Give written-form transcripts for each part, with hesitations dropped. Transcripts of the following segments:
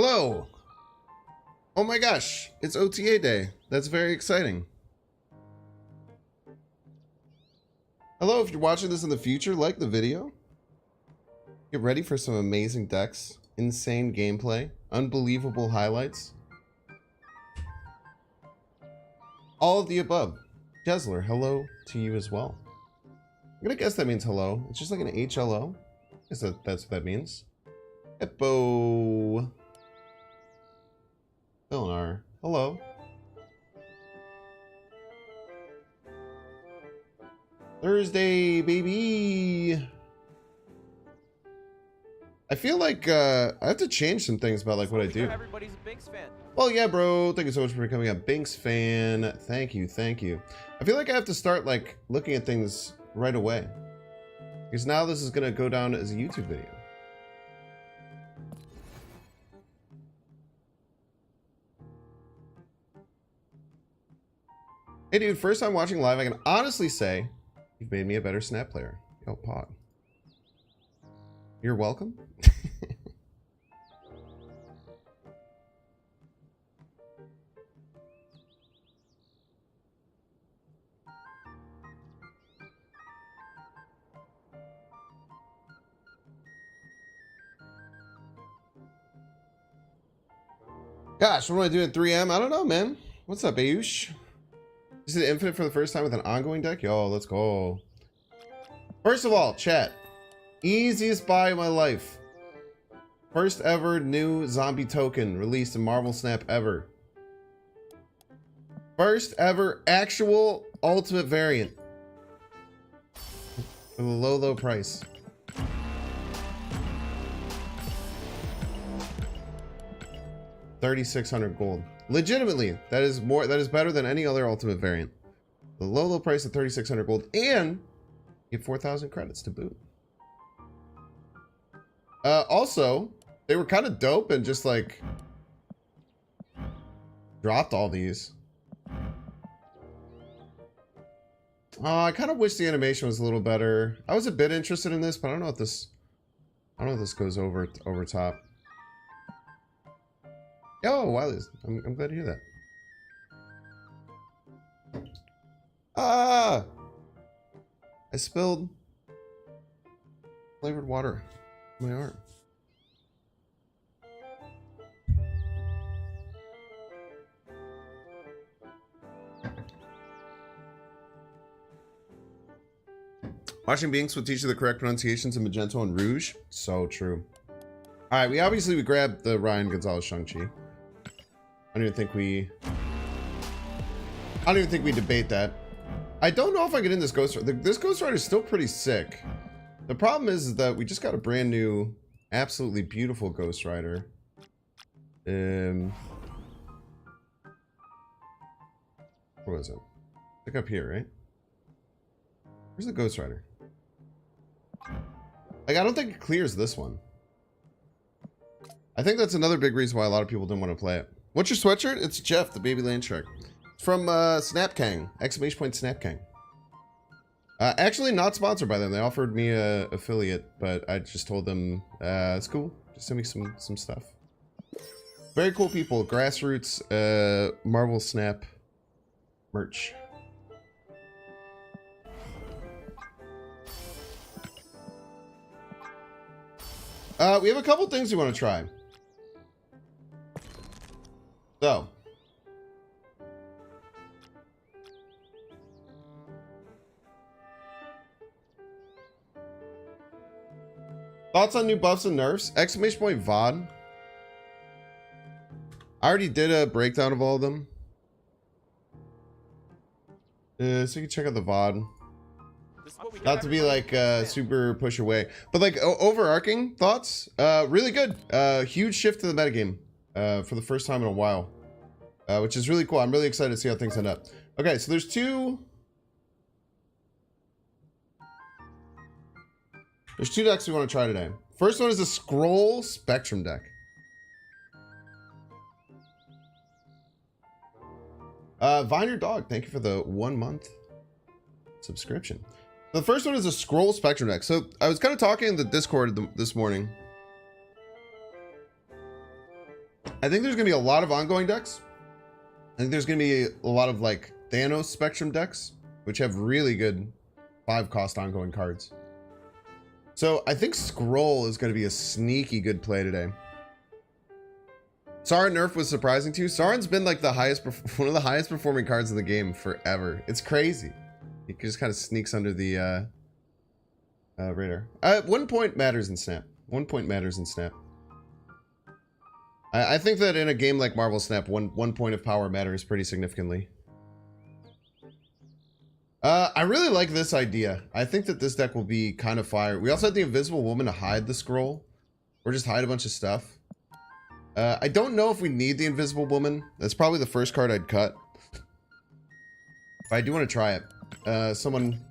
Hello. Oh my gosh, it's OTA day. That's very exciting. Hello, if you're watching this in the future, like the video. Get ready for some amazing decks, insane gameplay, unbelievable highlights. All of the above. Jesler, hello to you as well. I'm gonna guess that means hello. It's just like an HLO. I guess that's what that means. Hippo. Eleanor, hello. Thursday, baby. I feel like I have to change some things about like what I do. Everybody's a Binks fan. Well, yeah, bro. Thank you so much for becoming a Binks fan. Thank you, thank you. I feel like I have to start like looking at things right away, because now this is gonna go down as a YouTube video. Hey, dude. First time watching live, I can honestly say you've made me a better Snap player. Yo, Pod. You're welcome. Gosh, what do I do at 3 a.m.? I don't know, man. What's up, Ayush? This is Infinite for the first time with an ongoing deck? Yo, let's go. First of all, chat. Easiest buy of my life. First ever new zombie token released in Marvel Snap ever. First ever actual ultimate variant. For a low, low price. $3,600 gold. Legitimately, that is better than any other ultimate variant. The low, low price of 3,600 gold, and you get 4,000 credits to boot. Also, they were kind of dope and just like dropped all these. I kind of wish the animation was a little better. I was a bit interested in this, but I don't know if this goes over top. Oh, wow, I'm glad to hear that. Ah! I spilled flavored water on my arm. Watching Binks will teach you the correct pronunciations of Magento and Rouge. So true. Alright, we grabbed the Ryan Gonzalez Shang-Chi. I don't even think we debate that. I don't know if I get in this Ghost Rider. This Ghost Rider is still pretty sick. The problem is that we just got a brand new, absolutely beautiful Ghost Rider. Where was it? Like up here, right? Where's the Ghost Rider? Like, I don't think it clears this one. I think that's another big reason why a lot of people didn't want to play it. What's your sweatshirt? It's Jeff, the baby land shark. It's from Snapkang, !! Snapkang. Actually not sponsored by them. They offered me a affiliate, but I just told them it's cool. Just send me some stuff. Very cool people. Grassroots Marvel Snap merch. We have a couple things we want to try. So, thoughts on new buffs and nerfs? ! VOD. I already did a breakdown of all of them. So you can check out the VOD. Not to be like super push away, but like overarching thoughts. Really good. Huge shift to the metagame for the first time in a while, which is really cool. I'm really excited to see how things end up. Okay, so there's two decks we want to try today. First one is a Scroll Spectrum deck. Viner Dog, thank you for the 1 month subscription. The first one is a Scroll Spectrum deck. So I was kind of talking in the Discord this morning. I think there's going to be a lot of ongoing decks. I think there's going to be a lot of like Thanos Spectrum decks, which have really good 5-cost ongoing cards. So I think Scroll is going to be a sneaky good play today. Sauron nerf was surprising to you. Sauron's been like one of the highest performing cards in the game forever. It's crazy. He just kind of sneaks under the radar. 1 point matters in Snap. 1 point matters in Snap. I think that in a game like Marvel Snap, one point of power matters pretty significantly. I really like this idea. I think that this deck will be kind of fire. We also had the Invisible Woman to hide the scroll, or just hide a bunch of stuff. I don't know if we need the Invisible Woman. That's probably the first card I'd cut. But I do want to try it. Someone,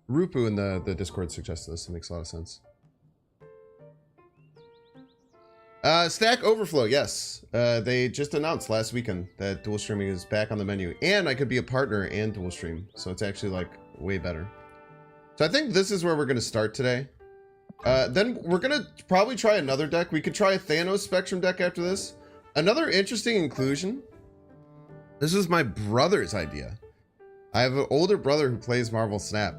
Rupu in the Discord suggested this. It makes a lot of sense. Stack Overflow, yes. They just announced last weekend that dual streaming is back on the menu, and I could be a partner and dual stream, so it's actually like way better. So I think this is where we're gonna start today. Then we're gonna probably try another deck. We could try a Thanos Spectrum deck after this. Another interesting inclusion. This was my brother's idea. I have an older brother who plays Marvel Snap.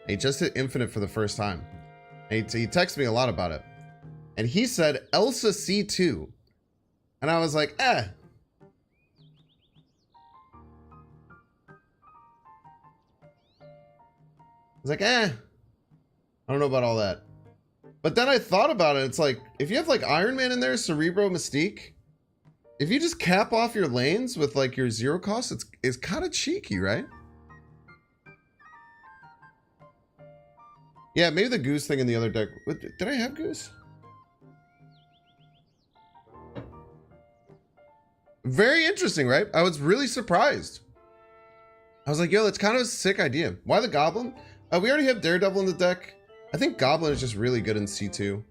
He just hit Infinite for the first time. And he texted me a lot about it. And he said Elsa C2. And I was like, eh. I was like, eh. I don't know about all that. But then I thought about it. It's like, if you have like Iron Man in there, Cerebro, Mystique, if you just cap off your lanes with like your 0 cost, it's kind of cheeky, right? Yeah, maybe the Goose thing in the other deck. Did I have Goose? Very interesting, right? I was really surprised. I was like, yo, that's kind of a sick idea. Why the Goblin? We already have Daredevil in the deck. I think Goblin is just really good in C2.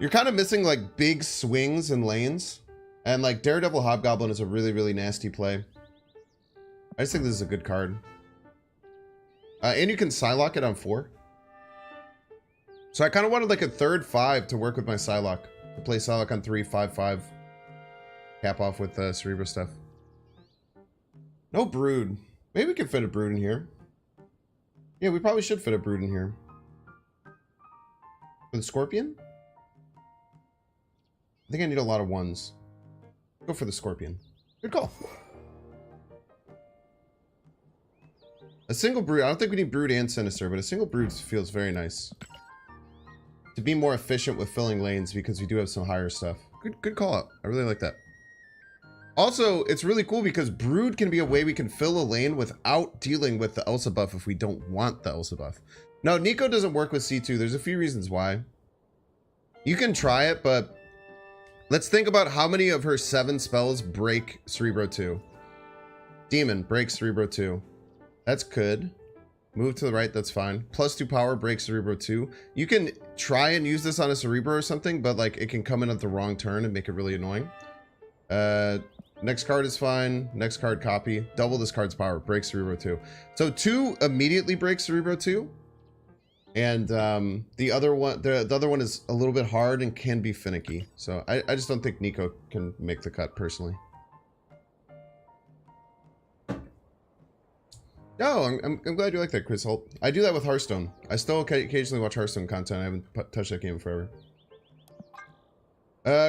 You're kind of missing like big swings and lanes. And like Daredevil Hobgoblin is a really, really nasty play. I just think this is a good card. And you can Psylocke it on 4. So I kind of wanted like a third 5 to work with my Psylocke. To play Psylocke on 3, 5/5. Cap off with Cerebro stuff. No Brood. Maybe we could fit a Brood in here. Yeah, we probably should fit a Brood in here. For the Scorpion? I think I need a lot of 1s. Go for the Scorpion. Good call. A single Brood. I don't think we need Brood and Sinister, but a single Brood feels very nice. To be more efficient with filling lanes because we do have some higher stuff. Good call out. I really like that. Also, it's really cool because Brood can be a way we can fill a lane without dealing with the Elsa buff if we don't want the Elsa buff. No, Nico doesn't work with C2. There's a few reasons why. You can try it, but let's think about how many of her 7 spells break Cerebro 2. Demon breaks Cerebro 2. That's good. Move to the right, that's fine. +2 power breaks Cerebro 2. You can try and use this on a Cerebro or something, but like it can come in at the wrong turn and make it really annoying. Next card is fine. Next card copy. Double this card's power. Break Cerebro 2. So 2 immediately breaks Cerebro 2. And the other one is a little bit hard and can be finicky. So I just don't think Nico can make the cut personally. No, I'm glad you like that, Chris Holt. I do that with Hearthstone. I still occasionally watch Hearthstone content. I haven't touched that game in forever.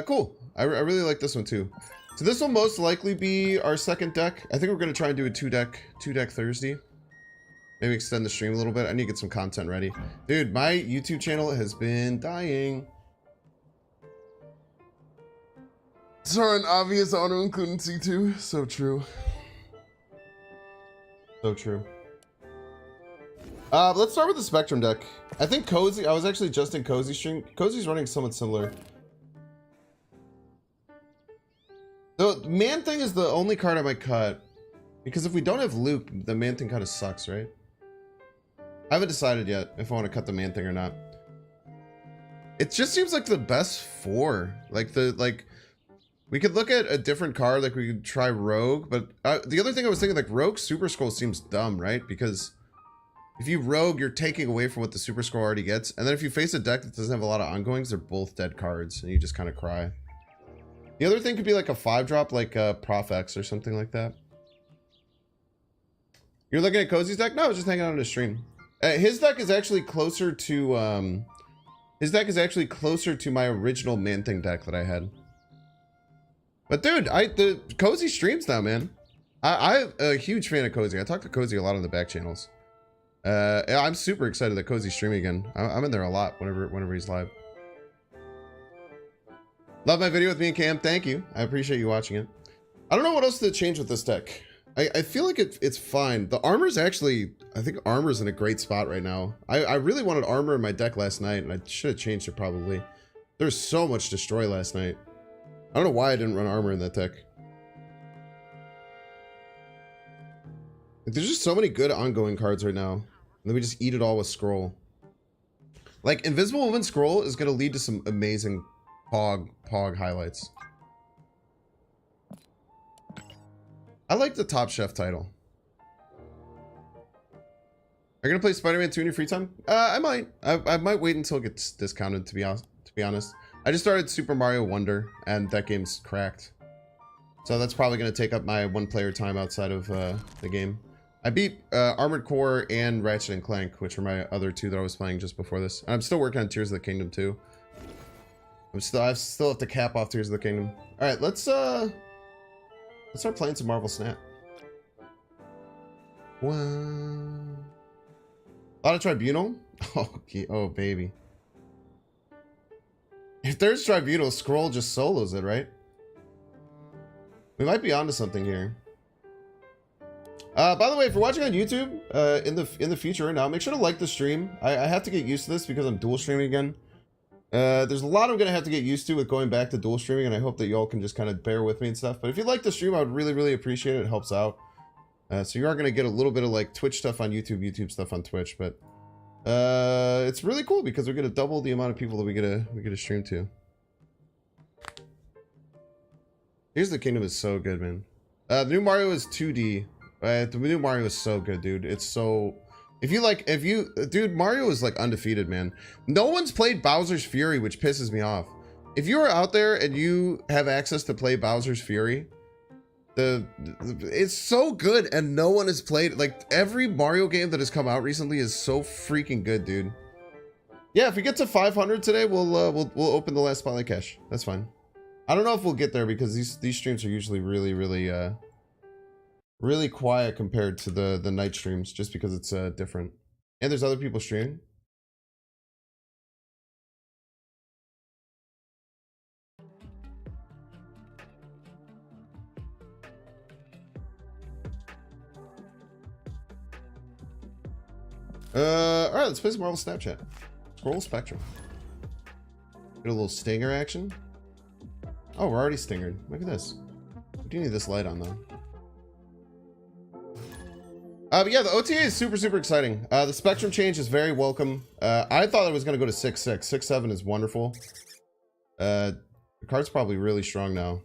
Cool. I really like this one too. So this will most likely be our second deck. I think we're going to try and do a two deck Thursday. Maybe extend the stream a little bit. I need to get some content ready. Dude, my YouTube channel has been dying. Sorry, an obvious auto including C2. So true. So true. Let's start with the Spectrum deck. I think Cozy, I was actually just in Cozy stream. Cozy's running somewhat similar. The Man Thing is the only card I might cut. Because if we don't have Luke, the Man Thing kind of sucks, right? I haven't decided yet if I want to cut the Man Thing or not. It just seems like the best 4. We could look at a different card, like we could try Rogue, but the other thing I was thinking, like Rogue Super Scroll seems dumb, right? Because if you Rogue, you're taking away from what the Super Scroll already gets. And then if you face a deck that doesn't have a lot of ongoings, they're both dead cards, and you just kind of cry. The other thing could be like a 5-drop, like Prof X or something like that. You're looking at Cozy's deck? No, I was just hanging out on his stream. His deck is actually closer to my original Man-Thing deck that I had. But dude, the Cozy streams now, man. I'm a huge fan of Cozy. I talk to Cozy a lot on the back channels. I'm super excited that Cozy's streaming again. I'm in there a lot whenever he's live. Love my video with me and Cam. Thank you. I appreciate you watching it. I don't know what else to change with this deck. I feel like it's fine. The armor's actually, I think armor's in a great spot right now. I really wanted armor in my deck last night, and I should have changed it probably. There's so much destroy last night. I don't know why I didn't run armor in that deck. There's just so many good ongoing cards right now. And then we just eat it all with Scroll. Like, Invisible Woman Scroll is going to lead to some amazing Pog highlights. I like the Top Chef title. Are you gonna play Spider-Man 2 in your free time? I might. I might wait until it gets discounted, to be honest. I just started Super Mario Wonder, and that game's cracked. So that's probably gonna take up my one-player time outside of the game. I beat Armored Core and Ratchet and Clank, which were my other two that I was playing just before this. And I'm still working on Tears of the Kingdom too. I still have to cap off Tears of the Kingdom. All right, let's start playing some Marvel Snap. Wow. A lot of Tribunal? Oh, baby. If there's Tribunal, Scroll just solos it, right? We might be onto something here. By the way, if you're watching on YouTube, in the future now, make sure to like the stream. I have to get used to this because I'm dual streaming again. There's a lot I'm gonna have to get used to with going back to dual streaming, and I hope that y'all can just kind of bear with me and stuff. But if you like the stream, I would really appreciate it. It helps out. So you are gonna get a little bit of like Twitch stuff on YouTube, YouTube stuff on Twitch, but it's really cool because we're gonna double the amount of people that we get a stream to. Here's the Kingdom is so good, man. The new Mario is 2D. The new Mario is so good, dude. It's so. Dude, Mario is like undefeated, man. No one's played Bowser's Fury, which pisses me off. If you are out there and you have access to play Bowser's Fury, it's so good and no one has played. Like every Mario game that has come out recently is so freaking good, dude. Yeah, if we get to 500 today, we'll open the last Spotlight Cache. That's fine. I don't know if we'll get there because these streams are usually really quiet compared to the night streams, just because it's different. And there's other people streaming. All right, let's play some Marvel Snapchat. Scroll Spectrum. Get a little stinger action. Oh, we're already stingered. Look at this. We do need this light on though. But yeah, the OTA is super exciting. The Spectrum change is very welcome. I thought it was going to go to 6-6. 6-7 is wonderful. The card's probably really strong now.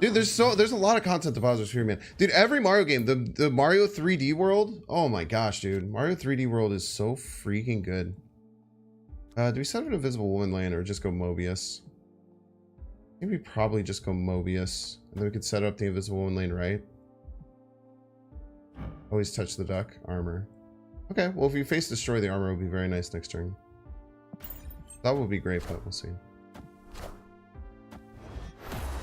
Dude, there's a lot of content to Bowser's Fury, man. Dude, every Mario game, the Mario 3D World, oh my gosh, dude. Mario 3D World is so freaking good. Do we set up an Invisible Woman lane or just go Mobius? Maybe probably just go Mobius. And then we could set up the Invisible Woman lane, right? Always touch the duck. Armor. Okay, well if you face destroy, the armor will be very nice next turn. That would be great, but we'll see.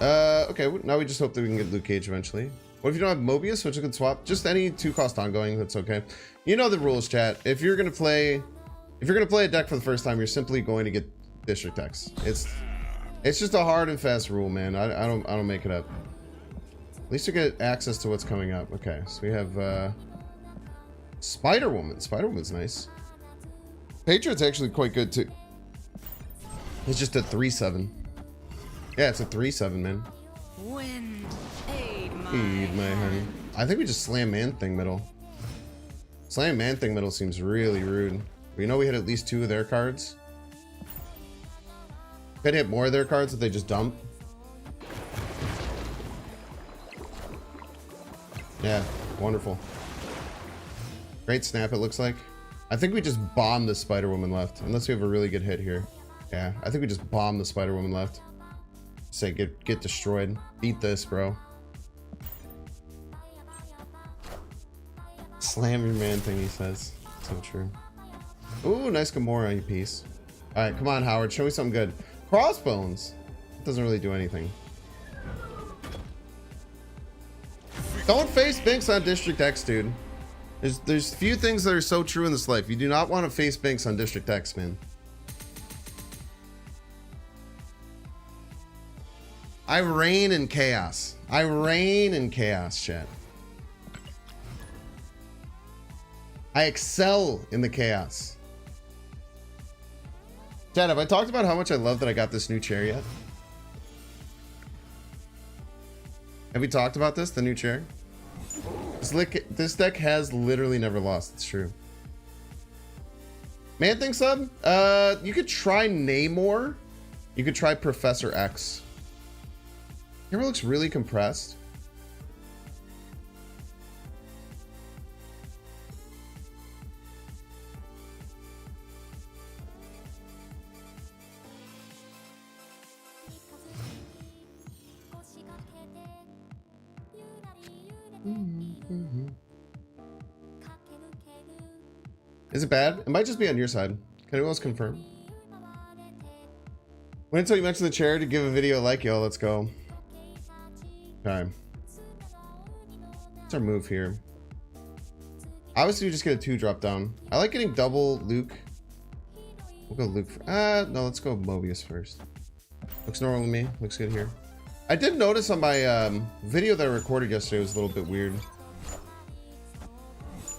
Okay, now we just hope that we can get Luke Cage eventually. What if you don't have Mobius, which you can swap? Just any 2-cost ongoing, that's okay. You know the rules, chat. If you're gonna play a deck for the first time, you're simply going to get District decks. It's just a hard and fast rule, man. I don't make it up. At least you get access to what's coming up. Okay, so we have Spider-Woman. Spider-Woman's nice. Patriot's actually quite good too. It's just a 3-7. Yeah, it's a 3-7, man. Wind, aid my honey. I think we just slam Man-Thing middle. Slam Man-Thing middle seems really rude. We know we hit at least 2 of their cards. Could hit more of their cards that they just dump. Yeah, wonderful. Great snap, it looks like. I think we just bomb the Spider-Woman left, unless we have a really good hit here. Yeah, I think we just bombed the Spider Woman left. Say get destroyed. Beat this, bro. Slam your man thing, he says. So true. Ooh, nice Gamora piece. Alright, come on, Howard. Show me something good. Crossbones. Doesn't really do anything. Don't face Binks on District X, dude. There's few things that are so true in this life. You do not want to face Binks on District X, man. I reign in chaos. I reign in chaos, chat. I excel in the chaos. Chat, have I talked about how much I love that I got this new chair yet? Have we talked about this, the new chair? This deck has literally never lost. It's true. Man Thing sub? You could try Namor. You could try Professor X. Camera looks really compressed. Is it bad? It might just be on your side. Can anyone else confirm? Wait until you mention the chair to give a video like, yo, let's go. Okay. What's our move here? Obviously, we just get a 2 drop down. I like getting double Luke. We'll go Luke. No, let's go Mobius first. Looks normal to me. Looks good here. I did notice on my video that I recorded yesterday was a little bit weird.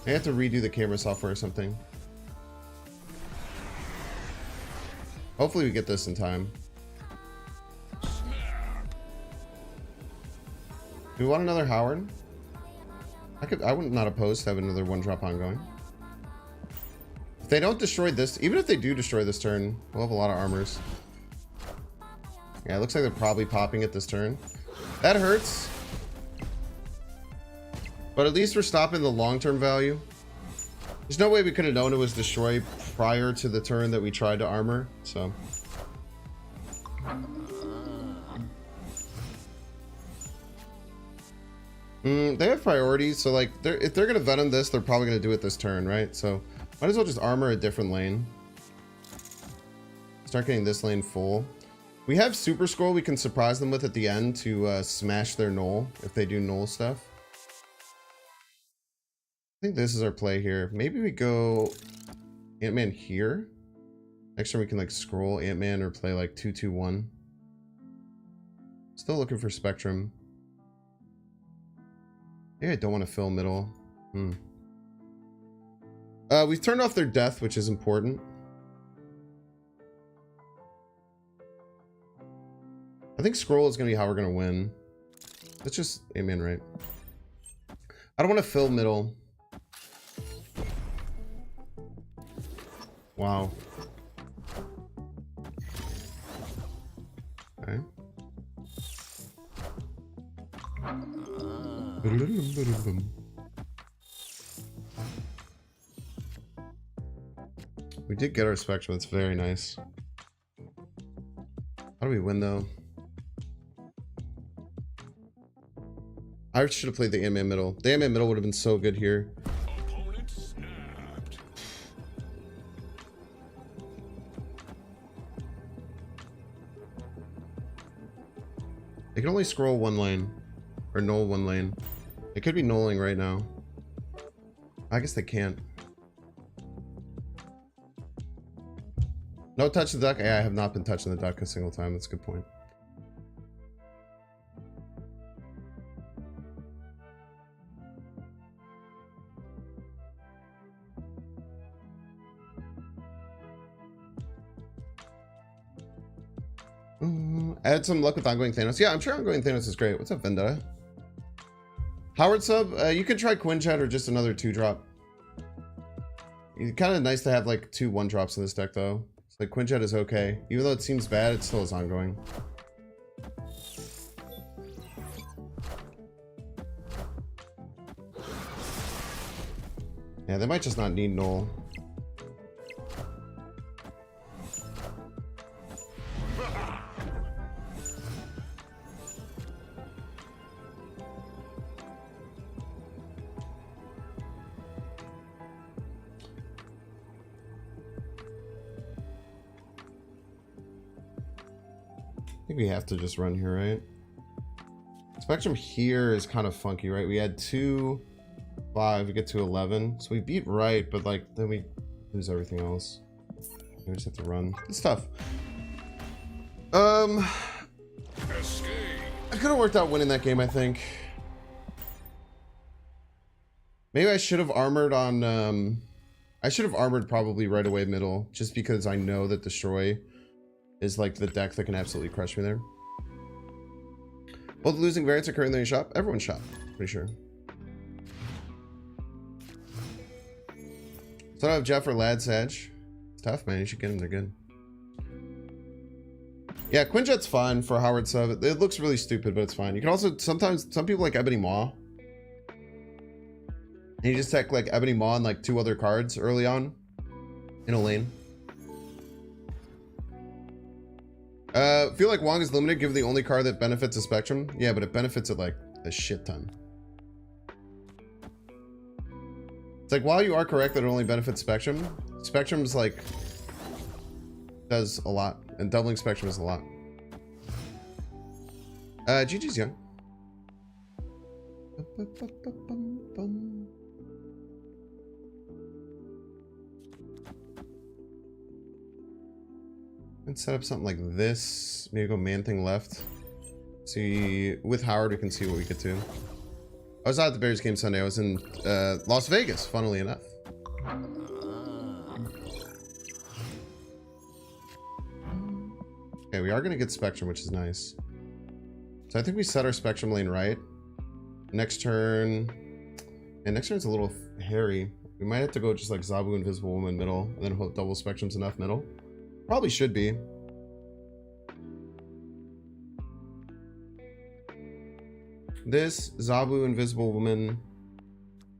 I have to redo the camera software or something. Hopefully we get this in time. Do we want another Howard? I would not oppose to have another 1-drop ongoing. If they don't destroy this, even if they do destroy this turn, we'll have a lot of armors. Yeah, it looks like they're probably popping it this turn. That hurts. But at least we're stopping the long-term value. There's no way we could have known it was destroyed prior to the turn that we tried to armor, so. They have priorities, so like, if they're gonna Venom this, they're probably gonna do it this turn, right? So, might as well just armor a different lane. Start getting this lane full. We have Super Scroll we can surprise them with at the end to smash their Null, if they do Null stuff. I think this is our play here. Maybe we go Ant-Man here. Next turn we can like scroll Ant-Man or play like 2-2-1. Still looking for Spectrum. Yeah, I don't want to fill middle. We've turned off their death, which is important. I think scroll is going to be how we're going to win. Let's just aim in, right? I don't want to fill middle. Wow. Okay. We did get our Spectrum. That's very nice. How do we win, though? I should have played the Ant-Man middle. The Ant-Man middle would have been so good here. They can only scroll 1 lane. Or null 1 lane. They could be nulling right now. I guess they can't. No touch the duck. Yeah, I have not been touching the duck a single time. That's a good point. Add some luck with ongoing Thanos. Yeah, I'm sure ongoing Thanos is great. What's up, Vendetta? Howard sub, you can try Quinjet or just another 2-drop. It's kind of nice to have like 2 1-drops in this deck, though. It's like Quinjet is okay. Even though it seems bad, it still is ongoing. Yeah, they might just not need null. think we have to just run here, right? Spectrum here is kind of funky, right? We had 2, 5, we get to 11. So we beat right, but like then we lose everything else. We just have to run. It's tough. It could have worked out winning that game, I think. Maybe I should have armored on I should have armored probably right away middle, just because I know that destroy is like the deck that can absolutely crush me there. Both losing variants are currently in shop. Everyone's shop, pretty sure. So I don't have Jeff or Lad Sag. It's tough, man. You should get them. They're good. Yeah, Quinjet's fine for Howard sub. It looks really stupid, but it's fine. You can also sometimes some people like Ebony Maw. And you just tech like Ebony Maw and like 2 other cards early on in a lane. Feel like Wong is limited given the only card that benefits a Spectrum. Yeah, but it benefits it like a shit ton. It's like while you are correct that it only benefits Spectrum, Spectrum's like does a lot, and doubling Spectrum is a lot. GG's young. And set up something like this. Maybe go man thing left. See, with Howard, we can see what we get to. I was out at the Bears game Sunday. I was in Las Vegas, funnily enough. Okay, we are going to get Spectrum, which is nice. So I think we set our Spectrum lane right. Next turn... And next turn's a little hairy. We might have to go just like Zabu, Invisible Woman middle, and then hope double Spectrum's enough middle. Probably should be. This, Zabu, Invisible Woman.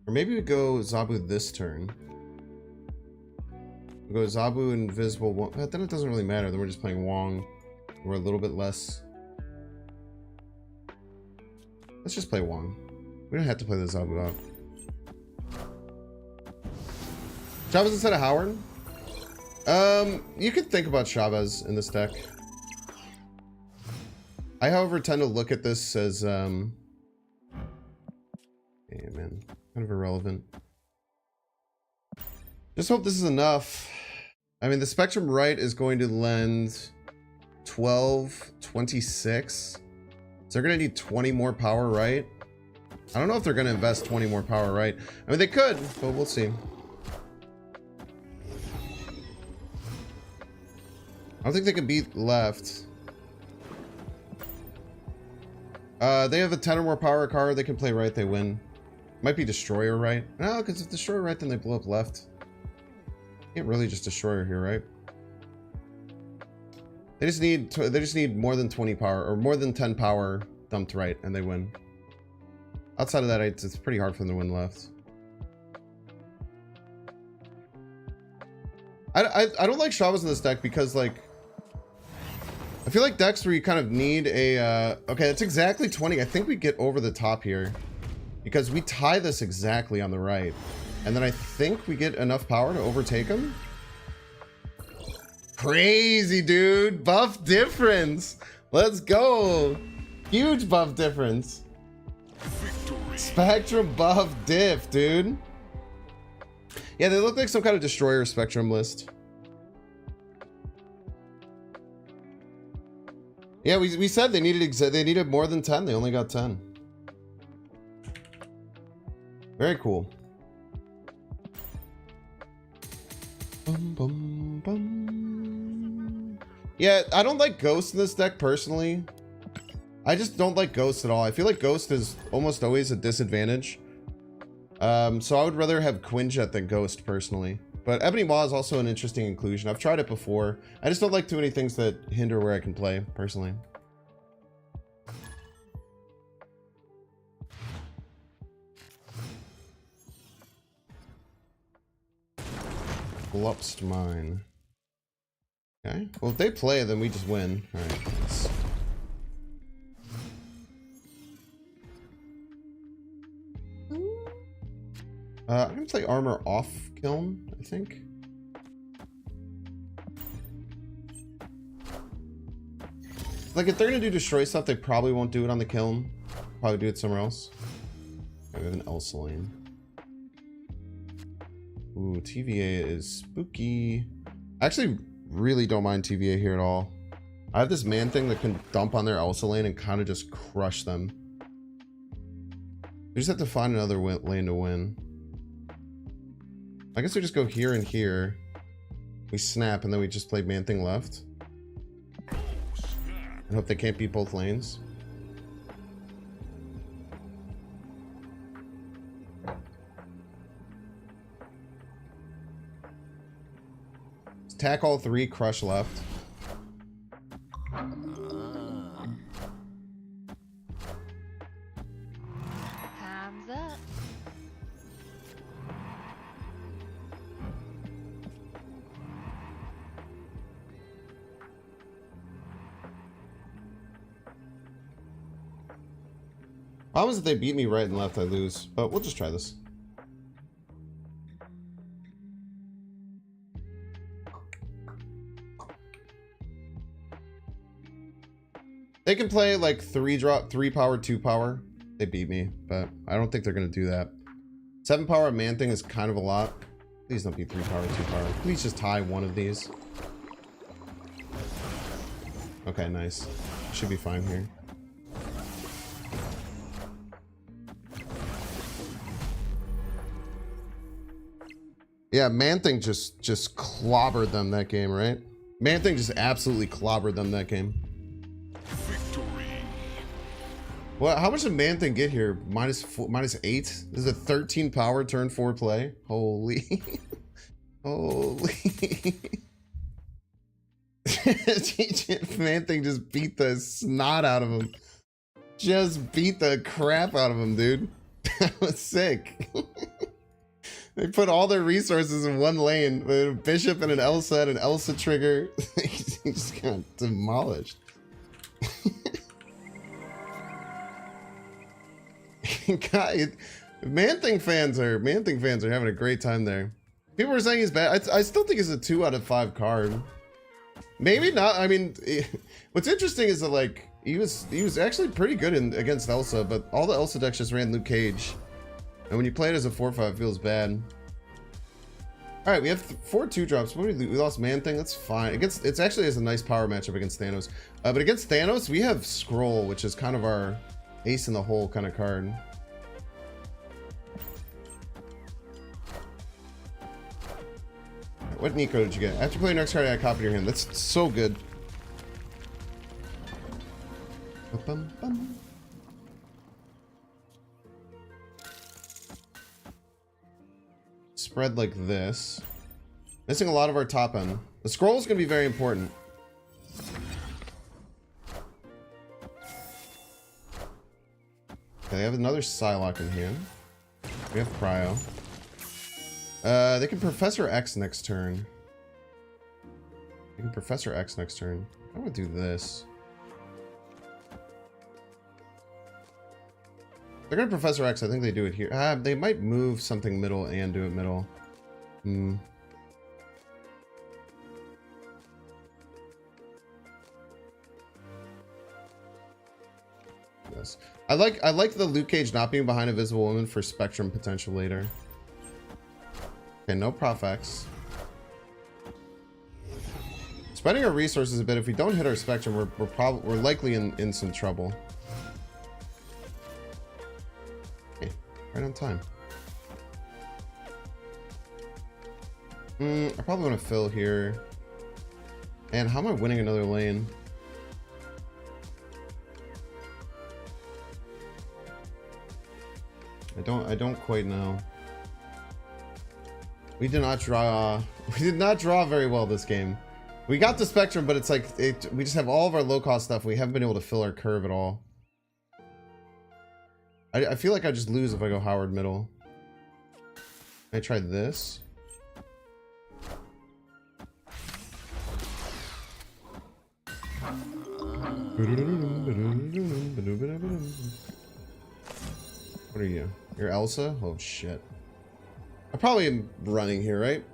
Or maybe we go Zabu this turn. We go Zabu, Invisible Woman. Then it doesn't really matter. Then we're just playing Wong. We're a little bit less. Let's just play Wong. We don't have to play the Zabu out. Chavez instead of Howard? You could think about Chavez in this deck. I, however, tend to look at this as, hey, man, kind of irrelevant. Just hope this is enough. I mean, the Spectrum right is going to lend 12, 26. So they're going to need 20 more power right. I don't know if they're going to invest 20 more power right. I mean, they could, but we'll see. I don't think they can beat left. They have a 10 or more power card. They can play right. They win. Might be Destroyer right. No, because if Destroyer right, then they blow up left. Can't really just Destroyer here, right? They just need more than 20 power or more than 10 power dumped right, and they win. Outside of that, it's pretty hard for them to win left. I don't like Chavez in this deck because like I feel like decks where you kind of need a okay, it's exactly 20. I think we get over the top here because we tie this exactly on the right, and then I think we get enough power to overtake him. Crazy, dude. Buff difference. Let's go. Huge buff difference. Victory. Spectrum buff diff, dude. Yeah, they look like some kind of Destroyer Spectrum list. Yeah, we said they needed more than 10. They only got 10. Very cool. Bum, bum, bum. Yeah, I don't like Ghost in this deck personally. I just don't like Ghost at all. I feel like Ghost is almost always a disadvantage. So I would rather have Quinjet than Ghost personally. But Ebony Maw is also an interesting inclusion. I've tried it before. I just don't like too many things that hinder where I can play, personally. Lupst mine. Okay. Well, if they play, then we just win. Alright. Nice. I'm gonna play Armor off Kiln, I think. Like, if they're gonna do destroy stuff, they probably won't do it on the kiln. Probably do it somewhere else. We have an Elsa lane. Ooh, TVA is spooky. I actually really don't mind TVA here at all. I have this man thing that can dump on their Elsa lane and kind of just crush them. We just have to find another lane to win. I guess we just go here and here. We snap and then we just play man thing left. I hope they can't beat both lanes. Attack all three, crush left. Hands up. Problem is if they beat me right and left, I lose. But we'll just try this. They can play like 3 power, 2 power. They beat me, but I don't think they're gonna do that. 7 power man thing is kind of a lot. Please don't be 3 power, 2 power. Please just tie one of these. Okay, nice. Should be fine here. Yeah, Man Thing just clobbered them that game, right? Man Thing just absolutely clobbered them that game. Victory. Well, how much did Man Thing get here? Minus 8? This is a 13 power turn 4 play. Holy. Holy. Man Thing just beat the snot out of him. Just beat the crap out of him, dude. That was sick. They put all their resources in one lane with a Bishop and an Elsa trigger. He just got demolished. God, Man Thing fans are having a great time there. People were saying he's bad. I still think he's a 2 out of 5 card. Maybe not. I mean, what's interesting is that like he was actually pretty good against Elsa, but all the Elsa decks just ran Luke Cage. And when you play it as a 4/5, it feels bad. All right, we have 4 2-drops. What did we lost Man Thing. That's fine. It's actually has a nice power matchup against Thanos. But against Thanos, we have Scroll, which is kind of our ace in the hole kind of card. What Nico did you get? After playing next card, I copied your hand. That's so good. Ba-bum-bum. Spread like this. Missing a lot of our top end. The scroll is going to be very important. Okay, they have another Psylocke in hand. We have Cryo. They can Professor X next turn. They can Professor X next turn. I want to do this. They're gonna Professor X. I think they do it here. They might move something middle and do it middle. Yes. I like the Luke Cage not being behind Invisible Woman for Spectrum potential later. Okay, no Prof X. Spending our resources a bit. If we don't hit our Spectrum, we're likely in some trouble. Right on time. I probably want to fill here. And how am I winning another lane? I don't quite know. We did not draw very well this game. We got the Spectrum, but it's like we just have all of our low cost stuff. We haven't been able to fill our curve at all. I feel like I just lose if I go Howard middle. I tried this. What are you? You're Elsa? Oh shit. I probably am running here, right?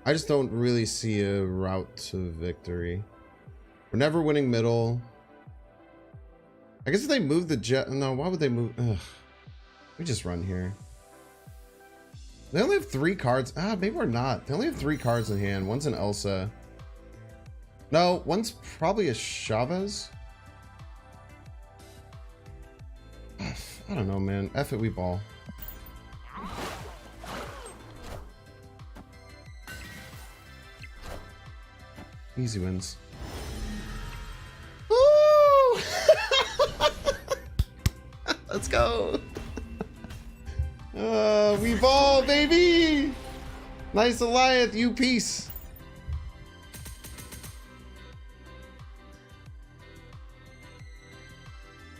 I just don't really see a route to victory. We're never winning middle. I guess if they move the jet... No, why would they move... Ugh. We just run here. They only have 3 cards. Ah, maybe we're not. They only have 3 cards in hand. One's an Elsa. No, one's probably a Chavez. I don't know, man. F it, we ball. Easy wins. Woo! Let's go. We ball, baby. Nice Alliance, you piece.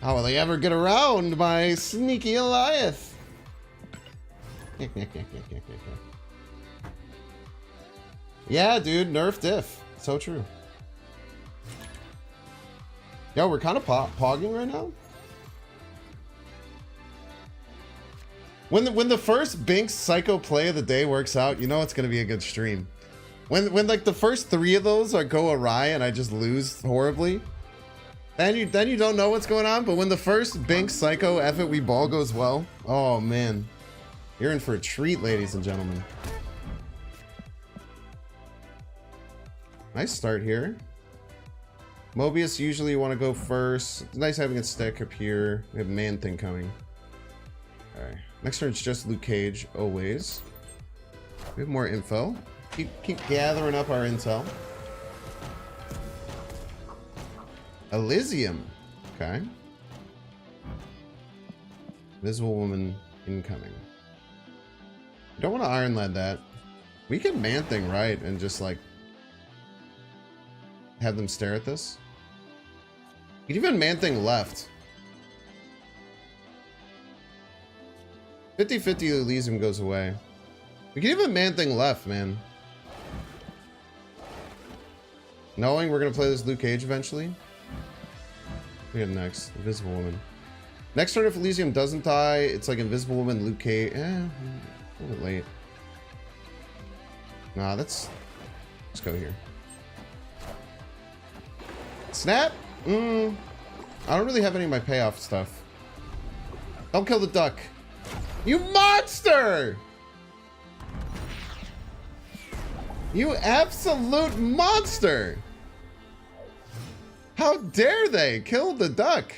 How will they ever get around my sneaky Alliance? Yeah, dude, nerf diff. So true. Yo, we're kind of pogging right now. When the first Binks Psycho play of the day works out, you know it's gonna be a good stream. When like the first 3 of those go awry and I just lose horribly, then you don't know what's going on. But when the first Binks Psycho F it we ball goes well, oh man, you're in for a treat, ladies and gentlemen. Nice start here. Mobius, usually you want to go first. It's nice having a stack up here. We have Man Thing coming. Alright. Next turn it's just Luke Cage, always. We have more info. Keep gathering up our intel. Elysium. Okay. Invisible Woman incoming. You don't want to Iron Lad that. We can Man Thing right and just like have them stare at this. You can even Man Thing left. 50-50 Elysium goes away. We can even Man Thing left, man. Knowing we're gonna play this Luke Cage eventually. We got next. Invisible Woman. Next turn if Elysium doesn't die, it's like Invisible Woman, Luke Cage. A little bit late. Nah, let's go here. Snap? I don't really have any of my payoff stuff. Don't kill the duck. You monster! You absolute monster! How dare they kill the duck?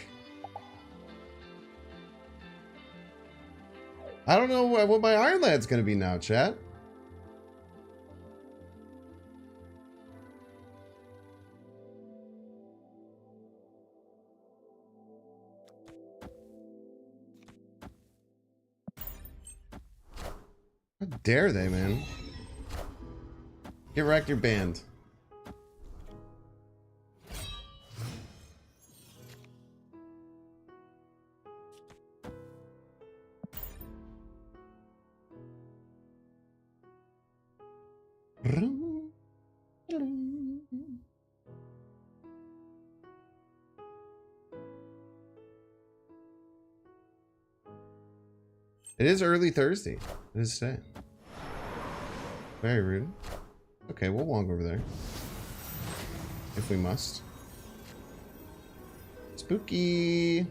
I don't know what my Iron Lad's gonna be now, chat. How dare they, man? Get wrecked, you're banned. It is early Thursday. It is today. Very rude. Okay, we'll walk over there. If we must. Spooky.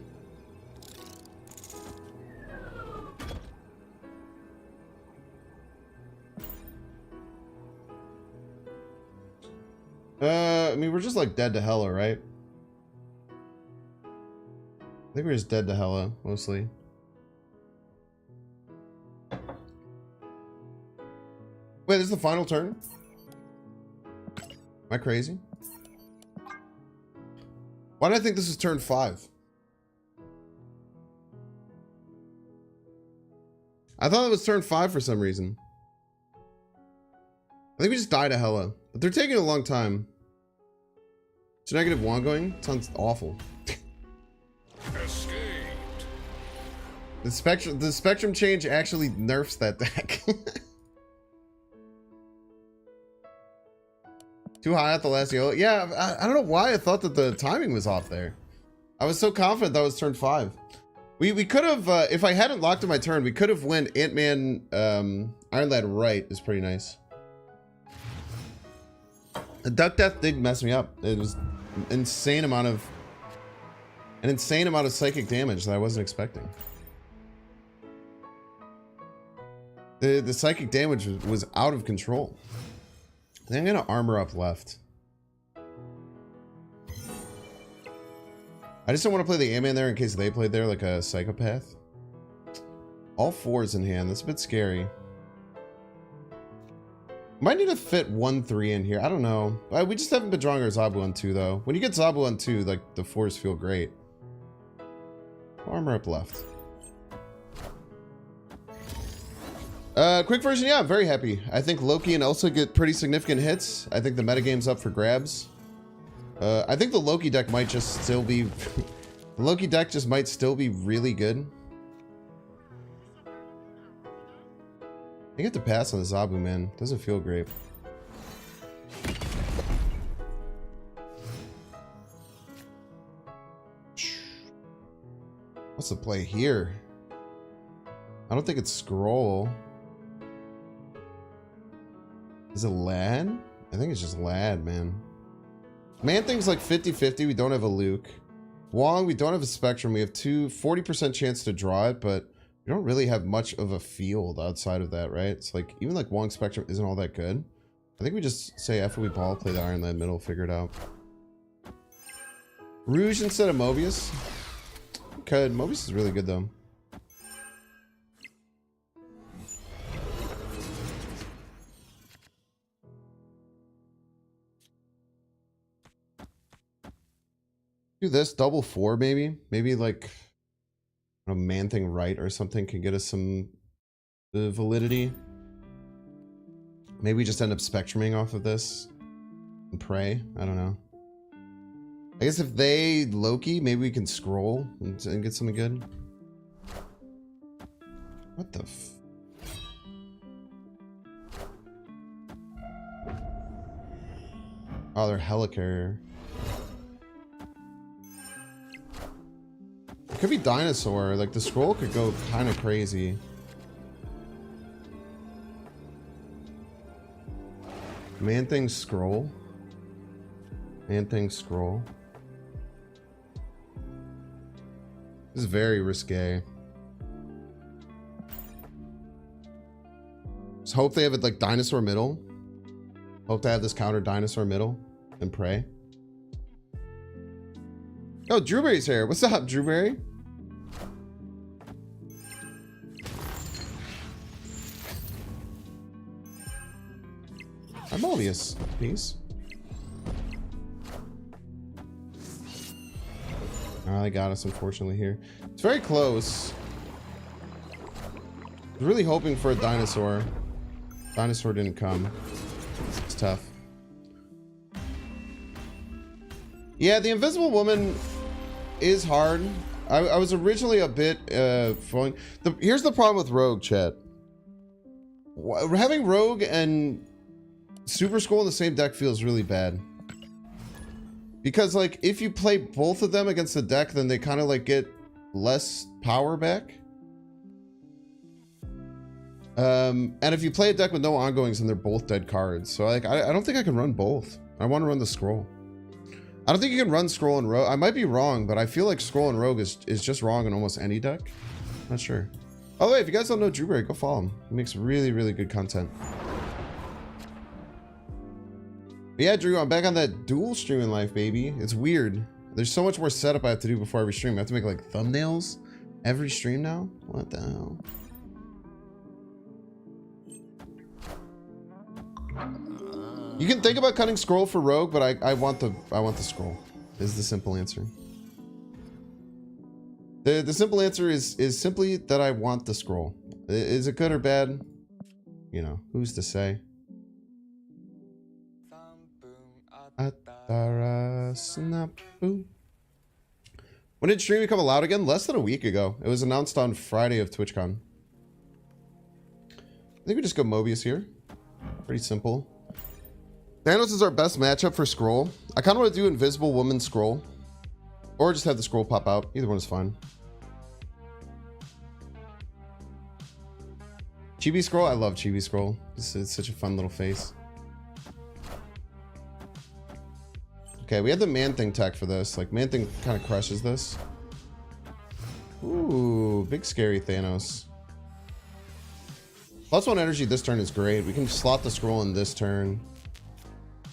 I mean, we're just like dead to Hella, right? I think we're just dead to Hella, mostly. Wait, this is the final turn? Am I crazy? Why did I think this is turn 5? I thought it was turn 5 for some reason. I think we just died to Hella. But they're taking a long time. Is negative 1 going? Sounds awful. Escaped. The spectrum change actually nerfs that deck. Too high at the last yellow. Yeah, I don't know why I thought that the timing was off there. I was so confident that was turn 5. We could have, if I hadn't locked in my turn, we could have went Ant-Man, Iron Lad right is pretty nice. The Duck Death did mess me up. It was an insane amount of psychic damage that I wasn't expecting. The psychic damage was out of control. I think I'm gonna armor up left. I just don't want to play the A-Man there in case they played there like a psychopath. All fours in hand. That's a bit scary. Might need to fit 1-3 in here. I don't know. We just haven't been drawing our Zabu on 2 though. When you get Zabu on 2, like the fours feel great. Armor up left. Quick version, yeah, I'm very happy. I think Loki and Elsa get pretty significant hits. I think the metagame's up for grabs. I think the Loki deck might just still be... the Loki deck just might still be really good. I get to pass on the Zabu, man. Doesn't feel great. What's the play here? I don't think it's Scroll. Is it Lad? I think it's just Lad, man. Man-Thing's like 50-50. We don't have a Luke. Wong, we don't have a Spectrum. We have 40% chance to draw it, but we don't really have much of a field outside of that, right? It's like, even like Wong Spectrum isn't all that good. I think we just say FOE Ball, play the Iron Land middle, figure it out. Rouge instead of Mobius. Could. Mobius is really good though. Do this double 4 maybe. Maybe like a Man-Thing right or something can get us some validity. Maybe we just end up spectruming off of this and pray. I don't know. I guess if they Loki, maybe we can scroll and get something good. What the f... Oh, they're Helicarrier. It could be Dinosaur. Like, the scroll could go kind of crazy. Man-Thing scroll. Man-Thing scroll. This is very risque. Just hope they have it like Dinosaur middle. Hope to have this counter Dinosaur middle and pray. Oh, Drewberry's here. What's up, Drewberry? I'm Mobius. Peace. Oh, they got us, unfortunately, here. It's very close. I was really hoping for a Dinosaur. Dinosaur didn't come. It's tough. Yeah, the Invisible Woman is hard. I was originally a bit falling. Here's the problem with Rogue, chat. Having Rogue and Super Skull in the same deck feels really bad. Because, like, if you play both of them against the deck, then they kind of, like, get less power back. And if you play a deck with no ongoings, then they're both dead cards. So, like, I don't think I can run both. I want to run the Scroll. I don't think you can run Scroll and Rogue. I might be wrong, but I feel like Scroll and Rogue is just wrong in almost any deck. Not sure. Oh, wait, if you guys don't know Drewberry, go follow him. He makes really, really good content. But yeah, Drew, I'm back on that dual streaming life, baby. It's weird. There's so much more setup I have to do before every stream. I have to make like thumbnails every stream now. What the hell? You can think about cutting Scroll for Rogue, but I want the Scroll. Is the simple answer. The simple answer is simply that I want the Scroll. Is it good or bad? You know, who's to say? When did stream become allowed again? Less than a week ago. It was announced on Friday of TwitchCon. I think we just go Mobius here. Pretty simple. Thanos is our best matchup for Scroll. I kind of want to do Invisible Woman Scroll. Or just have the Scroll pop out. Either one is fine. Chibi Scroll? I love Chibi Scroll. It's such a fun little face. Okay, we have the Man-Thing tech for this. Like, Man-Thing kind of crushes this. Ooh, big scary Thanos. +1 energy this turn is great. We can slot the scroll in this turn.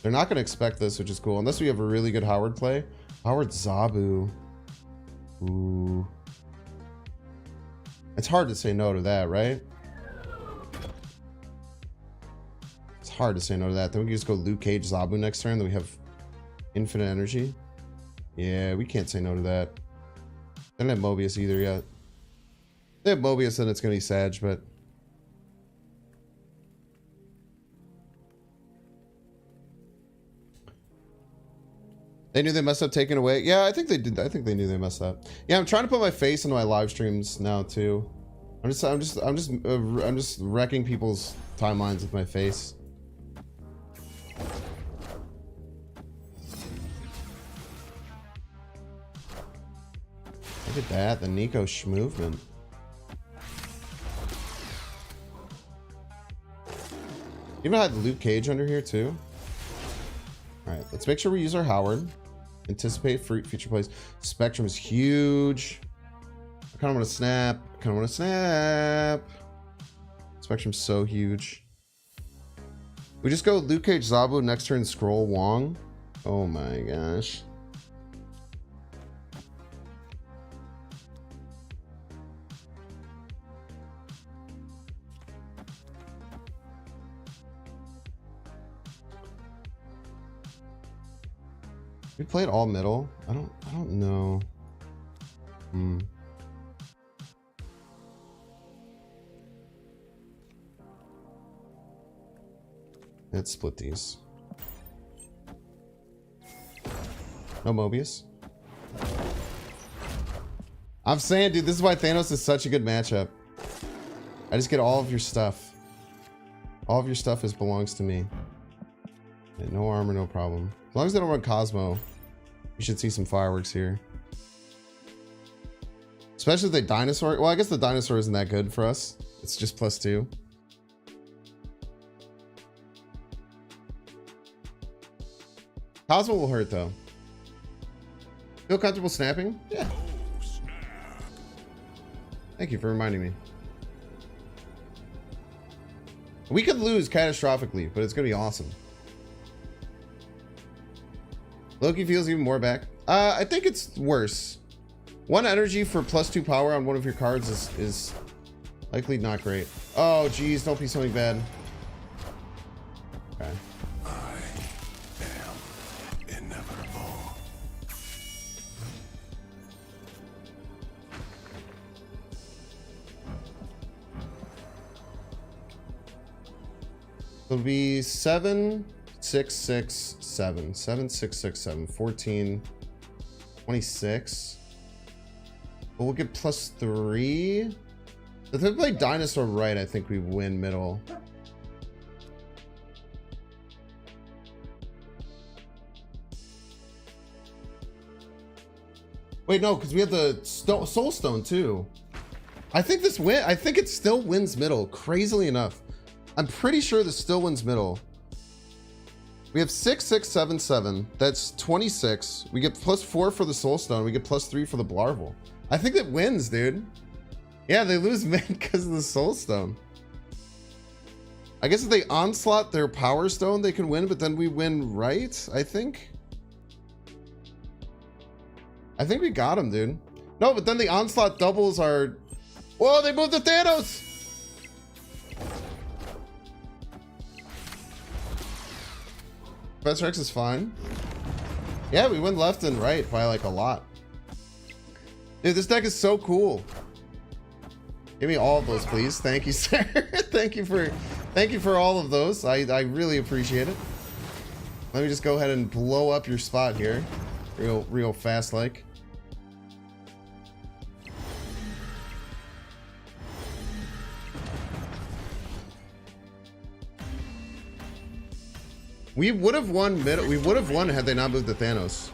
They're not going to expect this, which is cool. Unless we have a really good Howard play. Howard Zabu. Ooh. It's hard to say no to that, right? It's hard to say no to that. Then we can just go Luke Cage Zabu next turn. Then we have infinite energy. Yeah, we can't say no to that. They don't have Mobius either yet. If they have Mobius, then it's going to be Sag, but... They knew they messed up taking away. Yeah, I think they did. I think they knew they messed up. Yeah, I'm trying to put my face into my live streams now too. I'm just wrecking people's timelines with my face. Look at that, the Nico movement. Even had Luke Cage under here too. All right, let's make sure we use our Howard. Anticipate future plays. Spectrum is huge. I kind of want to snap. Spectrum's so huge. We just go Luke Cage Zabu next turn. Scroll Wong. Oh my gosh. We played all middle. I don't know. Let's split these. No Mobius. I'm saying, dude, this is why Thanos is such a good matchup. I just get all of your stuff. All of your stuff belongs to me. And no armor, no problem. As long as they don't run Cosmo, we should see some fireworks here. Especially if they dinosaur. Well, I guess the dinosaur isn't that good for us. It's just +2. Cosmo will hurt though. Feel comfortable snapping? Yeah. Thank you for reminding me. We could lose catastrophically, but it's gonna be awesome. Loki feels even more back. I think it's worse. 1 energy for +2 power on one of your cards is likely not great. Oh geez, don't be something bad. Okay. I am inevitable. It'll be 7, 6, 6, 7. 7, 6, 6, 7. 14, 26. But we'll get +3. If they play dinosaur right, I think we win middle. Wait, no, because we have the Soul Stone too. I think it still wins middle, crazily enough. I'm pretty sure this still wins middle. We have 6, 6, 7, 7. That's 26. We get +4 for the Soul Stone. We get +3 for the Blarvel. I think it wins, dude. Yeah, they lose mid because of the Soul Stone. I guess if they onslaught their Power Stone, they can win, but then we win right, I think. I think we got him, dude. No, but then the onslaught doubles our... Whoa, they moved the Thanos! Professor X is fine. Yeah, we went left and right by like a lot. Dude, this deck is so cool. Give me all of those, please. Thank you, sir. thank you for all of those. I really appreciate it. Let me just go ahead and blow up your spot here. Real fast like. We would have won middle. We would have won had they not moved the Thanos.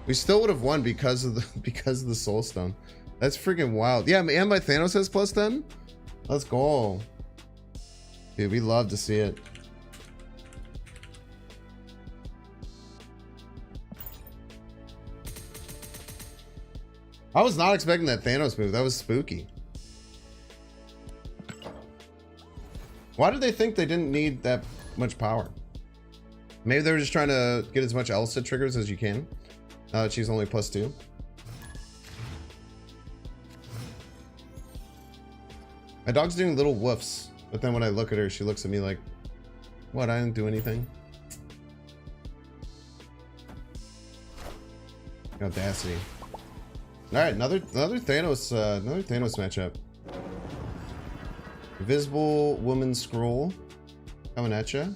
We still would have won because of the Soul Stone. That's freaking wild. Yeah, and my Thanos has +10. Let's go. Dude, we love to see it. I was not expecting that Thanos move. That was spooky. Why did they think they didn't need that much power? Maybe they were just trying to get as much Elsa triggers as you can. Now that she's only +2. My dog's doing little woofs, but then when I look at her, she looks at me like, what, I didn't do anything? Audacity. Alright, another Thanos matchup. Invisible Woman Scroll coming at ya.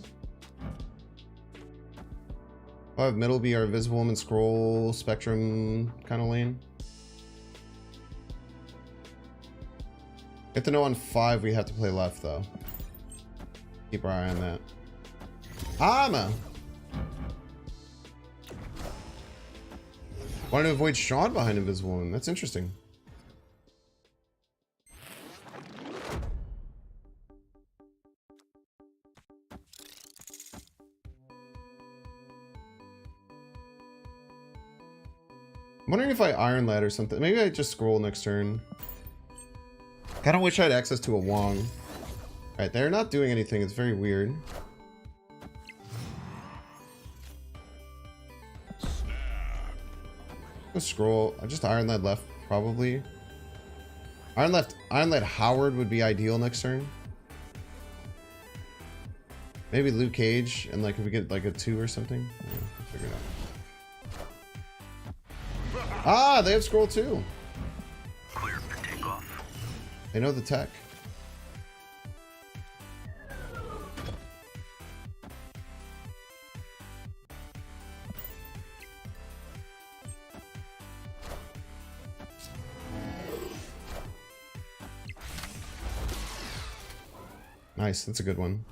I'll have middle be our Invisible Woman Scroll Spectrum kind of lane. Get to know on 5 we have to play left though. Keep our eye on that. Hama! Wanted to avoid Sean behind Invisible Woman. That's interesting. I'm wondering if I Iron Lad or something. Maybe I just scroll next turn. Kind of wish I had access to a Wong. Alright, they're not doing anything. It's very weird. I'll scroll. I just Iron Lad left, probably. Iron Lad Howard would be ideal next turn. Maybe Luke Cage, and like if we get like a 2 or something. Yeah, we'll figure it out. Ah, they have scroll too. Clear for takeoff. They know the tech. Nice, that's a good one.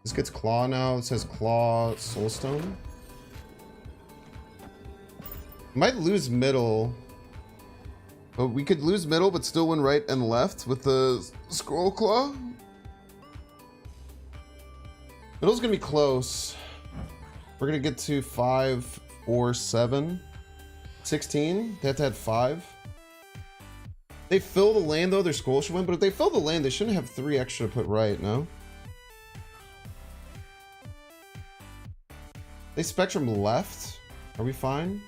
This gets Claw now. It says Claw Soulstone. Might lose middle. But we could lose middle but still win right and left with the Scroll Claw. Middle's gonna be close. We're gonna get to 5, 4, 7. 16. They have to add 5. They fill the lane though, their Scroll should win, but if they fill the lane, they shouldn't have 3 extra to put right, no? They Spectrum left. Are we fine?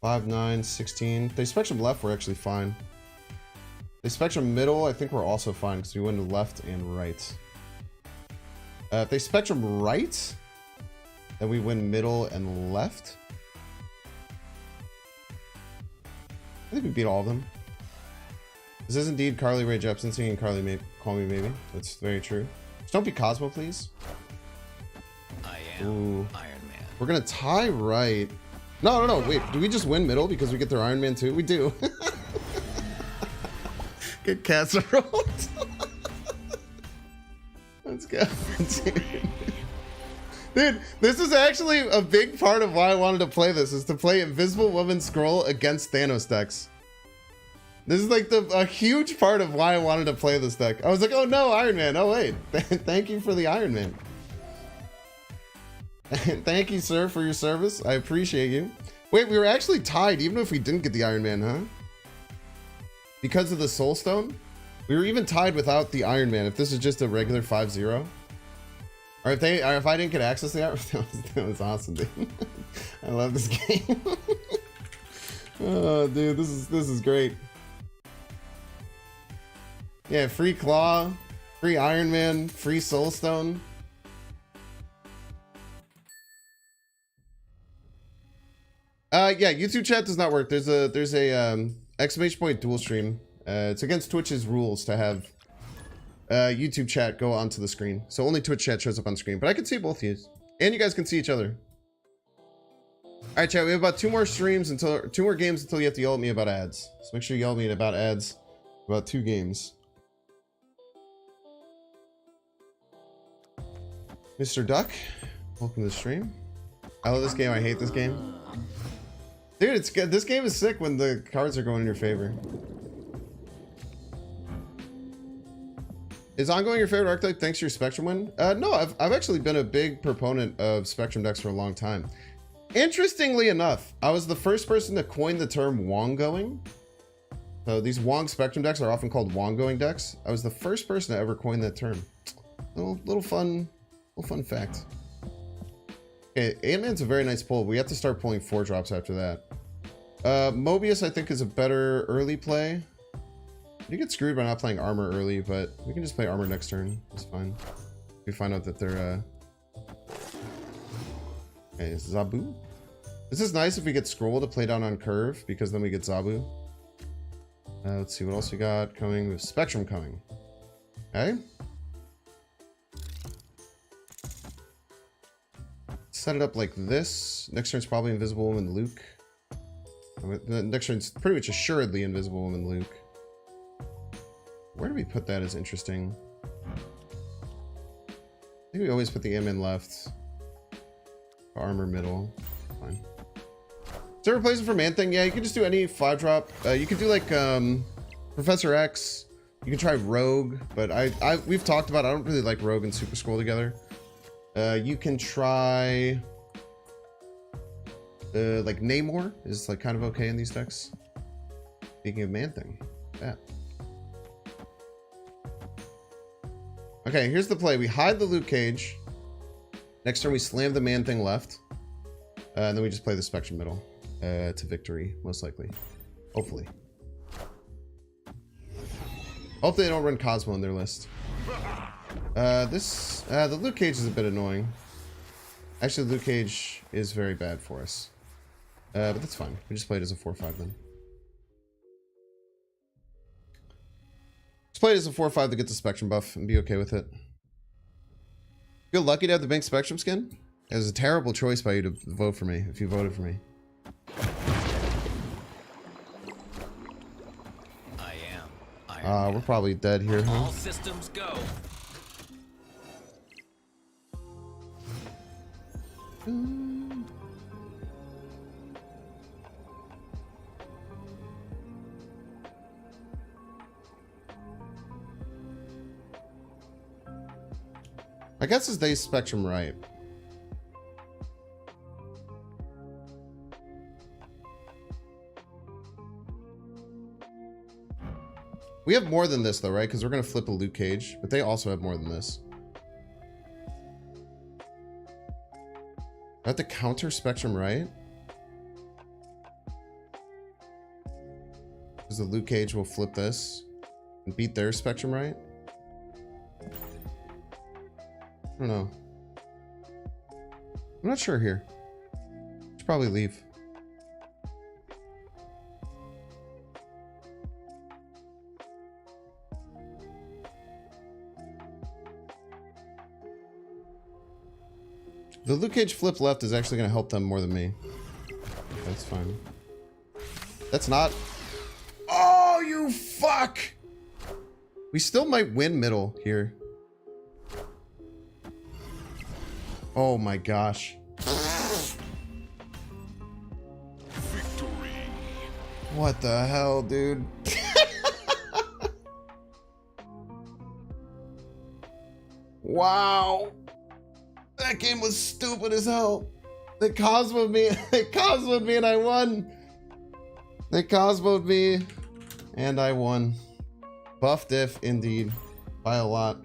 5, 9, 16. They Spectrum left, we're actually fine. They Spectrum middle, I think we're also fine because we win left and right. If they Spectrum right, then we win middle and left. I think we beat all of them. This is indeed Carly Rae Jepsen singing Carly Call Me Maybe. That's very true. Just don't be Cosmo, please. I am Ooh. Iron Man. We're gonna tie right. No, wait. Do we just win middle because we get their Iron Man too? We do. Get casserole. Let's go, dude. Dude, this is actually a big part of why I wanted to play this, is to play Invisible Woman Scroll against Thanos decks. This is like a huge part of why I wanted to play this deck. I was like, oh no, Iron Man. Oh wait, thank you for the Iron Man. Thank you, sir, for your service. I appreciate you. Wait, we were actually tied even if we didn't get the Iron Man, huh? Because of the Soul Stone? We were even tied without the Iron Man if this is just a regular 5-0. Or if I didn't get access to that, that was awesome, dude. I love this game. Oh, dude, this is great. Yeah, free Claw, free Iron Man, free Soul Stone. Yeah, YouTube chat does not work. There's a exclamation point dual stream. It's against Twitch's rules to have YouTube chat go onto the screen. So only Twitch chat shows up on screen. But I can see both of you. And you guys can see each other. Alright, chat, we have about 2 more streams until 2 more games until you have to yell at me about ads. So make sure you yell at me about ads about 2 games. Mr. Duck, welcome to the stream. I love this game. I hate this game. Dude, it's good. This game is sick when the cards are going in your favor. Is ongoing your favorite archetype thanks to your Spectrum win? No, I've actually been a big proponent of Spectrum decks for a long time. Interestingly enough, I was the first person to coin the term Wongoing. So these Wong Spectrum decks are often called Wongoing decks. I was the first person to ever coin that term. Little fun fact. Okay, Ant-Man's a very nice pull. We have to start pulling 4-drops after that. Mobius, I think, is a better early play. You get screwed by not playing armor early, but we can just play armor next turn. It's fine. We find out that they're okay, Zabu. This is nice if we get Scroll to play down on curve, because then we get Zabu. Let's see what else we got coming. With Spectrum coming. Okay. Set it up like this. Next turn's probably Invisible Woman Luke. The next turn's pretty much assuredly Invisible Woman Luke. Where do we put that as interesting? I think we always put the M in left. Armor middle. Fine. Is there a replacement for Man-Thing? Yeah, you can just do any 5-drop. You can do like Professor X. You can try Rogue, but we've talked about I don't really like Rogue and Super Scroll together. You can try like Namor is like kind of okay in these decks. Speaking of Man-Thing. Yeah. Okay, here's the play. We hide the Luke Cage. Next turn we slam the Man-Thing left. And then we just play the Spectrum middle to victory, most likely. Hopefully. Hopefully they don't run Cosmo in their list. The Luke Cage is a bit annoying. Actually, Luke Cage is very bad for us. But that's fine. We just play it as a 4-5 then. Just play it as a 4-5 to get the Spectrum buff and be okay with it. Feel lucky to have the Bank Spectrum skin? It was a terrible choice by you to vote for me, if you voted for me. We're probably dead here, huh? All systems go. I guess is they Spectrum right. We have more than this though, right? Because we're gonna flip a Luke Cage, but they also have more than this. I have to counter Spectrum right? Because the Luke Cage will flip this and beat their Spectrum right? I don't know. I'm not sure here. Should probably leave. The Luke Cage flip left is actually going to help them more than me. That's fine. That's not... Oh, you fuck! We still might win middle here. Oh my gosh. Victory. What the hell, dude? Wow. That game was stupid as hell. They Cosmoed me. They Cosmoed me and I won. They Cosmoed me and I won. Buff diff indeed. By a lot.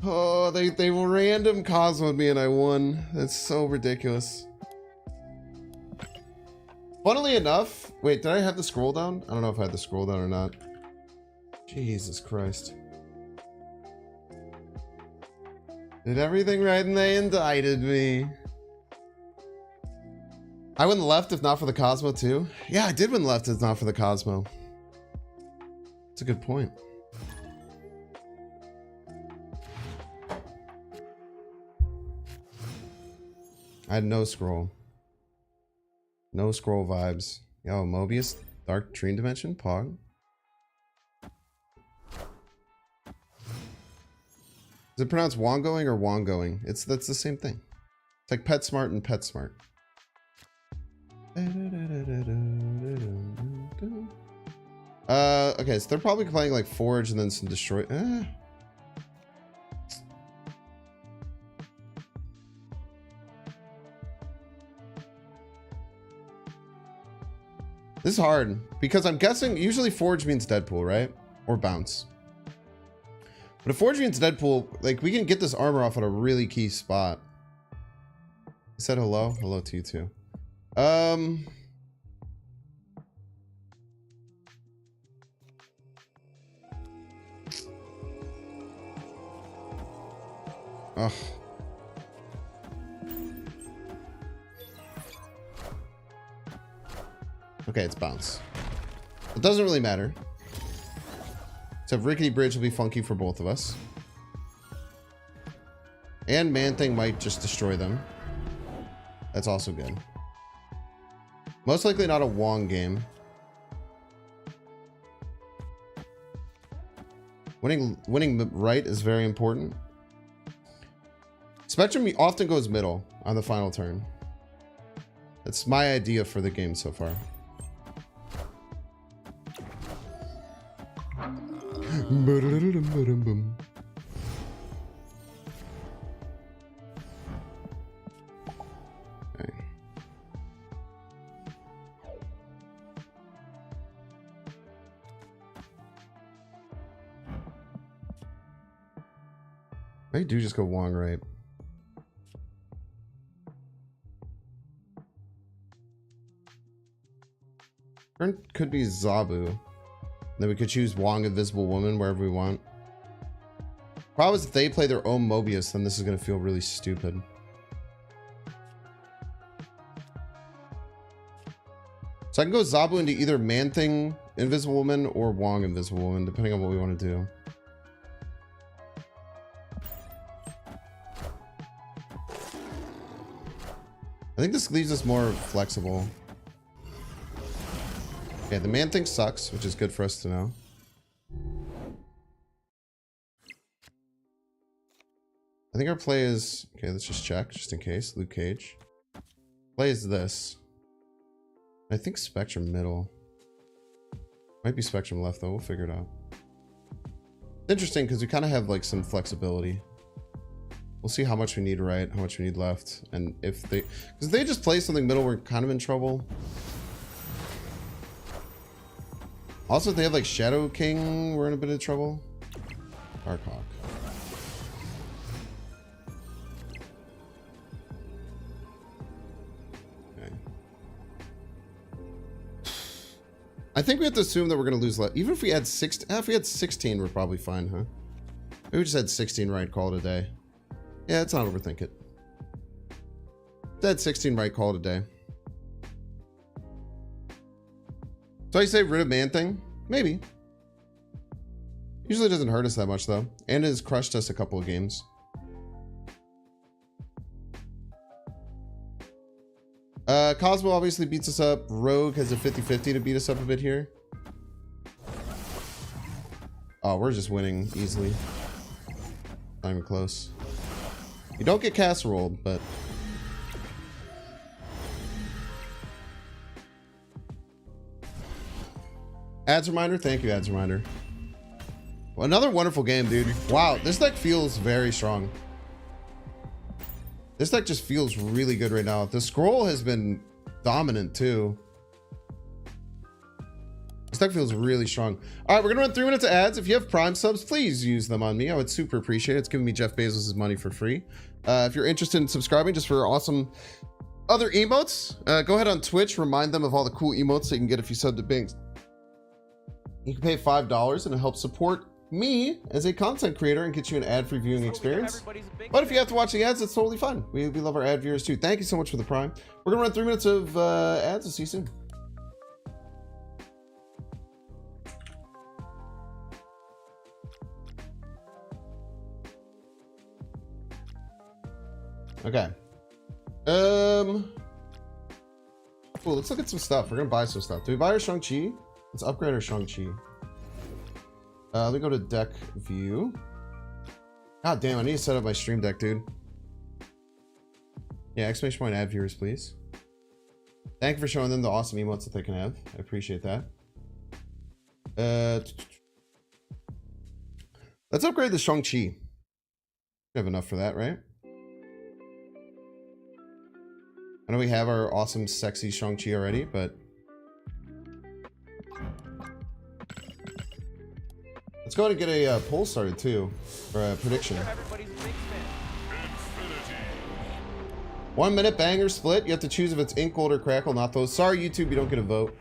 Oh, they random Cosmoed me and I won. That's so ridiculous. Funnily enough, wait, did I have the scroll down? I don't know if I had the scroll down or not. Jesus Christ. Did everything right and they indicted me. I win left if not for the Cosmo too. Yeah, I did win left if not for the Cosmo. That's a good point. I had no scroll. No scroll vibes. Yo, Mobius, Dark Dream Dimension, Pog. Is it pronounced Wongoing or Wongoing? That's the same thing. It's like PetSmart and PetSmart. Okay, so they're probably playing like Forge and then some Destroy. This is hard because I'm guessing usually Forge means Deadpool, right? Or bounce. But if Forge means Deadpool, like we can get this armor off at a really key spot. He said hello. Hello to you too. Ugh. Okay, it's bounce. It doesn't really matter. So Rickety Bridge will be funky for both of us. And Man-Thing might just destroy them. That's also good. Most likely not a Wong game. Winning right is very important. Spectrum often goes middle on the final turn. That's my idea for the game so far. Okay. I do just go Wong right. Turn could be Zabu. Then we could choose Wong Invisible Woman wherever we want. Problem is if they play their own Mobius, then this is going to feel really stupid. So I can go Zabu into either Man-Thing Invisible Woman or Wong Invisible Woman, depending on what we want to do. I think this leaves us more flexible. Okay, the Man-Thing sucks, which is good for us to know. I think our play is... Okay, let's just check, just in case. Luke Cage. Play is this. I think Spectrum middle. Might be Spectrum left, though. We'll figure it out. Interesting, because we kind of have, like, some flexibility. We'll see how much we need right, how much we need left. And if they... Because if they just play something middle, we're kind of in trouble. Also, if they have like Shadow King, we're in a bit of trouble. Darkhawk. Okay. I think we have to assume that we're going to lose left. Even if we had 16, if we had 16, we're probably fine, huh? Maybe we just had 16 right, call it a day. Yeah, let's not overthink it. Had 16 right, call it a day. So I say rid of Man-Thing? Maybe. Usually doesn't hurt us that much though. And it has crushed us a couple of games. Cosmo obviously beats us up. Rogue has a 50-50 to beat us up a bit here. Oh, we're just winning easily. Not even close. You don't get casseroled, but... Ads reminder, thank you, ads reminder. Well, another wonderful game, dude. Wow, this deck feels very strong. This deck just feels really good right now. The scroll has been dominant too. This deck feels really strong. All right, we're gonna run 3 minutes of ads. If you have Prime subs, please use them on me. I would super appreciate it. It's giving me Jeff Bezos' money for free. If you're interested in subscribing just for awesome other emotes, go ahead on Twitch. Remind them of all the cool emotes that you can get if you sub to Bings. You can pay $5 and it helps support me as a content creator and get you an ad-free viewing experience. But if you have to watch the ads, it's totally fine. We love our ad viewers too. Thank you so much for the Prime. We're gonna run 3 minutes of ads. I'll see you soon. Okay. Cool, let's look at some stuff. We're gonna buy some stuff. Do we buy our Shang-Chi? Let's upgrade our Shang-Chi. Let me go to deck view. God damn, I need to set up my stream deck, dude. Yeah, exclamation point ad viewers, please. Thank you for showing them the awesome emotes that they can have. I appreciate that. Let's upgrade the Shang-Chi. We have enough for that, right? I know we have our awesome, sexy Shang-Chi already, but Let's go ahead and get a poll started too, or a prediction. Everybody's a big fan. 1 minute banger split. You have to choose if it's ink, gold, or crackle, not those. Sorry, YouTube, you don't get a vote.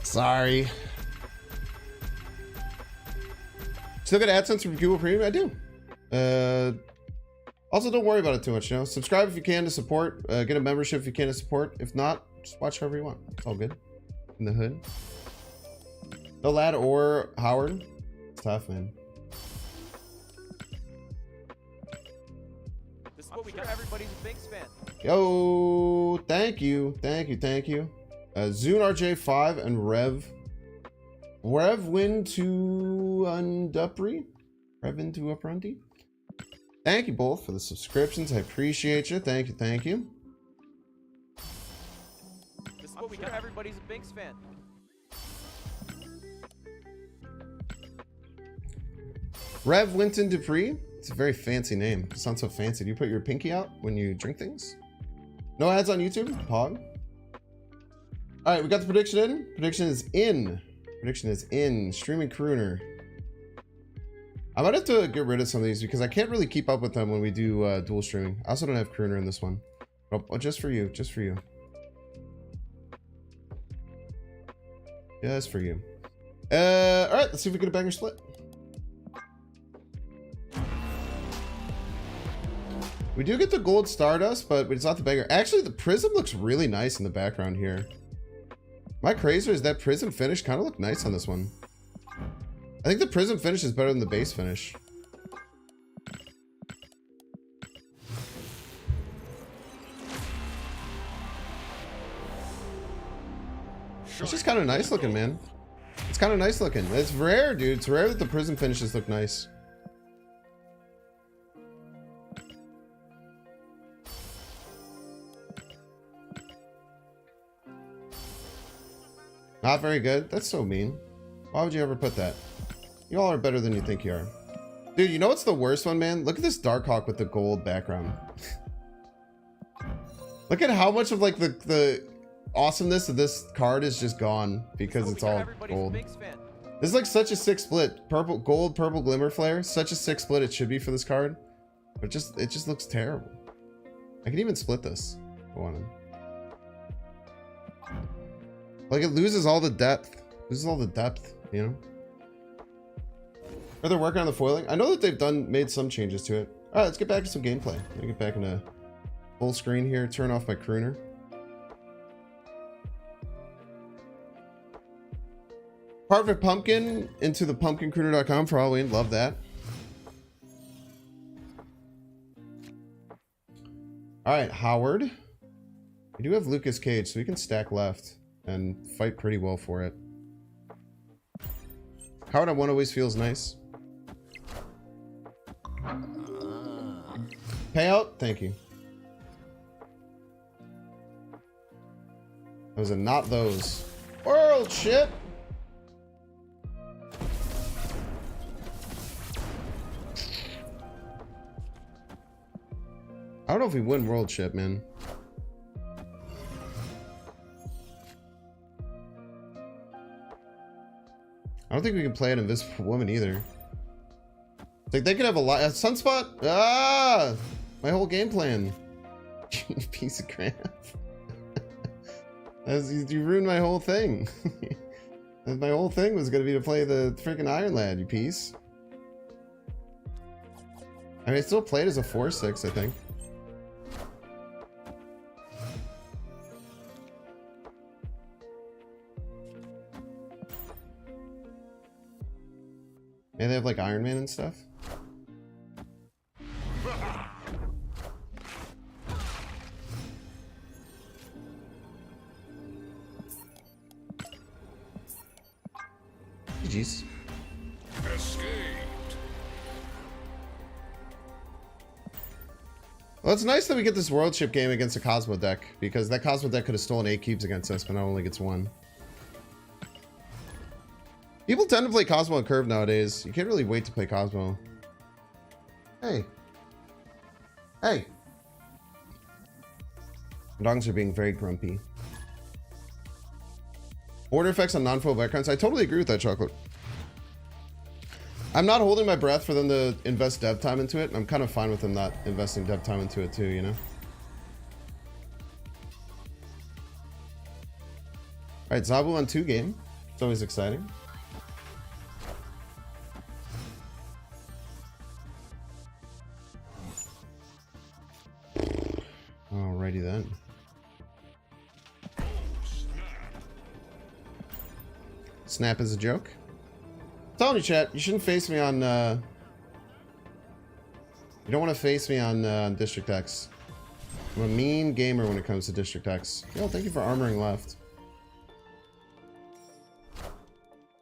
Sorry. Still get AdSense from Google Premium? I do. Also, don't worry about it too much, you know? Subscribe if you can to support. Get a membership if you can to support. If not, just watch however you want. It's all good. In the hood. No Lad or Howard. It's tough, man. This is what we got. Everybody's a big fan. Yo, thank you. Thank you. Thank you. Zune RJ5 and Rev win to Undupri. Rev into Uprunty. Thank you both for the subscriptions. I appreciate you. Thank you. Thank you. This is what we got. Everybody's a big fan. Rev Winton Dupree. It's a very fancy name. It sounds so fancy. Do you put your pinky out when you drink things? No ads on YouTube? Pog. All right, we got the prediction in. Prediction is in. Prediction is in. Streaming Crooner. I might have to get rid of some of these because I can't really keep up with them when we do dual streaming. I also don't have Crooner in this one. Oh, just for you. Just for you. Just for you. All right, let's see if we get a banger split. We do get the gold Stardust, but it's not the banger. Actually, the Prism looks really nice in the background here. My crazer is that Prism finish kind of looked nice on this one. I think the Prism finish is better than the base finish. It's just kind of nice looking, man. It's kind of nice looking. It's rare, dude. It's rare that the Prism finishes look nice. Not very good? That's so mean. Why would you ever put that? You all are better than you think you are. Dude, you know what's the worst one, man? Look at this Darkhawk with the gold background. Look at how much of like the awesomeness of this card is just gone because it's all gold. This is like such a sick split. Purple, gold, purple glimmer flare. Such a sick split it should be for this card. But it just looks terrible. I can even split this. Go on. Like it loses all the depth. Loses all the depth, you know? Are they working on the foiling? I know that they've made some changes to it. Alright, let's get back to some gameplay. Let me get back into full screen here, turn off my crooner. Perfect pumpkin into the pumpkincrooner.com for Halloween. Love that. Alright, Howard. We do have Lucas Cage, so we can stack left and fight pretty well for it. Howard at 1 always feels nice. Payout? Thank you. That was a not those. World ship! I don't know if we win world ship, man. I don't think we can play an invisible woman either. Like they could have a lot. Sunspot. Ah, my whole game plan. Piece of crap. You ruined my whole thing. My whole thing was gonna be to play the freaking Iron Lad. You piece. I mean, I still played as a 4/6, I think. And they have like Iron Man and stuff. GG's. Escaped. Well, it's nice that we get this world ship game against a Cosmo deck, because that Cosmo deck could have stolen 8 cubes against us, but now only gets 1. People tend to play Cosmo and Curve nowadays. You can't really wait to play Cosmo. Hey. Hey. Dogs are being very grumpy. Order effects on non-foil backgrounds. I totally agree with that, Chocolate. I'm not holding my breath for them to invest dev time into it. And I'm kind of fine with them not investing dev time into it too, you know? Alright, Zabu on 2 game. It's always exciting. Alrighty then. Snap is a joke. I'm telling you, chat, you shouldn't face me on, you don't want to face me on District X. I'm a mean gamer when it comes to District X. Yo, thank you for armoring left.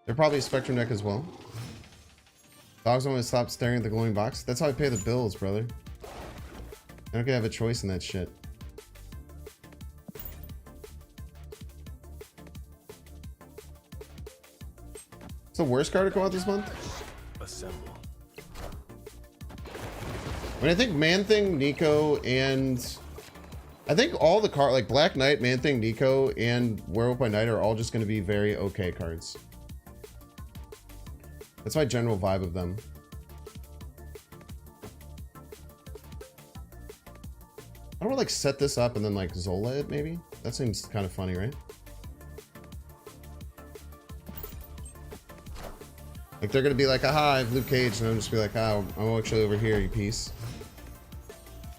They're probably a Spectrum deck as well. Dogs want to stop staring at the glowing box. That's how I pay the bills, brother. I don't have a choice in that shit. It's the worst card to come out this month? Assemble. I mean, I think Man-Thing, Nico, and... I think all the cards, like Black Knight, Man-Thing, Nico, and Werewolf by Night are all just going to be very okay cards. That's my general vibe of them. I don't want to like set this up and then like Zola it maybe? That seems kind of funny, right? Like they're gonna be like, aha, I have Luke Cage, and I'm just be like, oh, I'm actually over here, you piece.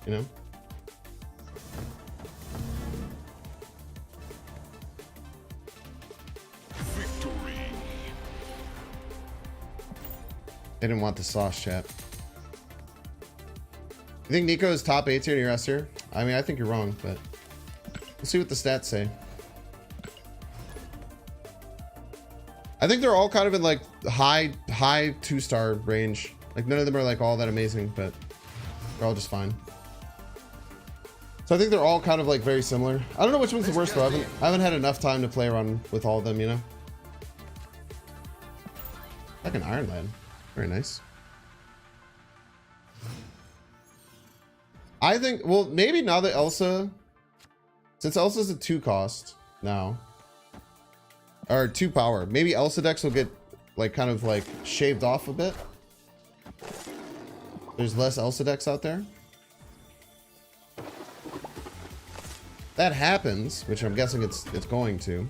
You know? Victory. They didn't want the sauce, chat. You think Nico is top 8 tier in your S tier? I mean, I think you're wrong, but we'll see what the stats say. I think they're all kind of in like high 2-star range. Like none of them are like all that amazing, but they're all just fine. So I think they're all kind of like very similar. I don't know which one's the worst though. I haven't had enough time to play around with all of them, you know? Like an Iron Lad. Very nice. I think, well, maybe now that Elsa, since Elsa's a 2 cost now, or 2 power, maybe Elsa decks will get like kind of like shaved off a bit. There's less Elsa decks out there. That happens, which I'm guessing it's going to.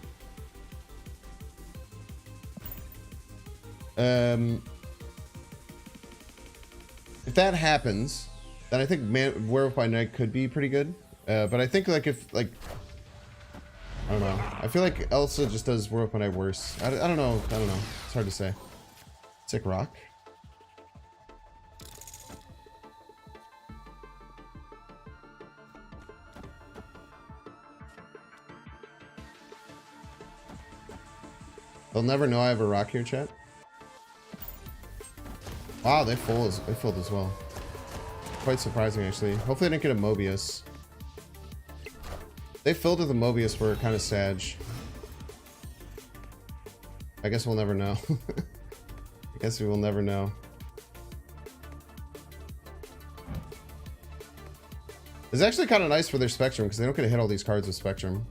If that happens, then I think Werewolf by Night could be pretty good. But I think like if like I don't know. I feel like Elsa just does Werewolf by Night worse. I don't know. I don't know. It's hard to say. Sick rock. They'll never know I have a rock here, chat. Wow, they filled as well. Quite surprising, actually. Hopefully I didn't get a Mobius. They filled with a Mobius were kind of sad. I guess we'll never know. I guess we will never know. It's actually kind of nice for their Spectrum because they don't get to hit all these cards with Spectrum.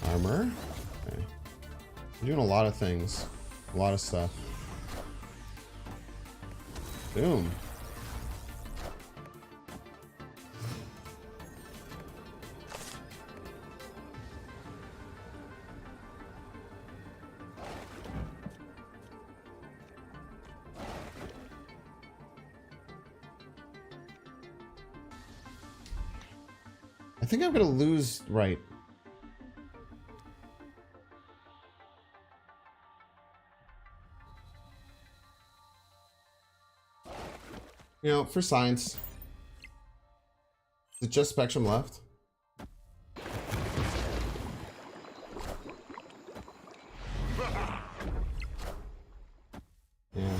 Armor. Okay. I'm doing a lot of things. A lot of stuff. Boom. I think I'm gonna lose right. You know, for science. Is it just Spectrum left? Yeah.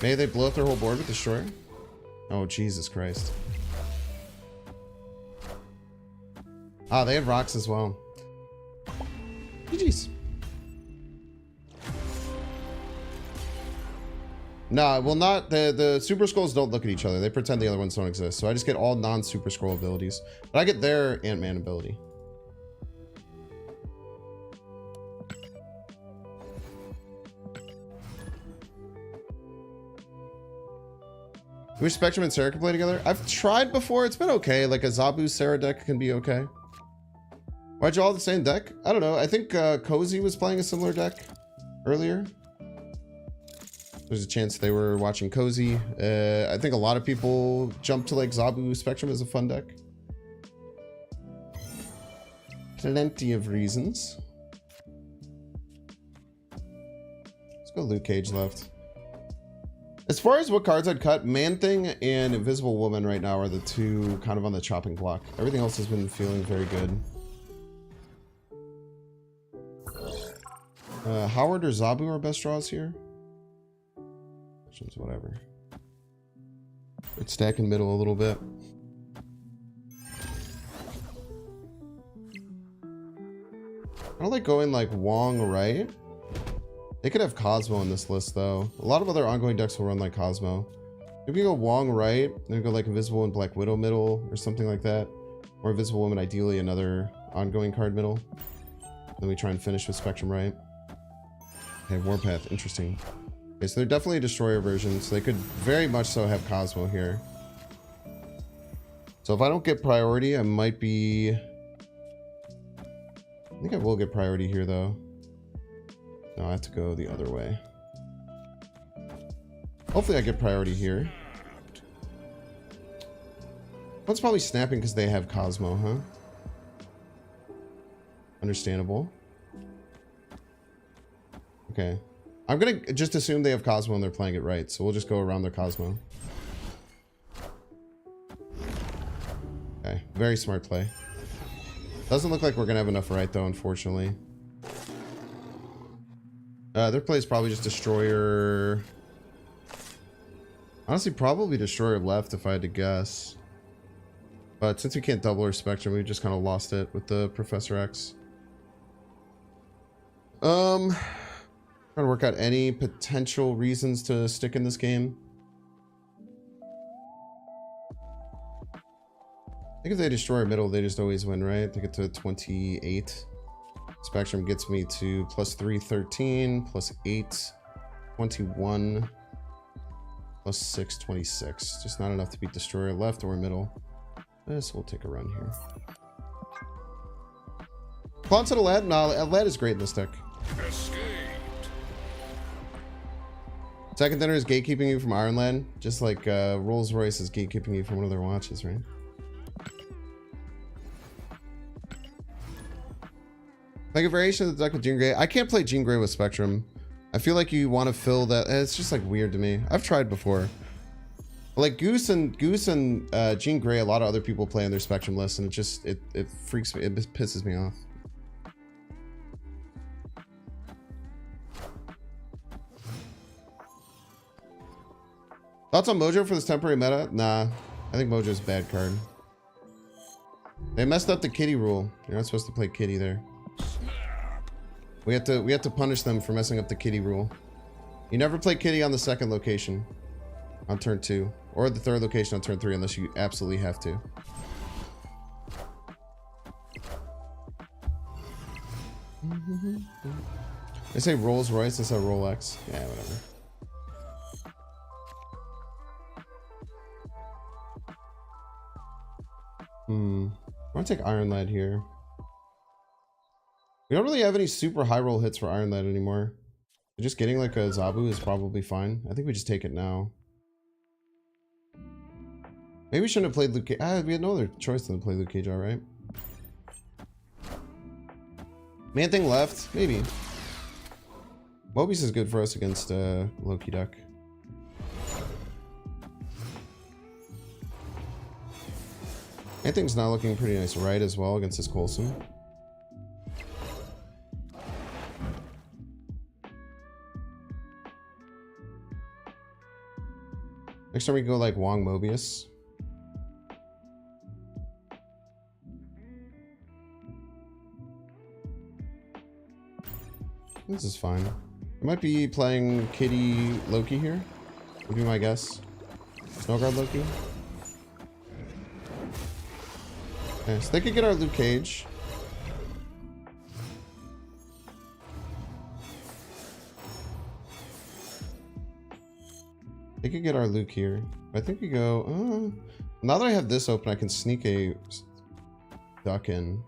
Maybe they blow up their whole board with Destroyer? Oh, Jesus Christ. Ah, they have rocks as well. GG's. No, well not, the Super Scrolls don't look at each other. They pretend the other ones don't exist. So I just get all non-Super Scroll abilities. But I get their Ant-Man ability. I wish Spectrum and Sarah could play together. I've tried before. It's been okay. Like a Zabu Sarah deck can be okay. Why'd you all have the same deck? I don't know. I think Cozy was playing a similar deck earlier. There's a chance they were watching Cozy. I think a lot of people jumped to like Zabu Spectrum as a fun deck. Plenty of reasons. Let's go Luke Cage left. As far as what cards I'd cut, Man-Thing and Invisible Woman right now are the two kind of on the chopping block. Everything else has been feeling very good. Howard or Zabu are best draws here. Whatever. It's stacking middle a little bit. I don't like going like Wong right. They could have Cosmo in this list though. A lot of other ongoing decks will run like Cosmo. If you go Wong right, then go like Invisible and Black Widow middle or something like that. Or Invisible Woman, ideally another ongoing card middle. Then we try and finish with Spectrum right. Okay, Warpath, interesting. Okay, so they're definitely a Destroyer version, so they could very much so have Cosmo here. So if I don't get priority, I might be... I think I will get priority here though. No, I have to go the other way. Hopefully I get priority here. That's probably snapping because they have Cosmo, huh? Understandable. Okay. I'm gonna just assume they have Cosmo and they're playing it right, so we'll just go around their Cosmo. Okay, very smart play. Doesn't look like we're gonna have enough right though, unfortunately. Their play is probably just Destroyer. Honestly, probably Destroyer left if I had to guess. But since we can't double our Spectrum, we just kind of lost it with the Professor X. Trying to work out any potential reasons to stick in this game. I think if they destroy middle, they just always win, right? They get to 28. Spectrum gets me to +3, 13, +8, 21, +6, 26. Just not enough to beat Destroyer left or middle. So we'll take a run here. Clown said Aladdin? No, Aladdin is great in this deck. Escaped. Second Dinner is gatekeeping you from Ironland, just like Rolls Royce is gatekeeping you from one of their watches, right? Like a variation of the deck with Jean Grey. I can't play Jean Grey with Spectrum. I feel like you want to fill that. It's just like weird to me. I've tried before. Like Goose and Jean Grey, a lot of other people play on their Spectrum list, and it freaks me. It pisses me off. Thoughts on Mojo for this temporary meta? Nah, I think Mojo's a bad card. They messed up the kitty rule. You're not supposed to play kitty there. We have to punish them for messing up the kitty rule. You never play kitty on the second location on turn 2, or the third location on turn 3 unless you absolutely have to. They say Rolls Royce, they say Rolex. Yeah, whatever. I'm gonna take Iron Lad here. We don't really have any super high roll hits for Iron Lad anymore. Just getting like a Zabu is probably fine. I think we just take it now. Maybe we shouldn't have played Luke Cage. We had no other choice than to play Luke Cage, alright. Man-Thing left? Maybe. Mobius is good for us against Loki Duck. Man-Thing's now looking pretty nice right as well against this Coulson. Next time we go like Wong Mobius. This is fine. I might be playing Kitty Loki here. Would be my guess. Snowguard Loki. Okay, so they could get our Luke Cage. They could get our Luke here. I think we go... now that I have this open, I can sneak a duck in.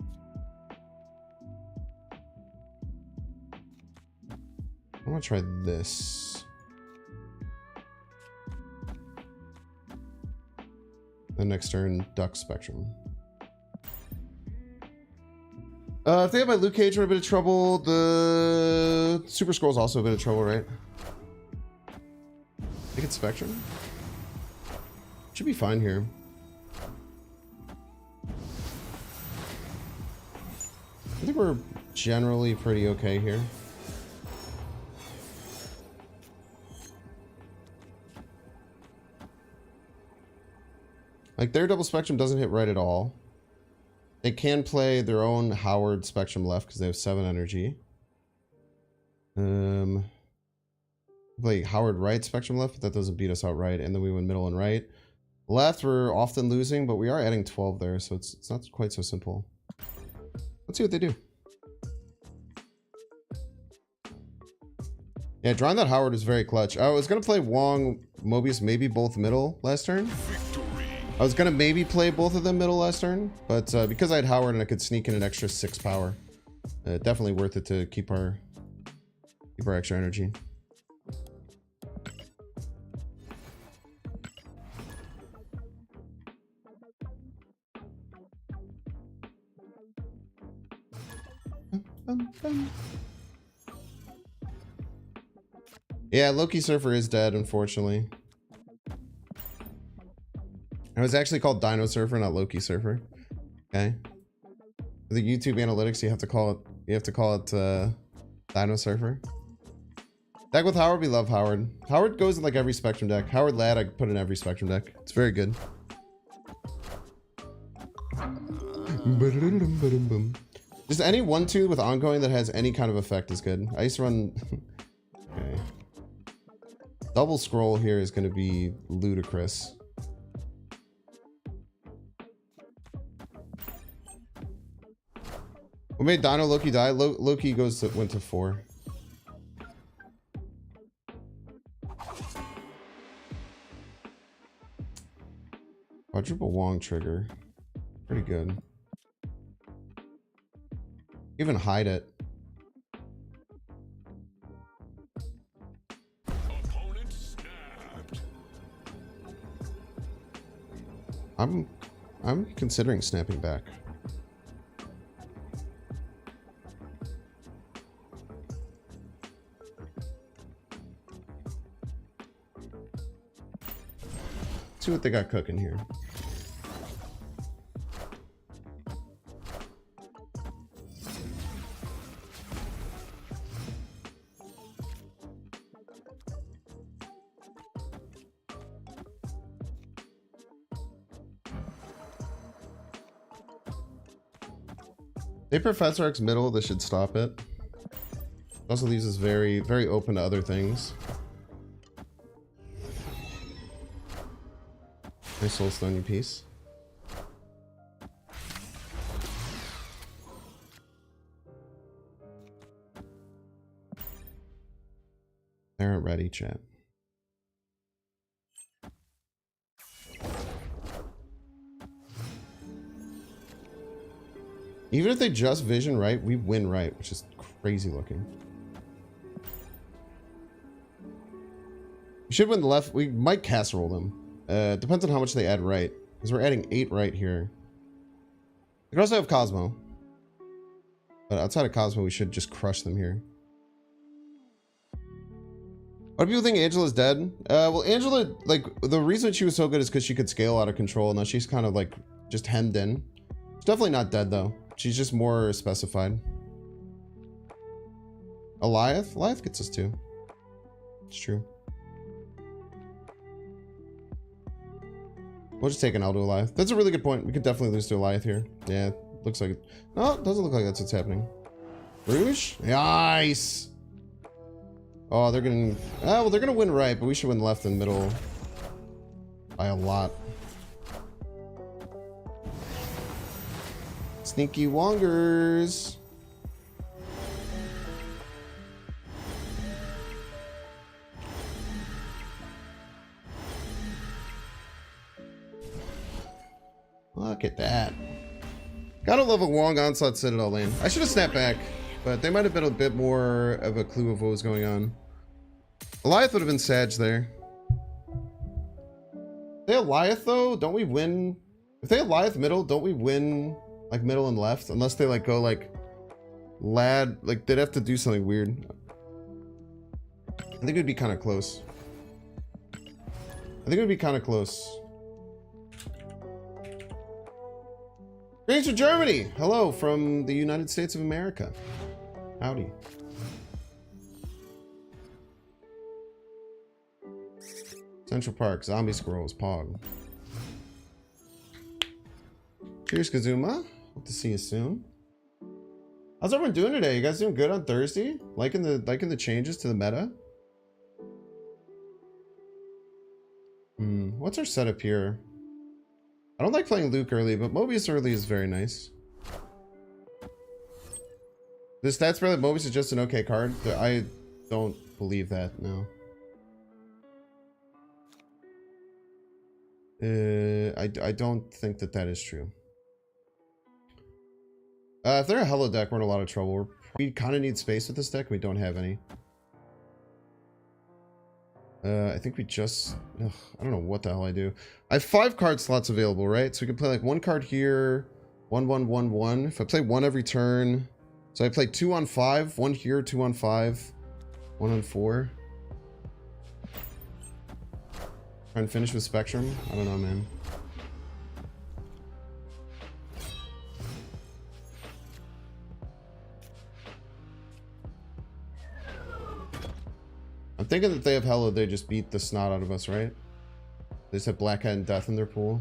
I'm gonna try this. The next turn, Duck Spectrum. If they have my Luke Cage, we're in a bit of trouble. The Super Scroll's also a bit of trouble, right? I think it's Spectrum. Should be fine here. I think we're generally pretty okay here. Like, their double Spectrum doesn't hit right at all. They can play their own Howard Spectrum left because they have 7 energy. Play Howard right Spectrum left, but that doesn't beat us outright. And then we win middle and right. Left, we're often losing, but we are adding 12 there, so it's not quite so simple. Let's see what they do. Yeah, drawing that Howard is very clutch. I was going to play Wong, Mobius, maybe both middle last turn. I was going to maybe play both of them middle last turn, but because I had Howard and I could sneak in an extra 6 power, definitely worth it to keep our extra energy. Yeah, Loki Surfer is dead, unfortunately. It was actually called Dino Surfer, not Loki Surfer. Okay. For the YouTube analytics, you have to call it Dino Surfer. Deck with Howard, we love Howard. Howard goes in like every Spectrum deck. Howard Lad, I put in every Spectrum deck. It's very good. Just any 1-2 with ongoing that has any kind of effect is good. I used to run... Okay. Double scroll here is going to be ludicrous. What made Dino Loki die? Loki went to 4. Quadruple Wong trigger. Pretty good. Even hide it. Opponent snapped. I'm considering snapping back. See what they got cooking here. They Professor X middle, this should stop it. Also leaves us very, very open to other things. Nice soul stony piece. They aren't ready, chat. Even if they just vision right, we win right, which is crazy looking. We should win the left. We might casserole them. Depends on how much they add right. Because we're adding 8 right here. We could also have Cosmo. But outside of Cosmo, we should just crush them here. Why do people think Angela's dead? Well, Angela, like, the reason she was so good is because she could scale out of control. Now she's kind of, like, just hemmed in. She's definitely not dead, though. She's just more specified. Eliath? Eliath gets us too. It's true. We'll just take an Aldo Goliath. That's a really good point. We could definitely lose to Goliath here. Yeah, looks like it. No, it doesn't look like that's what's happening. Rouge? Nice! Oh, they're gonna... well, they're gonna win right, but we should win left and middle by a lot. Sneaky Wongers. Look at that. Gotta love a Wong Onslaught Citadel lane. I should have snapped back, but they might have been a bit more of a clue of what was going on. Goliath would have been Sag there. If they Goliath though, don't we win? If they Goliath middle, don't we win like middle and left? Unless they like go like lad, like they'd have to do something weird. I think it'd be kind of close. I think it would be kind of close. Greetings from Germany! Hello from the United States of America. Howdy. Central Park, Zombie Squirrels, Pog. Cheers, Kazuma. Hope to see you soon. How's everyone doing today? You guys doing good on Thursday? Liking the changes to the meta? What's our setup here? I don't like playing Luke early, but Mobius early is very nice. The stats for that Mobius is just an okay card. I don't believe that, no. I don't think that that is true. If they're a Hello deck, we're in a lot of trouble. We kind of need space with this deck. We don't have any. I think we just... Ugh, I don't know what the hell I do. I have 5 card slots available, right? So we can play like 1 card here, 1, 1, 1, 1. If I play 1 every turn... So I play 2 on 5, 1 here, 2 on 5, 1 on 4. Try and finish with Spectrum? I don't know, man. I'm thinking that they have Hello, they just beat the snot out of us, right? They just have Black Hat and Death in their pool.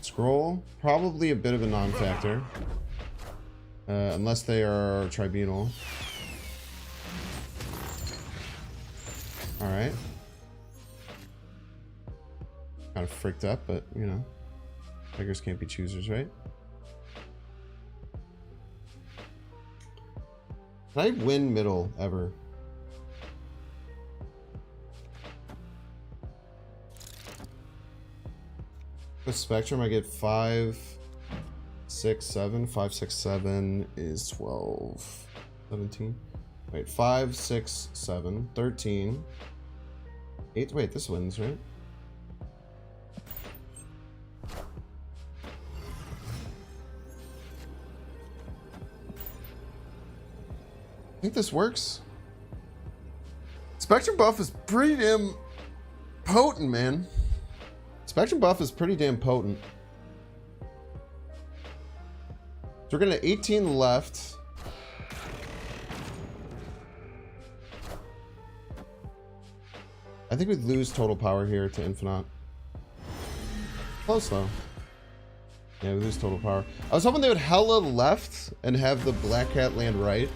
Scroll, probably a bit of a non-factor. Unless they are Tribunal. Alright. Kind of freaked up, but, you know. Beggars can't be choosers, right? Can I win middle ever? With Spectrum, I get 5, 6, 7. 5, 6, 7 is 12. 17. Wait, 5, 6, 7. 13. 8. Wait, this wins, right? I think this works. Spectrum buff is pretty damn potent, man. Spectrum buff is pretty damn potent. So we're gonna 18 left. I think we'd lose total power here to Infinite. Close though. Yeah, we lose total power. I was hoping they would Hella left and have the Black Cat land right.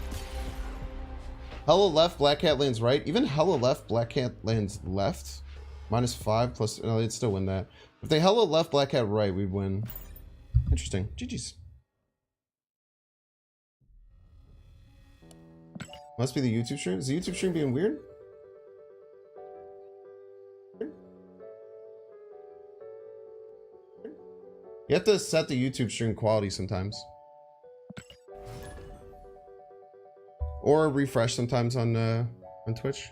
Hella left, Black Cat lands right. Even Hella left, Black Cat lands left. -5 plus... No, they'd still win that. If they Hella left, Black Cat right, we'd win. Interesting. GG's. Must be the YouTube stream. Is the YouTube stream being weird? You have to set the YouTube stream quality sometimes. Or refresh sometimes on Twitch.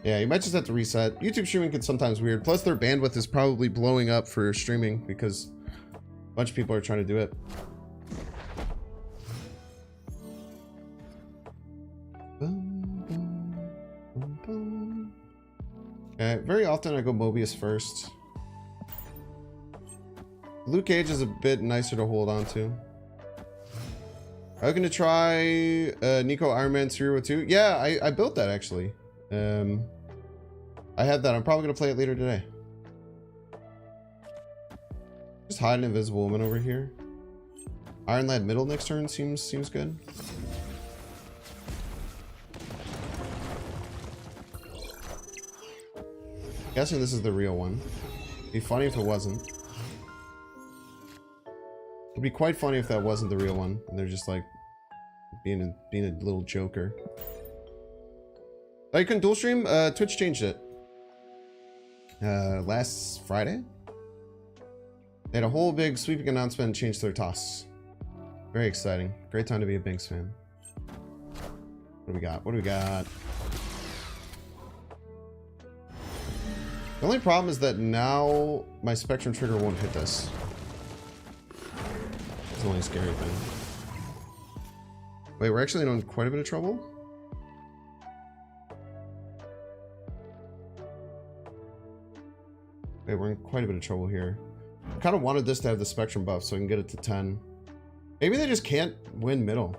Yeah, you might just have to reset. YouTube streaming can sometimes weird. Plus their bandwidth is probably blowing up for streaming because a bunch of people are trying to do it. Okay, very often I go Mobius first. Luke Cage is a bit nicer to hold on to. Are you gonna try Nico Iron Man 2? Yeah, I built that actually. I had that. I'm probably gonna play it later today. Just hide an invisible woman over here. Iron Lad middle next turn seems good. Guessing this is the real one. It'd be funny if it wasn't. It'd be quite funny if that wasn't the real one, and they're just like being a little joker. Oh, you couldn't dual stream? Twitch changed it. Last Friday? They had a whole big sweeping announcement and changed their toss. Very exciting. Great time to be a Binks fan. What do we got? What do we got? The only problem is that now my Spectrum trigger won't hit this. It's the only scary thing. Wait, we're actually in quite a bit of trouble? Wait, we're in quite a bit of trouble here. I kind of wanted this to have the Spectrum buff so I can get it to 10. Maybe they just can't win middle.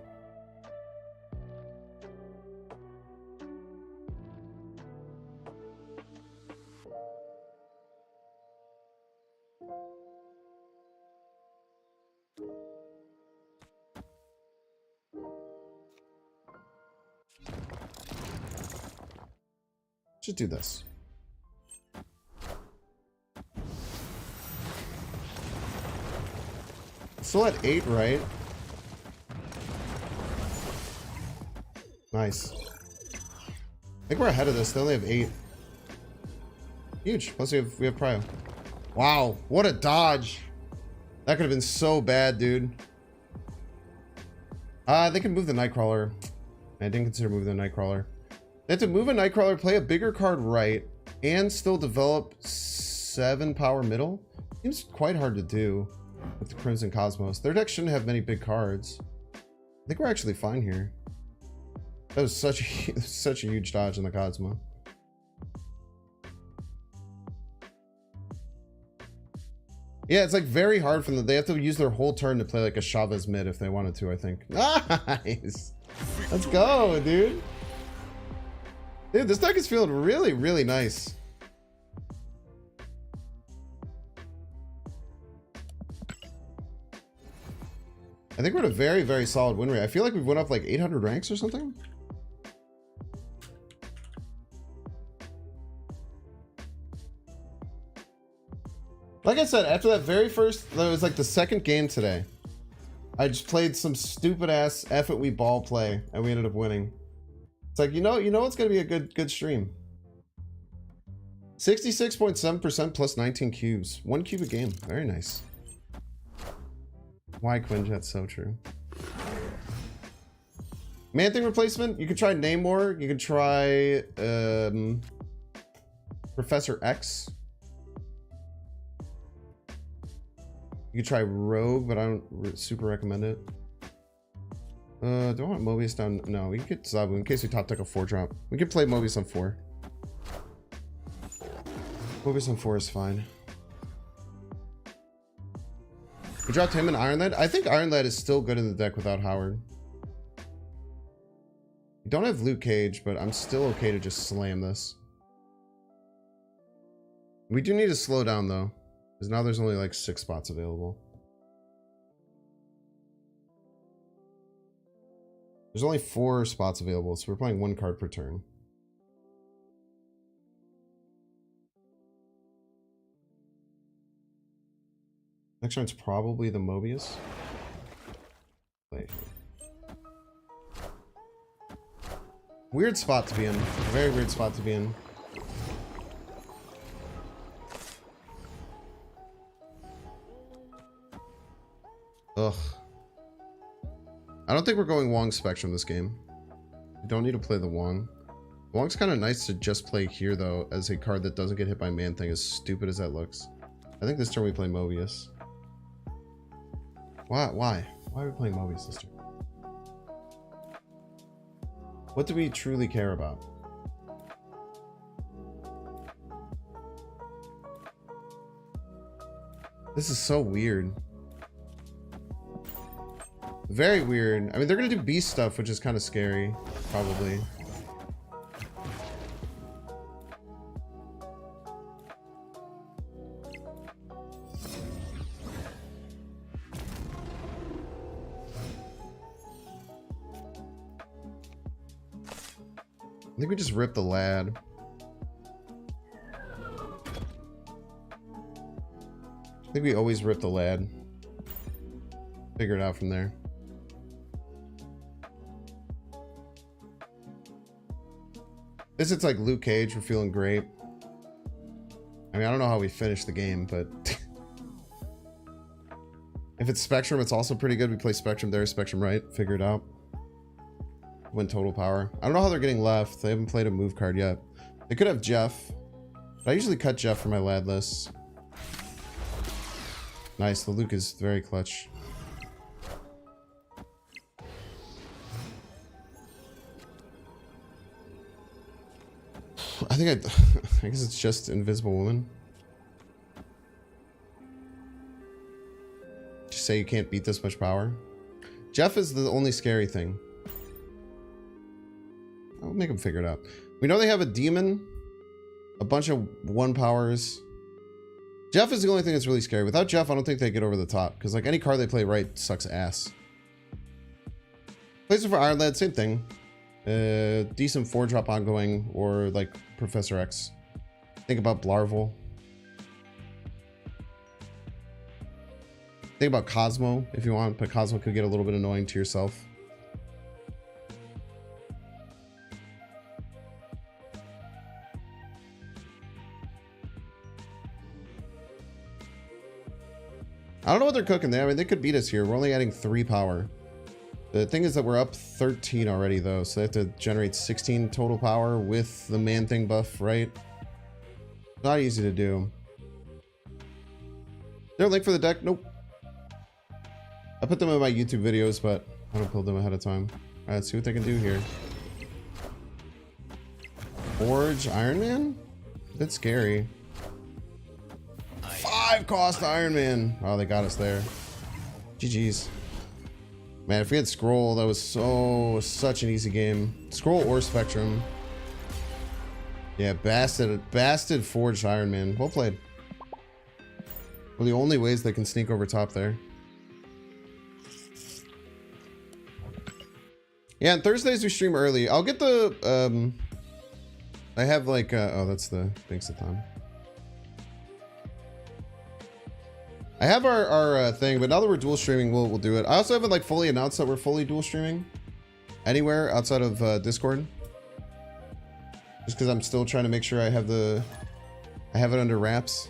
Just do this. Still at 8, right? Nice. I think we're ahead of this. They only have 8. Huge. Plus we have prio. Wow, what a dodge. That could have been so bad, dude. They can move the Nightcrawler. I didn't consider moving the Nightcrawler. They have to move a Nightcrawler, play a bigger card right, and still develop 7 power middle. Seems quite hard to do with the Crimson Cosmos. Their deck shouldn't have many big cards. I think we're actually fine here. That was such a huge dodge in the Cosmo. Yeah, it's like very hard for them. They have to use their whole turn to play like a Chavez mid if they wanted to, I think. Nice. Let's go, dude. Dude, this deck is feeling really, really nice. I think we're at a very, very solid win rate. I feel like we've went up like 800 ranks or something. Like I said, after that very first, that was like the second game today. I just played some stupid ass F it we ball play and we ended up winning. It's like, you know it's gonna be a good stream. 66.7% plus 19 cubes. 1 cube a game. Very nice. Why Quinjet's so true. Man Thing replacement. You could try Namor. You could try Professor X. You could try Rogue, but I don't super recommend it. Do I want Mobius down? No, we could Zabu in case we top deck a 4-drop. We could play Mobius on 4. Mobius on 4 is fine. We dropped him and Iron Lad. I think Iron Lad is still good in the deck without Howard. We don't have Luke Cage, but I'm still okay to just slam this. We do need to slow down though, because now there's only like 6 spots available. There's only 4 spots available, so we're playing 1 card per turn. Next round's probably the Mobius. Wait. Weird spot to be in. Very weird spot to be in. Ugh. I don't think we're going Wong Spectrum this game. We don't need to play the Wong. Wong's kind of nice to just play here, though, as a card that doesn't get hit by Man Thing, as stupid as that looks. I think this turn we play Mobius. Why? Why are we playing Mobius this turn? What do we truly care about? This is so weird. Very weird. I mean, they're gonna do beast stuff, which is kind of scary, probably. I think we just ripped the lad. I think we always rip the lad. Figure it out from there. This is like Luke Cage. We're feeling great. I mean, I don't know how we finished the game, but if it's Spectrum, it's also pretty good. We play Spectrum there, Spectrum right. Figure it out. Win total power. I don't know how they're getting left. They haven't played a move card yet. They could have Jeff. But I usually cut Jeff for my lad list. Nice. The Luke is very clutch. I think I guess it's just Invisible Woman. Just say you can't beat this much power. Jeff is the only scary thing. I'll make him figure it out. We know they have a demon, a bunch of 1 powers. Jeff is the only thing that's really scary. Without Jeff, I don't think they get over the top. Because like any card they play right sucks ass. Plays it for Iron Lad, same thing. Decent 4-drop ongoing or like Professor X. Think about Blarvel. Think about Cosmo if you want, but Cosmo could get a little bit annoying to yourself. I don't know what they're cooking there. I mean, they could beat us here. We're only adding 3 power. The thing is that we're up 13 already, though, so they have to generate 16 total power with the Man-Thing buff, right? Not easy to do. Is there a link for the deck? Nope. I put them in my YouTube videos, but I don't build them ahead of time. Alright, let's see what they can do here. Forge Iron Man? A bit scary. 5 cost Iron Man. Oh, they got us there. GG's. Man, if we had Scroll, that was such an easy game. Scroll or Spectrum. Yeah, Bastard Forged Iron Man. Well played. Well, the only ways they can sneak over top there. Yeah, on Thursdays we stream early. I'll get the, I have like, oh, that's the Binks-a-thon. I have our thing, but now that we're dual streaming, we'll do it. I also haven't like fully announced that we're fully dual streaming anywhere outside of Discord. Just because I'm still trying to make sure I have it under wraps.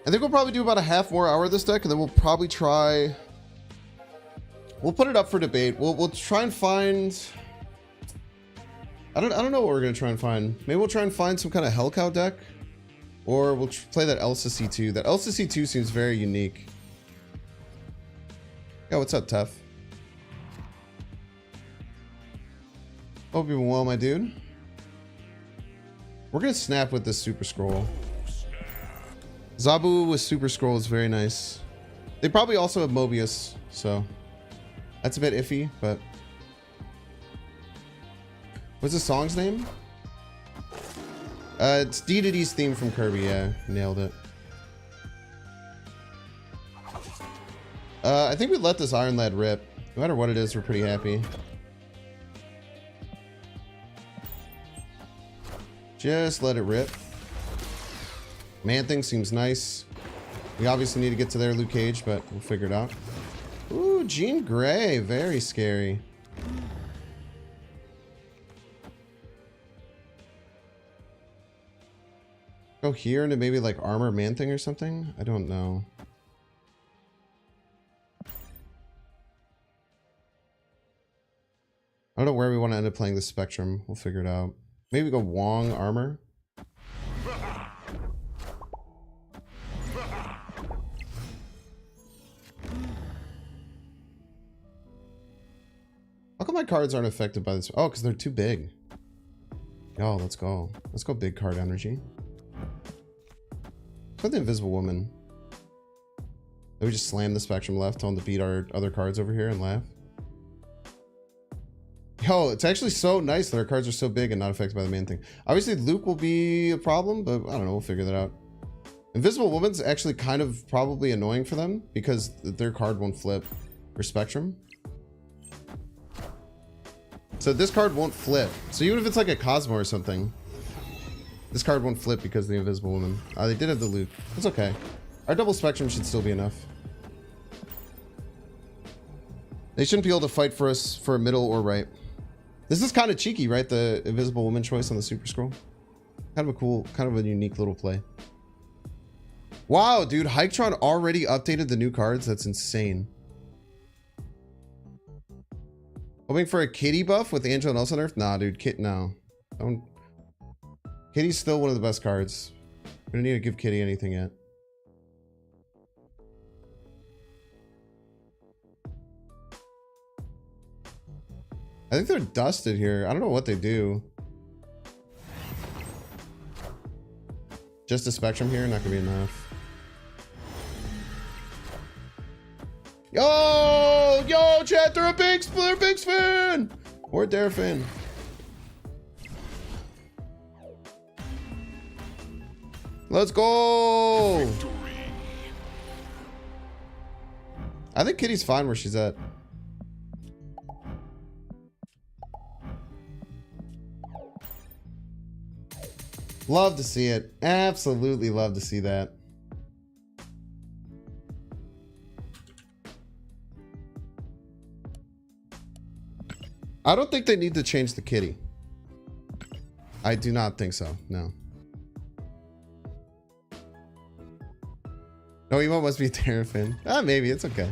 I think we'll probably do about a half more hour of this deck, and then we'll probably try. We'll put it up for debate. We'll try and find. I don't know what we're gonna try and find. Maybe we'll try and find some kind of Hellcow deck, or we'll play that Elsa C2. That Elsa C2 seems very unique. Yeah, what's up, Tef? Hope you're well, my dude. We're gonna snap with this Super Scroll. Zabu with Super Scroll is very nice. They probably also have Mobius, so that's a bit iffy, but what's the song's name? It's Dedede's theme from Kirby. Yeah, nailed it. I think we let this Iron Lad rip. No matter what it is, we're pretty happy. Just let it rip. Man-Thing seems nice. We obviously need to get to their Luke Cage, but we'll figure it out. Ooh, Jean Grey. Very scary. Go here into maybe like Armor Man-Thing or something? I don't know. I don't know where we want to end up playing the Spectrum. We'll figure it out. Maybe go Wong Armor. How come my cards aren't affected by this? Oh, because they're too big. Yo, let's go. Let's go big card energy. Let's go the Invisible Woman. Then we just slam the Spectrum left, tell them to beat our other cards over here and laugh. Yo, it's actually so nice that our cards are so big and not affected by the main thing. Obviously, Luke will be a problem, but I don't know. We'll figure that out. Invisible Woman's actually kind of probably annoying for them because their card won't flip for Spectrum. So this card won't flip. So even if it's like a Cosmo or something, this card won't flip because of the Invisible Woman. They did have the Luke. It's okay. Our double Spectrum should still be enough. They shouldn't be able to fight for us for middle or right. This is kind of cheeky, right? The Invisible Woman choice on the Super Scroll. Kind of a cool, kind of a unique little play. Wow, dude. Hiketron already updated the new cards. That's insane. Hoping for a Kitty buff with Angel and Elsa nerf? Nah, dude. No. Don't. Kitty's still one of the best cards. We don't need to give Kitty anything yet. I think they're dusted here. I don't know what they do. Just a Spectrum here, not gonna be enough. Yo, chat, they're a Binks fan! Or a Dare fan. Let's go! I think Kitty's fine where she's at. Love to see it. Absolutely love to see that. I don't think they need to change the Kitty. I do not think so. No. No, Emo must be a Terra fan. Maybe. It's okay.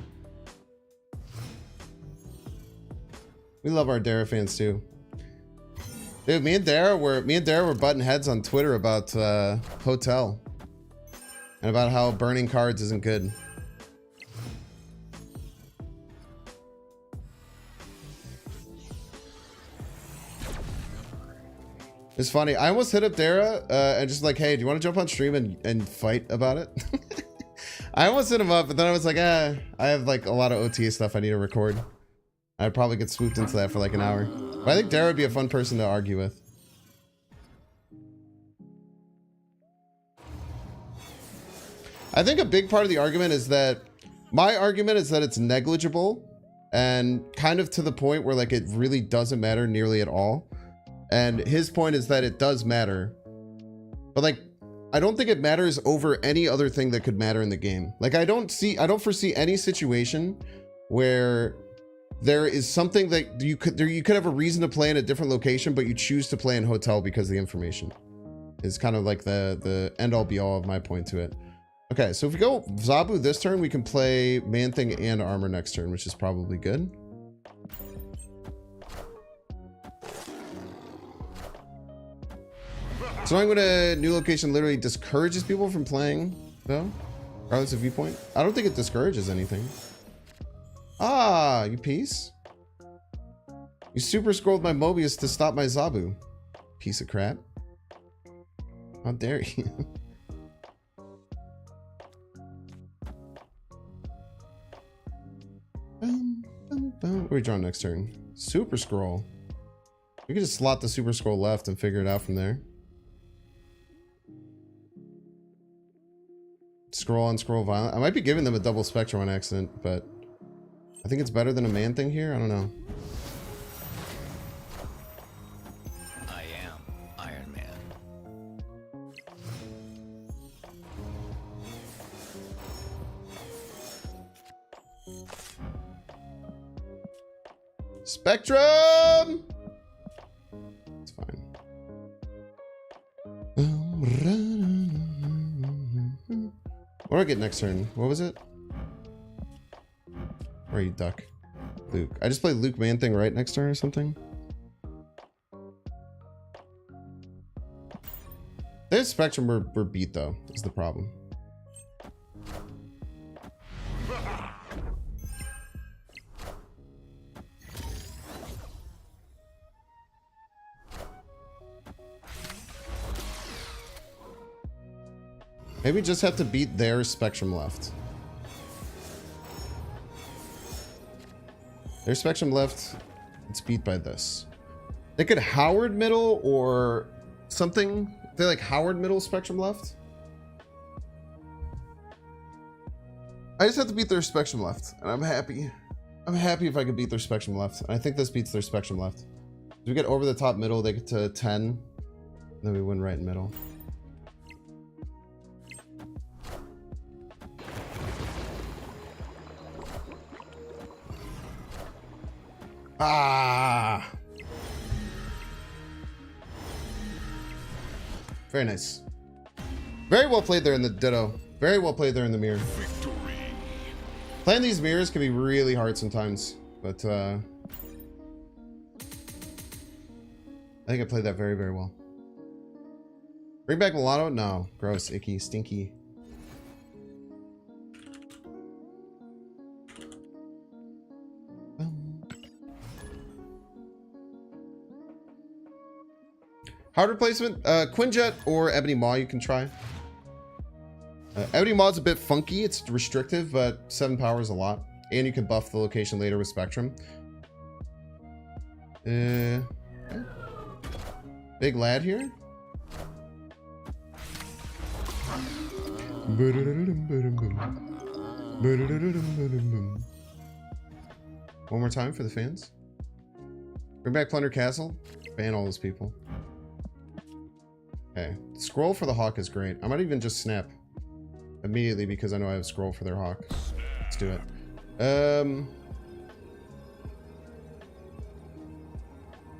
We love our Dara fans too. Dude, me and Dara were butting heads on Twitter about Hotel. And about how burning cards isn't good. It's funny. I almost hit up Dara and just like, hey, do you want to jump on stream and fight about it? I almost hit him up, but then I was like, I have like a lot of OTA stuff I need to record. I'd probably get swooped into that for like an hour. But I think Dara would be a fun person to argue with. I think a big part of the argument is that my argument is that it's negligible and kind of to the point where like it really doesn't matter nearly at all. And his point is that it does matter, but like, I don't think it matters over any other thing that could matter in the game. Like I don't foresee any situation where there is something that you could have a reason to play in a different location, but you choose to play in Hotel because of the information. Is kind of like the end all be all of my point to it. Okay, so if we go Zabu this turn, we can play Man-Thing and Armor next turn, which is probably good. So I'm gonna new location literally discourages people from playing though, regardless of viewpoint. I don't think it discourages anything. Ah, you piece. You super scrolled my Mobius to stop my Zabu. Piece of crap. How dare you? What are we drawing next turn? Super scroll. We can just slot the super scroll left and figure it out from there. Scroll on scroll violent. I might be giving them a double Spectrum on accident, but I think it's better than a Man-Thing here. I don't know. I am Iron Man. Spectrum! It's fine. What do I get next turn? What was it? Where are you, Duck? Luke. I just played Luke Man-Thing right next turn or something? There's Spectrum we're beat though, is the problem. Maybe just have to beat their spectrum left. Their spectrum left, it's beat by this. They could Howard middle or something. They like Howard middle spectrum left. I just have to beat their spectrum left, and I'm happy. I'm happy if I could beat their spectrum left. And I think this beats their spectrum left. If we get over the top middle, they get to 10. Then we win right in middle. Ah! Very nice. Very well played there in the ditto. Very well played there in the mirror. Victory. Playing these mirrors can be really hard sometimes, but I think I played that very, very well. Bring back Milano? No. Gross, icky, stinky. Hard replacement, Quinjet or Ebony Maw you can try. Ebony Maw's a bit funky, it's restrictive, but 7 power is a lot. And you can buff the location later with Spectrum. Big lad here. One more time for the fans. Bring back Plunder Castle. Ban all those people. Okay. Scroll for the Hawk is great. I might even just snap immediately because I know I have scroll for their Hawk. Let's do it.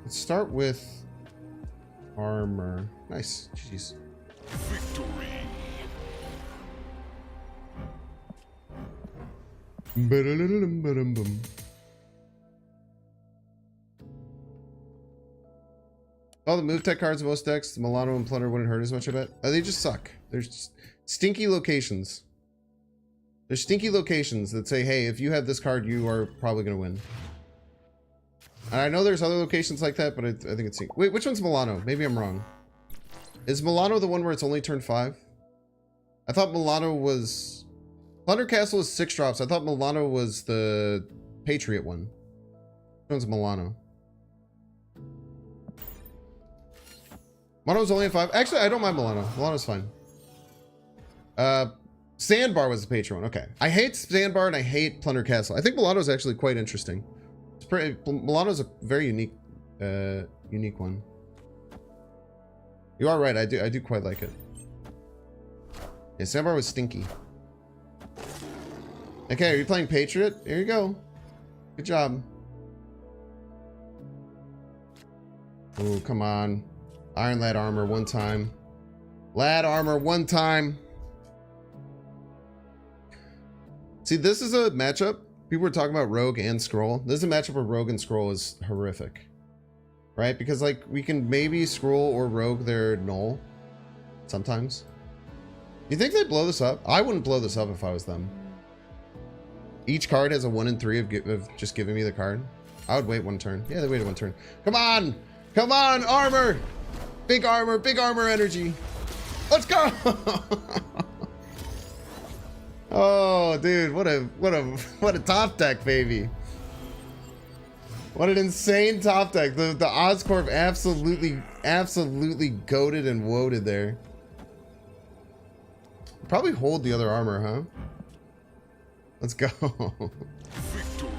Let's start with armor. Nice. Jeez. Victory. All the move tech cards in most decks, Milano and Plunder wouldn't hurt as much, I bet. They just suck. There's just stinky locations. There's stinky locations that say, hey, if you have this card, you are probably going to win. And I know there's other locations like that, but I think it's... Wait, which one's Milano? Maybe I'm wrong. Is Milano the one where it's only turn 5? I thought Milano was... Plunder Castle is 6 drops. I thought Milano was the Patriot one. Which one's Milano? Milano's only at 5. Actually, I don't mind Milano. Milano's fine. Sandbar was the Patriot one. Okay. I hate Sandbar and I hate Plunder Castle. I think Milano's actually quite interesting. It's pretty... Milano's a very unique one. You are right. I do quite like it. Yeah, Sandbar was stinky. Okay, are you playing Patriot? Here you go. Good job. Oh, come on. Iron Lad Armor one time. Lad Armor one time. See, this is a matchup. People were talking about Rogue and Scroll. This is a matchup where Rogue and Scroll is horrific. Right? Because, like, we can maybe Scroll or Rogue their Null. Sometimes. You think they'd blow this up? I wouldn't blow this up if I was them. Each card has a 1 in 3 of just giving me the card. I would wait 1 turn. Yeah, they waited 1 turn. Come on! Come on, armor! Big armor energy. Let's go! Oh, dude, what a top deck, baby. What an insane top deck. The Oscorp absolutely goated and woaded there. Probably hold the other armor, huh? Let's go. Victory.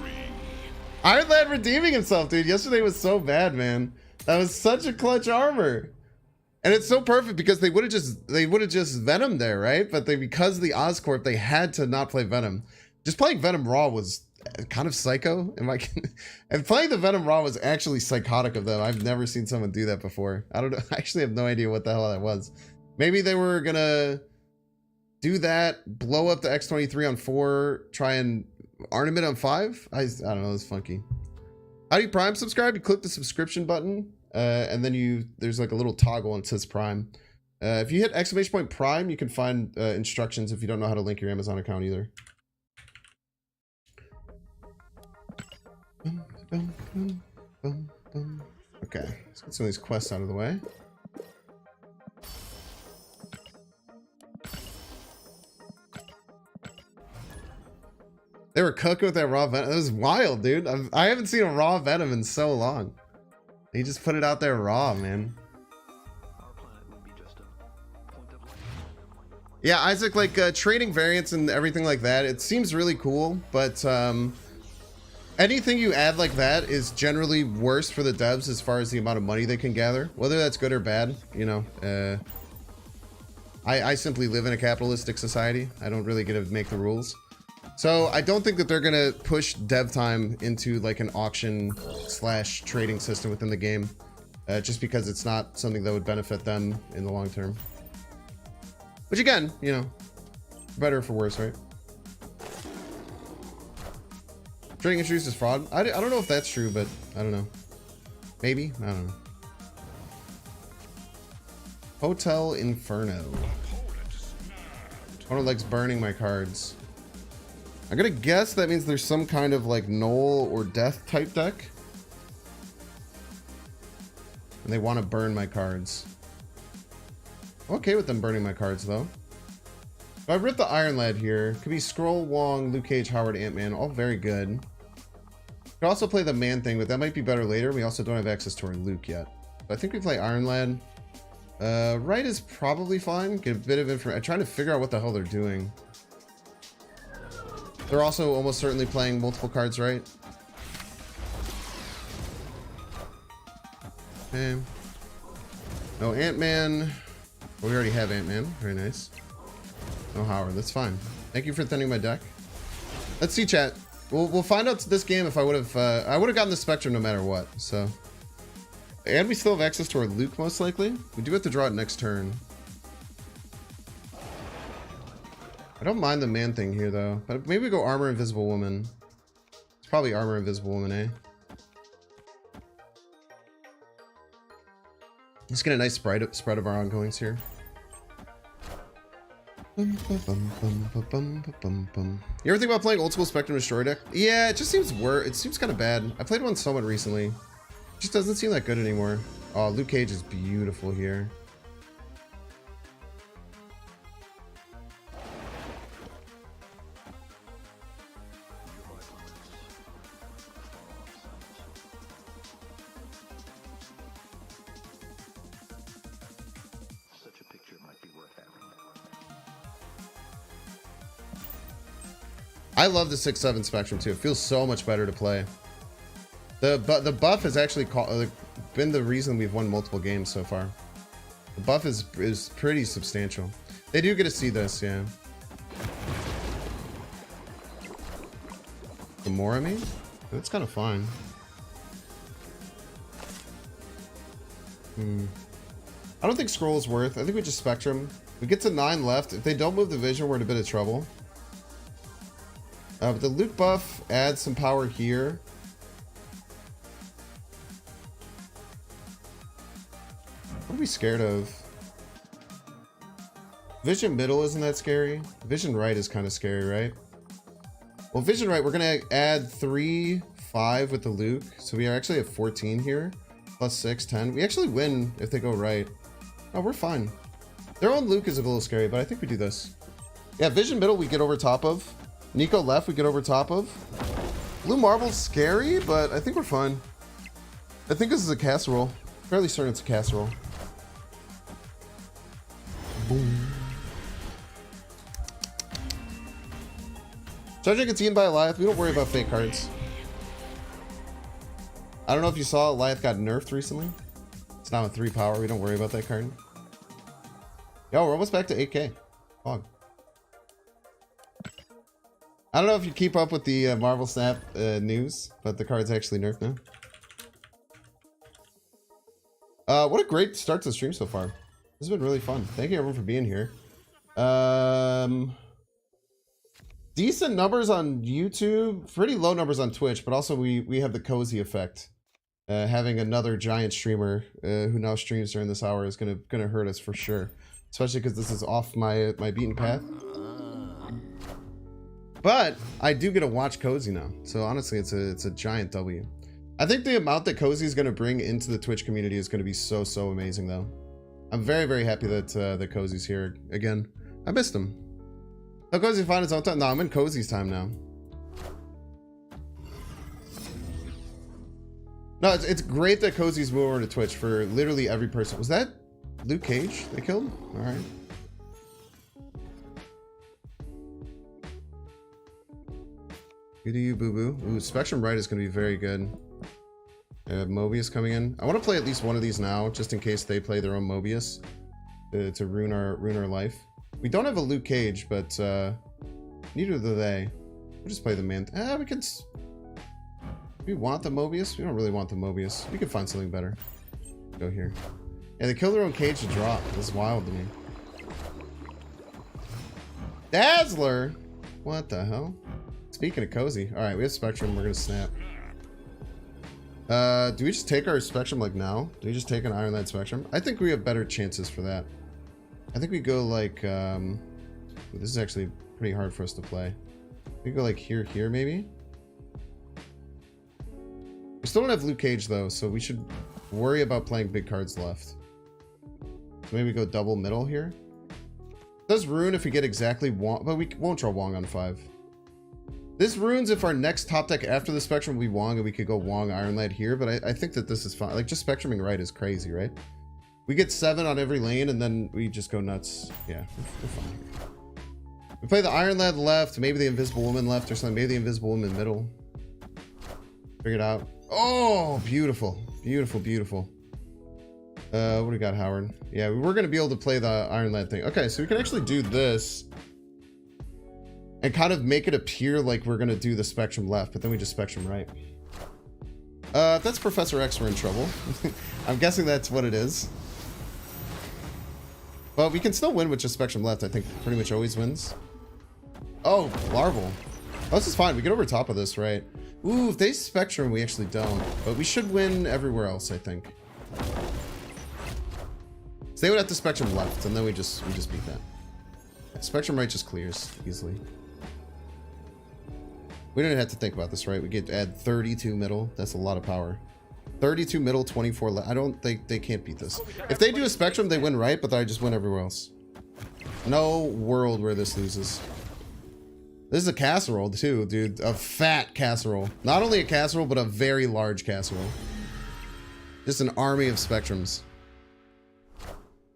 Iron Lad redeeming himself, dude. Yesterday was so bad, man. That was such a clutch armor. And it's so perfect because they would have just Venom there, right? But because of the Oscorp, they had to not play Venom. Just playing Venom Raw was kind of psycho. And playing the Venom Raw was actually psychotic of them. I've never seen someone do that before. I don't know. I actually have no idea what the hell that was. Maybe they were gonna do that, blow up the X23 on 4, try and Arnament on 5? I don't know, it's funky. How do you Prime subscribe? You click the subscription button, and then there's like a little toggle and it says Prime. If you hit ! Prime, you can find instructions if you don't know how to link your Amazon account either. Okay, let's get some of these quests out of the way. They were cooking with that raw venom. It was wild, dude. I haven't seen a raw venom in so long. He just put it out there raw, man. Yeah, Isaac, like trading variants and everything like that, it seems really cool, but anything you add like that is generally worse for the devs as far as the amount of money they can gather. Whether that's good or bad, you know. I simply live in a capitalistic society. I don't really get to make the rules. So I don't think that they're gonna push dev time into like an auction / trading system within the game, just because it's not something that would benefit them in the long term. Which again, you know, better or for worse, right? Trading introduces fraud. I don't know if that's true, but I don't know. Maybe? I don't know. Hotel Inferno. Opponent likes burning my cards. I'm gonna guess that means there's some kind of like Null or Death type deck. And they want to burn my cards. I'm okay with them burning my cards though. So I ripped the Iron Lad here. Could be Scroll, Wong, Luke Cage, Howard, Ant-Man. All very good. Could also play the Man thing, but that might be better later. We also don't have access to our Luke yet. But I think we play Iron Lad. Right is probably fine. Get a bit of information. I'm trying to figure out what the hell they're doing. They're also almost certainly playing multiple cards, right? Okay. No Ant-Man. Well, we already have Ant-Man. Very nice. No Howard. That's fine. Thank you for thinning my deck. Let's see, chat. We'll find out this game if I would have gotten the Spectrum no matter what. So, and we still have access to our Luke most likely. We do have to draw it next turn. I don't mind the Man thing here though, but maybe we go Armor Invisible Woman. It's probably Armor Invisible Woman, eh? Let's get a nice spread of our ongoings here. You ever think about playing old school Spectrum Destroy deck? Yeah, it just seems it seems kind of bad. I played one somewhat recently. It just doesn't seem that good anymore. Oh, Luke Cage is beautiful here. I love the 6/7 Spectrum too. It feels so much better to play. The buff has actually been the reason we've won multiple games so far. The buff is pretty substantial. They do get to see this, yeah. The more I mean, that's kind of fine. I don't think Scroll is worth. I think we just Spectrum. We get to 9 left. If they don't move the Vision, we're in a bit of trouble. But the Luke buff adds some power here. What are we scared of? Vision middle isn't that scary. Vision right is kind of scary, right? Well, Vision right, we're gonna add 3, 5 with the Luke. So we are actually at 14 here. Plus 6, 10. We actually win if they go right. Oh, we're fine. Their own Luke is a little scary, but I think we do this. Yeah, Vision middle we get over top of. Nico left, we get over top of. Blue Marble's scary, but I think we're fine. I think this is a casserole. Fairly certain it's a casserole. Boom. Judging gets eaten by Eliath. We don't worry about fake cards. I don't know if you saw Eliath got nerfed recently. It's now a 3 power. We don't worry about that card. Yo, we're almost back to 8K. Fog. I don't know if you keep up with the Marvel Snap news, but the card's actually nerfed now. What a great start to the stream so far. This has been really fun. Thank you everyone for being here. Decent numbers on YouTube, pretty low numbers on Twitch, but also we have the cozy effect. Having another giant streamer who now streams during this hour is gonna hurt us for sure, especially because this is off my beaten path. But I do get to watch Cozy now, so honestly, it's a giant W. I think the amount that Cozy is going to bring into the Twitch community is going to be so amazing, though. I'm very happy that Cozy's here again. I missed him. Oh, Cozy find his own time. No, I'm in Cozy's time now. No, it's great that Cozy's moved over to Twitch for literally every person. Was that Luke Cage they killed? All right. Good to you, boo boo. Ooh, Spectrum Right is going to be very good. Mobius coming in. I want to play at least one of these now, just in case they play their own Mobius to ruin our life. We don't have a Luke Cage, but neither do they. We'll just play the man. We can. We want the Mobius. We don't really want the Mobius. We could find something better. Go here. Yeah, they killed their own cage to drop. This is wild to me. Dazzler. What the hell? Speaking of Cozy. All right, we have Spectrum. We're gonna snap. Do we just take our Spectrum like now? Do we just take an Iron Lad Spectrum? I think we have better chances for that. I think we go like, this is actually pretty hard for us to play. We go like here, maybe? We still don't have Luke Cage though, so we should worry about playing big cards left. So maybe go double middle here. It does ruin if we get exactly Wong, but we won't draw Wong on 5. This ruins if our next top deck after the Spectrum will be Wong and we could go Wong Iron Lad here, but I think that this is fine. Like, just Spectruming right is crazy, right? We get 7 on every lane and then we just go nuts. Yeah, we're fine here. We play the Iron Lad left, maybe the Invisible Woman left or something, maybe the Invisible Woman middle. Figure it out. Oh, beautiful. Beautiful, beautiful. What do we got, Howard? Yeah, we're going to be able to play the Iron Lad thing. Okay, so we can actually do this and kind of make it appear like we're going to do the Spectrum left, but then we just Spectrum right. If that's Professor X, we're in trouble. I'm guessing that's what it is. But we can still win with just Spectrum left. I think pretty much always wins. Oh, Larval. Oh, this is fine. We get over top of this, right? Ooh, if they Spectrum, we actually don't. But we should win everywhere else, I think. So they would have to Spectrum left, and then we just beat that. Yeah, Spectrum right just clears easily. We don't have to think about this, right? We get to add 32 middle. That's a lot of power. 32 middle, 24 left. I don't think they can't beat this. If they do a Spectrum, they win right, but I just win everywhere else. No world where this loses. This is a casserole too, dude. A fat casserole. Not only a casserole, but a very large casserole. Just an army of Spectrums.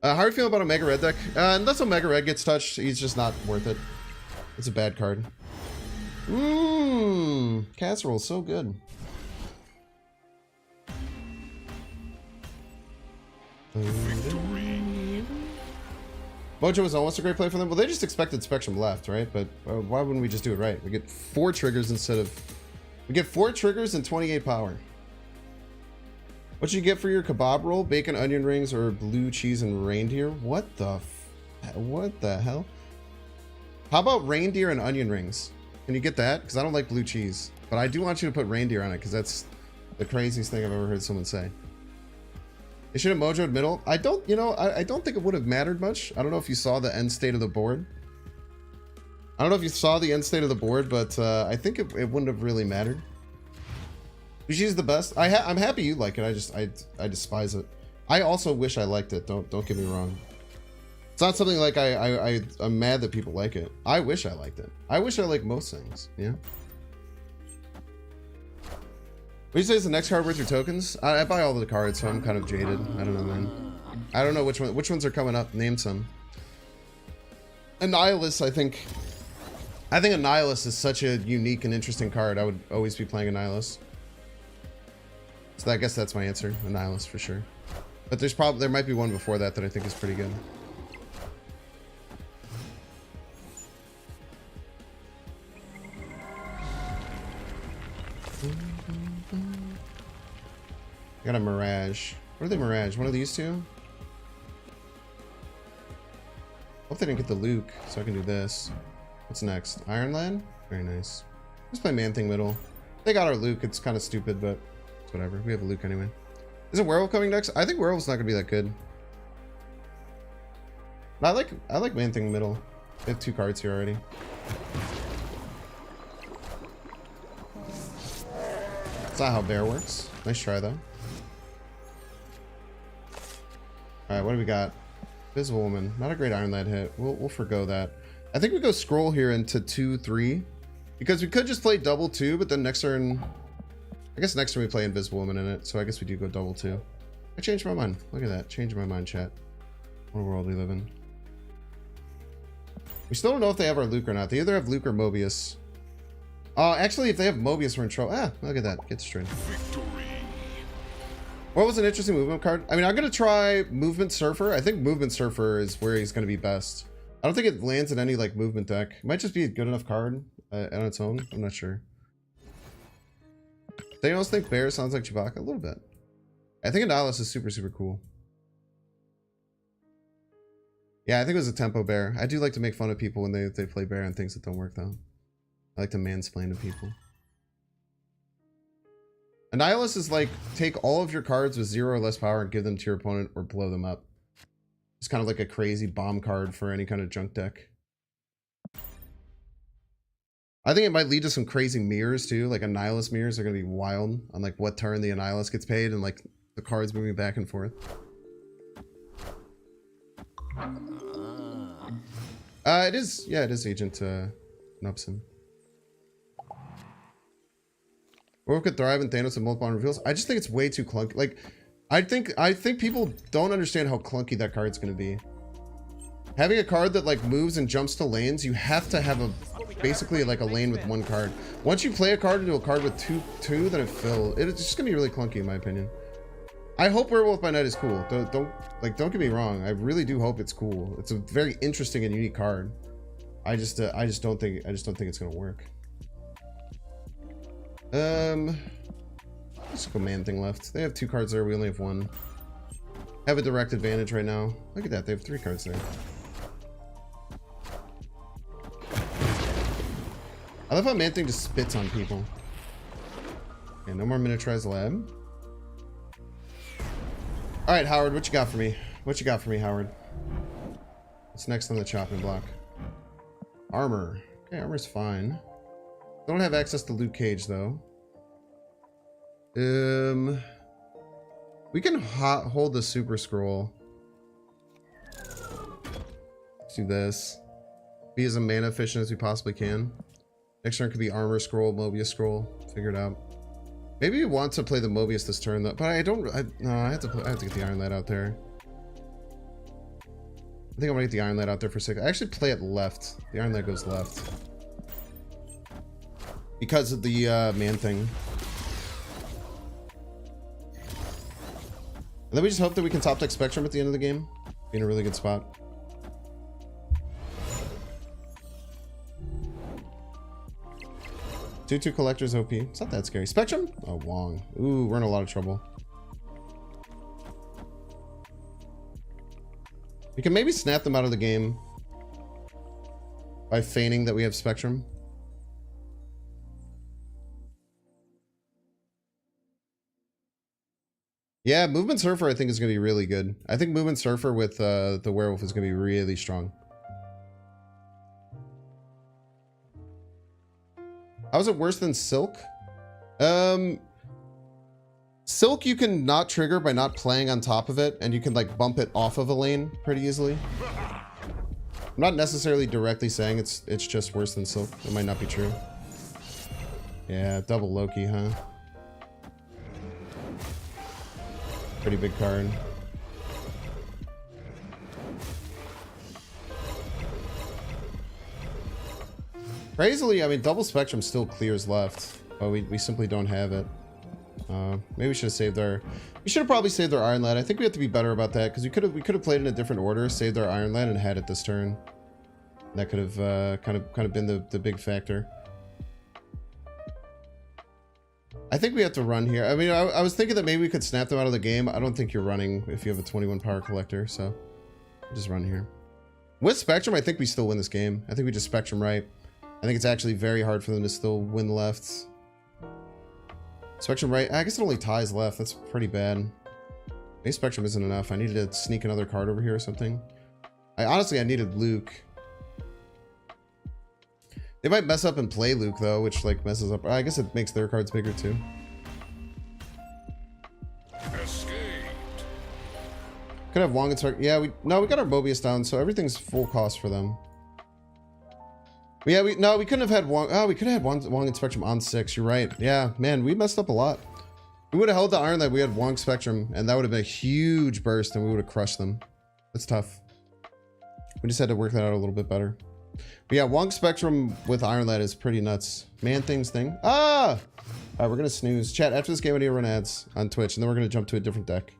How are you feeling about Omega Red deck? Unless Omega Red gets touched, he's just not worth it. It's a bad card. Mmm, casserole, so good. Victory. Mojo was almost a great play for them. Well, they just expected Spectrum left, right? But why wouldn't we just do it right? We get 4 triggers instead of... We get 4 triggers and 28 power. What you get for your kebab roll? Bacon, onion rings, or blue cheese and reindeer? What the hell? How about reindeer and onion rings? Can you get that? Because I don't like blue cheese. But I do want you to put reindeer on it, because that's the craziest thing I've ever heard someone say. They should have mojoed middle. I don't, you know, I don't think it would have mattered much. I don't know if you saw the end state of the board. I don't know if you saw the end state of the board, but I think it wouldn't have really mattered. She's the best. I'm happy you like it. I despise it. I also wish I liked it. Don't get me wrong. It's not something like I'm mad that people like it. I wish I liked it. I wish I liked most things. Yeah. What do you say is the next card worth your tokens? I buy all the cards, so I'm kind of jaded. I don't know, man. I don't know which ones are coming up. Name some. Annihilus, I think Annihilus is such a unique and interesting card. I would always be playing Annihilus. So I guess that's my answer. Annihilus for sure. But there might be one before that I think is pretty good. I got a Mirage. What are they Mirage? One of these two? Hope they didn't get the Luke, so I can do this. What's next? Iron Lad? Very nice. Let's play Man Thing middle. They got our Luke. It's kind of stupid, but it's whatever. We have a Luke anyway. Is a Werewolf coming next? I think Werewolf's not gonna be that good. I like Man Thing middle. They have 2 cards here already. That's not how Bear works. Nice try though. Alright, what do we got? Invisible Woman. Not a great Iron Lad hit. We'll forgo that. I think we go scroll here into 2-3. Because we could just play double 2, but then next turn I guess next time we play Invisible Woman in it, so I guess we do go double too. I changed my mind. Look at that. Changing my mind, chat. What a world we live in. We still don't know if they have our Luke or not. They either have Luke or Mobius. Actually, if they have Mobius, we're in trouble. Ah, look at that. Get straight. Victory. What was an interesting movement card? I mean, I'm going to try Movement Surfer. I think Movement Surfer is where he's going to be best. I don't think it lands in any, like, movement deck. It might just be a good enough card on its own. I'm not sure. Does anyone else think Bear sounds like Chewbacca? A little bit. I think Annihilus is super, super cool. Yeah, I think it was a tempo bear. I do like to make fun of people when they play bear and things that don't work, though. I like to mansplain to people. Annihilus is like, take all of your cards with 0 or less power and give them to your opponent or blow them up. It's kind of like a crazy bomb card for any kind of junk deck. I think it might lead to some crazy mirrors, too. Like, Annihilus mirrors are going to be wild on, like, what turn the Annihilus gets paid and, like, the cards moving back and forth. It is, yeah, it is Agent Nupson. Or could thrive in Thanos and multiple reveals. I just think it's way too clunky. Like, I think people don't understand how clunky that card's gonna be. Having a card that like moves and jumps to lanes, you have to have a basically like a lane with one card. Once you play a card into a card with two, then it's just gonna be really clunky in my opinion. I hope Werewolf by Night is cool. Don't get me wrong. I really do hope it's cool. It's a very interesting and unique card. I just don't think it's gonna work. Let's go Man Thing left. They have 2 cards there. We only have 1. Have a direct advantage right now. Look at that. They have 3 cards there. I love how Man Thing just spits on people. Okay, no more Miniaturized Lab. Alright, Howard, what you got for me? What you got for me, Howard? What's next on the chopping block? Armor. Okay, armor's fine. Don't have access to Luke Cage, though. We can hold the Super Scroll. Let's do this. Be as mana efficient as we possibly can. Next turn could be Armor Scroll, Mobius Scroll. Figure it out. Maybe we want to play the Mobius this turn, though. But I don't. No, I have to get the Iron Lad out there. I think I'm gonna get the Iron Lad out there for 6. I actually play it left. The Iron Lad goes left because of the Man Thing. And then we just hope that we can top deck Spectrum at the end of the game. Be in a really good spot. Two collectors OP. It's not that scary. Spectrum? Oh, Wong. Ooh, we're in a lot of trouble. We can maybe snap them out of the game by feigning that we have Spectrum. Yeah, Movement Surfer I think is going to be really good. I think Movement Surfer with the Werewolf is going to be really strong. How is it worse than Silk? Silk you can not trigger by not playing on top of it, and you can like bump it off of a lane pretty easily. I'm not necessarily directly saying it's just worse than Silk. It might not be true. Yeah, double Loki, huh? Pretty big card. Crazily, I mean, double Spectrum still clears left, but we simply don't have it. Maybe we should have saved our. We should have probably saved our Iron Lad. I think we have to be better about that because we could have played in a different order, saved our Iron Lad, and had it this turn. That could have kind of been the big factor. I think we have to run here. I mean, I was thinking that maybe we could snap them out of the game. I don't think you're running if you have a 21 power collector, so just run here. With Spectrum, I think we still win this game. I think we just Spectrum right. I think it's actually very hard for them to still win left. Spectrum right. I guess it only ties left. That's pretty bad. Maybe Spectrum isn't enough. I needed to sneak another card over here or something. Honestly, I needed Luke. They might mess up and play Luke, though, which, like, messes up. I guess it makes their cards bigger, too. Escaped. Could have Wong and Stark. Yeah, we got our Mobius down, so everything's full cost for them. Yeah, we couldn't have had Wong. Oh, we could have had Wong and Spectrum on 6. You're right. Yeah, man, we messed up a lot. We would have held the iron that we had Wong Spectrum, and that would have been a huge burst, and we would have crushed them. That's tough. We just had to work that out a little bit better. But yeah, Wong Spectrum with Iron Lad is pretty nuts. Man things thing. Ah! All right, we're gonna snooze. Chat, after this game, I need to run ads on Twitch, and then we're gonna jump to a different deck.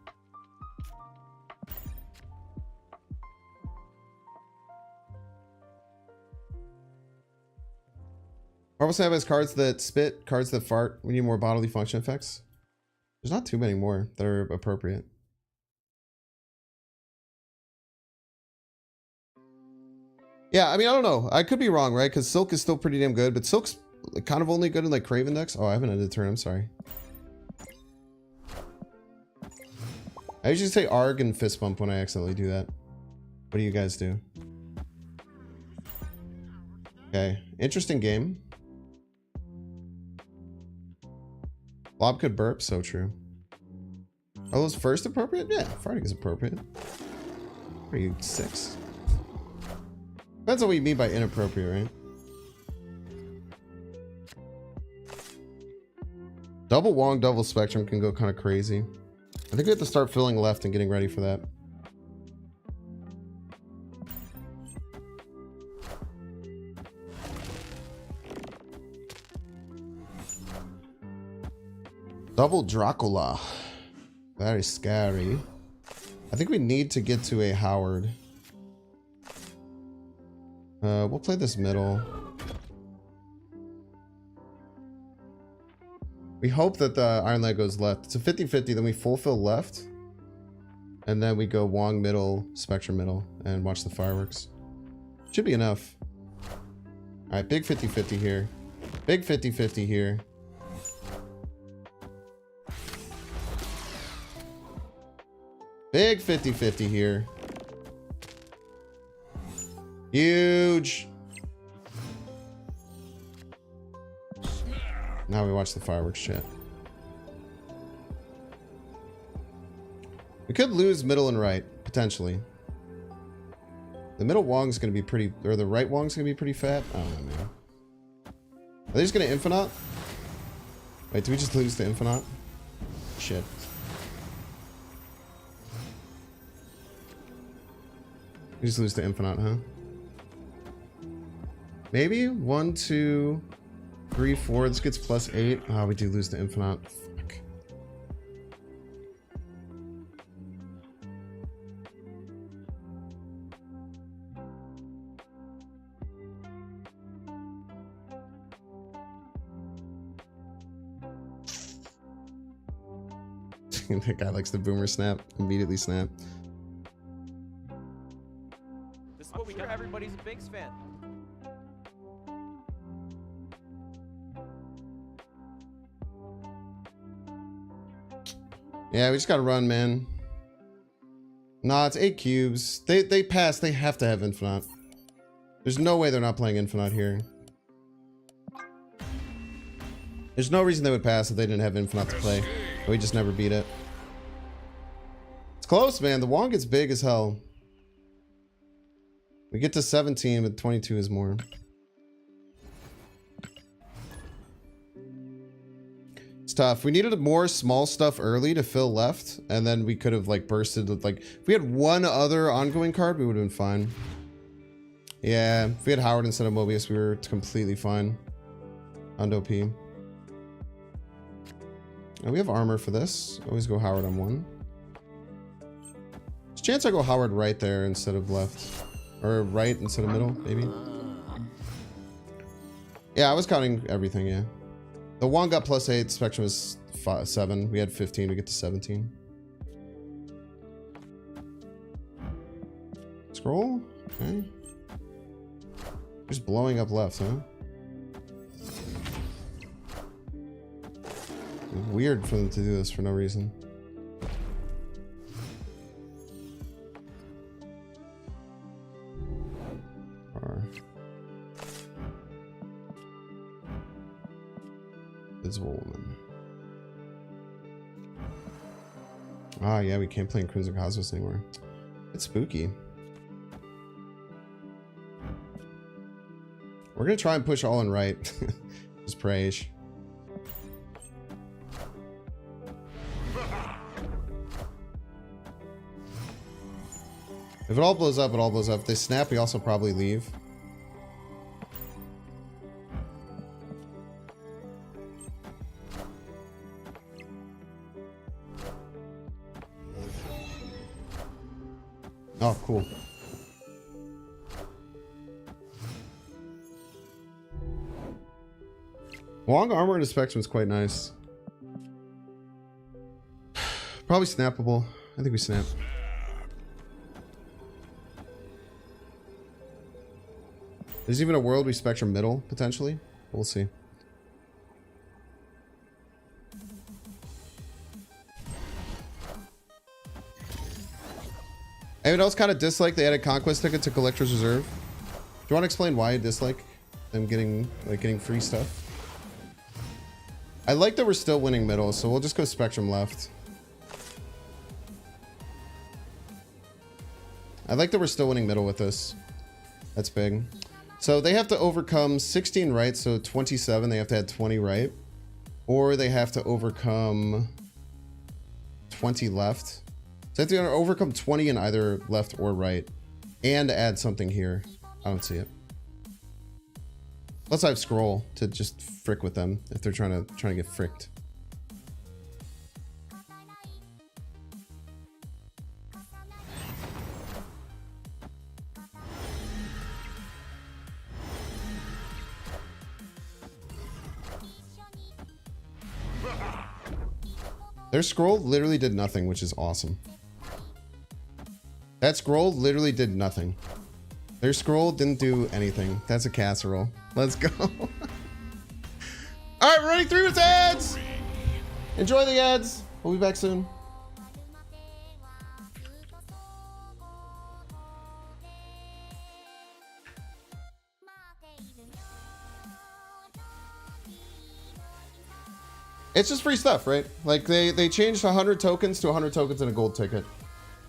Marvel Snap has cards that spit, cards that fart. We need more bodily function effects. There's not too many more that are appropriate. Yeah, I mean, I don't know. I could be wrong, right? Because Silk is still pretty damn good, but Silk's kind of only good in like Craven decks. Oh, I haven't ended turn. I'm sorry. I usually say Arg and Fist Bump when I accidentally do that. What do you guys do? Okay, interesting game. Lob could burp, so true. Are those first appropriate? Yeah, farting is appropriate. What are you, 6? Depends on what you mean by inappropriate, right? Double Wong, double Spectrum can go kind of crazy. I think we have to start filling left and getting ready for that. Double Dracula. Very scary. I think we need to get to a Howard. We'll play this middle. We hope that the Iron Leg goes left. It's a 50-50, then we fulfill left. And then we go Wong middle, Spectrum middle, and watch the fireworks. Should be enough. Alright, big 50-50 here. Big 50-50 here. Big 50-50 here. Huge. Now we watch the fireworks chat. We could lose middle and right, potentially. The middle Wong's gonna be pretty, or the right Wong's gonna be pretty fat. I don't know, man. Are they just gonna Infinite? Wait, do we just lose to Infinite? Shit. We just lose to Infinite, huh? Maybe 1, 2, 3, 4. This gets +8. Oh, we do lose to Infinite. Fuck. That guy likes the boomer snap. Immediately snap. This is what we do. Everybody's a Binks fan. Yeah, we just gotta run, man. Nah, it's 8 cubes. They pass. They have to have Infinite. There's no way they're not playing Infinite here. There's no reason they would pass if they didn't have Infinite to play. But we just never beat it. It's close, man. The Wong gets big as hell. We get to 17, but 22 is more. It's tough. We needed more small stuff early to fill left, and then we could have like bursted with like, if we had one other ongoing card, we would have been fine. Yeah, if we had Howard instead of Mobius, we were completely fine. On OP. And we have armor for this. Always go Howard on 1. There's a chance I go Howard right there instead of left. Or right instead of middle, maybe. Yeah, I was counting everything, yeah. The Wong got +8, Spectrum is 7. We had 15, we get to 17. Scroll? Okay. Just blowing up left, huh? Weird for them to do this for no reason. Invisible Woman. Ah, yeah, we can't play in Crimson Cosmos anymore. It's spooky. We're gonna try and push all in right. Just praise. If it all blows up, it all blows up. If they snap, we also probably leave. Oh, cool. Long armor into Spectrum is quite nice. Probably snappable. I think we snap. There's even a world we Spectrum middle, potentially. We'll see. Anyone else kind of dislike they added Conquest ticket to Collector's Reserve? Do you want to explain why you dislike them getting free stuff? I like that we're still winning middle, so we'll just go Spectrum left. I like that we're still winning middle with this. That's big. So they have to overcome 16 right, so 27. They have to add 20 right. Or they have to overcome 20 left. So they have to overcome 20 in either left or right. And add something here. I don't see it. Unless I have scroll to just frick with them if they're trying to get fricked. Their scroll literally did nothing, which is awesome. That scroll literally did nothing. Their scroll didn't do anything. That's a casserole. Let's go. All right, we're running through with ads. Enjoy the ads. We'll be back soon. It's just free stuff, right? Like they changed 100 tokens to 100 tokens in a gold ticket.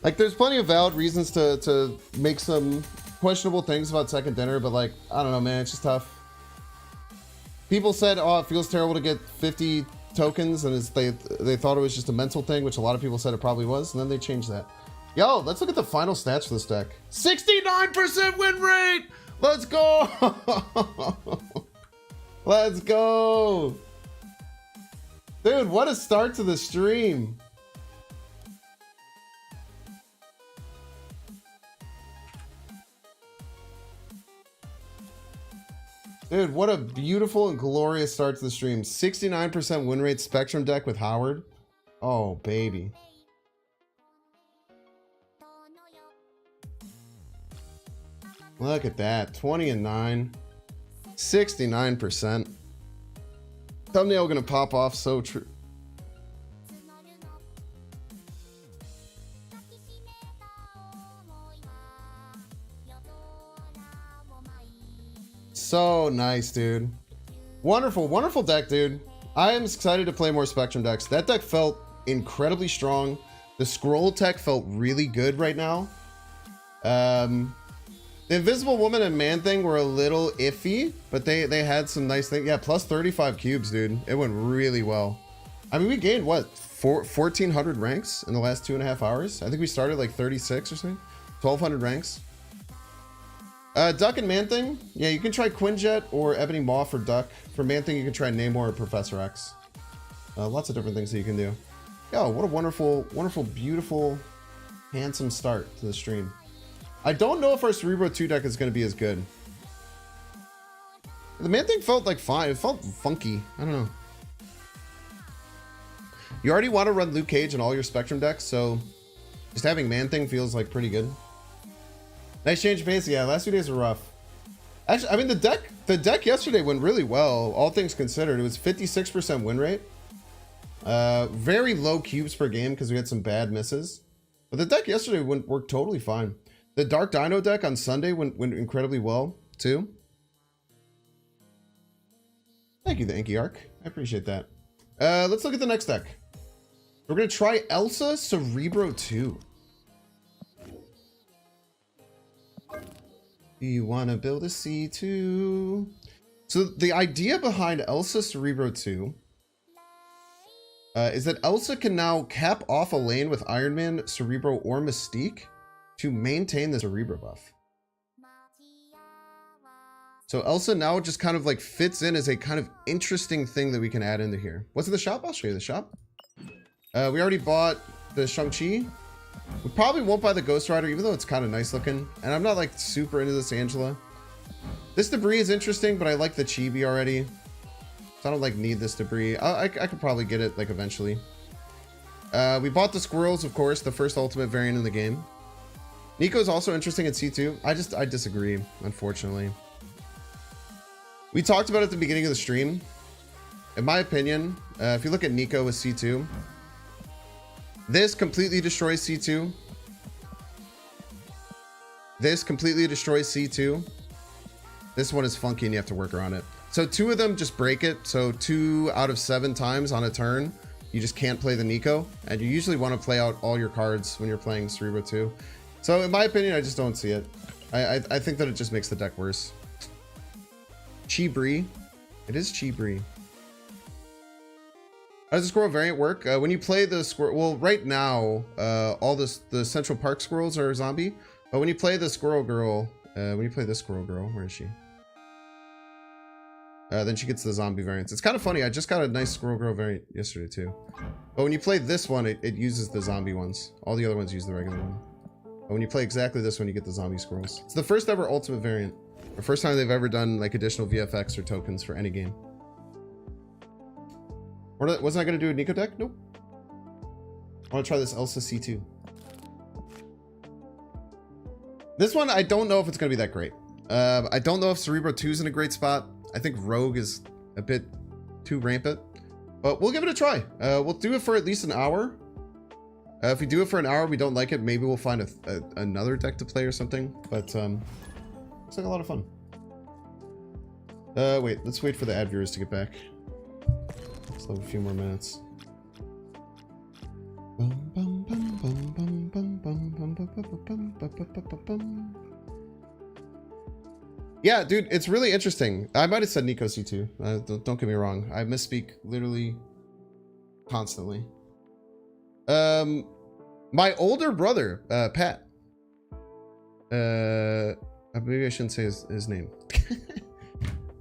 Like there's plenty of valid reasons to make some questionable things about second dinner, but like, I don't know, man, it's just tough. People said, oh, it feels terrible to get 50 tokens, and they thought it was just a mental thing, which a lot of people said it probably was, and then they changed that. Yo, let's look at the final stats for this deck. 69% win rate! Let's go! Let's go! Dude, what a start to the stream. Dude, what a beautiful and glorious start to the stream. 69% win rate Spectrum deck with Howard. Oh, baby. Look at that. 20 and 9. 69%. Thumbnail gonna pop off so true. So nice, dude. Wonderful, wonderful deck, dude. I am excited to play more Spectrum decks. That deck felt incredibly strong. The scroll tech felt really good right now. The Invisible Woman and Man thing were a little iffy, but they had some nice things. Yeah, plus 35 cubes, dude. It went really well. I mean, we gained, what, 1,400 ranks in the last 2.5 hours? I think we started like 36 or something. 1,200 ranks. Duck and Man thing. Yeah, you can try Quinjet or Ebony Maw for Duck. For Man thing, you can try Namor or Professor X. Lots of different things that you can do. Yo, what a wonderful, wonderful, beautiful, handsome start to the stream. I don't know if our Cerebro 2 deck is going to be as good. The Man thing felt like fine. It felt funky. I don't know. You already want to run Luke Cage in all your Spectrum decks, so just having Man thing feels like pretty good. Nice change of pace. Yeah, last few days were rough. Actually, I mean, the deck yesterday went really well, all things considered. It was 56% win rate. Very low cubes per game because we had some bad misses. But the deck yesterday worked totally fine. The Dark Dino deck on Sunday went incredibly well, too. Thank you, the Inky Arc. I appreciate that. Let's look at the next deck. We're going to try Elsa Cerebro 2. Do you want to build a C2? So the idea behind Elsa Cerebro 2 is that Elsa can now cap off a lane with Iron Man, Cerebro, or Mystique to maintain the Cerebro buff. So Elsa now just kind of like fits in as a kind of interesting thing that we can add into here. What's in the shop? I'll show you the shop. We already bought the Shang-Chi. We probably won't buy the Ghost Rider, even though it's kind of nice looking. And I'm not like super into this Angela. This debris is interesting, but I like the Chibi already. So I don't like need this debris. I could probably get it like eventually. We bought the squirrels, of course, the first ultimate variant in the game. Nico's also interesting at C2. I disagree, unfortunately. We talked about it at the beginning of the stream. In my opinion, if you look at Nico with C2, this completely destroys C2. This completely destroys C2. This one is funky and you have to work around it. So 2 of them just break it. So 2 out of 7 times on a turn, you just can't play the Nico. And you usually want to play out all your cards when you're playing Cerebro 2. So in my opinion, I just don't see it. I think that it just makes the deck worse. Chi-Bri. It is Chi-Bri. How does the squirrel variant work? When you play the squirrel, well, right now, all the Central Park squirrels are zombie. But when you play the squirrel girl, when you play this squirrel girl, where is she? Then she gets the zombie variants. It's kind of funny. I just got a nice squirrel girl variant yesterday too. But when you play this one, it uses the zombie ones. All the other ones use the regular one. But when you play exactly this one, you get the zombie squirrels. It's the first ever ultimate variant. The first time they've ever done like additional VFX or tokens for any game. Wasn't I going to do a Nico deck? Nope. I want to try this Elsa C2. This one, I don't know if it's going to be that great. I don't know if Cerebro 2 is in a great spot. I think Rogue is a bit too rampant. But we'll give it a try. We'll do it for at least an hour. If we do it for an hour, we don't like it, maybe we'll find another deck to play or something. But looks like a lot of fun. Wait, let's wait for the ad viewers to get back. Let's have a few more minutes. Yeah, dude, it's really interesting. I might have said Nico C2. Don't get me wrong. I misspeak literally constantly. My older brother, Pat. Maybe I shouldn't say his name.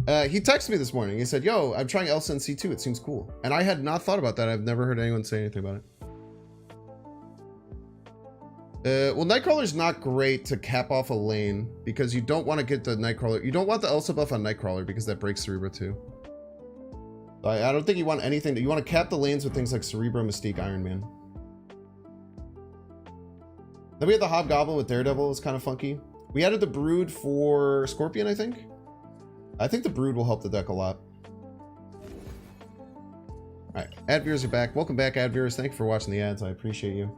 He texted me this morning. He said, yo, I'm trying Elsa in C2. It seems cool. And I had not thought about that. I've never heard anyone say anything about it. Well, Nightcrawler's not great to cap off a lane because you don't want to get the Nightcrawler. You don't want the Elsa buff on Nightcrawler because that breaks Cerebro 2. I don't think you want anything. You want to cap the lanes with things like Cerebro, Mystique, Iron Man. Then we had the Hobgoblin with Daredevil. It's kind of funky. We added the Brood for Scorpion, I think. I think the Brood will help the deck a lot. Alright, ad viewers are back. Welcome back, ad viewers. Thank you for watching the ads. I appreciate you.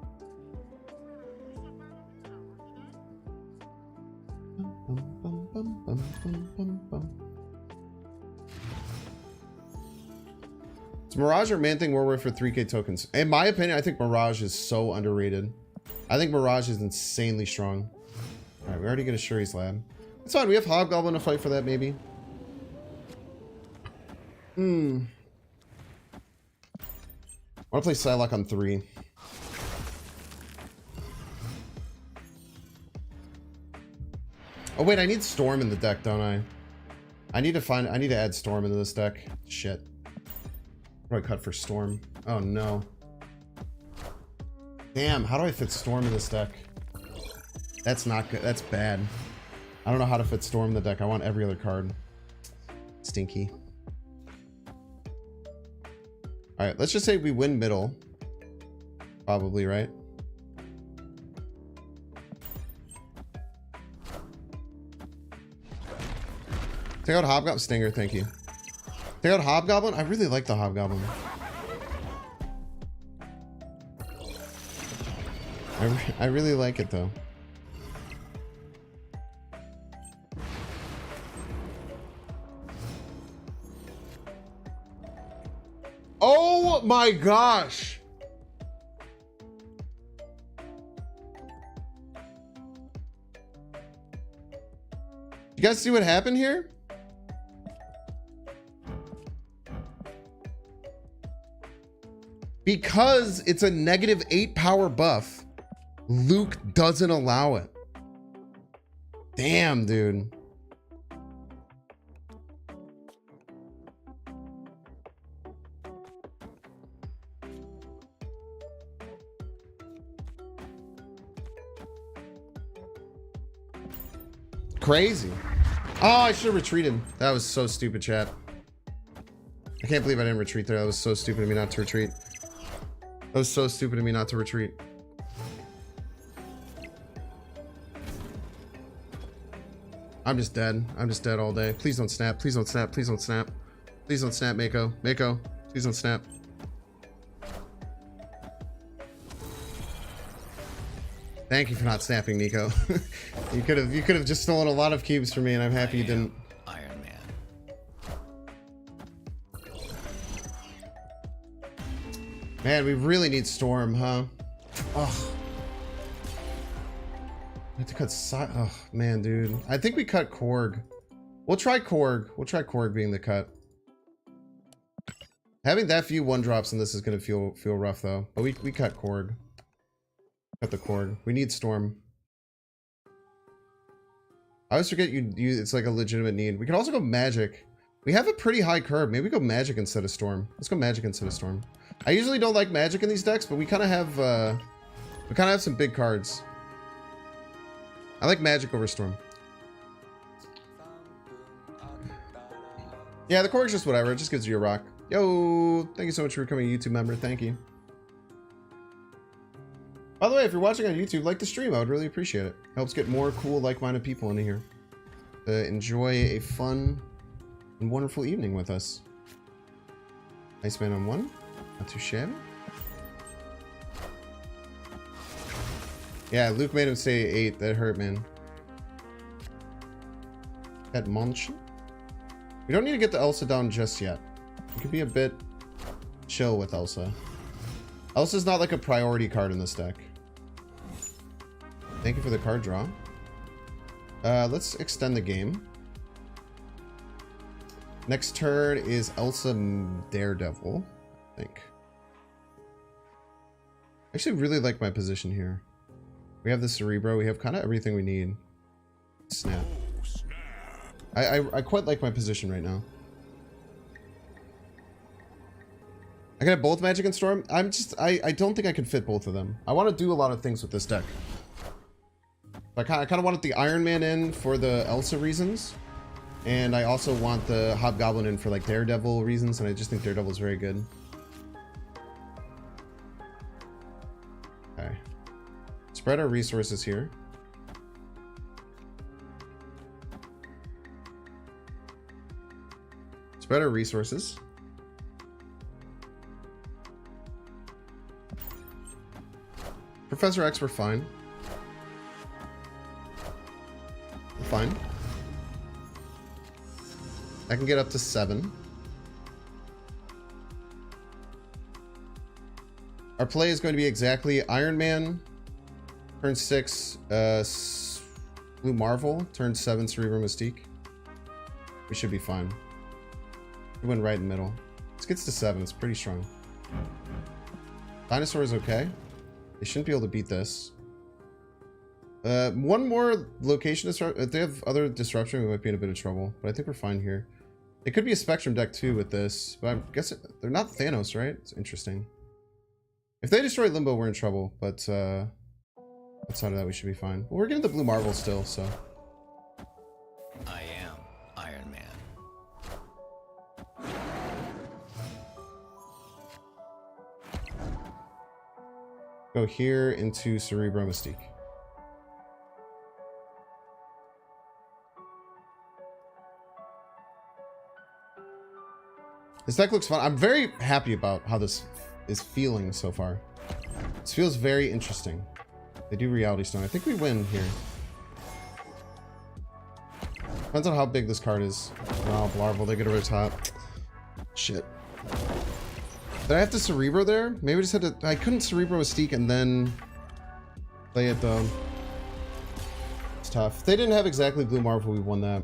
It's Mirage or Man Thing Warware for 3k tokens. In my opinion, I think Mirage is so underrated. I think Mirage is insanely strong. Alright, we already get a Shuri's Lab. It's fine, we have Hobgoblin to fight for that, maybe. I want to play Psylocke on 3. Oh wait, I need Storm in the deck, don't I? I need to add Storm into this deck. Shit. What do I cut for Storm? Oh no. Damn, how do I fit Storm in this deck? That's not good. That's bad. I don't know how to fit Storm in the deck. I want every other card. Stinky. Alright, let's just say we win middle. Probably, right? Take out Hobgoblin. Stinger, thank you. Take out Hobgoblin? I really like the Hobgoblin. I really like it though. Oh my gosh! You guys see what happened here? Because it's a -8 power buff, Luke doesn't allow it. Damn, dude. Crazy. Oh, I should have retreated. That was so stupid, chat. I can't believe I didn't retreat there. That was so stupid of me not to retreat. That was so stupid of me not to retreat. I'm just dead. I'm just dead all day. Please don't snap. Please don't snap. Please don't snap. Please don't snap, Mako. Mako, please don't snap. Thank you for not snapping, Nico. you could have just stolen a lot of cubes from me, and I'm happy you didn't. Iron Man. Man, we really need Storm, huh? Oh. I have to cut oh man, dude. I think we cut Korg. We'll try Korg. We'll try Korg being the cut. Having that few 1-drops in this is gonna feel rough though. But we cut Korg. Cut the Korg. We need Storm. I always forget you it's like a legitimate need. We can also go Magic. We have a pretty high curve. Maybe go Magic instead of Storm. Let's go Magic instead of Storm. I usually don't like Magic in these decks, but we kind of have some big cards. I like Magic over Storm. Yeah, the Korg's just whatever. It just gives you a rock. Yo, thank you so much for becoming a YouTube member. Thank you. By the way, if you're watching on YouTube, like the stream. I would really appreciate it. Helps get more cool, like-minded people into here to enjoy a fun and wonderful evening with us. Nice man on 1. Not too shabby. Yeah, Luke made him say 8. That hurt, man. At Munch. We don't need to get the Elsa down just yet. We could be a bit chill with Elsa. Elsa's not like a priority card in this deck. Thank you for the card draw. Let's extend the game. Next turn is Elsa Daredevil, I think. I actually really like my position here. We have the Cerebro. We have kind of everything we need. Snap. I quite like my position right now. I can have both Magic and Storm. I don't think I can fit both of them. I want to do a lot of things with this deck. I kind of wanted the Iron Man in for the Elsa reasons. And I also want the Hobgoblin in for like Daredevil reasons. And I just think Daredevil is very good. Okay. Spread our resources here. Spread our resources. Professor X, we're fine. We're fine. I can get up to 7. Our play is going to be exactly Iron Man, turn 6, Blue Marvel, turn 7, Cerebral Mystique. We should be fine. We went right in the middle. This gets to 7, it's pretty strong. Dinosaur is okay. They shouldn't be able to beat this. One more location disruption. If they have other disruption, we might be in a bit of trouble. But I think we're fine here. It could be a Spectrum deck too with this. But I guess they're not Thanos, right? It's interesting. If they destroy Limbo, we're in trouble. But outside of that, we should be fine. Well, we're getting the Blue Marvel still, so. I am Iron Man. Go here into Cerebro Mystique. This deck looks fun. I'm very happy about how this is feeling so far. This feels very interesting. They do Reality Stone. I think we win here. Depends on how big this card is. Oh, Blarvel, they get over the top. Shit. Did I have to Cerebro there? Maybe I just had to... I couldn't Cerebro Mystique and then play it though. It's tough. If they didn't have exactly Blue Marvel, we won that.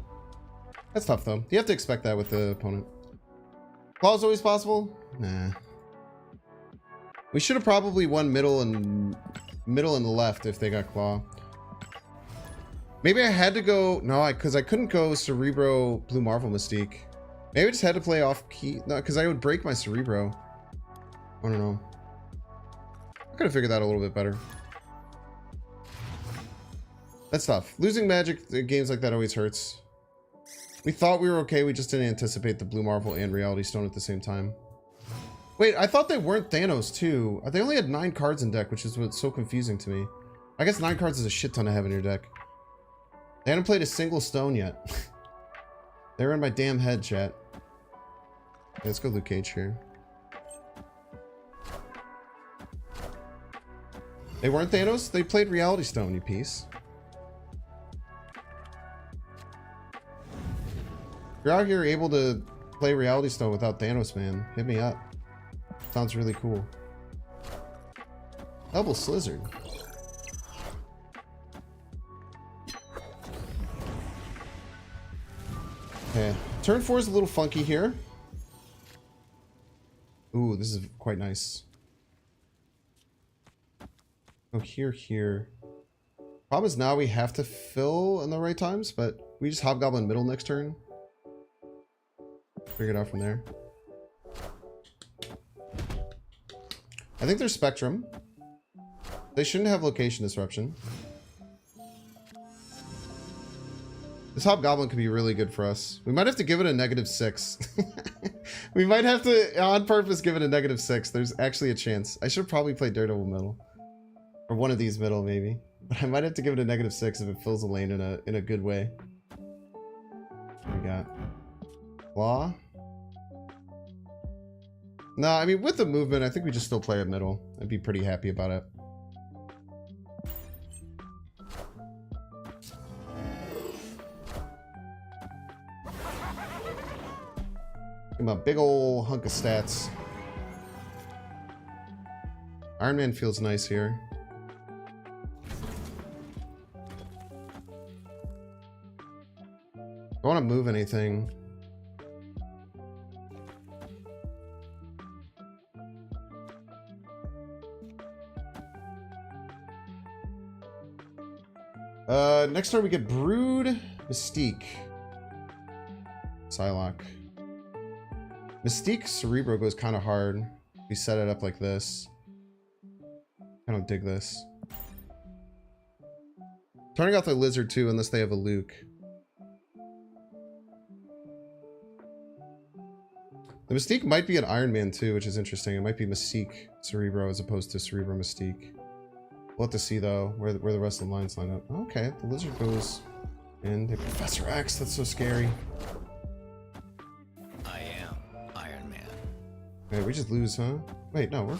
That's tough, though. You have to expect that with the opponent. Claw's always possible? Nah. We should have probably won middle and the left if they got Claw. Maybe I had to go... No, because I couldn't go Cerebro Blue Marvel Mystique. Maybe I just had to play off key. No, because I would break my Cerebro. I don't know. I could have figured that a little bit better. That's tough. Losing Magic games like that always hurts. We thought we were okay. We just didn't anticipate the Blue Marvel and Reality Stone at the same time. Wait, I thought they weren't Thanos too. They only had 9 cards in deck, which is what's so confusing to me. I guess 9 cards is a shit ton to have in your deck. They hadn't played a single stone yet. They were in my damn head, chat. Okay, let's go Luke Cage here. They weren't Thanos? They played Reality Stone, you piece. If you're out here able to play Reality Stone without Thanos, man, hit me up. Sounds really cool. Double Slizzard. Okay, turn 4 is a little funky here. Ooh, this is quite nice. Oh, here. Problem is now we have to fill in the right times, but we just Hobgoblin middle next turn. Figure it out from there. I think there's Spectrum. They shouldn't have Location Disruption. This Hobgoblin could be really good for us. We might have to give it a -6. We might have to, on purpose, give it a -6. There's actually a chance. I should probably play Daredevil middle. Or one of these middle, maybe. But I might have to give it a -6 if it fills the lane in a good way. What we got? Claw? No, I mean, with the movement, I think we just still play it middle. I'd be pretty happy about it. Give him a big ol' hunk of stats. Iron Man feels nice here. I don't want to move anything. Next turn we get Brood, Mystique, Psylocke. Mystique Cerebro goes kind of hard. We set it up like this. I don't dig this. Turning off the Lizard too, unless they have a Luke. The Mystique might be an Iron Man too, which is interesting. It might be Mystique Cerebro as opposed to Cerebro Mystique. We'll have to see though where the rest of the lines line up. Okay, the Lizard goes in. Professor X, that's so scary. I am Iron Man. Wait, we just lose, huh? Wait, no, we're...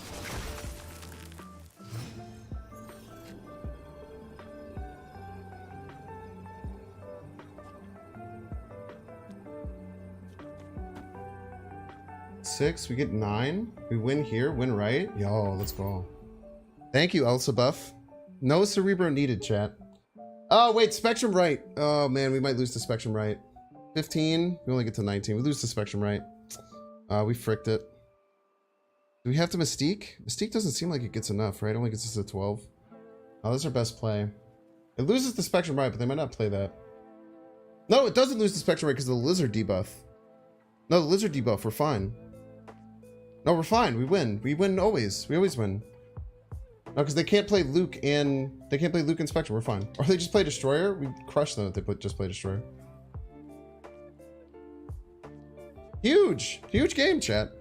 Six, we get 9. We win here, win right. Yo, let's go. Thank you, Elsa Buff. No Cerebro needed, chat. Oh, wait, Spectrum right. Oh, man, we might lose to Spectrum right. 15, we only get to 19. We lose to Spectrum right. We fricked it. Do we have to Mystique? Mystique doesn't seem like it gets enough, right? It only gets us to 12. Oh, that's our best play. It loses the Spectrum right, but they might not play that. No, it doesn't lose the Spectrum right because of the Lizard debuff. No, the Lizard debuff, we're fine. No, we're fine. We win. We win always. We always win. No, because they can't play Luke and Spectrum. We're fine. Or they just play Destroyer. We crush them if they just play Destroyer. Huge game, chat.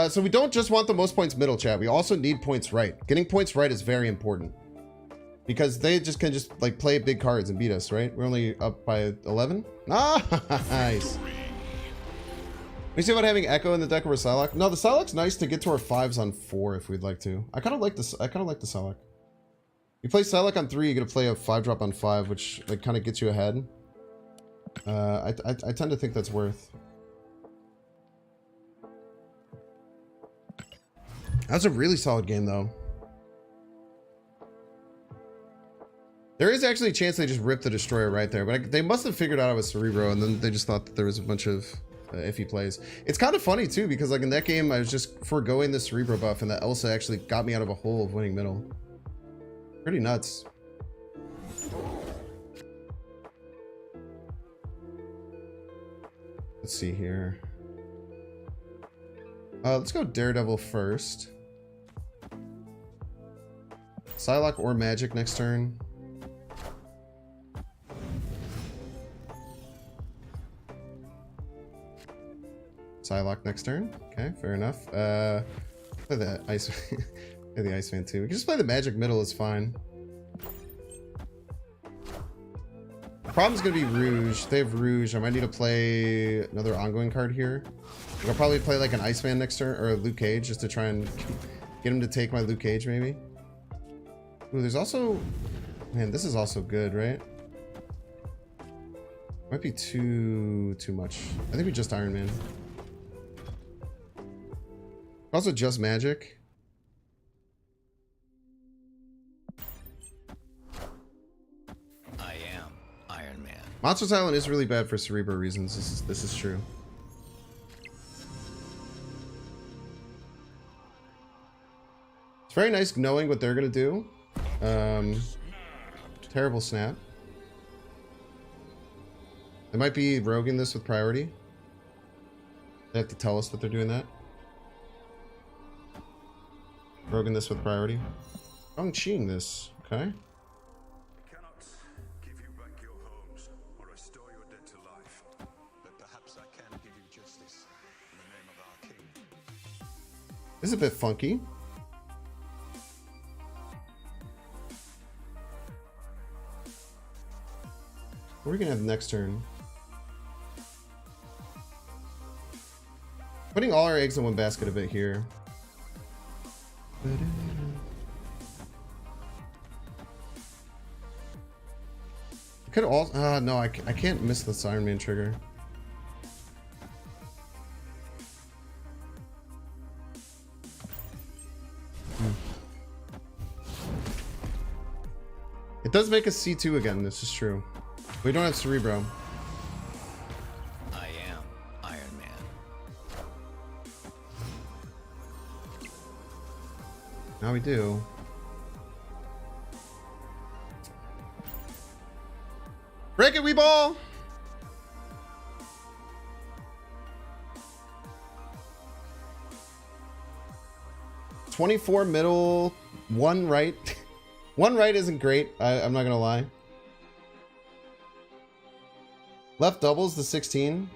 So we don't just want the most points middle, chat. We also need points right. Getting points right is very important. Because they just can like play big cards and beat us, right? We're only up by 11. Nice. We see about having Echo in the deck over Psylocke. No, the Psylocke's nice to get to our 5s on 4 if we'd like to. I kind of like this. I kind of like the Psylocke. You play Psylocke on 3, you get to play a 5-drop on 5, which like kind of gets you ahead. I tend to think that's worth. That was a really solid game, though. There is actually a chance they just ripped the Destroyer right there, but they must have figured out I was Cerebro, and then they just thought that there was a bunch of iffy plays. It's kind of funny, too, because like in that game, I was just foregoing the Cerebro buff, and that Elsa actually got me out of a hole of winning middle. Pretty nuts. Let's see here. Let's go Daredevil first. Psylocke or Magic next turn. Psylocke next turn. Okay, fair enough. Play the Ice. Play the Iceman too. We can just play the Magic middle. Is fine. The problem's gonna be Rouge. They have Rouge. I might need to play another ongoing card here. I'll probably play like an Iceman next turn or a Luke Cage just to try and get him to take my Luke Cage maybe. Ooh, there's also, man, this is also good, right? Might be too much. I think we just Iron Man. Also just Magic. I am Iron Man. Monsters Island is really bad for Cerebro reasons. This is true. It's very nice knowing what they're gonna do. Terrible snap. They might be roguing this with priority. They have to tell us that they're doing that. Roguing this with priority. Ching this. Okay. Cannot give you back your homes or restore your dead to life, but perhaps I can give you justice in the name of our king. This is a bit funky. What are we gonna have next turn? Putting all our eggs in one basket a bit here. Could also, no, I can't miss the Iron Man trigger. It does make us C2 again, this is true. We don't have Cerebro. I am Iron Man. Now we do. Break it, Weeball! $24 middle, 1 right. 1 right isn't great, I'm not gonna lie. Left doubles the 16.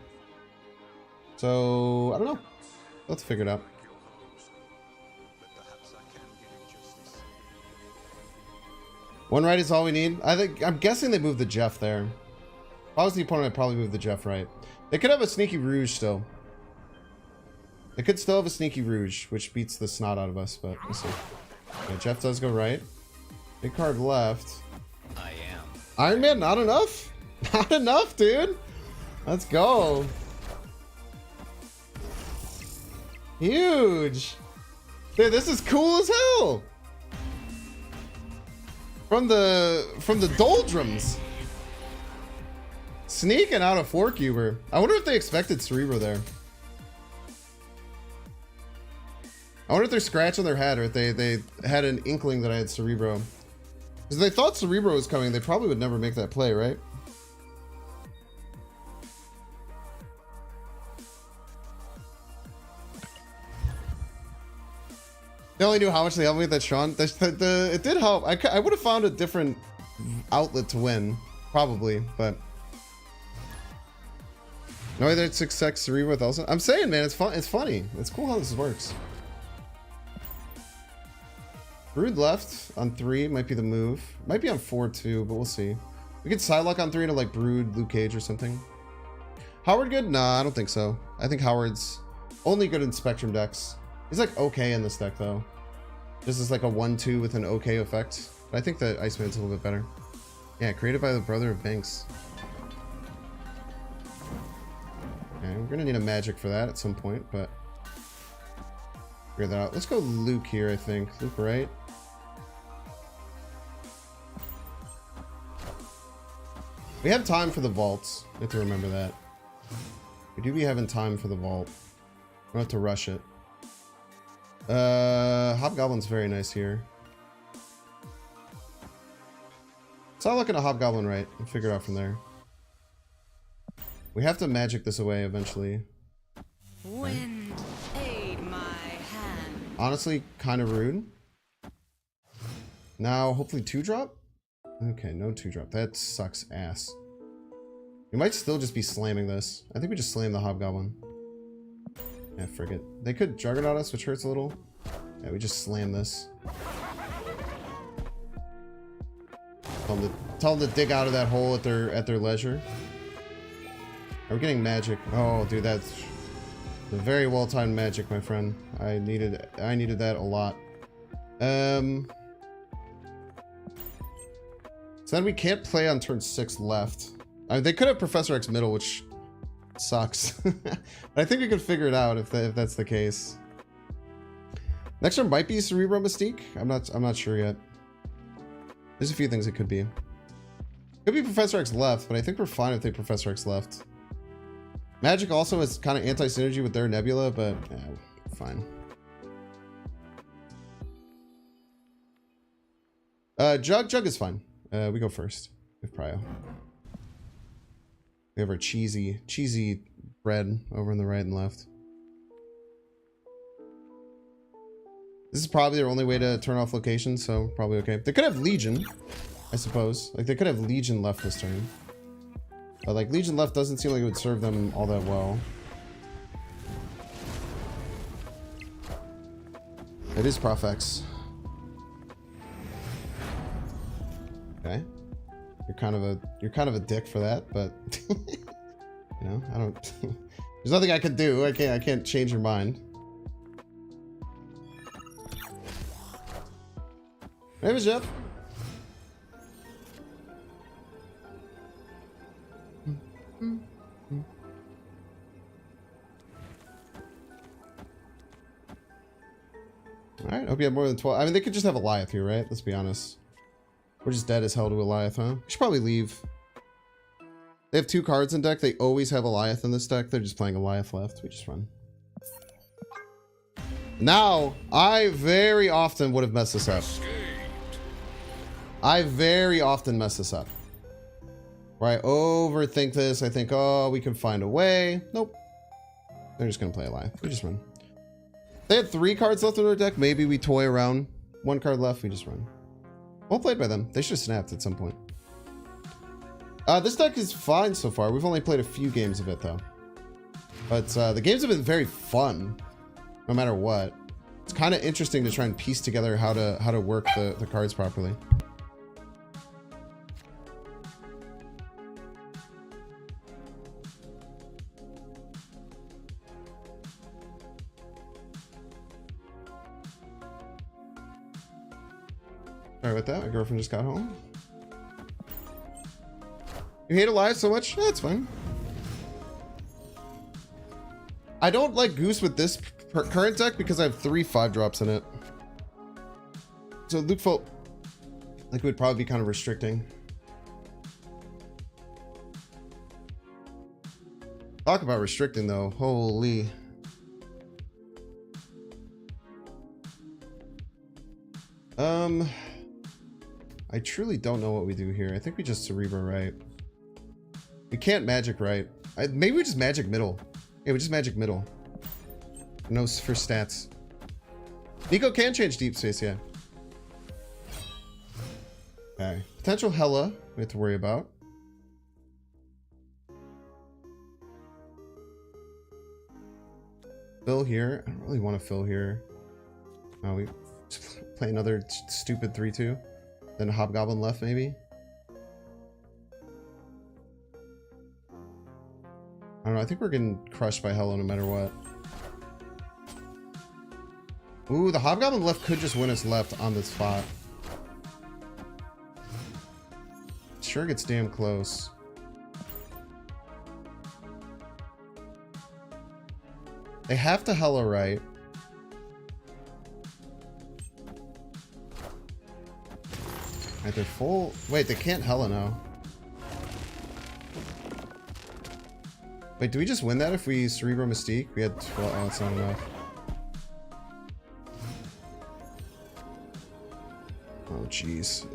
So, I don't know. Let's figure it out. One right is all we need. I'm guessing they moved the Jeff there. If I was the opponent, I'd probably move the Jeff right. They could have a sneaky Rouge still. They could still have a sneaky Rouge, which beats the snot out of us, but we'll see. Okay, Jeff does go right. Big card left. I am. Iron Man, not enough? Not enough, dude. Let's go. Huge. Dude, this is cool as hell. From the doldrums. Sneaking out a 4-cuber. I wonder if they expected Cerebro there. I wonder if they're scratching their head or if they had an inkling that I had Cerebro. Because they thought Cerebro was coming, they probably would never make that play, right? They only knew how much they helped me with that Sean. It did help. I would have found a different outlet to win, probably, but no way that 6x Cerebro with Elsa. I'm saying, man, it's fun. It's funny. It's cool how this works. Brood left on 3 might be the move. Might be on 4 too, but we'll see. We could Psylocke on 3 into like Brood, Luke Cage or something. Howard good? Nah, I don't think so. I think Howard's only good in Spectrum decks. He's like okay in this deck though. This is like a 1-2 with an okay effect. But I think that Iceman's a little bit better. Yeah, created by the brother of Banks. Okay, we're gonna need a magic for that at some point, but figure that out. Let's go Luke here, I think. Luke, right? We have time for the vaults. You have to remember that. We do be having time for the vault. We don't have to rush it. Hobgoblin's very nice here. Let's not look at a Hobgoblin right and figure it out from there. We have to magic this away eventually. Wind, aid my hand. Honestly, kind of rude. Now, hopefully 2-drop? Okay, no 2-drop. That sucks ass. We might still just be slamming this. I think we just slam the Hobgoblin. Yeah, frick it. They could Juggernaut us, which hurts a little. Yeah, we just slam this. Tell them to dig out of that hole at their leisure. Are we getting magic? Oh, dude, that's a very well-timed magic, my friend. I needed that a lot. So then we can't play on turn 6 left. They could have Professor X middle, which sucks. But I think we could figure it out if that's the case. Next turn might be Cerebro Mystique. I'm not sure yet. There's a few things it could be. Could be Professor X left, but I think we're fine if they Professor X left. Magic also is kind of anti-synergy with their Nebula, but yeah, fine. Jug is fine. We go first with Prio. We have our cheesy bread over on the right and left. This is probably their only way to turn off location, so probably okay. They could have Legion, I suppose. Like, they could have Legion left this turn. But, like, Legion left doesn't seem like it would serve them all that well. It is Prof X. Okay. You're kind of a dick for that, but you know, I don't there's nothing I can do. I can't change your mind. Hey, Jeff. Alright, hope you have more than 12. I mean, they could just have Eliath here, right? Let's be honest. We're just dead as hell to Eliath, huh? We should probably leave. They have 2 cards in deck. They always have Eliath in this deck. They're just playing Eliath left. We just run. Now, I very often would have messed this up. I very often mess this up. Where I overthink this. I think, oh, we can find a way. Nope. They're just going to play Eliath. We just run. They had 3 cards left in their deck. Maybe we toy around. 1 card left. We just run. Well played by them. They should have snapped at some point. This deck is fine so far. We've only played a few games of it, though. But the games have been very fun, no matter what. It's kind of interesting to try and piece together how to work the cards properly. Sorry about that. My girlfriend just got home. You hate Elias so much? That's fine. I don't like Goose with this current deck because I have 3 5-drops in it. So Luke felt like it would probably be kind of restricting. Talk about restricting though. Holy. I truly don't know what we do here. I think we just Cerebro right. We can't magic right. Maybe we just magic middle. Yeah, we just magic middle. No for stats. Nico can change deep space, yeah. Okay. Potential Hella we have to worry about. Fill here. I don't really want to fill here. Oh, we play another stupid 3-2. Then a Hobgoblin left, maybe. I don't know. I think we're getting crushed by Hello no matter what. Ooh, the Hobgoblin left could just win us left on this spot. Sure gets damn close. They have to hello right. Right, they're full. Wait, they can't hello now. Wait, do we just win that if we Cerebro Mystique? We had 12. Oh, it's not enough. Oh, jeez.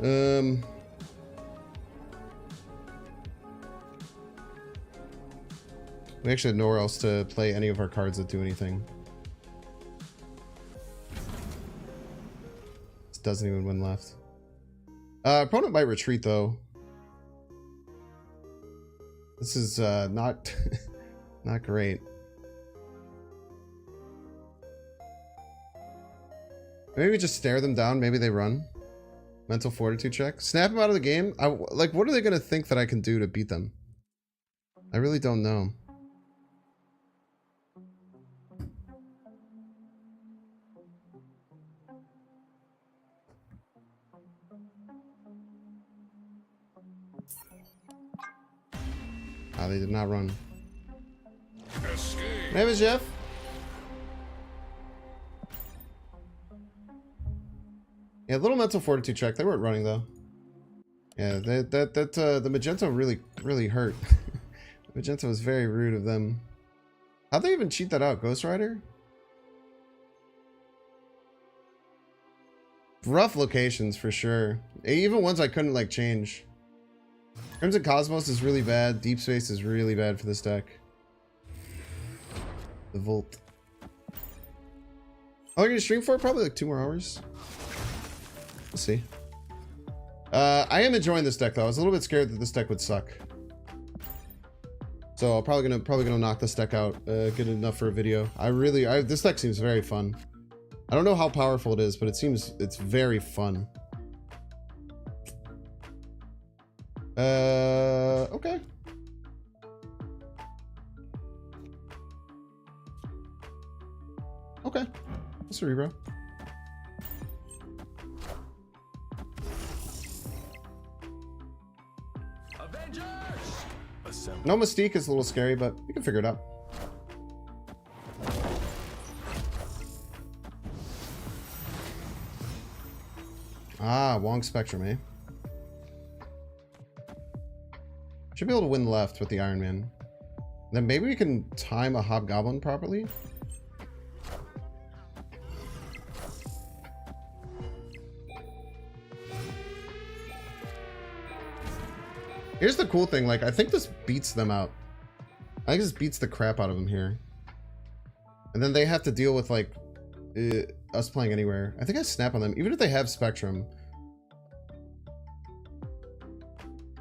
We actually have nowhere else to play any of our cards that do anything. This doesn't even win left. Opponent might retreat though. This is not not great. Maybe we just stare them down. Maybe they run. Mental fortitude check. Snap them out of the game. Like, what are they gonna think that I can do to beat them? I really don't know. Ah, they did not run. Name is Jeff. Yeah, little mental fortitude check. They weren't running though. Yeah, the Magento really hurt. Magento was very rude of them. How'd they even cheat that out? Ghost Rider? Rough locations for sure. Even ones I couldn't like change. Crimson Cosmos is really bad. Deep Space is really bad for this deck. The Volt. Oh, you're gonna stream for it? Probably like 2 more hours. We'll see. I am enjoying this deck though. I was a little bit scared that this deck would suck. So I'm probably gonna knock this deck out. Good enough for a video. This deck seems very fun. I don't know how powerful it is, but it's very fun. Okay. Okay. Cerebro. No Mystique is a little scary, but we can figure it out. Ah, Wong Spectrum, eh? Should be able to win left with the Iron Man. Then maybe we can time a Hobgoblin properly. Here's the cool thing, like, I think this beats them out. I think this beats the crap out of them here. And then they have to deal with, like, us playing anywhere. I think I snap on them, even if they have Spectrum.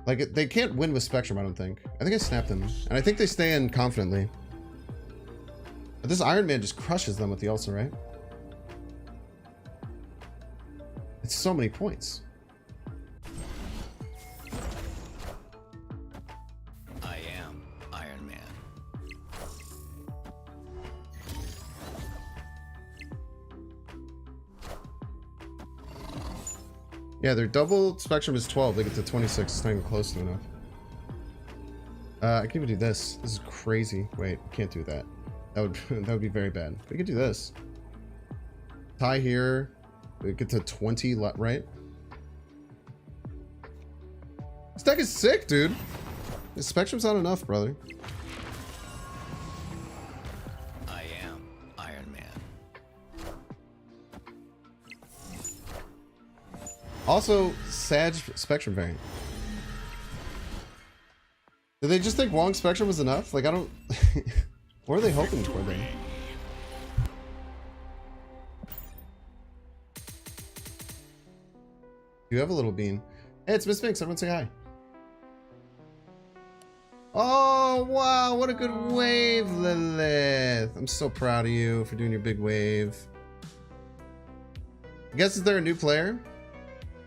Like, they can't win with Spectrum, I don't think. I think I snapped them. And I think they stay in confidently. But this Iron Man just crushes them with the Ulcer, right? It's so many points. I am Iron Man. Yeah, their double Spectrum is 12. They get to 26. It's not even close to enough. I can even do this. This is crazy. Wait, can't do that. That would be very bad. We could do this. Tie here. We get to 20, right? This deck is sick, dude. The Spectrum's not enough, brother. I am Iron Man. Also, Sag Spectrum variant. Did they just think Wong Spectrum was enough? Like, I don't... What are they hoping for then? You have a little bean. Hey, it's Miss Finks. Everyone say hi. Oh, wow. What a good wave, Lilith. I'm so proud of you for doing your big wave. I guess, is there a new player?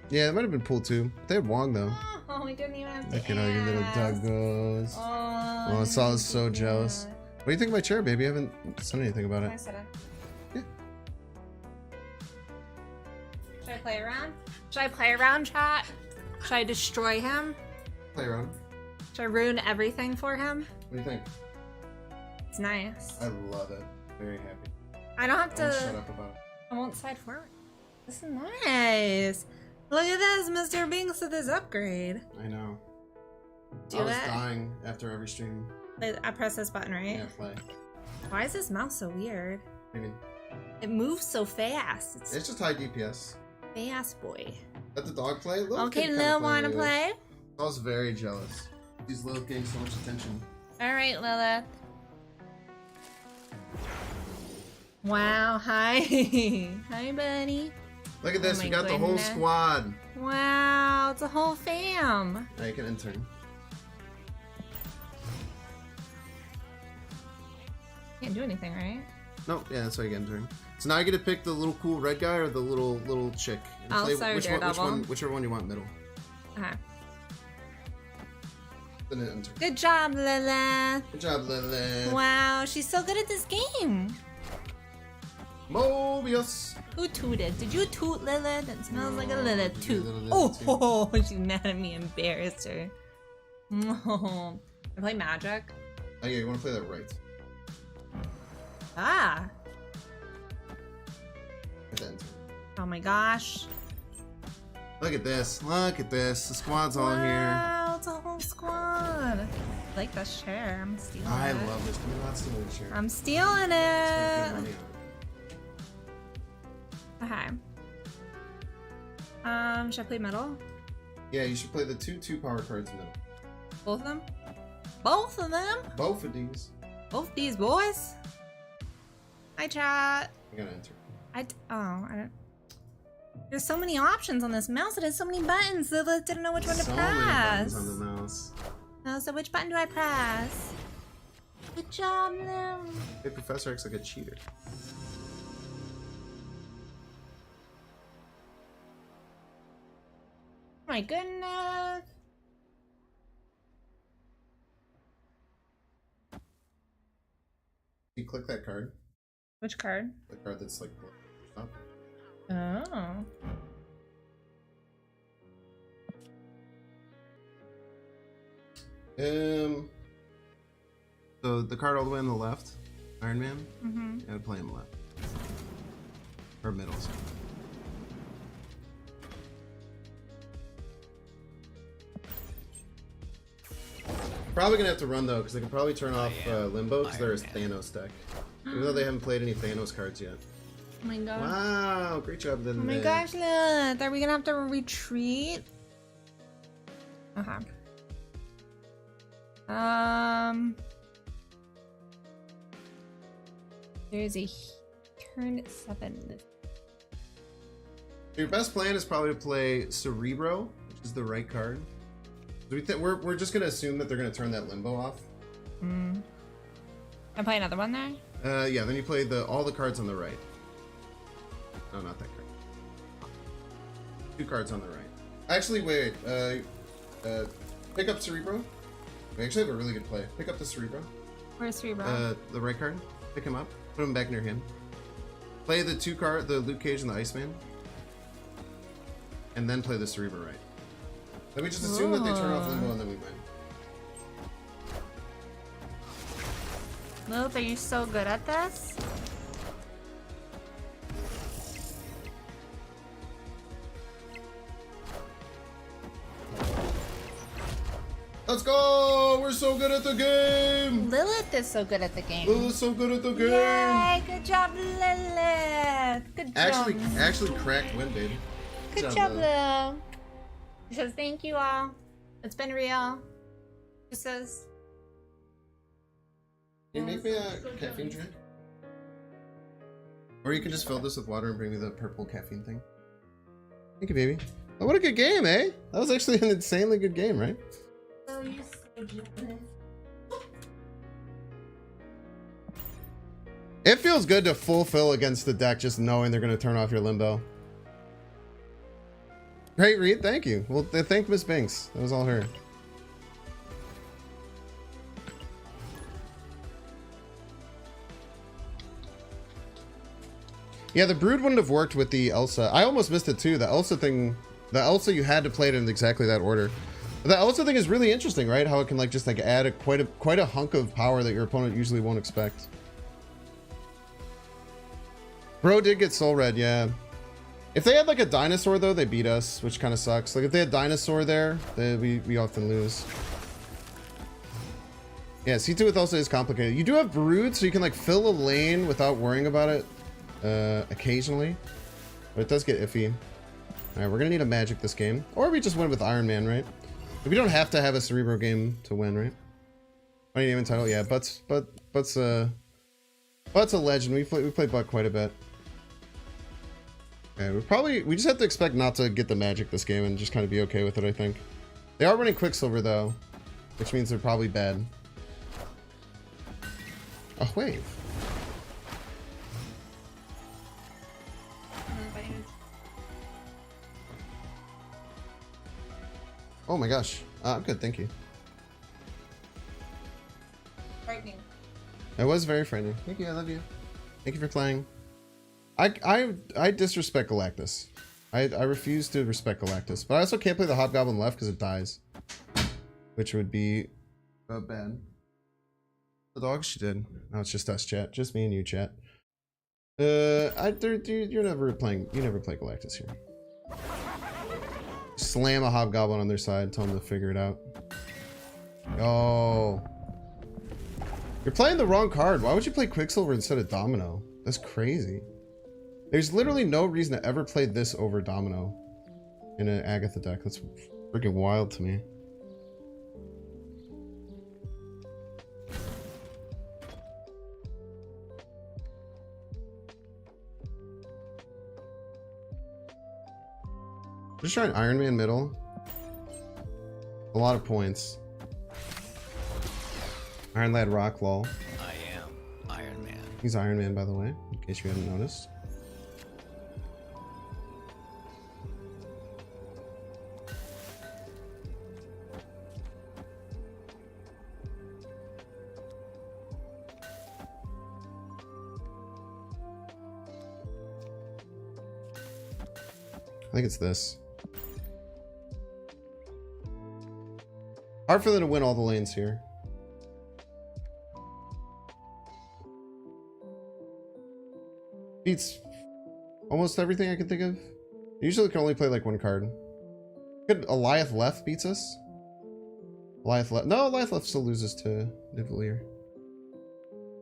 Yeah, it might have been Pool 2. They had Wong, though. Oh, we didn't even have to Look at how your little dog goes. Oh, Saul is so jealous. What do you think of my chair, baby? I haven't said anything about it. I said it. Yeah. Should I play around? Should I play around, chat? Should I destroy him? Play around. Should I ruin everything for him? What do you think? It's nice. I love it. Very happy. I don't have I won't shut to. up about it. I won't side forward. This is nice. Look at this, Mr. Binks with his upgrade. I know. Do I was it. dying after every stream. I press this button, right? Yeah, play. Why is this mouse so weird? What do you mean? It moves so fast. It's It's just high DPS. fast, boy. Let the dog play? Lil Okay, kid kinda Lil, playing wanna with it. play? I was very jealous. These Lil getting so much attention. All right, Lilith. Wow, hi. Hi, buddy. Look at this, Oh we my got the whole goodness. squad. Wow, it's a whole fam. Now you can intern. Can't do anything, right? No, yeah, that's why you get intern. So now I get to pick the little cool red guy or the little chick. And I'll start Daredevil. Whichever one you want middle. Okay. Then intern. Good job, Lilith. Good job, Lily. Wow, she's so good at this game. Mobius. Who tooted? Did you toot, Lilith? It smells like a No, Lilith did you toot. do a little Lilith Oh, she's mad at me. Embarrassed her. No. I play Magic. Oh yeah, you want to play that right. Ah. Hit that intern. Oh my gosh. Look at this. Look at this. The squad's all here. Wow, it's a whole squad. I like this chair. I'm stealing I it. love this. Can we not steal the chair? I'm stealing Spend it. money on it. Okay. Should I play middle? Yeah, you should play the two power cards in the middle. Both of them? Both of them? Both of these. Both these boys? Hi, chat. I gotta enter. I don't. There's so many options on this mouse. It has so many buttons. Lilith didn't know which one to So many press. buttons on the mouse. Oh, so which button do I press? Good job, Lil. Hey, Professor acts like a cheater. My goodness. You click that card. Which card? The card that's like up. Oh. So the card all the way on the left, Iron Man. Mm-hmm. Yeah, play him left. Or middle. Sorry. Probably gonna have to run though, because I can probably turn off Limbo because there's Thanos deck. Even though they haven't played any Thanos cards yet. Oh my god. Wow, great job, Oh then. my gosh, Lilith. Are we gonna have to retreat? Okay. There's a turn 7. Your best plan is probably to play Cerebro, which is the right card. So we're just gonna assume that they're gonna turn that Limbo off. I play another one there? Yeah, then you play all the cards on the right. No, not that card. 2 cards on the right. Actually, wait. Pick up Cerebro. We actually have a really good play. Pick up the Cerebro. Where's Cerebro? The right card. Pick him up. Put him back near him. Play the 2 card, the Luke Cage and the Iceman. And then play the Cerebro right. Then we just assume that they turn off Limbo and then we win. Lilith, are you so good at this? Let's go! We're so good at the game! Lilith is so good at the game. Lulu's so good at the game! Yay! Good job, Lilith! Good job. Actually cracked win, baby. Good job, Lil. He says, thank you all. It's been real. He says, Can you make me a caffeine drink? Or you can just fill this with water and bring me the purple caffeine thing. Thank you, baby. Oh, what a good game, eh? That was actually an insanely good game, right? oh, you're so jealous. It feels good to fulfill against the deck just knowing they're going to turn off your Limbo. Great read, thank you. Well, thank Miss Binks. That was all her. Yeah, the Brood wouldn't have worked with the Elsa. I almost missed it too. The Elsa thing, the Elsa you had to play it in exactly that order. The Elsa thing is really interesting, right? How it can like just like add quite a hunk of power that your opponent usually won't expect. Bro did get soul red, yeah. If they had like a dinosaur though, they beat us, which kind of sucks. Like if they had dinosaur there, we often lose. Yeah, C2 with also is complicated. You do have brood, so you can like fill a lane without worrying about it occasionally. But it does get iffy. Alright, we're gonna need a magic this game. Or we just win with Iron Man, right? We don't have to have a Cerebro game to win, right? Funny name and title, yeah. Butt's a legend. We play Butt quite a bit. Okay, we just have to expect not to get the magic this game and just kind of be okay with it, I think. They are running Quicksilver though, which means they're probably bad. Oh, wave. Oh my gosh. I'm good, thank you. Frightening. That was very frightening. Thank you, I love you. Thank you for playing. I disrespect Galactus. I refuse to respect Galactus. But I also can't play the Hobgoblin left because it dies. Which would be bad. The dog she did. No, it's just us, chat. Just me and you, chat. You never play Galactus here. Slam a Hobgoblin on their side, tell them to figure it out. Oh. You're playing the wrong card. Why would you play Quicksilver instead of Domino? That's crazy. There's literally no reason to ever play this over Domino in an Agatha deck. That's freaking wild to me. Just trying Iron Man middle. A lot of points. Iron Lad Rock lol. I am Iron Man. He's Iron Man, by the way, in case you hadn't noticed. I think it's this. Hard for them to win all the lanes here. Beats almost everything I can think of. Usually can only play like one card. Could Eliath Left beats us? Eliath Left. No, Eliath Left still loses to Nivelier.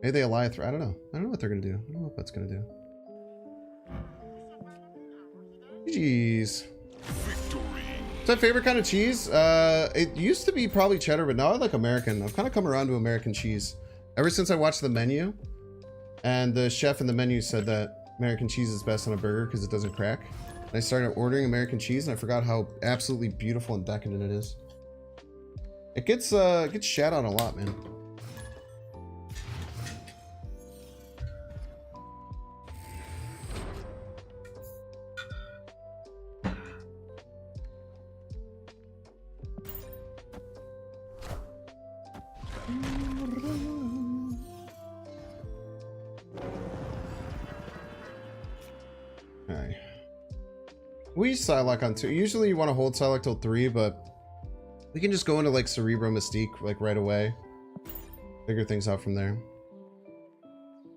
Maybe they Eliath. I don't know. I don't know what they're gonna do. I don't know what that's gonna do. Jeez. What's my favorite kind of cheese? It used to be probably cheddar, but now I like American. I've kind of come around to American cheese. Ever since I watched the menu, and the chef in the menu said that American cheese is best on a burger because it doesn't crack. And I started ordering American cheese, and I forgot how absolutely beautiful and decadent it is. It gets shat on a lot, man. We Psylocke on 2. Usually you want to hold Psylocke till 3, but we can just go into like Cerebro Mystique like right away. Figure things out from there.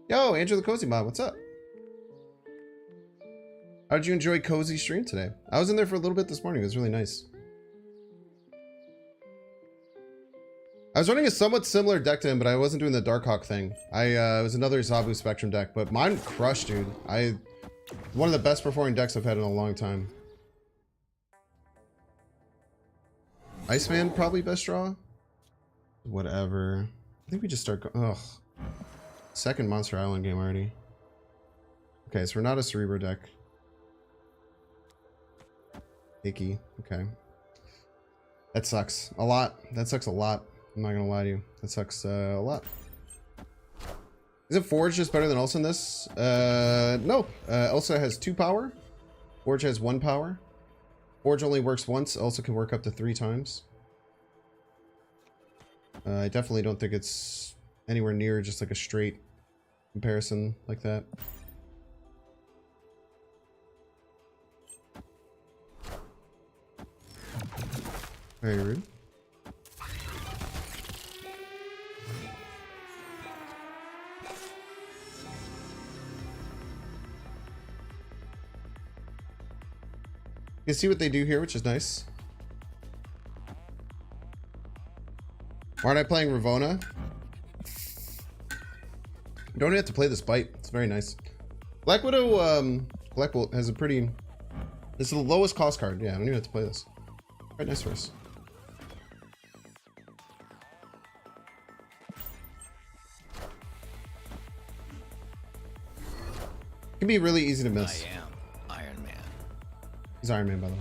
Yo, Andrew the Cozy Mob, what's up? How did you enjoy Cozy stream today? I was in there for a little bit this morning. It was really nice. I was running a somewhat similar deck to him, but I wasn't doing the Darkhawk thing. It was another Zabu Spectrum deck, but mine crushed, dude. One of the best performing decks I've had in a long time. Iceman probably best draw. Whatever. I think we just start. Ugh. Second Monster Island game already. Okay, so we're not a Cerebro deck. Icky. Okay. That sucks a lot. That sucks a lot. I'm not gonna lie to you. That sucks a lot. Isn't Forge just better than Elsa in this? No. Elsa has 2 power. Forge has 1 power. Forge only works once. Elsa can work up to 3 times. I definitely don't think it's anywhere near just like a straight comparison like that. Very rude. You can see what they do here, which is nice. Why aren't I playing Ravona? You don't have to play this bite. It's very nice. Black Widow has a pretty... This is the lowest cost card. Yeah, I don't even have to play this. Quite nice for us. It can be really easy to miss. I am Iron Man. He's Iron Man, by the way.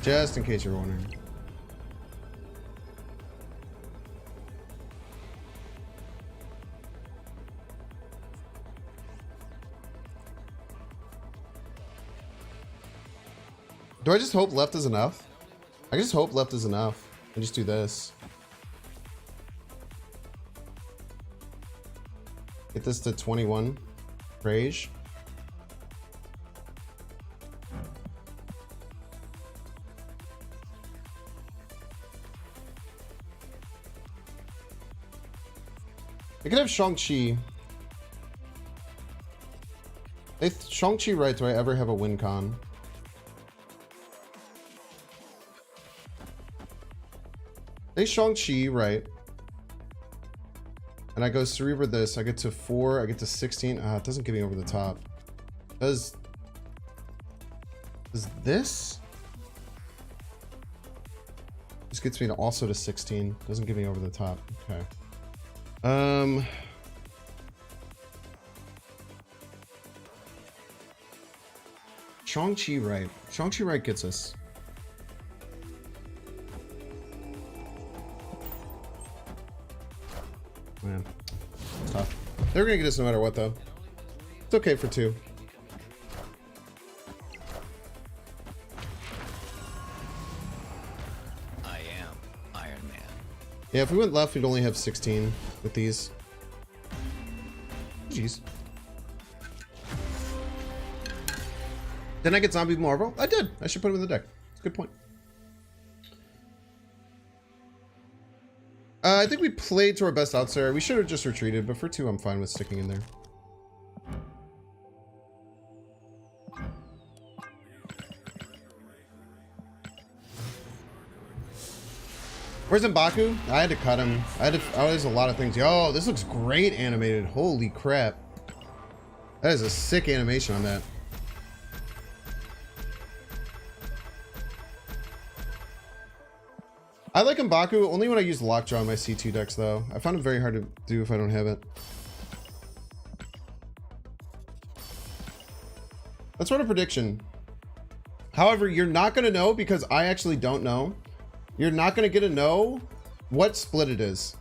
Just in case you're wondering. Do I just hope left is enough? I just hope left is enough. I just do this. Get this to 21. Rage. I could have Shang-Chi. If Shang-Chi right, do I ever have a win con? They Shang-Chi right. And I go Cerebra this. I get to 4. I get to 16. It doesn't get me over the top. Does this? This gets me to also to 16. Doesn't get me over the top. Okay. Shang-Chi right. Shang-Chi right gets us. Man, it's tough. They're gonna get us no matter what, though. It's okay for 2. I am Iron Man. Yeah, if we went left, we'd only have 16 with these. Jeez. Didn't I get Zombie Marvel? I did. I should put him in the deck. It's a good point. I think we played to our best outs there. We should have just retreated, but for 2, I'm fine with sticking in there. Where's M'Baku? I had to cut him. There's a lot of things. Yo, this looks great animated. Holy crap. That is a sick animation on that. I like M'Baku only when I use Lockjaw in my C2 decks, though. I found it very hard to do if I don't have it. Let's run a prediction. However, you're not going to know because I actually don't know. You're not going to get to know what split it is.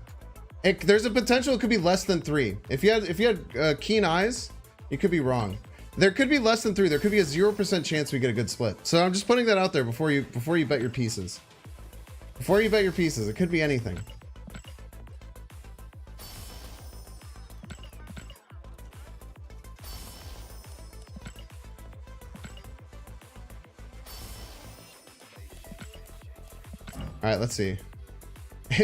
There's a potential it could be less than 3. If you had keen eyes, you could be wrong. There could be less than 3. There could be a 0% chance we get a good split. So I'm just putting that out there before you bet your pieces. Before you bet your pieces, it could be anything. All right, let's see.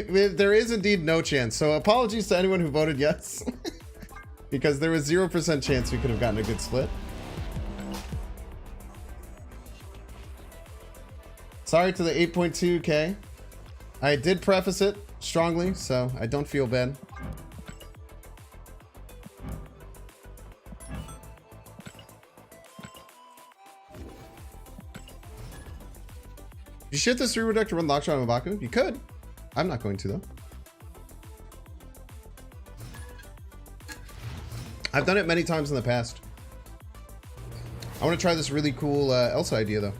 There is indeed no chance. So apologies to anyone who voted yes. Because there was 0% chance we could have gotten a good split. Sorry to the 8.2K. I did preface it strongly, so I don't feel bad. You shift this Cerebro deck to run Lockshot on M'Baku? You could. I'm not going to, though. I've done it many times in the past. I want to try this really cool Elsa idea, though.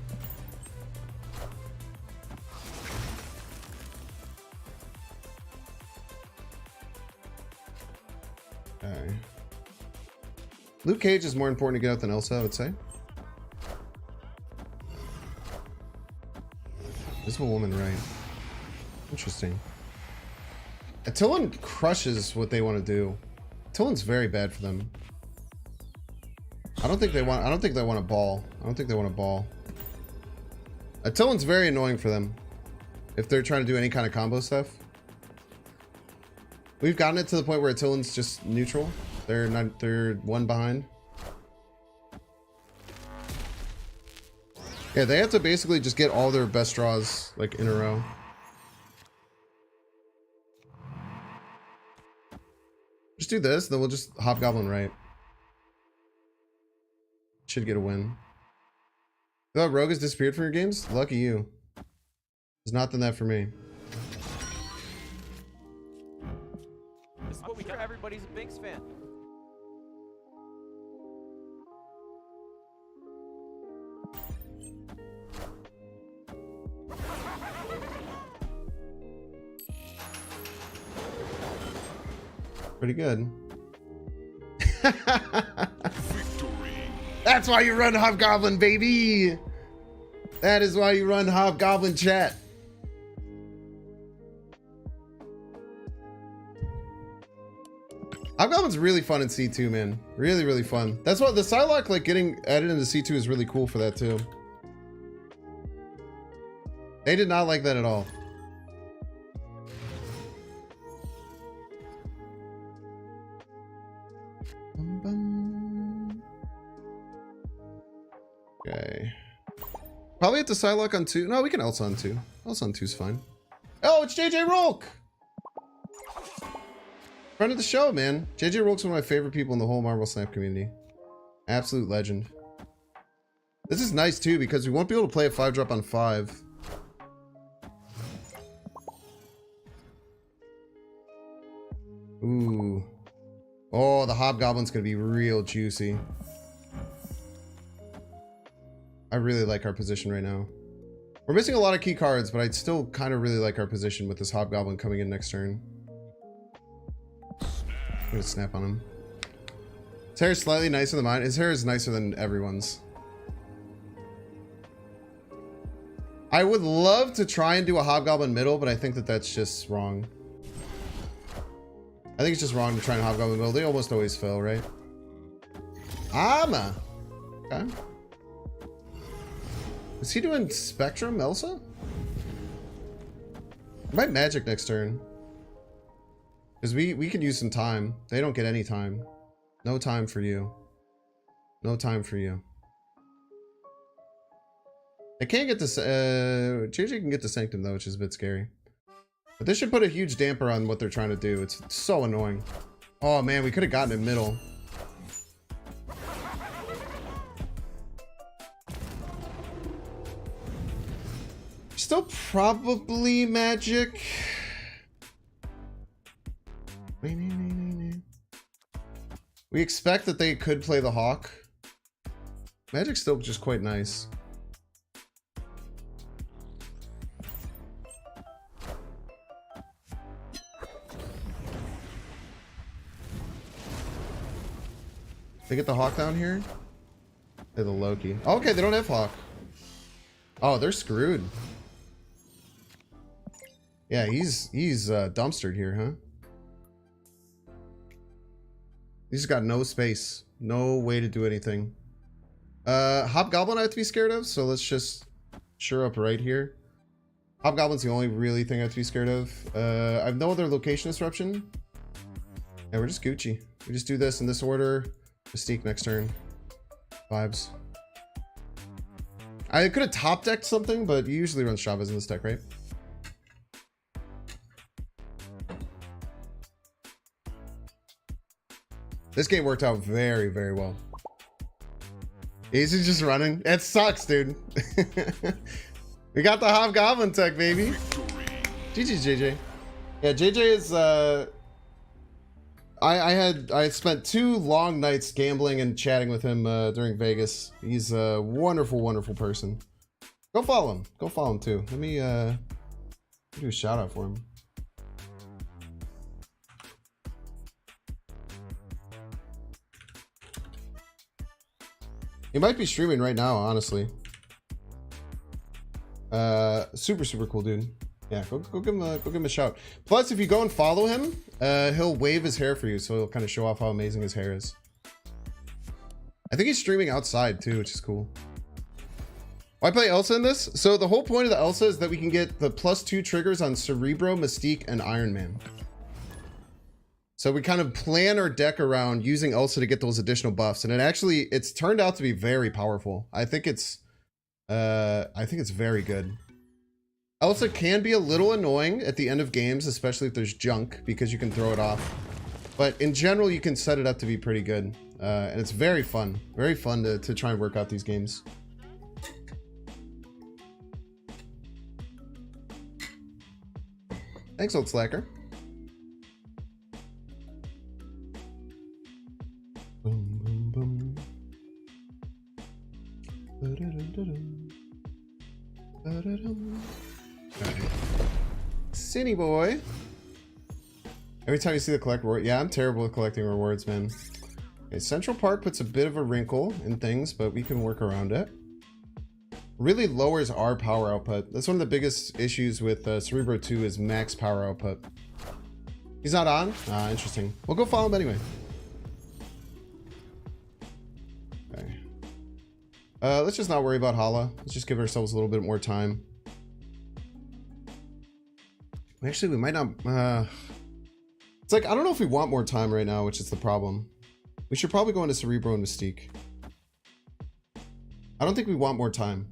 Okay. Luke Cage is more important to get out than Elsa, I would say. Invisible Woman, right. Interesting. Attilan crushes what they want to do. Attilan's very bad for them. I don't think they want a ball. I don't think they want a ball. Attilan's very annoying for them. If they're trying to do any kind of combo stuff. We've gotten it to the point where Attilan's just neutral. They're one behind. Yeah, they have to basically just get all their best draws like in a row. Just do this, then we'll just Hobgoblin right. Should get a win. Oh, Rogue has disappeared from your games? Lucky you. It's not done that for me. This is what we got. Everybody's a Binks fan. Pretty good. That's why you run Hobgoblin, baby. That is why you run Hobgoblin chat. Hobgoblin's really fun in C2, man. Really, really fun. That's why the Psylocke, like, getting added into C2 is really cool for that, too. They did not like that at all. Okay. Probably at the Psylocke on 2. No, we can Else on 2. Else on 2's fine. Oh, it's JJ Rolk! Friend of the show, man. JJ Rolk's one of my favorite people in the whole Marvel Snap community. Absolute legend. This is nice too because we won't be able to play a 5-drop on 5. Ooh. Oh, the Hobgoblin's gonna be real juicy. I really like our position right now. We're missing a lot of key cards, but I'd still kind of really like our position with this Hobgoblin coming in next turn. I'm gonna snap on him. His hair is slightly nicer than mine. His hair is nicer than everyone's. I would love to try and do a Hobgoblin middle, but I think that that's just wrong. I think it's just wrong to try and Hobgoblin middle. They almost always fail, right? Okay. Is he doing Spectrum Elsa? I might Magic next turn. Because we can use some time. They don't get any time. No time for you. No time for you. I can't get this. JJ can get the Sanctum though, which is a bit scary. But this should put a huge damper on what they're trying to do. It's so annoying. Oh man, we could have gotten it middle. Still probably Magic. We expect that they could play the Hawk. Magic's still just quite nice. They get the Hawk down here? They're the Loki. Oh, okay, they don't have Hawk. Oh, they're screwed. Yeah, he's dumpstered here, huh? He's got no space. No way to do anything. Hobgoblin I have to be scared of, so let's just sure up right here. Hobgoblin's the only really thing I have to be scared of. I have no other location disruption. Yeah, we're just Gucci. We just do this in this order. Mystique next turn. Vibes. I could have top decked something, but you usually run Shavas in this deck, right? This game worked out very, very well. Easy just running. It sucks, dude. We got the Hobgoblin tech, baby. GG's, JJ. Yeah, JJ is, I had spent 2 long nights gambling and chatting with him during Vegas. He's a wonderful, wonderful person. Go follow him. Go follow him too. Let me do a shout out for him. He might be streaming right now, honestly. Super, super cool dude. Yeah, go give him a shout. Plus, if you go and follow him, he'll wave his hair for you, so he'll kind of show off how amazing his hair is. I think he's streaming outside too, which is cool. Why play Elsa in this? So the whole point of the Elsa is that we can get the +2 triggers on Cerebro, Mystique, and Iron Man. So we kind of plan our deck around using Elsa to get those additional buffs, and it's turned out to be very powerful. I think it's I think it's very good. Elsa can be a little annoying at the end of games, especially if there's junk, because you can throw it off. But in general, you can set it up to be pretty good. And it's very fun. Very fun to try and work out these games. Thanks, old slacker. Boom, boom, boom. Ba-da-dum-da-dum. Ba-da-dum. Alright. Cine boy. Every time you see the collect reward. Yeah, I'm terrible at collecting rewards, man. Okay, Central Park puts a bit of a wrinkle in things, but we can work around it. Really lowers our power output. That's one of the biggest issues with Cerebro 2 is max power output. He's not on? Ah, interesting. We'll go follow him anyway. Okay. Let's just not worry about Hala. Let's just give ourselves a little bit more time. Actually, we might not... It's like, I don't know if we want more time right now, which is the problem. We should probably go into Cerebro and Mystique. I don't think we want more time.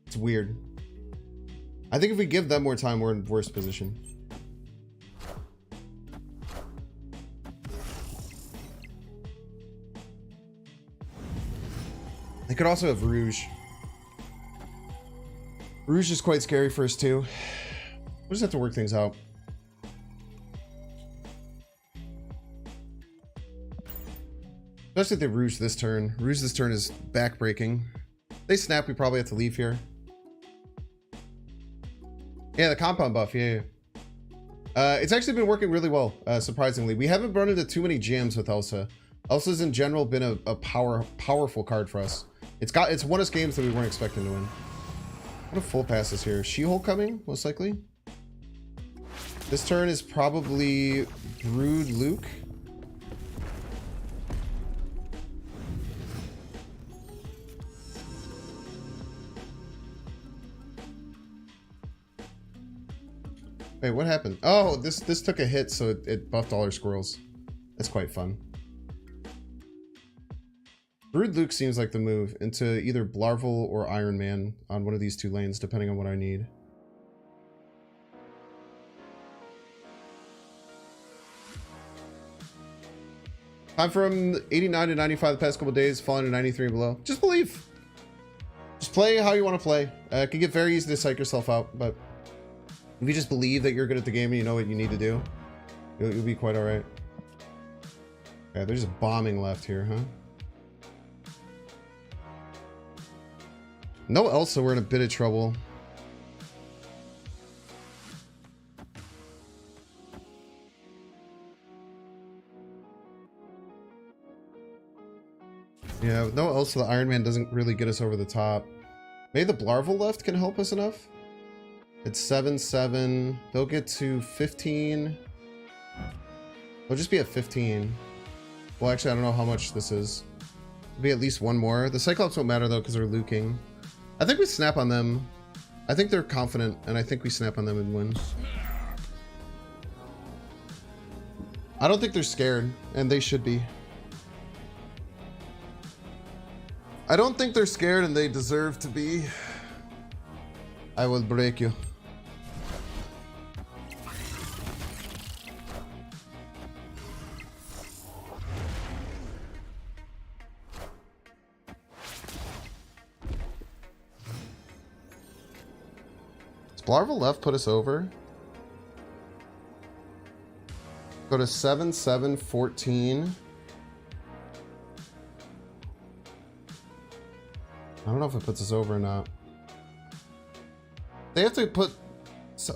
It's weird. I think if we give them more time, we're in worse position. They could also have Rouge. Rouge is quite scary for us too. We'll just have to work things out. Especially if they Rouge this turn. Rouge this turn is backbreaking. If they snap, we probably have to leave here. Yeah, the compound buff, yeah. It's actually been working really well, surprisingly. We haven't run into too many jams with Elsa. Elsa's in general been a powerful card for us. It's won us games that we weren't expecting to win. What a full pass is here. She-Hulk coming, most likely. This turn is probably Brood Luke. Wait, what happened? Oh, this took a hit, so it buffed all our squirrels. That's quite fun. Brood Luke seems like the move into either Blarvel or Iron Man on one of these two lanes, depending on what I need. I'm from 89 to 95 the past couple days, falling to 93 and below. Just believe. Just play how you want to play. It can get very easy to psych yourself out, but if you just believe that you're good at the game and you know what you need to do, you'll be quite alright. Yeah, they're just bombing left here, huh? No Elsa, we're in a bit of trouble. Yeah, with no Elsa, the Iron Man doesn't really get us over the top. Maybe the Blarvel left can help us enough? It's 7-7. They'll get to 15. They'll just be at 15. Well, actually, I don't know how much this is. It'll be at least one more. The Cyclops won't matter, though, because they're luking. I think we snap on them. I think they're confident, and I think we snap on them and win. I don't think they're scared, and they should be. I don't think they're scared, and they deserve to be. I will break you. Blarvel left put us over. Go to 7-7-14. I don't know if it puts us over or not. They have to put...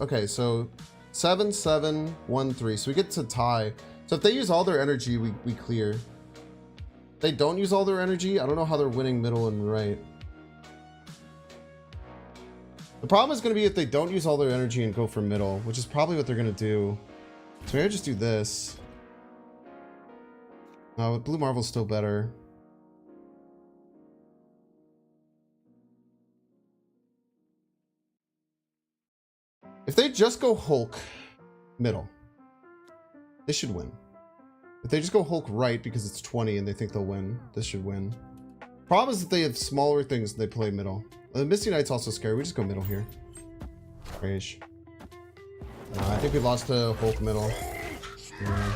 Okay, so 7-7-1-3. So we get to tie. So if they use all their energy, we clear. If they don't use all their energy, I don't know how they're winning middle and right. The problem is going to be if they don't use all their energy and go for middle, which is probably what they're going to do. So maybe I just do this. No, Blue Marvel's still better. If they just go Hulk middle, they should win. If they just go Hulk right because it's 20 and they think they'll win, this should win. Problem is that they have smaller things and they play middle. The Misty Knight's also scary. We just go middle here. Rage. I think we lost to Hulk middle. Yeah.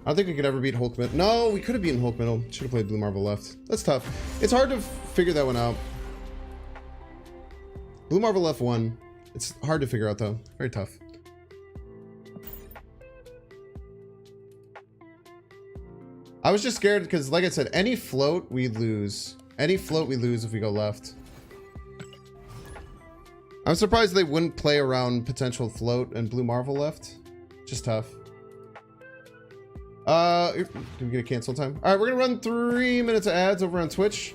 I don't think we could ever beat Hulk middle. No, we could have beaten Hulk middle. Should have played Blue Marvel left. That's tough. It's hard to figure that one out. Blue Marvel left 1. It's hard to figure out though. Very tough. I was just scared because, like I said, any float we lose. Any float we lose if we go left. I'm surprised they wouldn't play around potential float and Blue Marvel left. Just tough. Do we get a cancel time? All right, we're gonna run 3 minutes of ads over on Twitch.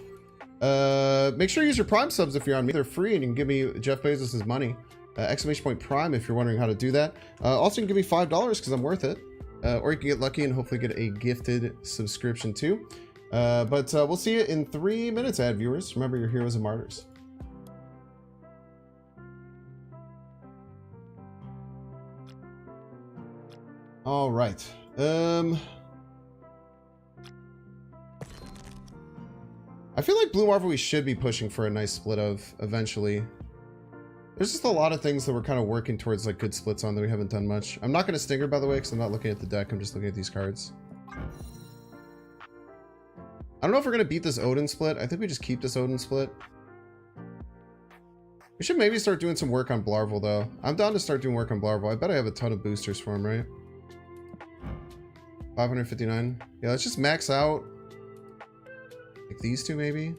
Make sure you use your Prime subs if you're on me. They're free and you can give me Jeff Bezos' money. Exclamation point Prime if you're wondering how to do that. Also, you can give me $5 because I'm worth it. Or you can get lucky and hopefully get a gifted subscription too. But we'll see you in 3 minutes, ad viewers. Remember, your heroes and martyrs. All right. I feel like Blue Marvel we should be pushing for a nice split of eventually. There's just a lot of things that we're kind of working towards like good splits on that we haven't done much. I'm not going to Stinger, by the way, because I'm not looking at the deck. I'm just looking at these cards. I don't know if we're going to beat this Odin split. I think we just keep this Odin split. We should maybe start doing some work on Blarvel, though. I'm down to start doing work on Blarvel. I bet I have a ton of boosters for him, right? 559. Yeah, let's just max out. Like these two, maybe.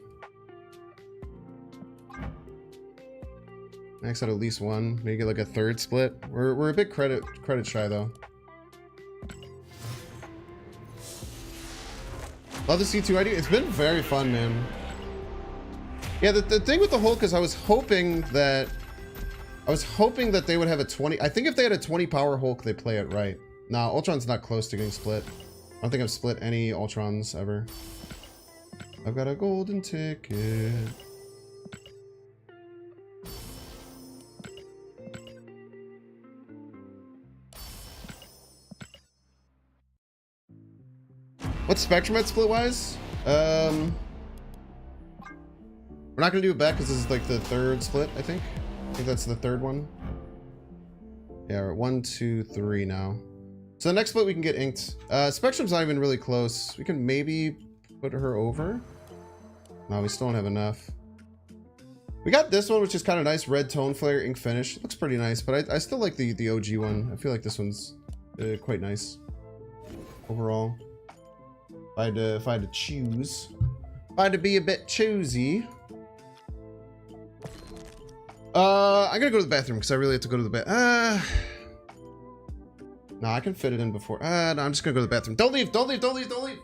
Max out at least one. Maybe get like a third split. We're a bit credit shy though. Love the C2 ID. It's been very fun, man. Yeah, the thing with the Hulk is I was hoping that they would have a 20. I think if they had a 20 power Hulk, they play it right. Nah, Ultron's not close to getting split. I don't think I've split any Ultrons ever. I've got a golden ticket. What's Spectrum at split-wise? We're not going to do it back because this is like the third split, I think. I think that's the third one. Yeah, we're at 1, 2, 3 now. So the next split we can get inked. Spectrum's not even really close. We can maybe put her over. No, we still don't have enough. We got this one, which is kind of nice. Red tone flare, ink finish. It looks pretty nice, but I still like the OG one. I feel like this one's quite nice overall. If I had to choose. If I had to be a bit choosy. I'm gonna go to the bathroom because I really have to go to the bathroom. No, I can fit it in before. No, I'm just gonna go to the bathroom. Don't leave, don't leave, don't leave, don't leave.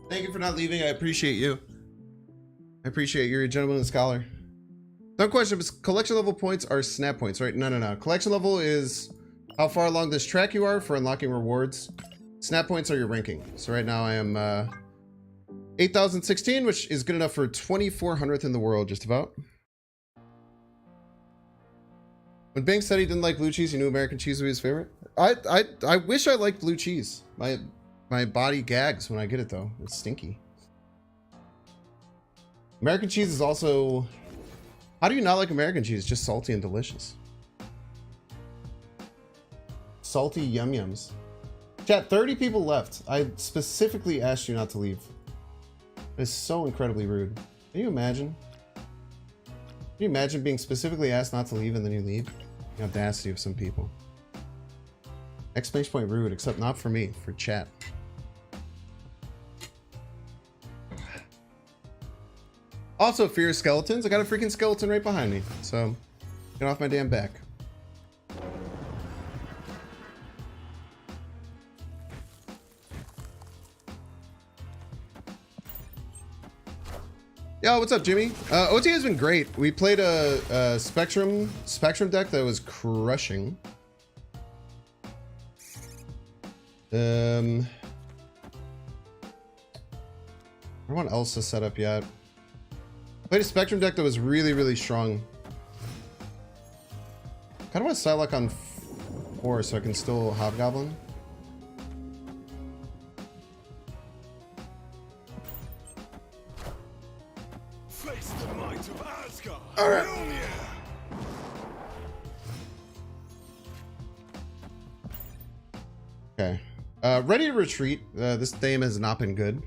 Thank you for not leaving. I appreciate you. I appreciate you. You're a gentleman and scholar. No question, but collection level points are snap points, right? No. Collection level is how far along this track you are for unlocking rewards. Snap points are your ranking. So right now I am 8,016, which is good enough for 2,400th in the world, just about. When Banks said he didn't like blue cheese, he knew American cheese would be his favorite. I wish I liked blue cheese. My body gags when I get it though. It's stinky. American cheese is also... How do you not like American cheese? Just salty and delicious. salty yum yums. Chat, 30 people left. I specifically asked you not to leave. It's so incredibly rude. Can you imagine? Can you imagine being specifically asked not to leave and then you leave? The audacity of some people. Exclamation point rude, except not for me, for chat. Also, fear of skeletons. I got a freaking skeleton right behind me. So, get off my damn back. Yo, what's up, Jimmy? OT has been great. We played a Spectrum deck that was crushing. Everyone else is set up yet. Played a Spectrum deck that was really, really strong. Kind of want Psylocke on 4 so I can still Hobgoblin. Face the might of Asgard. All right. Okay. Ready to retreat. This game has not been good.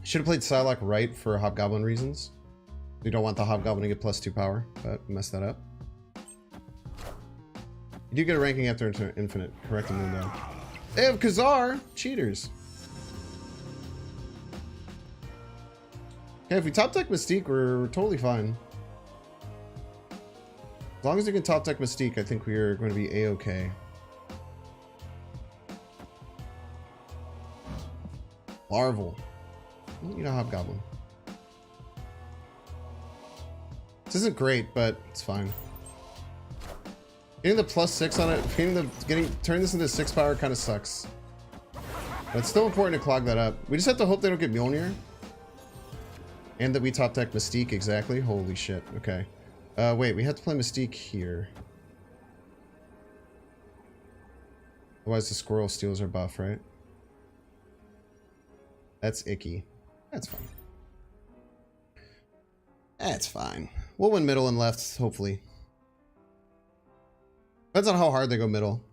Should have played Psylocke right for Hobgoblin reasons. We don't want the Hobgoblin to get +2 power, but messed that up. You do get a ranking after Infinite. Correct him though. They have Khazar! Cheaters. Okay, if we top deck Mystique, we're totally fine. As long as we can top deck Mystique, I think we are going to be A-okay. Larval. You know, Hobgoblin. This isn't great, but it's fine. Getting the +6 on it, turning this into 6 power kind of sucks. But it's still important to clog that up. We just have to hope they don't get Mjolnir. And that we top deck Mystique, exactly. Holy shit, okay. Wait, we have to play Mystique here. Otherwise the squirrel steals our buff, right? That's icky. That's fine. That's fine. We'll win middle and left, hopefully. Depends on how hard they go middle.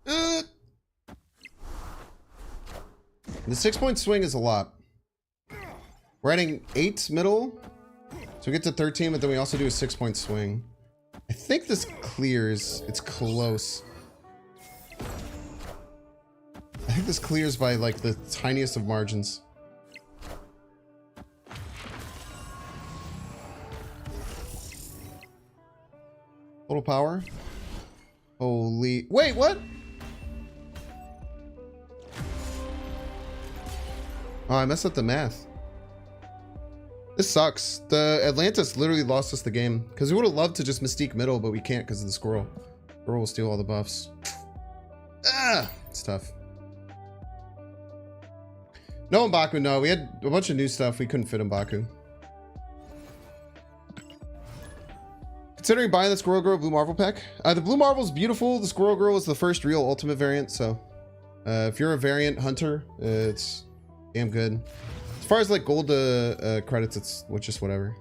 The 6-point swing is a lot. We're adding 8 middle. So we get to 13, but then we also do a 6-point swing. I think this clears. It's close. I think this clears by like the tiniest of margins. Total power. Holy. Wait, what? Oh, I messed up the math. This sucks. The Atlantis literally lost us the game. Because we would have loved to just Mystique middle, but we can't because of the squirrel. Squirrel will steal all the buffs. Ah! It's tough. No M'Baku, no. We had a bunch of new stuff. We couldn't fit M'Baku. Considering buying the Squirrel Girl Blue Marvel pack. The Blue Marvel's beautiful. The Squirrel Girl is the first real ultimate variant, so... if you're a variant hunter, it's damn good. As far as like gold credits, it's just whatever.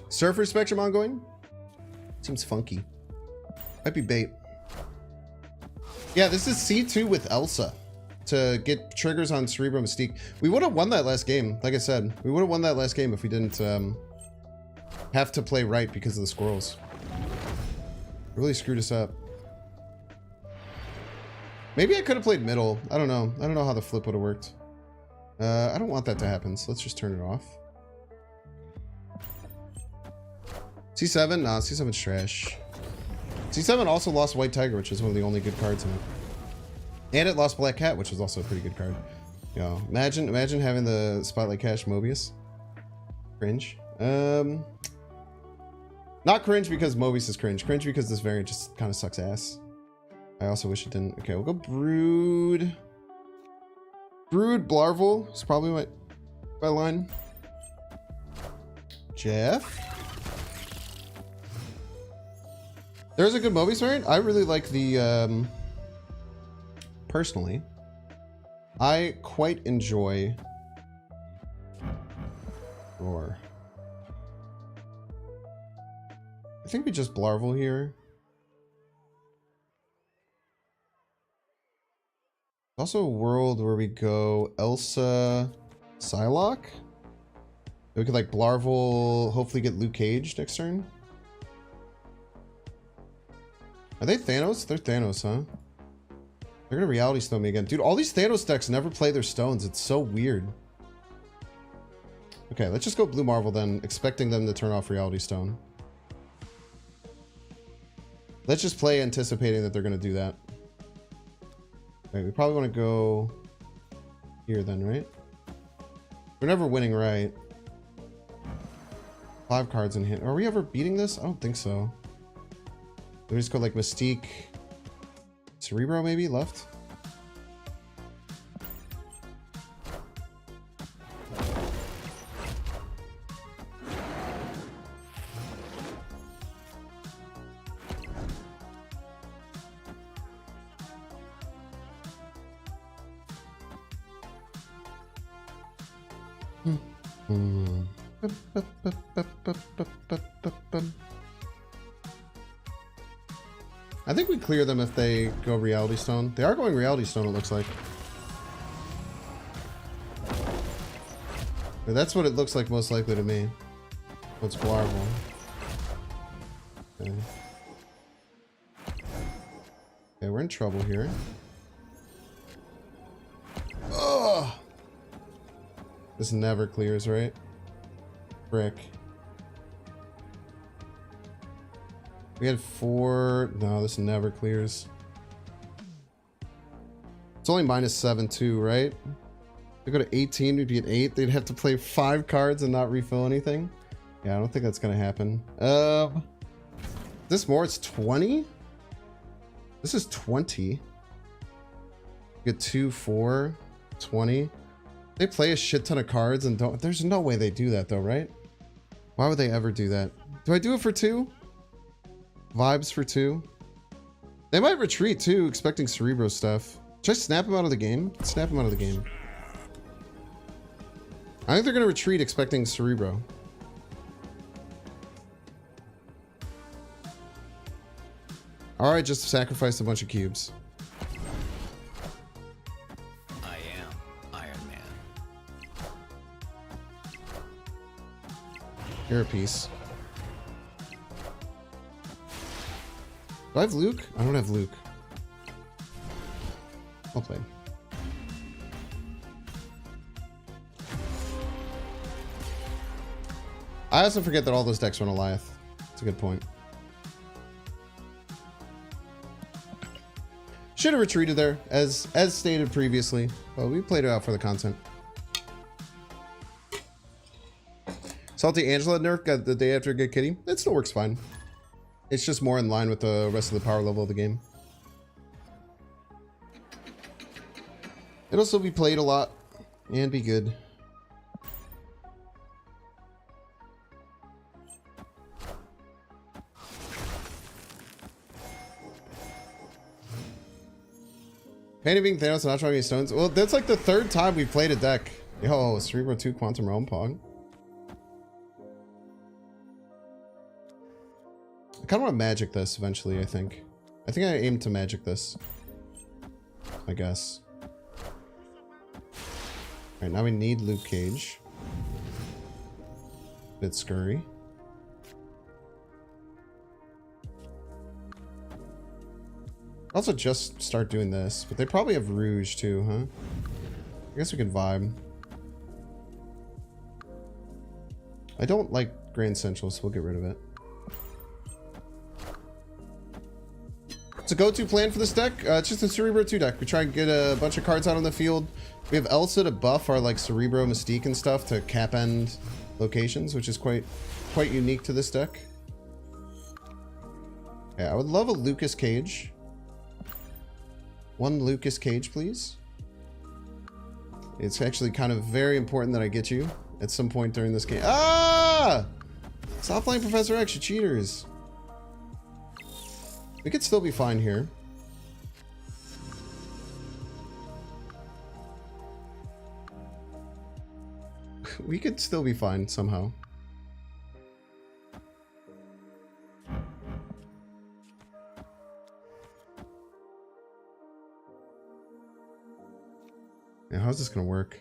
Surfer Spectrum ongoing? Seems funky. Might be bait. Yeah, this is C2 with Elsa. To get triggers on Cerebro Mystique. We would have won that last game. Like I said, we would have won that last game if we didn't have to play right because of the squirrels. It really screwed us up. Maybe I could have played middle. I don't know. I don't know how the flip would have worked. I don't want that to happen, so let's just turn it off. C7? Nah, C7's trash. C7 also lost White Tiger, which is one of the only good cards in it. And it lost Black Cat, which was also a pretty good card. Yo, imagine having the Spotlight Cash Mobius. Cringe. Not cringe because Mobius is cringe. Cringe because this variant just kind of sucks ass. I also wish it didn't. Okay, we'll go Brood. Brood Blarvel is probably my line. Jeff. There's a good Mobius variant. I really like the personally, I quite enjoy Sure. I think we just Blarvel here. Also a world where we go Elsa, Psylocke. We could like Blarvel, hopefully get Luke Cage next turn. Are they Thanos? They're Thanos, huh? They're gonna Reality Stone me again. Dude, all these Thanos decks never play their stones. It's so weird. Okay, let's just go Blue Marvel then, expecting them to turn off Reality Stone. Let's just play anticipating that they're gonna do that. Okay, we probably want to go here then, right? We're never winning, right? 5 cards in hand. Are we ever beating this? I don't think so. We just go like Mystique, Cerebro maybe left. I think we clear them if they go Reality Stone. They are going Reality Stone, it looks like. But that's what it looks like most likely to me. What's Blarvel? Okay. Okay, we're in trouble here. Ugh! This never clears, right? Frick. We had 4. No, this never clears. It's only -7 too, right? If we go to 18, we'd be at 8. They'd have to play 5 cards and not refill anything. Yeah, I don't think that's gonna happen. This more, it's 20? This is 20. Get 2, 4, 20. They play a shit ton of cards and don't. There's no way they do that though, right? Why would they ever do that? Do I do it for 2? Vibes for 2? They might retreat too, expecting Cerebro stuff. Should I snap him out of the game? Snap him out of the game. I think they're gonna retreat expecting Cerebro. Alright, just sacrificed a bunch of cubes. I am Iron Man. Here a piece. Do I have Luke? I don't have Luke. I'll play. I also forget that all those decks run Eliath. That's a good point. Should have retreated there, as stated previously. But we played it out for the content. Salty Angela nerf got the day after Get Kitty. It still works fine. It's just more in line with the rest of the power level of the game. It'll still be played a lot and be good. Painting being Thanos and not trying any stones. Well, that's like the 3rd time we played a deck. Yo, Cerebro 2 Quantum Realm Pog. I kind of want to magic this eventually, I think. I think I aim to magic this. I guess. Alright, now we need Luke Cage. Bit scurry. Also just start doing this, but they probably have Rouge too, huh? I guess we can vibe. I don't like Grand Central, so we'll get rid of it. It's a go-to plan for this deck. It's just a Cerebro 2 deck. We try and get a bunch of cards out on the field. We have Elsa to buff our like Cerebro, Mystique, and stuff to cap end locations, which is quite unique to this deck. Yeah, I would love a Lucas Cage. 1 Lucas Cage, please. It's actually kind of very important that I get you at some point during this game. Ah! Stop playing Professor X, you cheaters. We could still be fine here. we could still be fine somehow. Yeah, how's this gonna work?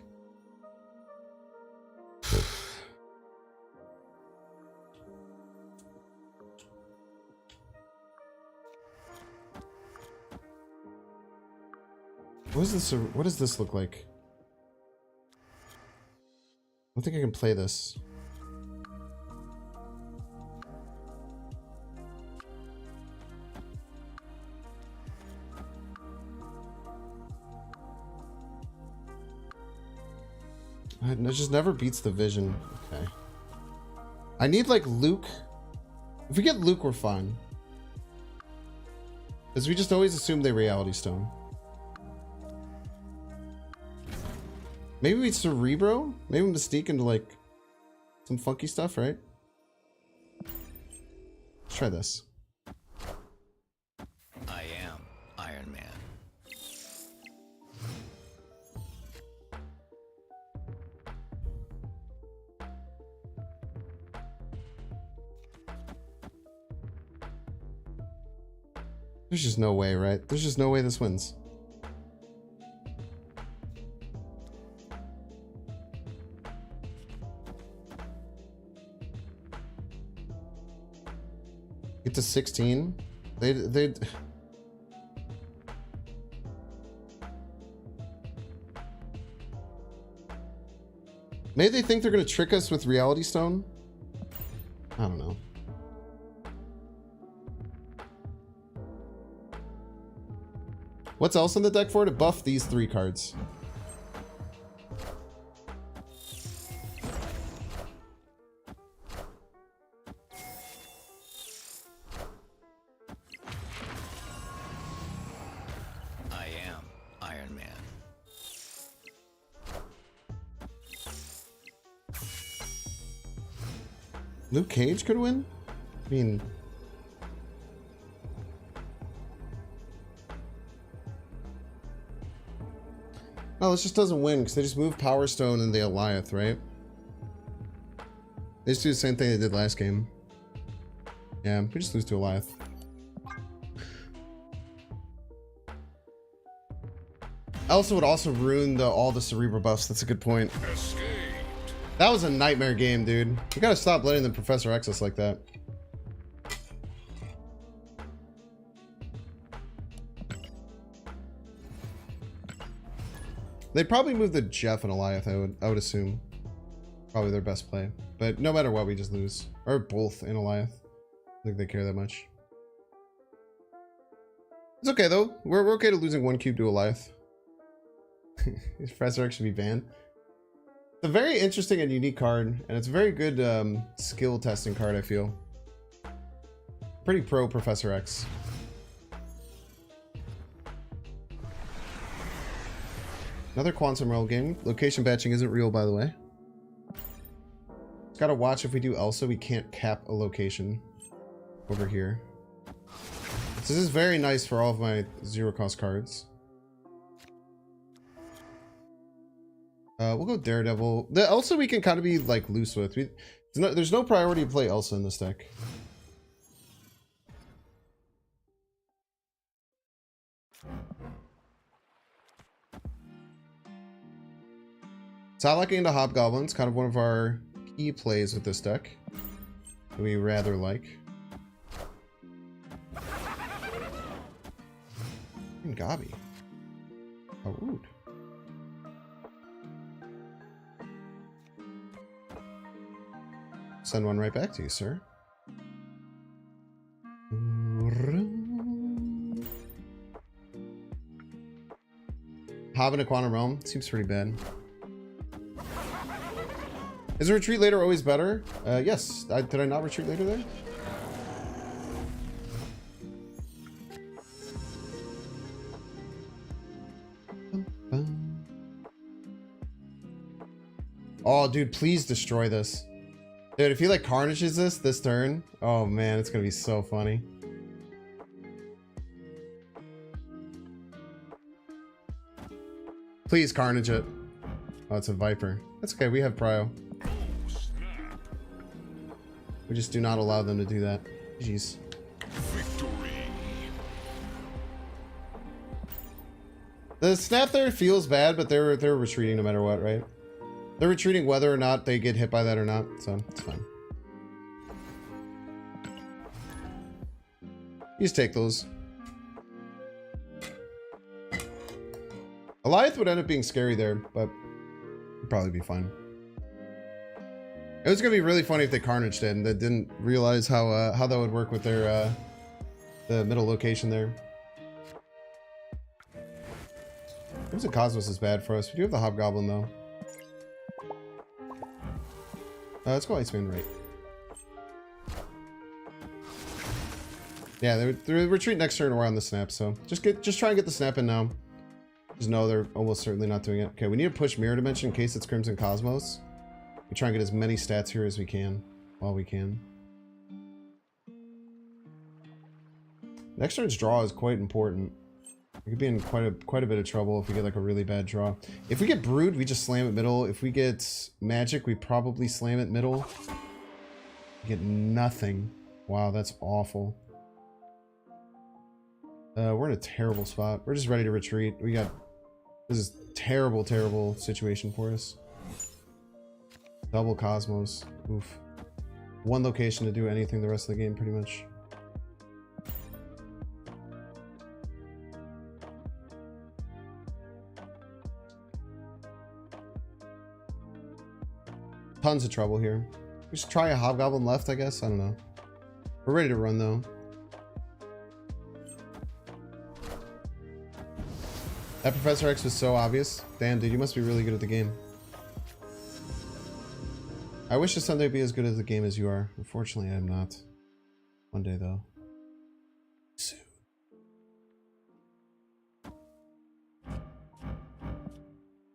What is this? What does this look like? I don't think I can play this. It just never beats the vision. Okay. I need like Luke. If we get Luke, we're fine. Because we just always assume they Reality Stone. Maybe we Cerebro? Maybe Mystique into like some funky stuff, right? Let's try this. I am Iron Man. There's just no way, right? There's just no way this wins. Get to 16. They maybe they think they're gonna trick us with Reality Stone. I don't know. What's else in the deck for it? To buff these 3 cards. I am Iron Man. Luke Cage could win? I mean... No, this just doesn't win because they just move Power Stone and the Eliath, right? They just do the same thing they did last game. Yeah, we just lose to Eliath. Also would also ruin all the Cerebral buffs. That's a good point. That was a nightmare game, dude. We gotta stop letting them Professor X us like that. They'd probably move the Jeff and Eliath, I would assume. Probably their best play. But no matter what, we just lose. Or both in Eliath. I don't think they care that much. It's okay though. We're okay to losing 1 cube to Eliath. Professor X should be banned. It's a very interesting and unique card, and it's a very good skill testing card, I feel. Pretty pro Professor X. Another Quantum Realm game. Location batching isn't real, by the way. Gotta watch if we do Elsa, we can't cap a location over here. So this is very nice for all of my 0-cost cards. We'll go Daredevil. The Elsa we can kind of be like loose with. There's no priority to play Elsa in this deck. Salaki into Hobgoblins, kind of one of our key plays with this deck. That we rather like. And Gabi. How rude. Send one right back to you, sir. Hob into Quantum Realm seems pretty bad. Is a retreat later always better? Yes. Did I not retreat later there? Oh, dude, please destroy this. Dude, if he like carnages this turn, oh man, it's gonna be so funny. Please carnage it. Oh, it's a Viper. That's okay, we have Prio. We just do not allow them to do that. Jeez. The snap there feels bad, but they're retreating no matter what, right? They're retreating whether or not they get hit by that or not, so it's fine. You just take those. Goliath would end up being scary there, but it'd probably be fine. It was gonna be really funny if they carnaged it and they didn't realize how that would work with their the middle location there. Crimson Cosmos is bad for us. We do have the Hobgoblin though. Let's go Iceman right. Yeah, they're retreat next turn. We're on the snap, so just try and get the snap in now. Just know they're almost certainly not doing it. Okay, we need to push Mirror Dimension in case it's Crimson Cosmos. We try and get as many stats here as we can, while we can. Next turn's draw is quite important. We could be in quite a bit of trouble if we get like a really bad draw. If we get Brood, we just slam it middle. If we get Magic, we probably slam it middle. We get nothing. Wow, that's awful. We're in a terrible spot. We're just ready to retreat. This is terrible, terrible situation for us. Double Cosmos. Oof. One location to do anything the rest of the game, pretty much. Tons of trouble here. We should try a Hobgoblin left, I guess. I don't know. We're ready to run, though. That Professor X was so obvious. Damn, dude, you must be really good at the game. I wish to someday be as good at the game as you are. Unfortunately, I am not. One day, though. Soon.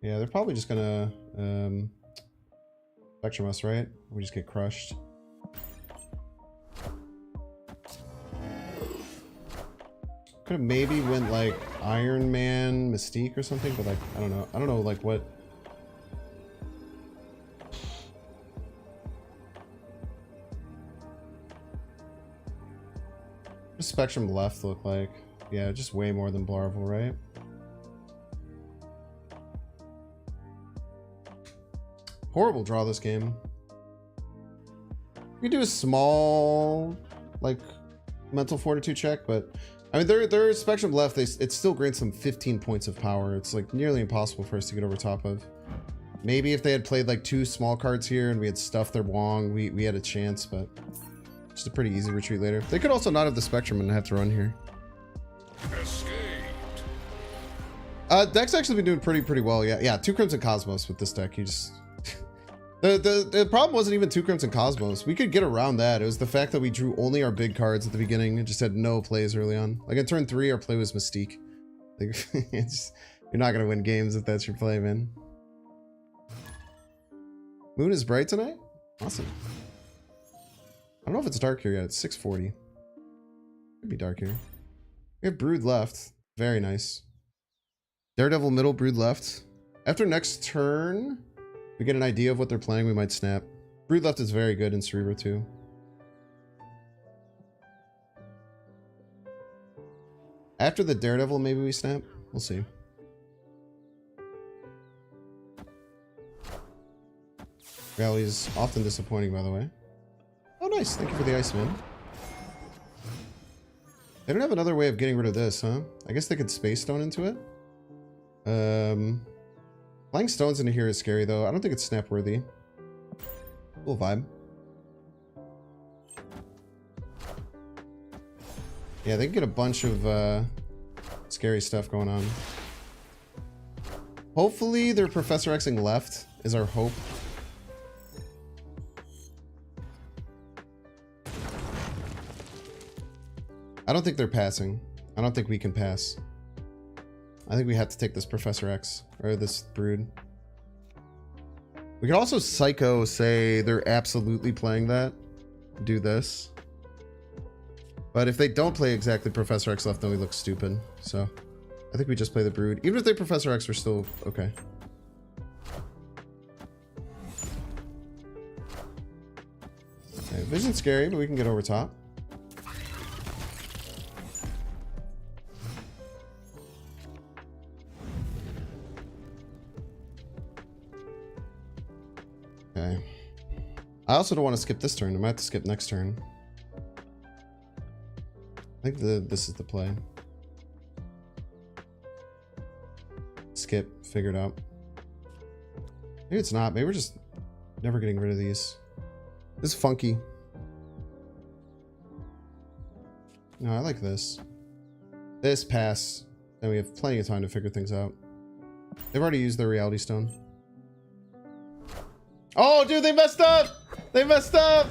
Yeah, they're probably just gonna spectrum us, right? We just get crushed. Could have maybe went like Iron Man, Mystique or something, but like I don't know. I don't know like what. What does Spectrum left look like? Yeah, just way more than Blarvel, right? Horrible draw this game. We could do a small, like, mental fortitude check, but I mean, their Spectrum left, it still grants them 15 points of power. It's like nearly impossible for us to get over top of. Maybe if they had played like 2 small cards here and we had stuffed their Wong, we had a chance, but just a pretty easy retreat later. They could also not have the Spectrum and have to run here. Deck's actually been doing pretty well. Yeah, 2 Crimson Cosmos with this deck. You just the problem wasn't even 2 Crimson Cosmos. We could get around that. It was the fact that we drew only our big cards at the beginning and just had no plays early on. Like in turn 3, our play was Mystique. Like, you're not gonna win games if that's your play, man. Moon is bright tonight? Awesome. I don't know if it's dark here yet. It's 6:40. Could be dark here. We have Brood left. Very nice. Daredevil middle, Brood left. After next turn, we get an idea of what they're playing, we might snap. Brood left is very good in Cerebro too. After the Daredevil, maybe we snap. We'll see. Rally is often disappointing, by the way. Oh, nice. Thank you for the Iceman. They don't have another way of getting rid of this, huh? I guess they could Space Stone into it. Flying Stones into here is scary, though. I don't think it's snap worthy. Cool vibe. Yeah, they can get a bunch of scary stuff going on. Hopefully they're Professor Xing left, is our hope. I don't think they're passing. I don't think we can pass. I think we have to take this Professor X, or this Brood. We could also Psycho say they're absolutely playing that. Do this. But if they don't play exactly Professor X left, then we look stupid. So I think we just play the Brood. Even if they Professor X, we're still okay. Vision's scary, but we can get over top. Okay. I also don't want to skip this turn. I might have to skip next turn. I think this is the play. Skip, figured out. Maybe it's not. Maybe we're just never getting rid of these. This is funky. No, I like this. This pass. Then we have plenty of time to figure things out. They've already used their reality stone. Oh, dude, they messed up! They messed up!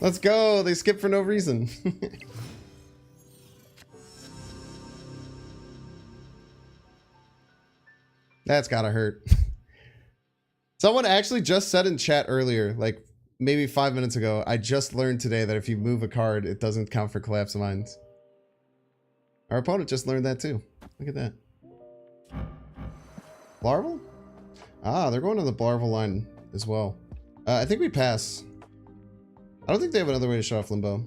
Let's go! They skipped for no reason. That's gotta hurt. Someone actually just said in chat earlier, like maybe 5 minutes ago, I just learned today that if you move a card, it doesn't count for collapse of mines. Our opponent just learned that too. Look at that. Blarvel? Ah, they're going to the Blarvel line as well. I think we pass. I don't think they have another way to shut off Limbo.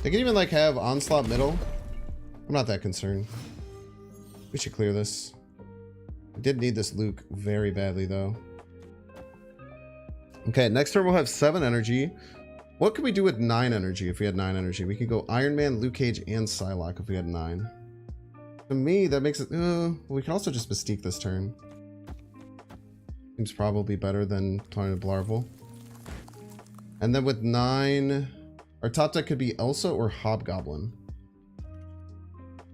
They can even like have Onslaught middle. I'm not that concerned. We should clear this. I did need this Luke very badly though. Okay, next turn we'll have 7 energy. What could we do with 9 energy if we had 9 energy? We could go Iron Man, Luke Cage, and Psylocke if we had 9. To me, that makes it... we can also just Mystique this turn. Seems probably better than playing a Blarvel. And then with 9... Our top deck could be Elsa or Hobgoblin.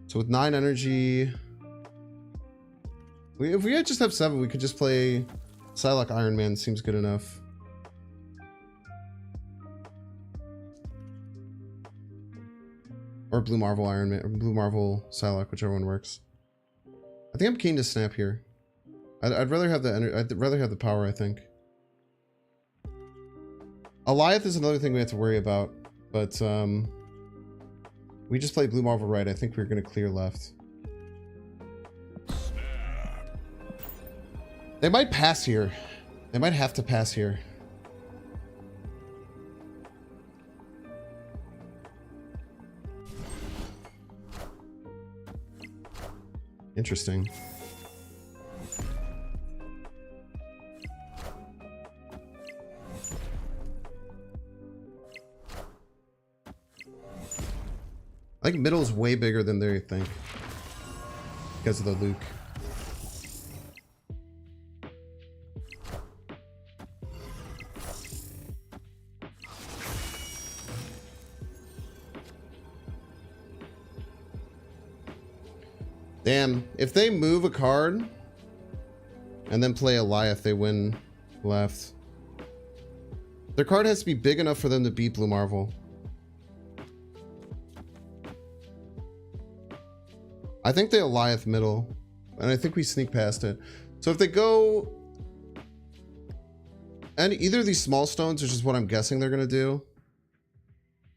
So with 9 energy... if we just have 7, we could just play Psylocke Iron Man. Seems good enough. Or Blue Marvel Iron Man, or Blue Marvel Psylocke, whichever one works. I think I'm keen to snap here. I'd rather have the I'd rather have the power. I think. Alioth is another thing we have to worry about, but we just played Blue Marvel right. I think we're gonna clear left. They might pass here. They might have to pass here. Interesting. I think middle is way bigger than they think because of the Luke. Damn, if they move a card and then play Alioth, they win left. Their card has to be big enough for them to beat Blue Marvel. I think they Alioth middle, and I think we sneak past it. So if they go... And either of these small stones, which is what I'm guessing they're going to do.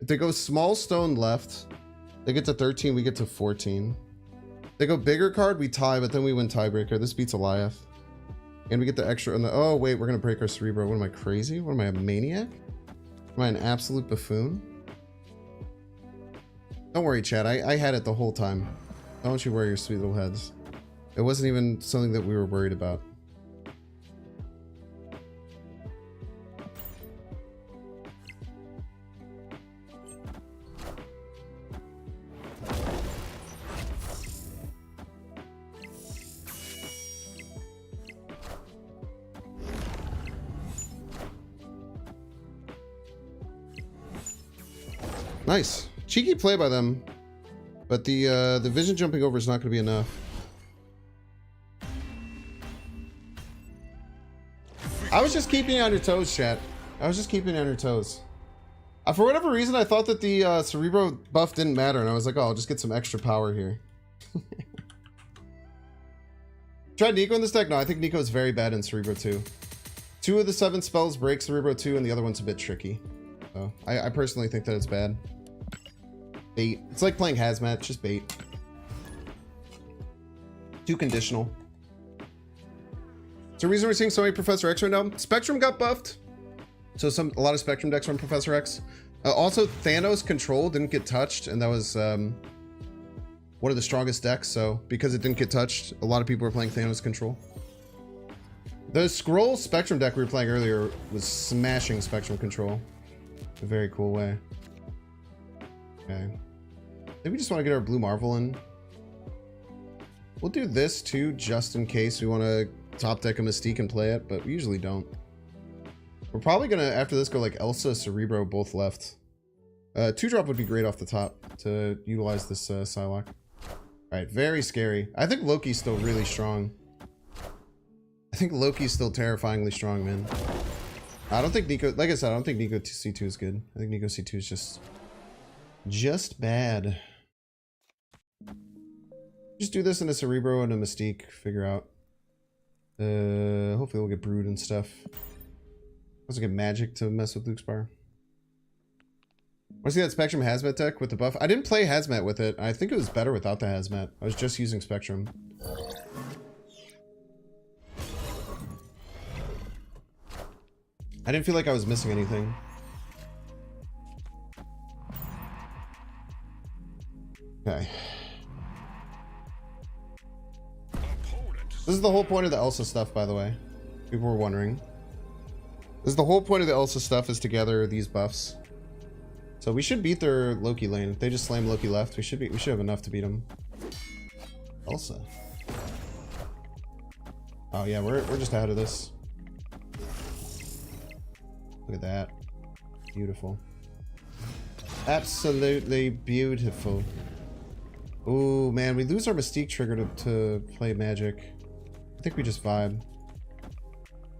If they go small stone left, they get to 13, we get to 14. They go bigger card, we tie, but then we win tiebreaker. This beats Alioth. And we get the extra on the... Oh, wait, we're going to break our Cerebro. What am I, crazy? What am I, a maniac? Am I an absolute buffoon? Don't worry, Chad. I had it the whole time. Don't you worry your sweet little heads. It wasn't even something that we were worried about. Nice. Cheeky play by them. But the vision jumping over is not going to be enough. I was just keeping you on your toes, chat. I was just keeping you on your toes. For whatever reason, I thought that the Cerebro buff didn't matter, and I was like, oh, I'll just get some extra power here. Tried Nico in this deck? No, I think Nico is very bad in Cerebro 2. 2 of the 7 spells break Cerebro 2, and the other one's a bit tricky. So I personally think that it's bad. bait. It's like playing hazmat, it's just bait. Too conditional. So the reason we're seeing so many Professor X right now, Spectrum got buffed. So a lot of Spectrum decks from Professor X. Also, Thanos Control didn't get touched, and that was one of the strongest decks. So because it didn't get touched, a lot of people were playing Thanos Control. The Scroll Spectrum deck we were playing earlier was smashing Spectrum Control. In a very cool way. Okay. Maybe we just want to get our Blue Marvel in. We'll do this too, just in case we want to top deck a Mystique and play it, but we usually don't. We're probably gonna, after this, go like Elsa, Cerebro, both left. 2-drop would be great off the top to utilize this Psylocke. Alright, very scary. I think Loki's still really strong. I think Loki's still terrifyingly strong, man. I don't think Nico, like I said, I don't think Nico C2 is good. I think Nico C2 is just bad. Just do this in a Cerebro and a Mystique, figure out. Hopefully we'll get Brood and stuff. Also get Magic to mess with Luke's bar. Want to see that Spectrum Hazmat deck with the buff? I didn't play Hazmat with it. I think it was better without the Hazmat. I was just using Spectrum. I didn't feel like I was missing anything. Okay. This is the whole point of the Elsa stuff, by the way. People were wondering. This is the whole point of the Elsa stuff, is to gather these buffs. So we should beat their Loki lane. If they just slam Loki left, we should have enough to beat them. Elsa. Oh yeah, we're just ahead of this. Look at that. Beautiful. Absolutely beautiful. Ooh, man, we lose our Mystique trigger to play Magic. I think we just vibe.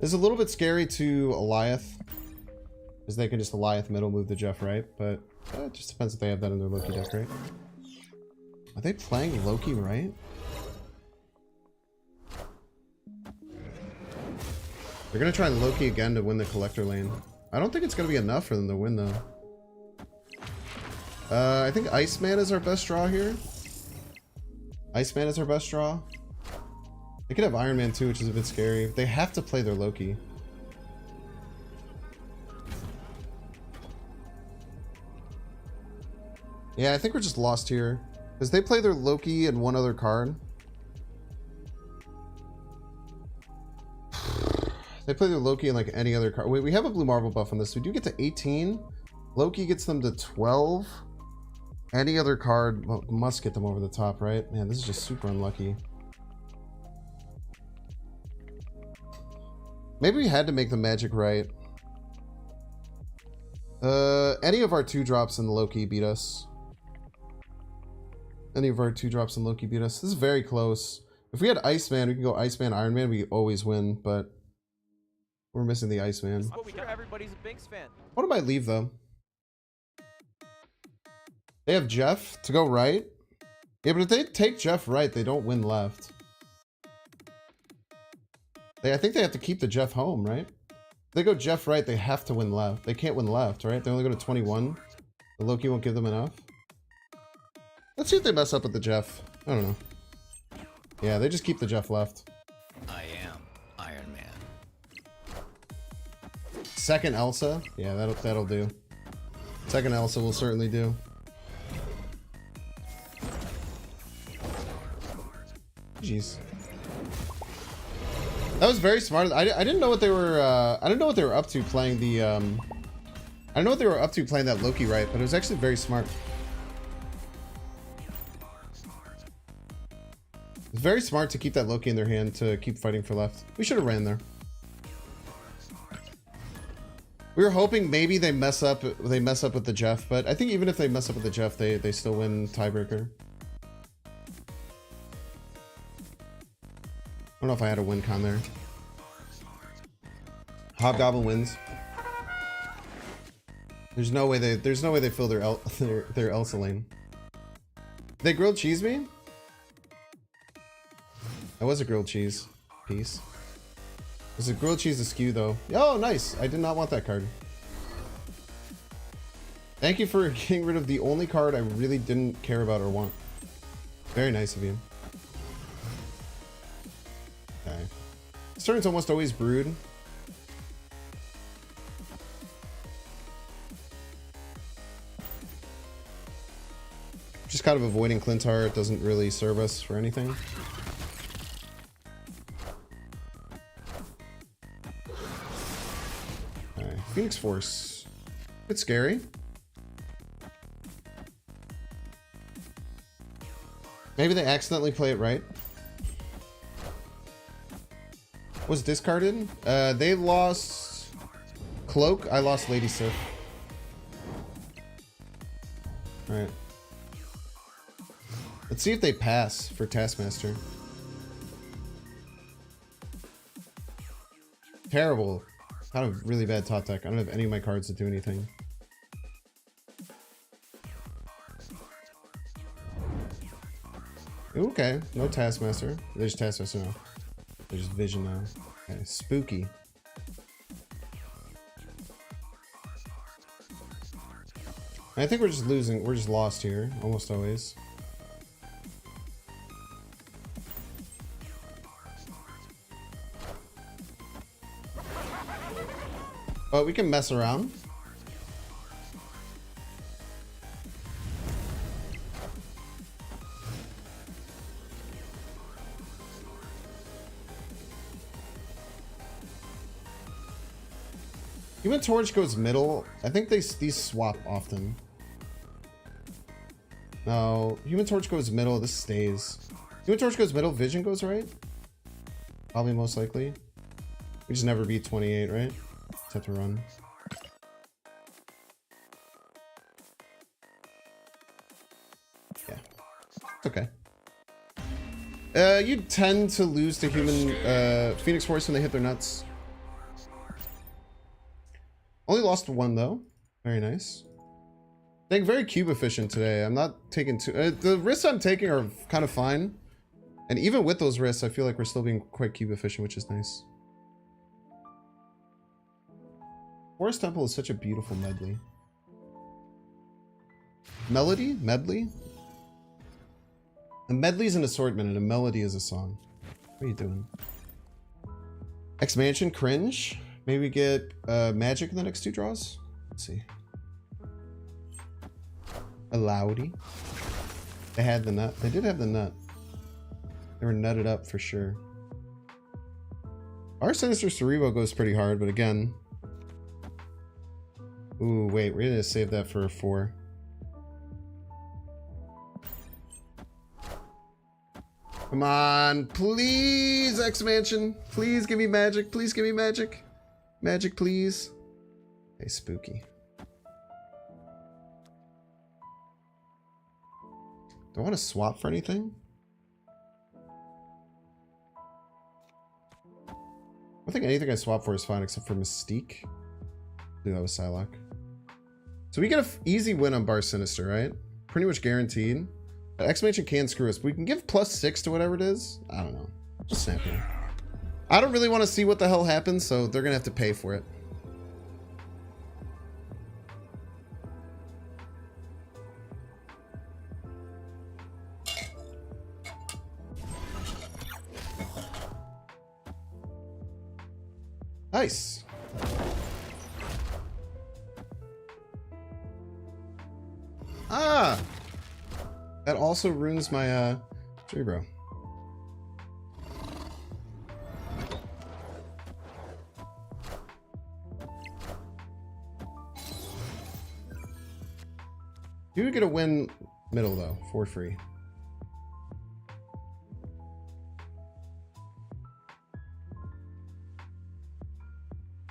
It's a little bit scary to Eliath, because they can just Eliath middle move the Jeff right, but it just depends if they have that in their Loki deck, right? Are they playing Loki right? They're gonna try Loki again to win the Collector lane. I don't think it's gonna be enough for them to win though. I think Iceman is our best draw here. Iceman is our best draw. They could have Iron Man too, which is a bit scary. They have to play their Loki. Yeah, I think we're just lost here. Because they play their Loki and one other card. They play their Loki and like any other card. Wait, we have a Blue Marvel buff on this. We do get to 18. Loki gets them to 12. Any other card must get them over the top, right? Man, this is just super unlucky. Maybe we had to make the Magic right. Any of our 2-drops in Loki beat us. Any of our 2-drops in Loki beat us. This is very close. If we had Iceman, we can go Iceman, Iron Man. We always win, but we're missing the Iceman. I'm sure everybody's a Binks fan. What do I leave though? They have Jeff to go right. Yeah, but if they take Jeff right, they don't win left. I think they have to keep the Jeff home, right? If they go Jeff right, they have to win left. They can't win left, right? They only go to 21. The Loki won't give them enough. Let's see if they mess up with the Jeff. I don't know. Yeah, they just keep the Jeff left. I am Iron Man. Second Elsa? Yeah, that'll do. Second Elsa will certainly do. Jeez. That was very smart. I didn't know what they were I didn't know what they were up to playing the I don't know what they were up to playing that Loki right, but it was actually very smart. It's very smart to keep that Loki in their hand to keep fighting for left. We should have ran there. We were hoping maybe they mess up with the Jeff, but I think even if they mess up with the Jeff, they still win tiebreaker. I don't know if I had a win con there. Hobgoblin wins. There's no way they fill their Elsa lane. They grilled cheese me? That was a grilled cheese piece. It's a grilled cheese askew though. Oh, nice. I did not want that card. Thank you for getting rid of the only card I really didn't care about or want. Very nice of you. Okay. This turn's almost always Brood. Just kind of avoiding Clintar. It doesn't really serve us for anything. Okay. Phoenix Force. It's scary. Maybe they accidentally play it right. Was discarded? They lost Cloak. I lost Lady Sif. Alright. Let's see if they pass for Taskmaster. Terrible. Kind of really bad top deck. I don't have any of my cards that do anything. Ooh, okay, no Taskmaster. There's Taskmaster now. There's Vision now. Okay, spooky. I think we're just losing. We're just lost here, almost always. But we can mess around. Human Torch goes middle. I think these swap often. No, Human Torch goes middle. This stays. Human Torch goes middle. Vision goes right. Probably most likely. We just never beat 28, right? Just have to run. Yeah, it's okay. You tend to lose to human Phoenix Force when they hit their nuts. Only lost one though. Very nice. Being very cube efficient today. I'm not taking too. The risks I'm taking are kind of fine, and even with those risks, I feel like we're still being quite cube efficient, which is nice. Forest Temple is such a beautiful medley. Melody? Medley? A medley is an assortment, and a melody is a song. What are you doing? X-Mansion, cringe. Maybe we get magic in the next two draws? Let's see. A Loudy. They had the nut. They did have the nut. They were nutted up for sure. Our Sinister Cerebro goes pretty hard, but again. Ooh, wait, we're gonna save that for a 4. Come on, please, X-Mansion. Please give me magic. Please give me magic. Magic, please. Hey, spooky. Do I want to swap for anything? I think anything I swap for is fine except for Mystique. I think that was Psylocke. So we get an easy win on Bar Sinister, right? Pretty much guaranteed. X-Mansion can screw us, but we can give +6 to whatever it is. I don't know. Just snap it. I don't really want to see what the hell happens, so they're gonna have to pay for it. Nice. Ah! That also ruins my Cerebro. You get a win middle though, for free.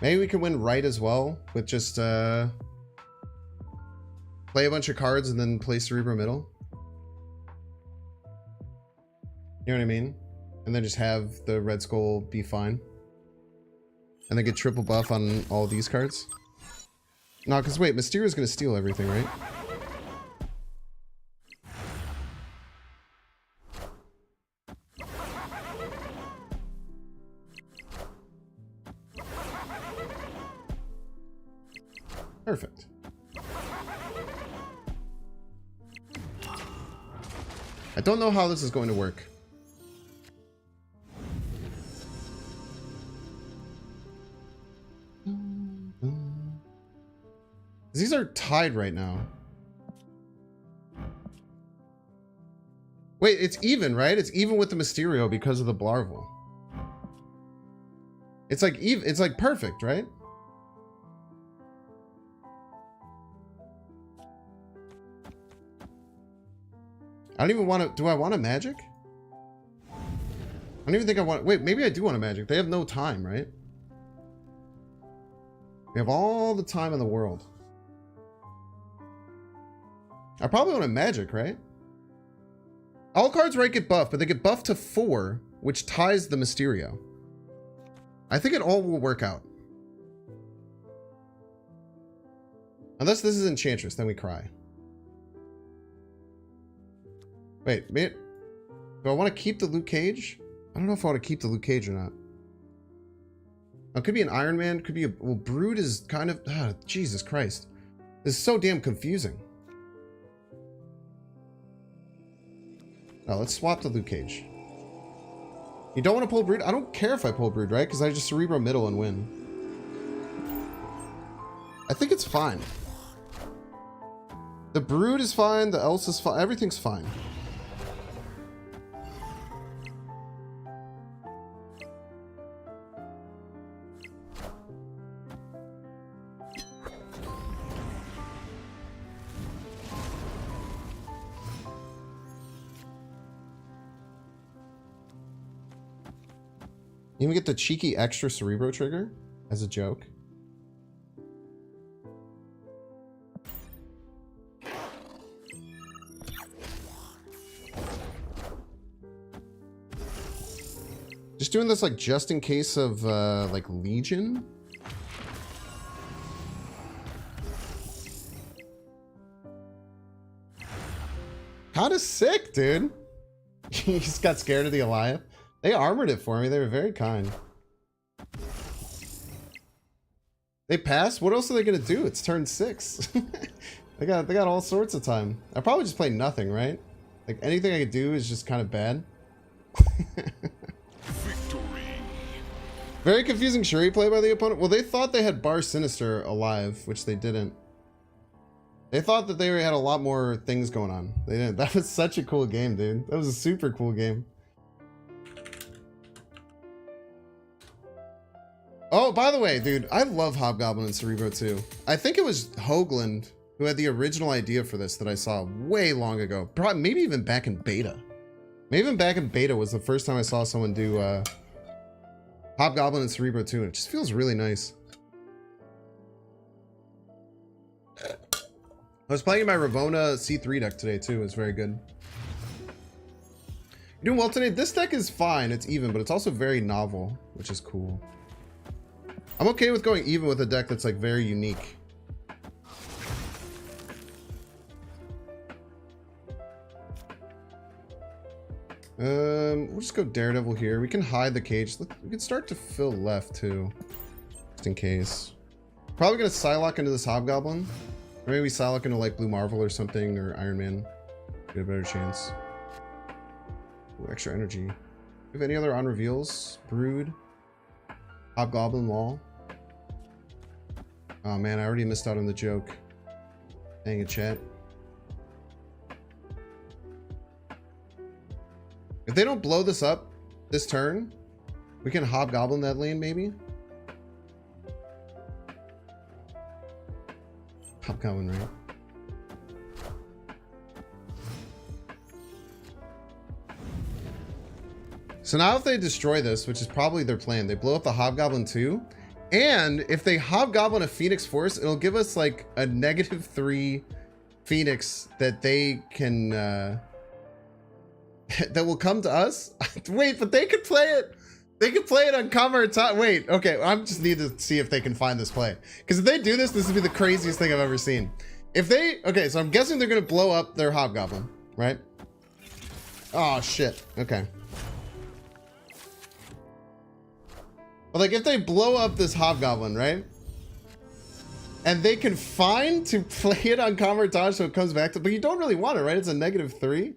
Maybe we can win right as well with just play a bunch of cards and then play Cerebro middle. You know what I mean? And then just have the Red Skull be fine. And then get triple buff on all these cards. No, because wait, Mysterio's gonna steal everything, right? Perfect. I don't know how this is going to work. These are tied right now. Wait, it's even, right? It's even with the Mysterio because of the Blarvel. It's like even. It's like perfect, right? I don't even want to. Do I want a magic? I don't even think I want. Wait, maybe I do want a magic. They have no time, right? We have all the time in the world. I probably want a magic, right? All cards right get buffed, but they get buffed to 4, which ties the Mysterio. I think it all will work out. Unless this is Enchantress, then we cry. Wait, do I want to keep the Luke Cage? I don't know if I want to keep the Luke Cage or not. Oh, it could be an Iron Man, could be a... Well, Brood is kind of... Jesus Christ. This is so damn confusing. Oh, let's swap the Luke Cage. You don't want to pull Brood? I don't care if I pull Brood, right? Because I just Cerebro middle and win. I think it's fine. The Brood is fine, the Else is fine, everything's fine. You even get the cheeky extra Cerebro trigger as a joke. Just doing this like just in case of like Legion. Kinda sick, dude. He just got scared of the Alioth. They armored it for me. They were very kind. They passed? What else are they gonna do? It's turn 6. They got all sorts of time. I probably just play nothing, right? Like anything I could do is just kind of bad. Victory. Very confusing Shuri play by the opponent. Well, they thought they had Bar Sinister alive, which they didn't. They thought that they had a lot more things going on. They didn't. That was such a cool game, dude. That was a super cool game. Oh, by the way, dude, I love Hobgoblin and Cerebro too. I think it was Hoagland who had the original idea for this that I saw way long ago. Probably, maybe even back in beta. Maybe even back in beta was the first time I saw someone do Hobgoblin and Cerebro 2, and it just feels really nice. I was playing in my Ravona C3 deck today too. It was very good. You're doing well today. This deck is fine. It's even, but it's also very novel, which is cool. I'm okay with going even with a deck that's like very unique. We'll just go Daredevil here. We can hide the cage. We can start to fill left too, just in case. Probably gonna Psylocke into this Hobgoblin. Or maybe Psylocke into like Blue Marvel or something, or Iron Man. Get a better chance. Ooh, extra energy. Do we have any other on reveals? Brood. Hobgoblin Wall. Oh man, I already missed out on the joke. Dang it, chat. If they don't blow this up this turn, we can Hobgoblin that lane maybe? Hobgoblin, right? So now if they destroy this, which is probably their plan, they blow up the Hobgoblin too. And if they Hobgoblin a Phoenix Force, it'll give us like a -3 Phoenix that they can, that will come to us. Wait, but they could play it. They could play it on cover time. Wait, okay, I just need to see if they can find this play. Because if they do this, this would be the craziest thing I've ever seen. If they, okay, so I'm guessing they're gonna blow up their Hobgoblin, right? Oh shit, okay. But like if they blow up this Hobgoblin, right? And they can find to play it on Convertage so it comes back to, but you don't really want it, right? It's a -3.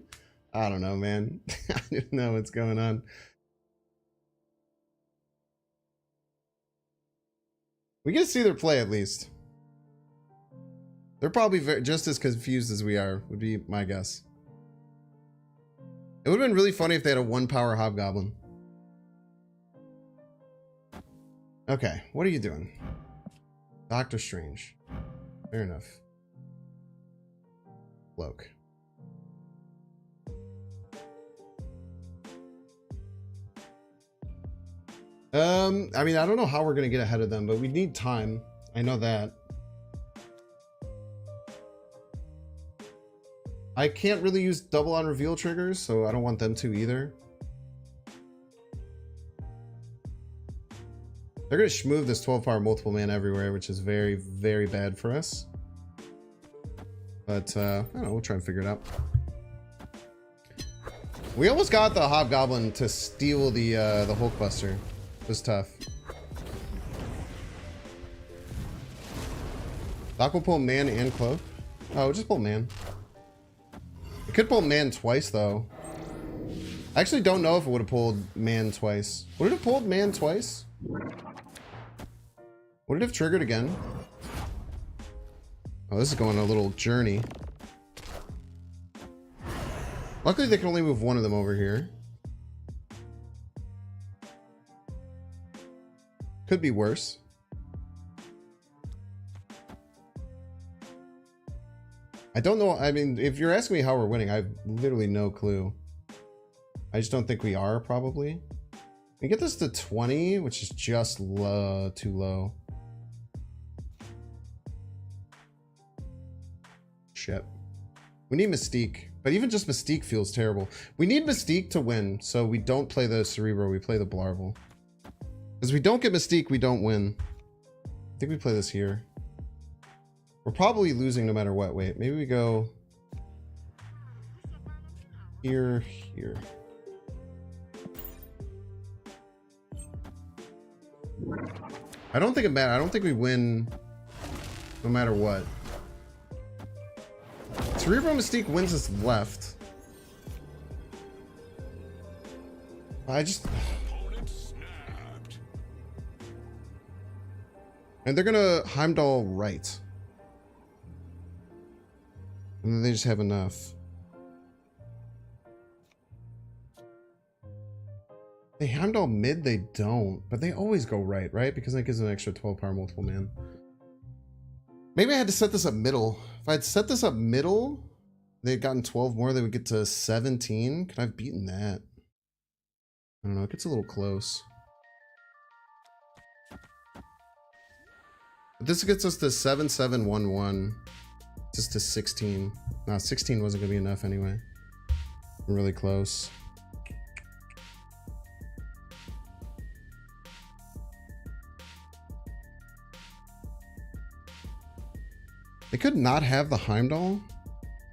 I don't know, man. I don't know what's going on. We get to see their play at least. They're probably just as confused as we are, would be my guess. It would have been really funny if they had a 1-power hobgoblin. Okay, what are you doing? Doctor Strange. Fair enough. Cloak. I mean, I don't know how we're gonna get ahead of them, but we need time. I know that. I can't really use double on reveal triggers, so I don't want them to either. They're gonna schmoove this 12-power multiple man everywhere, which is very, very bad for us. But I don't know, we'll try and figure it out. We almost got the Hobgoblin to steal the Hulkbuster. It was tough. Doc will pull man and cloak. Oh, we'll just pull man. It could pull man twice though. I actually don't know if it would have pulled man twice. Would it have pulled man twice? Would it have triggered again? Oh, this is going on a little journey. Luckily they can only move one of them over here. Could be worse. I don't know. I mean, if you're asking me how we're winning, I have literally no clue. I just don't think we are, probably. We get this to 20, which is just too low. Shit. We need Mystique, but even just Mystique feels terrible. We need Mystique to win, so we don't play the Cerebro, we play the Blarvel. Because we don't get Mystique, we don't win. I think we play this here. We're probably losing no matter what. Wait, maybe we go here, here. I don't think it matters. I don't think we win no matter what. Cerebro Mystique wins us left. I just... And they're gonna Heimdall right. And then they just have enough. They Heimdall mid, they don't. But they always go right, right? Because that gives them an extra 12-power multiple man. Maybe I had to set this up middle. If I had set this up middle, they had gotten 12 more, they would get to 17. Could I have beaten that? I don't know, it gets a little close. But this gets us to 7711. Just to 16. No, 16 wasn't gonna be enough anyway. We're really close. They could not have the Heimdall.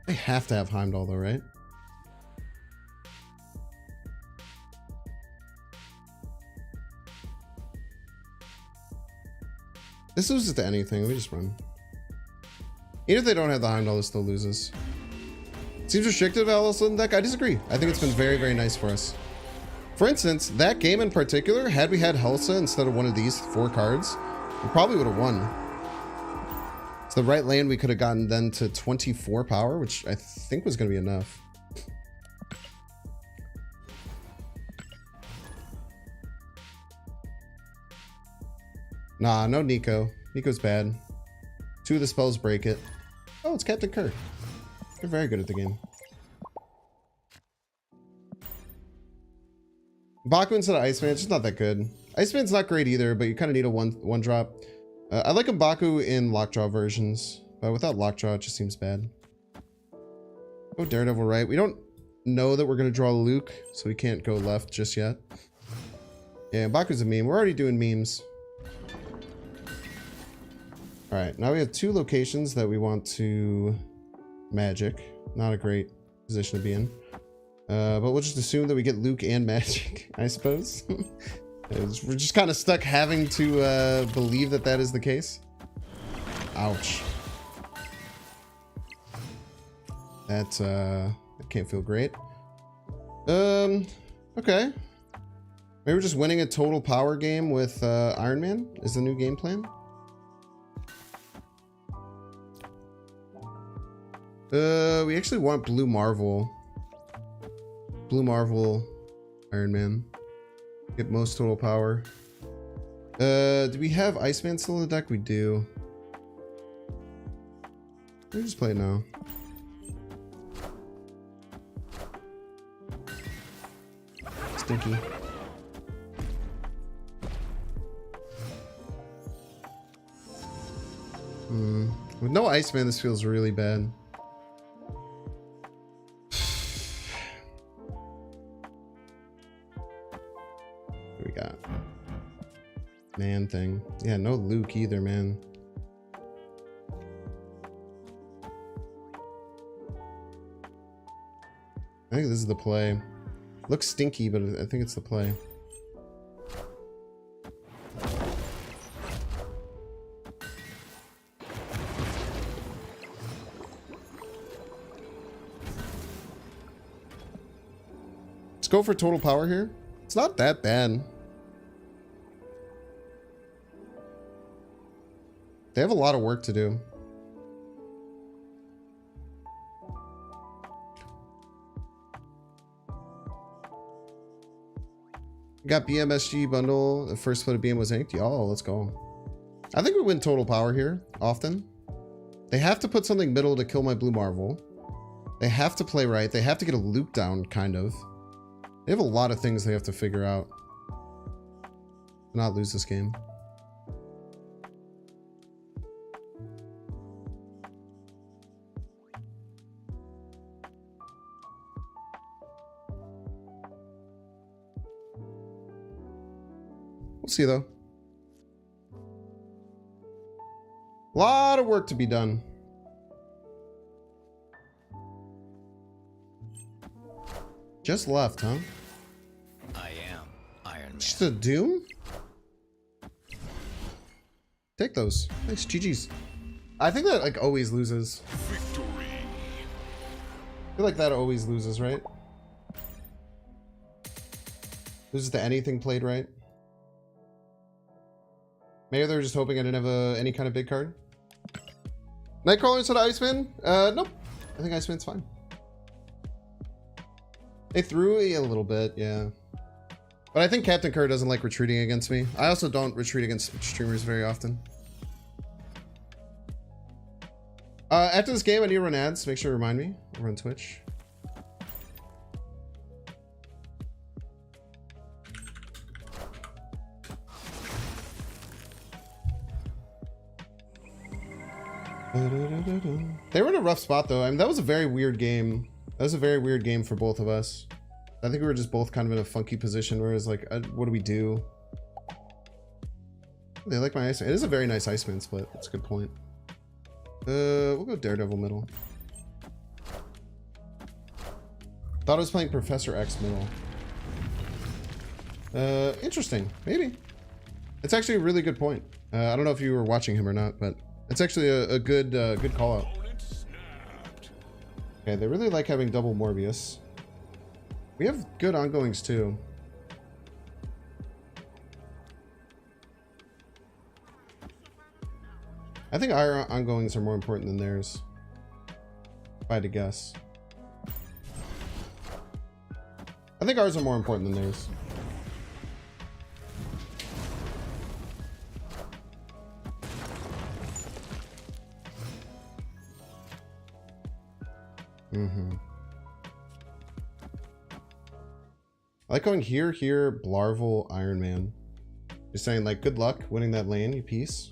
They have to have Heimdall though, right? This loses to anything. We just run. Even if they don't have the Heimdall, it still loses. Seems restrictive, Alice in the deck. I disagree. I think it's been very, very nice for us. For instance, that game in particular, had we had Helsa instead of one of these 4 cards, we probably would have won. It's the right land we could have gotten then to 24 power, which I think was going to be enough. Nah, no Nico. Nico's bad. 2 of the spells break it. Oh, it's Captain Kirk. They're very good at the game. Baku instead of Iceman, it's just not that good. Iceman's not great either, but you kind of need a one drop. I like M'Baku in lockjaw versions, but without lockjaw, it just seems bad. Oh, Daredevil right. We don't know that we're going to draw Luke, so we can't go left just yet. Yeah, M'Baku's a meme. We're already doing memes. Alright, now we have 2 locations that we want to magic. Not a great position to be in. But we'll just assume that we get Luke and magic, I suppose. We're just kind of stuck having to believe that that is the case. Ouch. That can't feel great. Okay. Maybe we're just winning a total power game with Iron Man is the new game plan. We actually want Blue Marvel. Blue Marvel, Iron Man. Get most total power. Do we have Iceman still in the deck? We do. We'll just play it now. Stinky. With no Iceman, this feels really bad. What do we got? Man thing. Yeah, no Luke either, man. I think this is the play. Looks stinky, but I think it's the play. Let's go for total power here. It's not that bad. They have a lot of work to do. Got BMSG bundle. The first split of BM was inked. Y'all, let's go. I think we win total power here often. They have to put something middle to kill my Blue Marvel. They have to play right. They have to get a Luke down, kind of. They have a lot of things they have to figure out to not lose this game. We'll see though. A lot of work to be done. Just left, huh? I am Iron Man. Just a Doom? Take those. Nice GG's. I think that like always loses. Victory. I feel like that always loses, right? Loses to anything played right. Maybe they're just hoping I didn't have any kind of big card. Nightcrawler instead of Iceman? Nope. I think Iceman's fine. They threw a little bit, yeah. But I think Captain Kerr doesn't like retreating against me. I also don't retreat against streamers very often. After this game, I need to run ads. Make sure to remind me. I'll run Twitch. They were in a rough spot though. I mean, that was a very weird game. That was a very weird game for both of us. I think we were just both kind of in a funky position where it's like, what do we do? They like my Iceman. It is a very nice Iceman split. That's a good point. We'll go Daredevil middle. Thought I was playing Professor X middle. Interesting. Maybe. It's actually a really good point. I don't know if you were watching him or not, but it's actually a good good call out. Okay, they really like having double Morbius. We have good ongoings too. I think our ongoings are more important than theirs, if I had to guess. I think ours are more important than theirs. I like going here, Blarvel, Iron Man. Just saying, like, good luck winning that lane, you piece.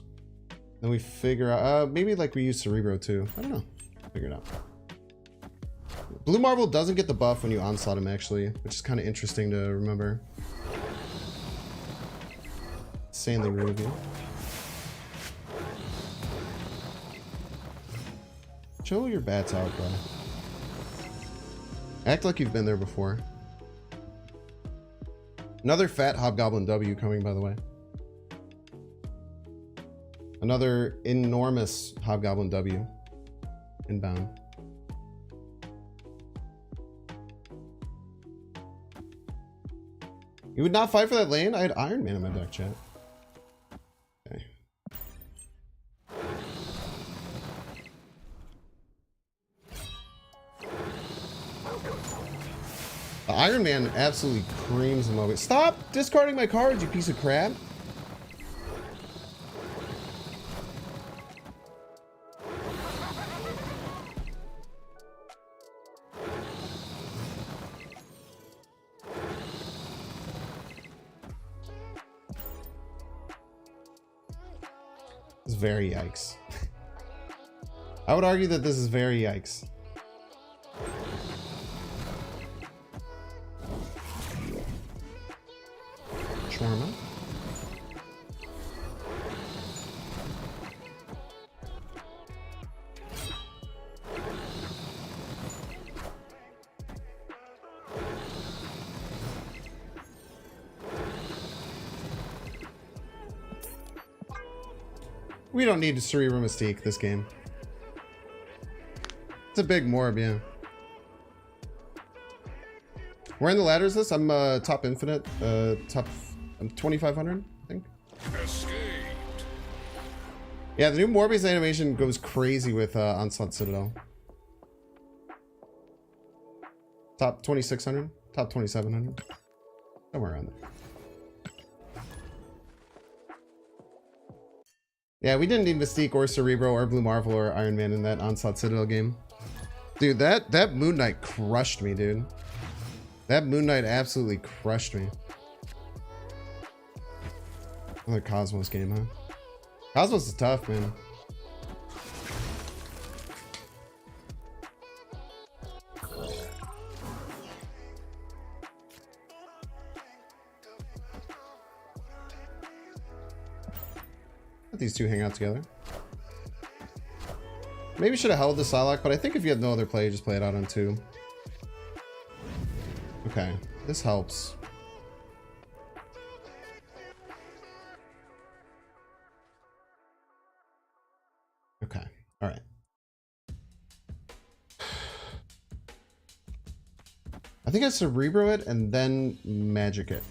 Then we figure out, maybe like we use Cerebro too. I don't know. Figure it out. Blue Marvel doesn't get the buff when you onslaught him, actually, which is kind of interesting to remember. Insanely rude of you. Chill your bats out, bro. Act like you've been there before. Another fat Hobgoblin W coming, by the way. Another enormous Hobgoblin W inbound. You would not fight for that lane? I had Iron Man in my deck, chat. Okay. The Iron Man absolutely creams him over. Stop discarding my cards, you piece of crap. It's very yikes. I would argue that this is very yikes. Shawarma. We don't need to Cerebral Mystique this game. It's a big morb, yeah. Where in the ladders list? I'm top infinite, I'm 2500, I think. Escaped. Yeah, the new Morbius animation goes crazy with Onslaught Citadel. Top 2600, top 2700, somewhere around there. Yeah, we didn't need Mystique or Cerebro or Blue Marvel or Iron Man in that Onslaught Citadel game. Dude, that Moon Knight crushed me, dude. That Moon Knight absolutely crushed me. Another Cosmos game, huh? Cosmos is tough, man. Let these two hang out together. Maybe should have held the Psylocke, but I think if you have no other play, just play it out on 2. Okay, this helps. Okay, all right. I think I Cerebro it and then Magic it.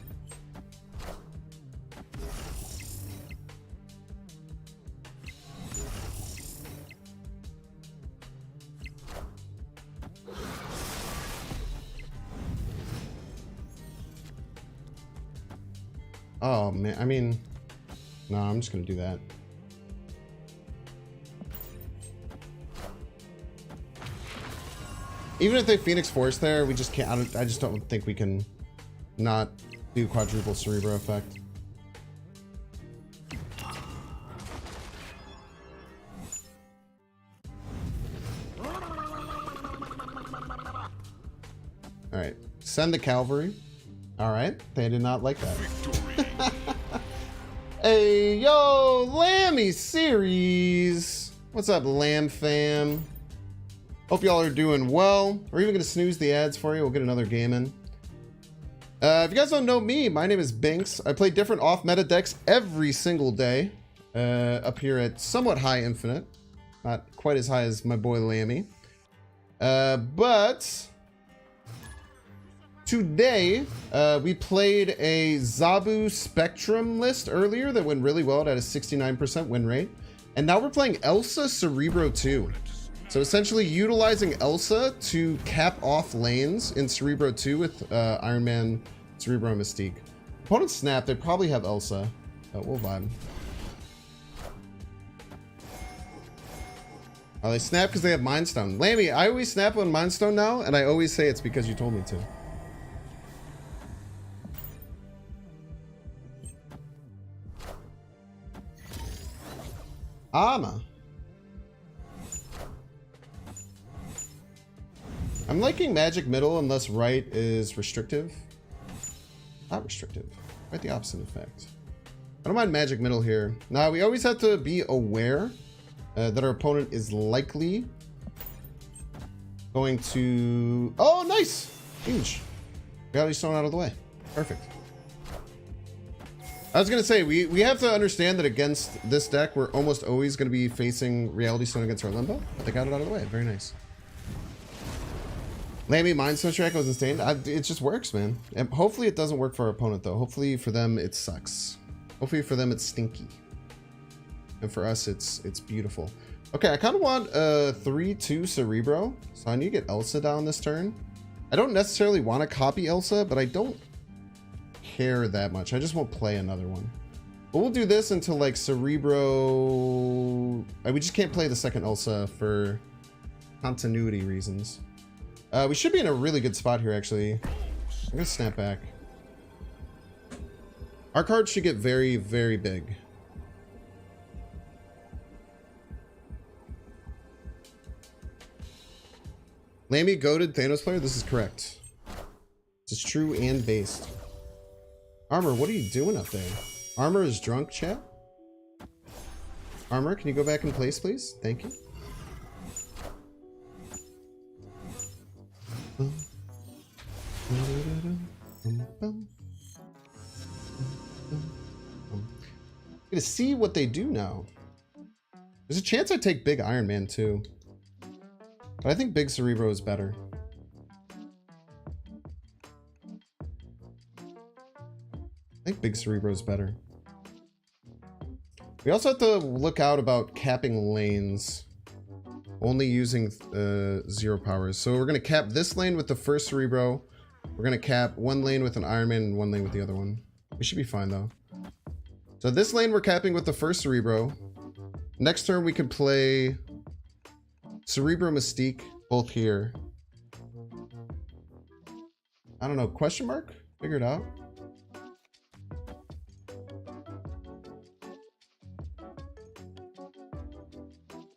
Oh man, I mean, no, I'm just gonna do that. Even if they Phoenix Force there, we just can't. I just don't think we can not do quadruple Cerebro effect. All right, send the cavalry. All right, they did not like that. Hey, yo, Lammy Series. What's up, Lamb fam? Hope y'all are doing well. We're even gonna snooze the ads for you. We'll get another game in. If you guys don't know me, my name is Binks. I play different off-meta decks every single day. Up here at somewhat high infinite. Not quite as high as my boy Lammy. But today, we played a Zabu Spectrum list earlier that went really well. It had a 69% win rate. And now we're playing Elsa Cerebro 2. So essentially utilizing Elsa to cap off lanes in Cerebro 2 with Iron Man, Cerebro, and Mystique. Opponents snap, they probably have Elsa. We'll vibe. Oh, they snap because they have Mind Stone. Lammy, I always snap on Mind Stone now, and I always say it's because you told me to. Ama. I'm liking Magic Middle unless right is restrictive. Not restrictive. Quite the opposite effect. I don't mind Magic Middle here. Now, we always have to be aware that our opponent is likely going to... Oh, nice! Huge. Reality Stone out of the way. Perfect. I was going to say, we have to understand that against this deck, we're almost always going to be facing Reality Stone against our Limbo. But they got it out of the way. Very nice. Lammy Mind Switch track was insane. It just works, man. And hopefully it doesn't work for our opponent, though. Hopefully for them, it sucks. Hopefully for them, it's stinky. And for us, it's beautiful. Okay, I kind of want a 3-2 Cerebro. So I need to get Elsa down this turn. I don't necessarily want to copy Elsa, but I don't care that much. I just won't play another one. But we'll do this until like Cerebro... we just can't play the second Elsa for continuity reasons. We should be in a really good spot here, actually. I'm gonna snap back. Our card should get very, very big. Lammy goated Thanos player? This is correct. This is true and based. Armor, what are you doing up there? Armor is drunk, chat? Armor, can you go back in place, please? Thank you. Gonna see what they do now. There's a chance I take Big Iron Man too. But I think Big Cerebro is better. I think Big Cerebro is better. We also have to look out about capping lanes. Only using 0 powers. So we're going to cap this lane with the first Cerebro. We're going to cap one lane with an Iron Man and one lane with the other one. We should be fine though. So this lane we're capping with the first Cerebro. Next turn we can play Cerebro Mystique, both here. I don't know, question mark? Figure it out.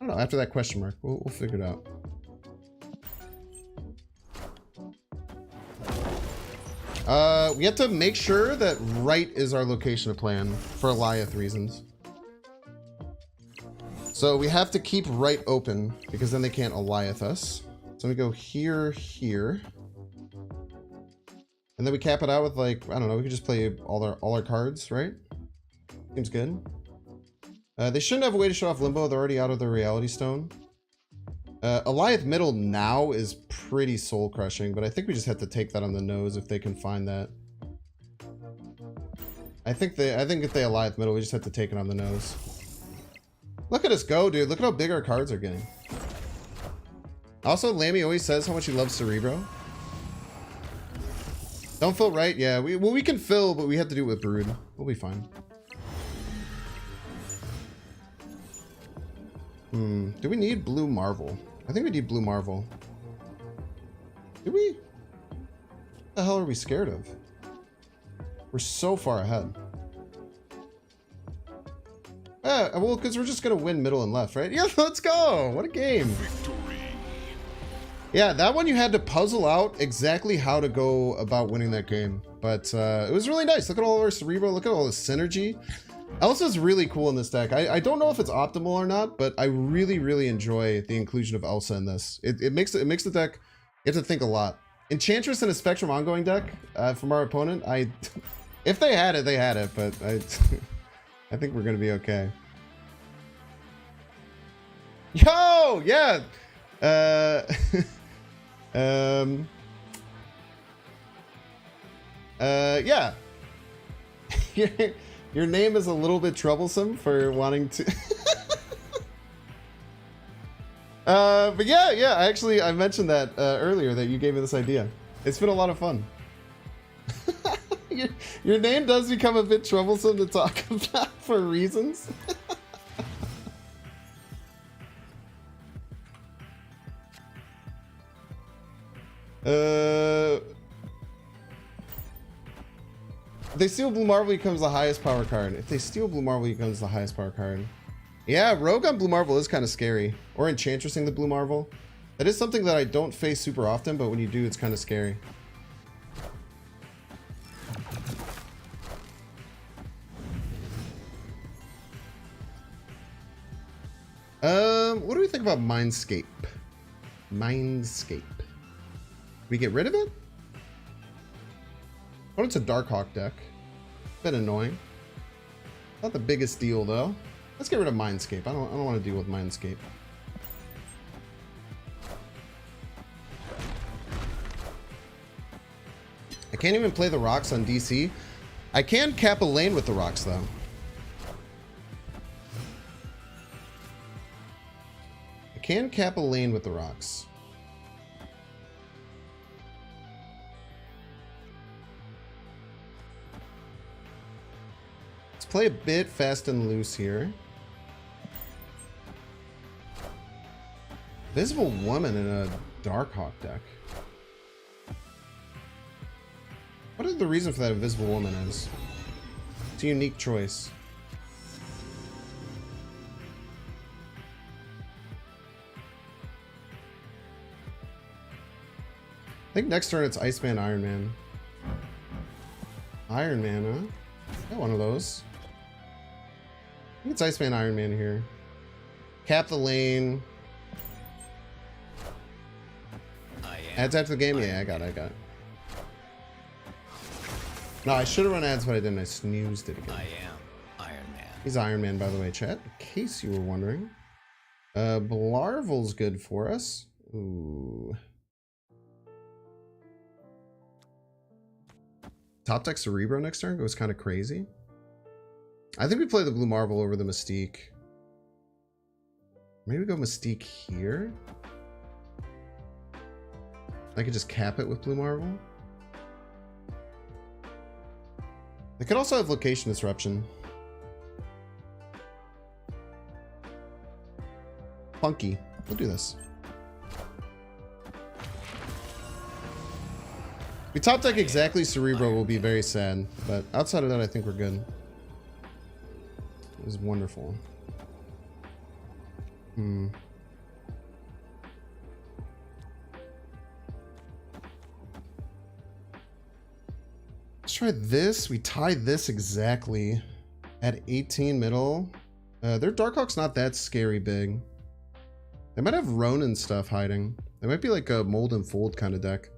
I don't know, after that question mark, we'll figure it out. We have to make sure that right is our location of plan for Goliath reasons. So we have to keep right open because then they can't Goliath us. So we go here, here. And then we cap it out with like, I don't know, we could just play all our cards, right? Seems good. They shouldn't have a way to show off Limbo. They're already out of the Reality Stone. Goliath middle now is pretty soul crushing, but I think we just have to take that on the nose if they can find that. I think if they Goliath middle, we just have to take it on the nose. Look at us go, dude. Look at how big our cards are getting. Also, Lammy always says how much he loves Cerebro. Don't fill right? Yeah, we can fill, but we have to do it with Brood. We'll be fine. Do we need Blue Marvel? I think we need Blue Marvel. Do we? What the hell are we scared of? We're so far ahead. Well, because we're just going to win middle and left, right? Yeah, let's go. What a game. Victory. Yeah, that one you had to puzzle out exactly how to go about winning that game. But it was really nice. Look at all our Cerebro. Look at all the synergy. Elsa's really cool in this deck. I don't know if it's optimal or not, but I really, really enjoy the inclusion of Elsa in this. It makes the deck, you have to think a lot. Enchantress in a Spectrum ongoing deck from our opponent, if they had it, they had it, but I think we're going to be okay. Yo, yeah. Yeah. Your name is a little bit troublesome for wanting to. But yeah. Actually, I mentioned that earlier that you gave me this idea. It's been a lot of fun. Your name does become a bit troublesome to talk about for reasons. If they steal Blue Marvel, he becomes the highest power card. If they steal Blue Marvel, he becomes the highest power card. Yeah, Rogue on Blue Marvel is kind of scary. Or Enchantressing the Blue Marvel. That is something that I don't face super often, but when you do, it's kind of scary. What do we think about Mindscape? Mindscape. We get rid of it? Oh, it's a Darkhawk deck. Bit annoying. Not the biggest deal though. Let's get rid of Mindscape. I don't want to deal with Mindscape. can't even play the rocks on DC. I can cap a lane with the rocks though. I can cap a lane with the rocks. Let's play a bit fast and loose here. Visible Woman in a Darkhawk deck. What is the reason for that Invisible Woman is? It's a unique choice. I think next turn it's Iceman, Iron Man. Iron Man, huh? Got one of those. I think it's Iceman, Iron Man here. Cap the lane. Ads after the game? Yeah, I got it. No, I should have run ads, but I didn't. I snoozed it again. I am Iron Man. He's Iron Man, by the way, chat. In case you were wondering. Blarvel's good for us. Ooh. Top deck Cerebro next turn goes kind of crazy. I think we play the Blue Marvel over the Mystique. Maybe go Mystique here. I could just cap it with Blue Marvel. They could also have Location Disruption. Funky. We'll do this. If we top deck exactly Cerebro, will be very sad. But outside of that, I think we're good. It was wonderful. Let's try this. We tie this exactly at 18 middle. Their Darkhawk's not that scary big. They might have Ronin stuff hiding. They might be like a mold and fold kind of deck.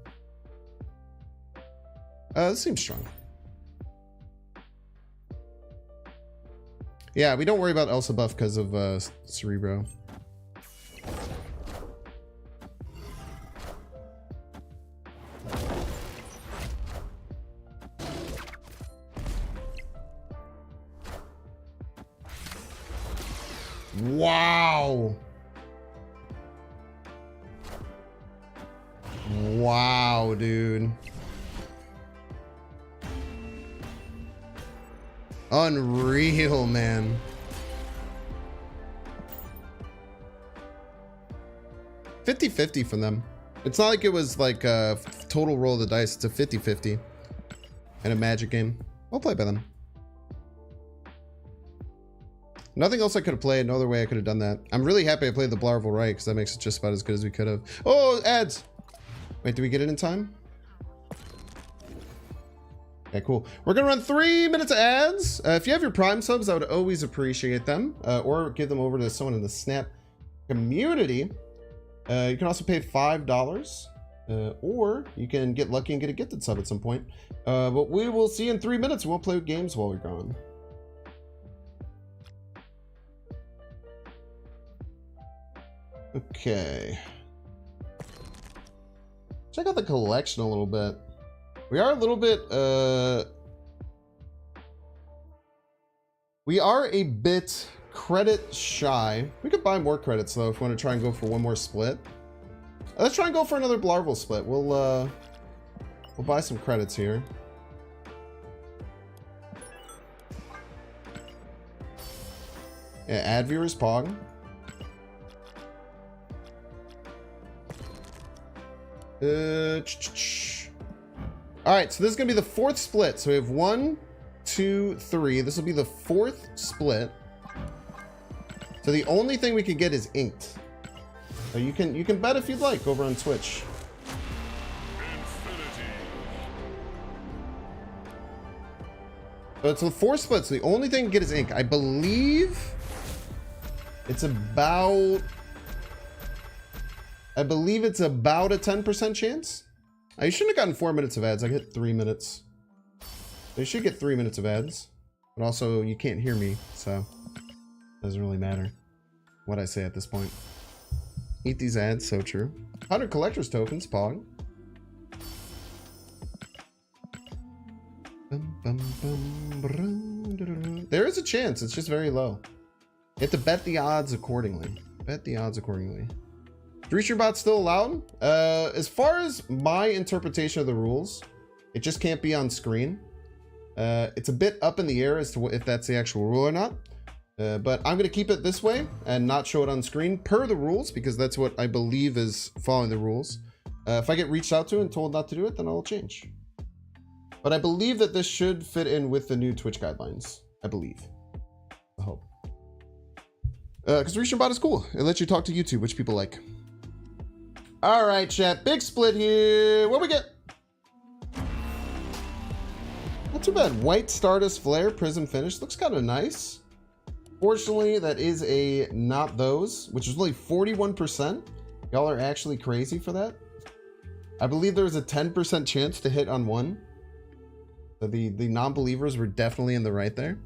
This seems strong. Yeah, we don't worry about Elsa buff because of Cerebro. Wow. Wow, dude. Unreal, man. $50-50 from them. It's not like it was like a total roll of the dice. It's a 50-50 in a Magic game. Well played by them. Nothing else I could have played. No other way I could have done that. I'm really happy I played the Blarvel right, because that makes it just about as good as we could have. Oh, ads! Wait, did we get it in time? Okay, cool. We're gonna run 3 minutes of ads. If you have your Prime subs, I would always appreciate them. Or give them over to someone in the Snap community. You can also pay $5. Or you can get lucky and get a gifted sub at some point. But we will see you in 3 minutes. We'll play games while we're gone. Okay. Check out the collection a little bit. We are a little bit, we are a bit credit shy. We could buy more credits though if we want to try and go for one more split. Let's try and go for another Blarvel split. We'll buy some credits here. Yeah, ad viewers Pog. All right, so this is gonna be the 4th split. So we have 1, 2, 3. This will be the 4th split. So the only thing we could get is inked. So you can bet if you'd like over on Twitch. But it's the 4 splits. So the only thing to get is ink. I believe it's about. I believe it's about a 10% chance. I shouldn't have gotten 4 minutes of ads. I get 3 minutes. They should get 3 minutes of ads. But also, you can't hear me, so it doesn't really matter what I say at this point. Eat these ads, so true. 100 collector's tokens, Pog. a chance. It's just very low. You have to bet the odds accordingly. Bet the odds accordingly. Reach bot's still allowed. As far as my interpretation of the rules, it just can't be on screen. It's a bit up in the air as to if that's the actual rule or not. But I'm going to keep it this way and not show it on screen per the rules, because that's what I believe is following the rules. If I get reached out to and told not to do it, then I'll change. But I believe that this should fit in with the new Twitch guidelines. I believe. I hope. Because Reach Bot is cool. It lets you talk to YouTube, which people like. All right, chat. Big split here. What we get? Not too bad. White Stardust Flare Prism Finish. Looks kind of nice. Fortunately, that is a not those, which is only 41%. Y'all are actually crazy for that. I believe there was a 10% chance to hit on one. So the non-believers were definitely in the right there.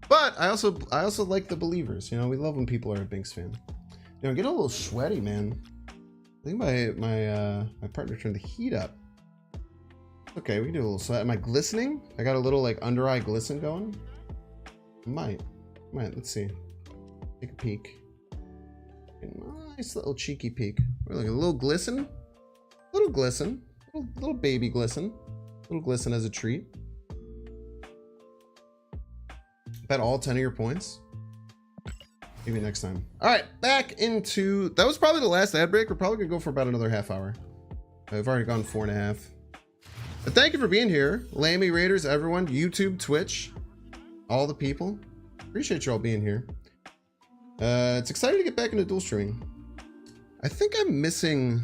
But I also like the believers. You know, we love when people are a Binks fan. You know, I'm getting a little sweaty, man. I think my partner turned the heat up. Okay, we can do a little sweat. Am I glistening? I got a little like under eye glisten going. Might. Let's see. Take a peek. A nice little cheeky peek. We're looking a little glisten. Little glisten. Little baby glisten. Little glisten as a treat. Bet all 10 of your points. Maybe next time. All right, back into... That was probably the last ad break. We're probably going to go for about another half hour. I've already gone 4.5. But thank you for being here. Lammy Raiders, everyone. YouTube, Twitch. All the people. Appreciate you all being here. It's exciting to get back into dual streaming. I think I'm missing...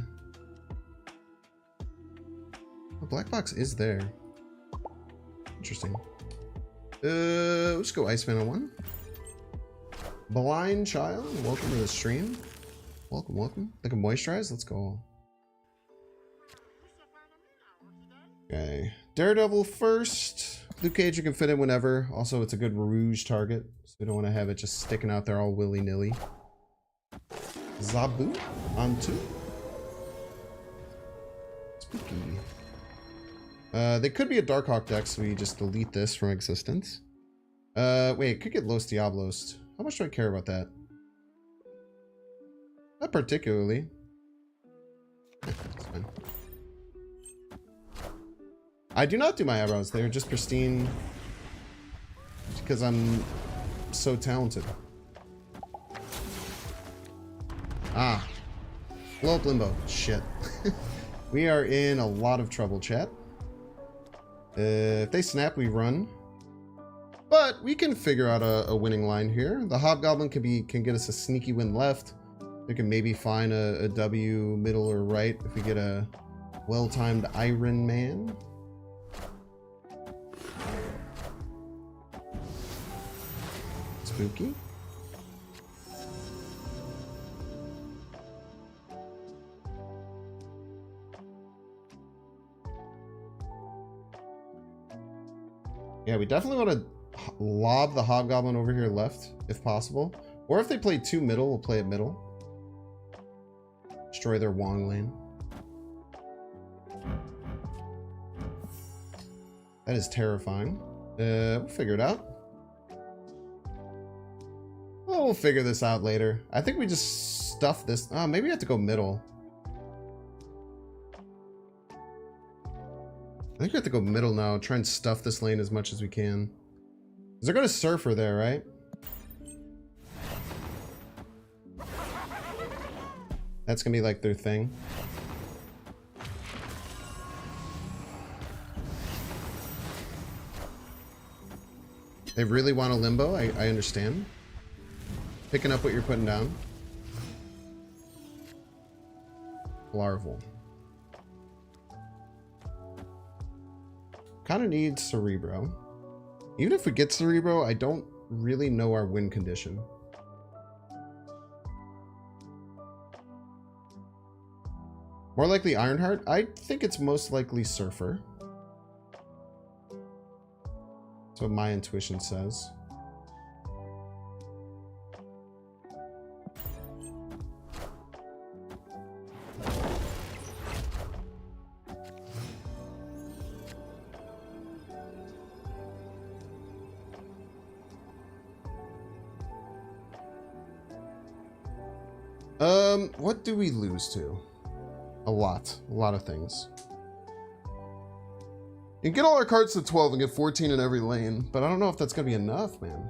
The black box is there. Interesting. Let's go Iceman on one. Blind Child, welcome to the stream. Welcome. Like a moisturize, let's go. Okay. Daredevil first. Luke Cage you can fit in whenever. Also, it's a good rouge target, so we don't want to have it just sticking out there all willy-nilly. Zabu on 2. Spooky. They could be a Darkhawk deck, so we just delete this from existence. Wait, it could get Los Diablos. How much do I care about that? Not particularly. That's fine. I do not do my eyebrows. They're just pristine because I'm so talented. Ah. Blow up Limbo. Shit. We are in a lot of trouble, chat. If they snap, we run. But we can figure out a winning line here. The Hobgoblin can get us a sneaky win left. We can maybe find a W middle or right if we get a well-timed Iron Man. Spooky. Yeah, we definitely want to lob the Hobgoblin over here left, if possible. Or if they play 2 middle, we'll play it middle. Destroy their Wong lane. That is terrifying. We'll figure it out. Well, we'll figure this out later. I think we just stuff this. Oh, maybe we have to go middle. I think we have to go middle now. Try and stuff this lane as much as we can. Because they're going to Surfer there, right? That's going to be like their thing. They really want a Limbo. I understand. Picking up what you're putting down. Larval. Kind of need Cerebro. Even if we get Cerebro, I don't really know our win condition. More likely Ironheart. I think it's most likely Surfer. That's what my intuition says. What do we lose to? A lot of things. You can get all our cards to 12 and get 14 in every lane, but I don't know if that's gonna be enough, man.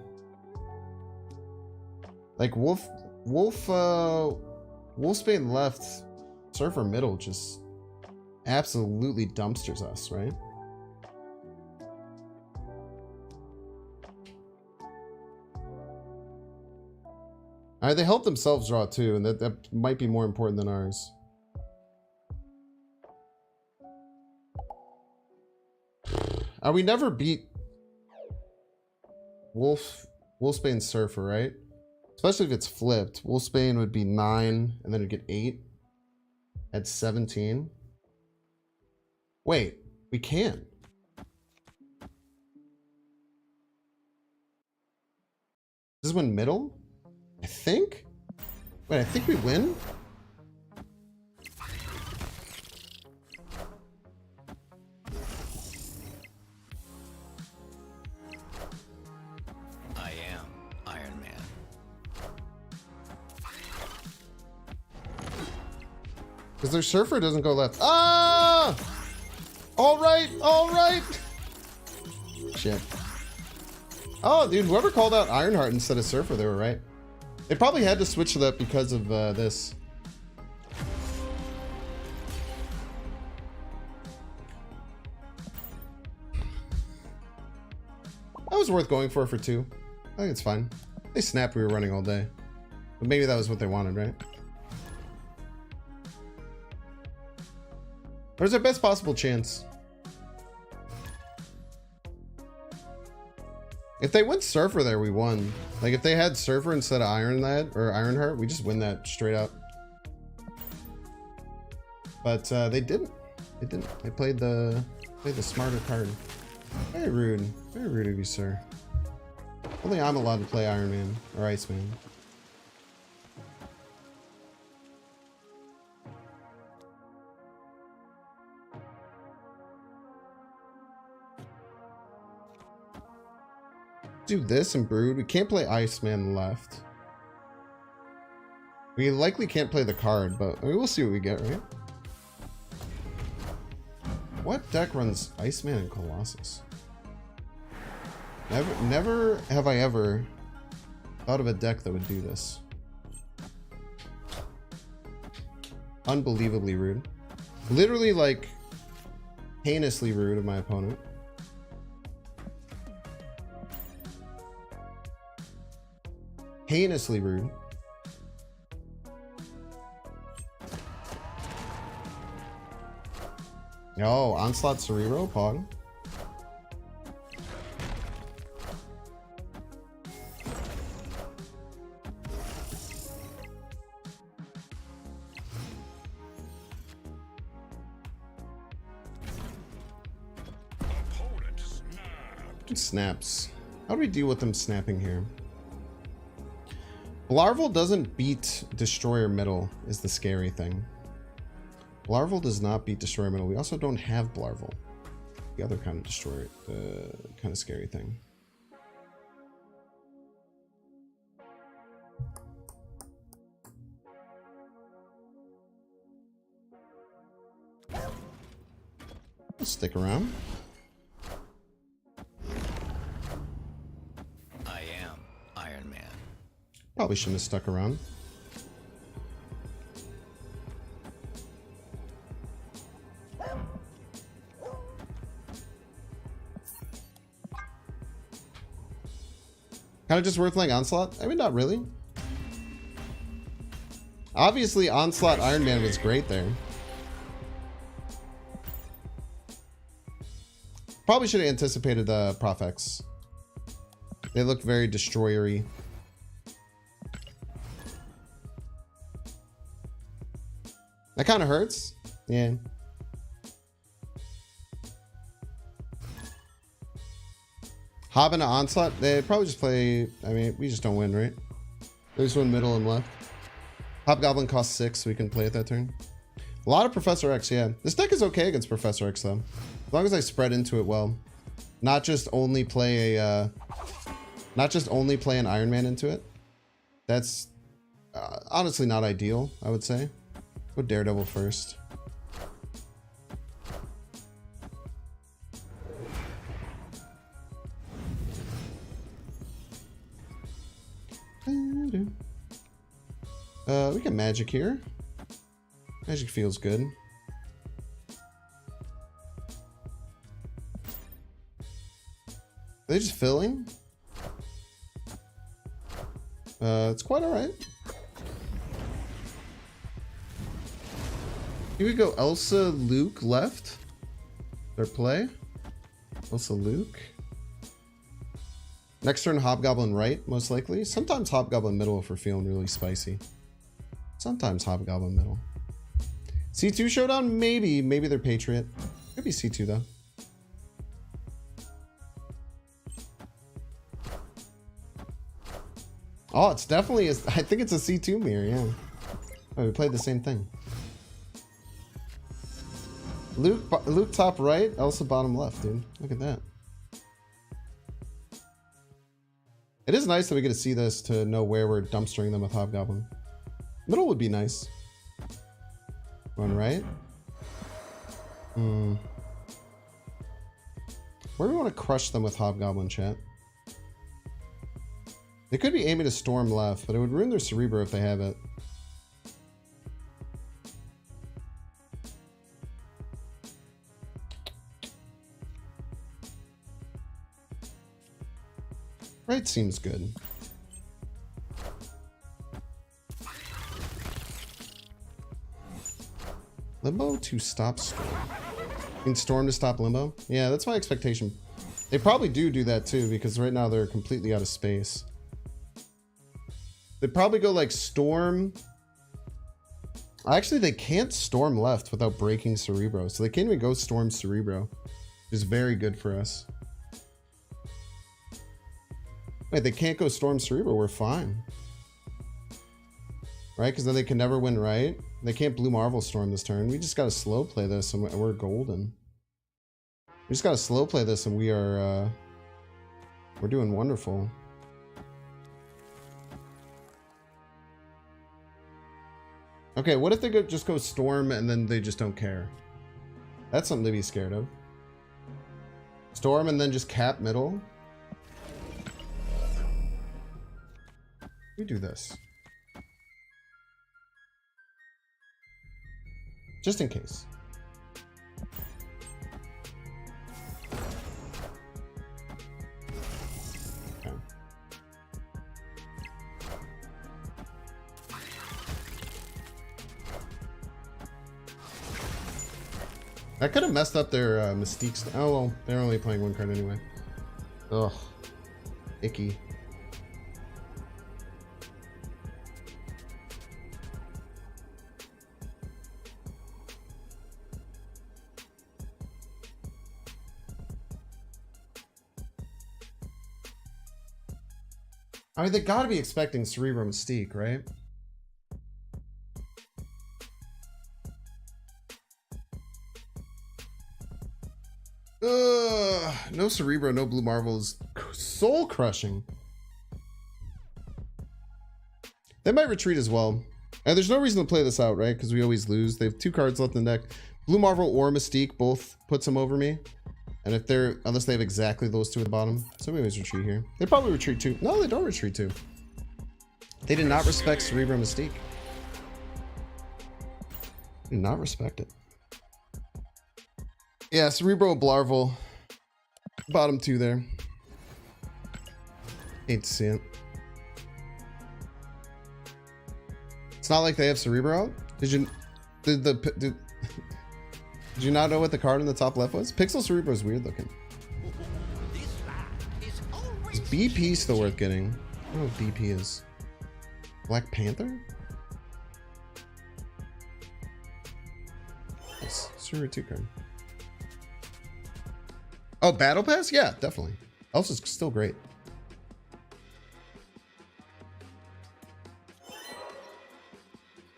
Like Wolfsbane left, Surfer middle just absolutely dumpsters us, right? Alright, they helped themselves draw too, and that might be more important than ours. We never beat Wolfsbane Surfer, right? Especially if it's flipped. Wolfsbane would be 9, and then it'd get 8 at 17. Wait, we can. This is when middle? I think? Wait, I think we win? I am Iron Man. Because their Surfer doesn't go left. Ah! Alright, alright! Shit. Oh, dude, whoever called out Ironheart instead of Surfer, they were right. They probably had to switch that because of this. That was worth going for 2. I think it's fine. They snapped we were running all day. But maybe that was what they wanted, right? Where's our best possible chance? If they went Surfer there, we won. Like, if they had Surfer instead of Ironheart, we just win that straight up. But they didn't. They didn't. They played the smarter card. Very rude. Very rude of you, sir. Only I'm allowed to play Iron Man or Iceman. Do this and Brood. We can't play Iceman left. We likely can't play the card, but I mean, we'll see what we get, right? What deck runs Iceman and Colossus? Never have I ever thought of a deck that would do this. Unbelievably rude. Literally, like, heinously rude of my opponent. Heinously rude. Oh, Onslaught Cerero, Pog. Snaps. How do we deal with them snapping here? Blarvel doesn't beat Destroyer Middle is the scary thing. Blarvel does not beat Destroyer Middle. We also don't have Blarvel. The other kind of Destroyer, kind of scary thing. I'll stick around. I am Iron Man. Probably shouldn't have stuck around. Kind of just worth playing Onslaught? I mean, not really. Obviously, Onslaught Iron Man was great there. Probably should have anticipated the Prof X. They look very destroyer-y. That kind of hurts. Yeah. Hob and Onslaught, they probably just play. I mean, we just don't win, right? There's one middle and left. Hobgoblin costs 6, so we can play it that turn. A lot of Professor X, yeah. This deck is okay against Professor X, though. As long as I spread into it well. Not just only play a... not just only play an Iron Man into it. That's Honestly, not ideal, I would say. Go Daredevil first. We can magic here. Magic feels good. Are they just filling? It's quite alright. Here we go. Elsa, Luke left. Their play. Elsa, Luke. Next turn, Hobgoblin right, most likely. Sometimes Hobgoblin middle if we're feeling really spicy. Sometimes Hobgoblin middle. C2 showdown? Maybe. Maybe they're Patriot. Could be C2 though. Oh, it's definitely I think it's a C2 mirror, yeah. Oh, we played the same thing. Luke top right, Elsa bottom left, dude. Look at that. It is nice that we get to see this to know where we're dumpstering them with Hobgoblin. Middle would be nice. One right. Where do we want to crush them with Hobgoblin, chat? They could be aiming to storm left, but it would ruin their Cerebro if they have it. Right seems good. Limbo to stop Storm. I mean Storm to stop Limbo? Yeah, that's my expectation. They probably do that too, because right now they're completely out of space. They'd probably go like Storm. Actually, they can't Storm left without breaking Cerebro, so they can't even go Storm Cerebro, which is very good for us. Wait, they can't go Storm Cerebro, we're fine. Right, because then they can never win right. They can't Blue Marvel Storm this turn. We just gotta slow play this and we're golden. We just gotta slow play this and we're doing wonderful. Okay, what if they just go Storm and then they just don't care? That's something to be scared of. Storm and then just cap middle. We do this. Just in case. Okay. I could have messed up their Mystiques. Oh well, they're only playing one card anyway. Ugh. Icky. I mean, they gotta be expecting Cerebro Mystique, right? No Cerebro, no Blue Marvel is soul crushing. They might retreat as well. And there's no reason to play this out, right? Because we always lose. They have 2 cards left in the deck. Blue Marvel or Mystique both puts them over me. And if they're, unless they have exactly those 2 at the bottom. So we always retreat here. They probably retreat too. No, they don't retreat too. They did not respect Cerebro Mystique. Did not respect it. Yeah, Cerebro Blarvel. Bottom 2 there. Hate to see it. It's not like they have Cerebro out. Did you not know what the card in the top left was? Pixel Cerebro is weird looking. Is BP still worth getting? I don't know what BP is. Black Panther? Yes, Cerebro 2 card. Oh, Battle Pass? Yeah, definitely. Elsa's still great.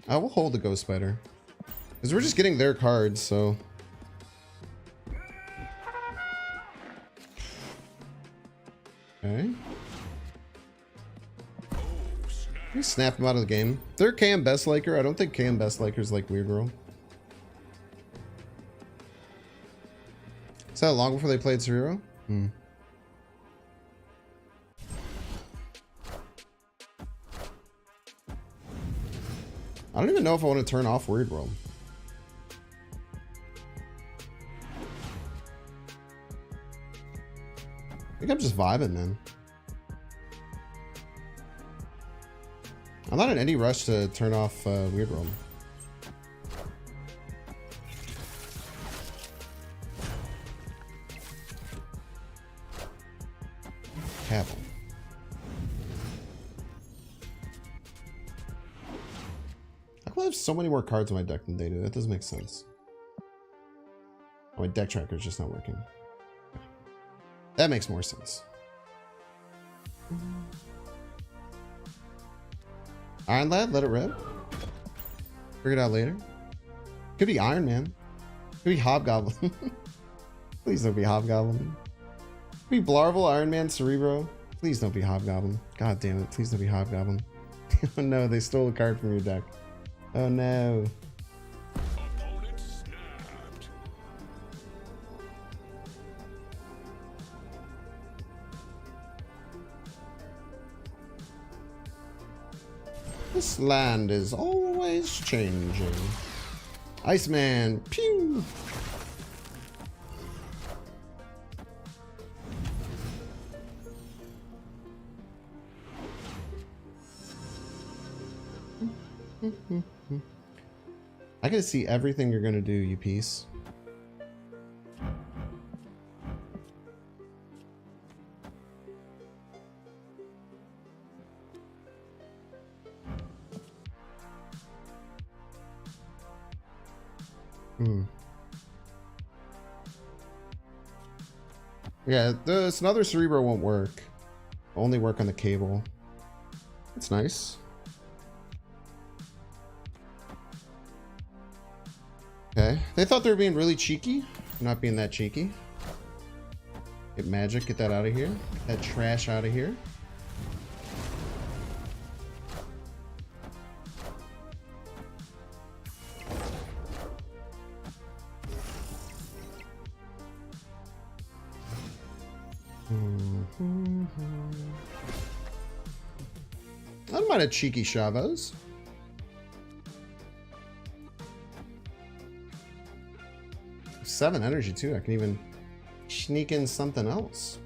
I will hold the Ghost Spider. Because we're just getting their cards, so... Okay. You snap him out of the game. They're KM Best Liker. I don't think KM Best Likers like Weird World. Is that long before they played Zero? Hmm. I don't even know if I want to turn off Weird World. I think I'm just vibing, man. I'm not in any rush to turn off Weird World. Capital. I have so many more cards in my deck than they do. That doesn't make sense. Oh, my deck tracker is just not working. That makes more sense. Iron Lad, let it rip. Figure it out later. Could be Iron Man. Could be Hobgoblin. Please don't be Hobgoblin. Could be Blarvel, Iron Man, Cerebro. Please don't be Hobgoblin. God damn it. Please don't be Hobgoblin. Oh no, they stole a card from your deck. Oh no. Opponent snapped. This land is always changing. Iceman, pew! I gotta see everything you're gonna do, you piece. Yeah, this another Cerebro won't work. Only work on the cable. That's nice. Okay, they thought they were being really cheeky. I'm not being that cheeky. Get magic, get that out of here. Get that trash out of here. I don't mind a cheeky Chavez. Seven energy too. I can even sneak in something else.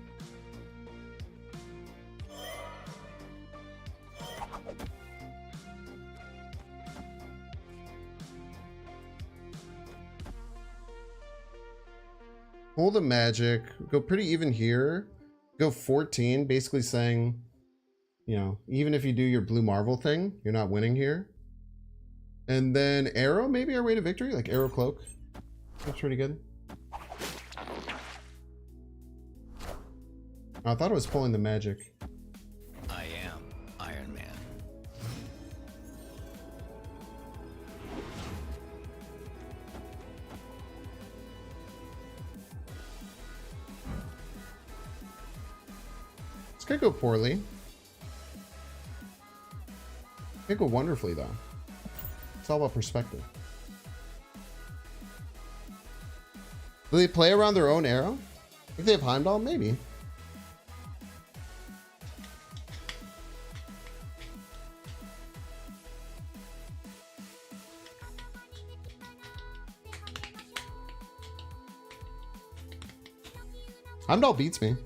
Hold a magic. Go pretty even here. Go 14, basically saying, you know, even if you do your blue Marvel thing, you're not winning here. And then arrow, maybe our way to victory, like arrow cloak. That's pretty good. I thought it was pulling the magic. I am Iron Man. This could go poorly. It could go wonderfully though. It's all about perspective. Do they play around their own arrow? If they have Heimdall, maybe. Heimdall beats me.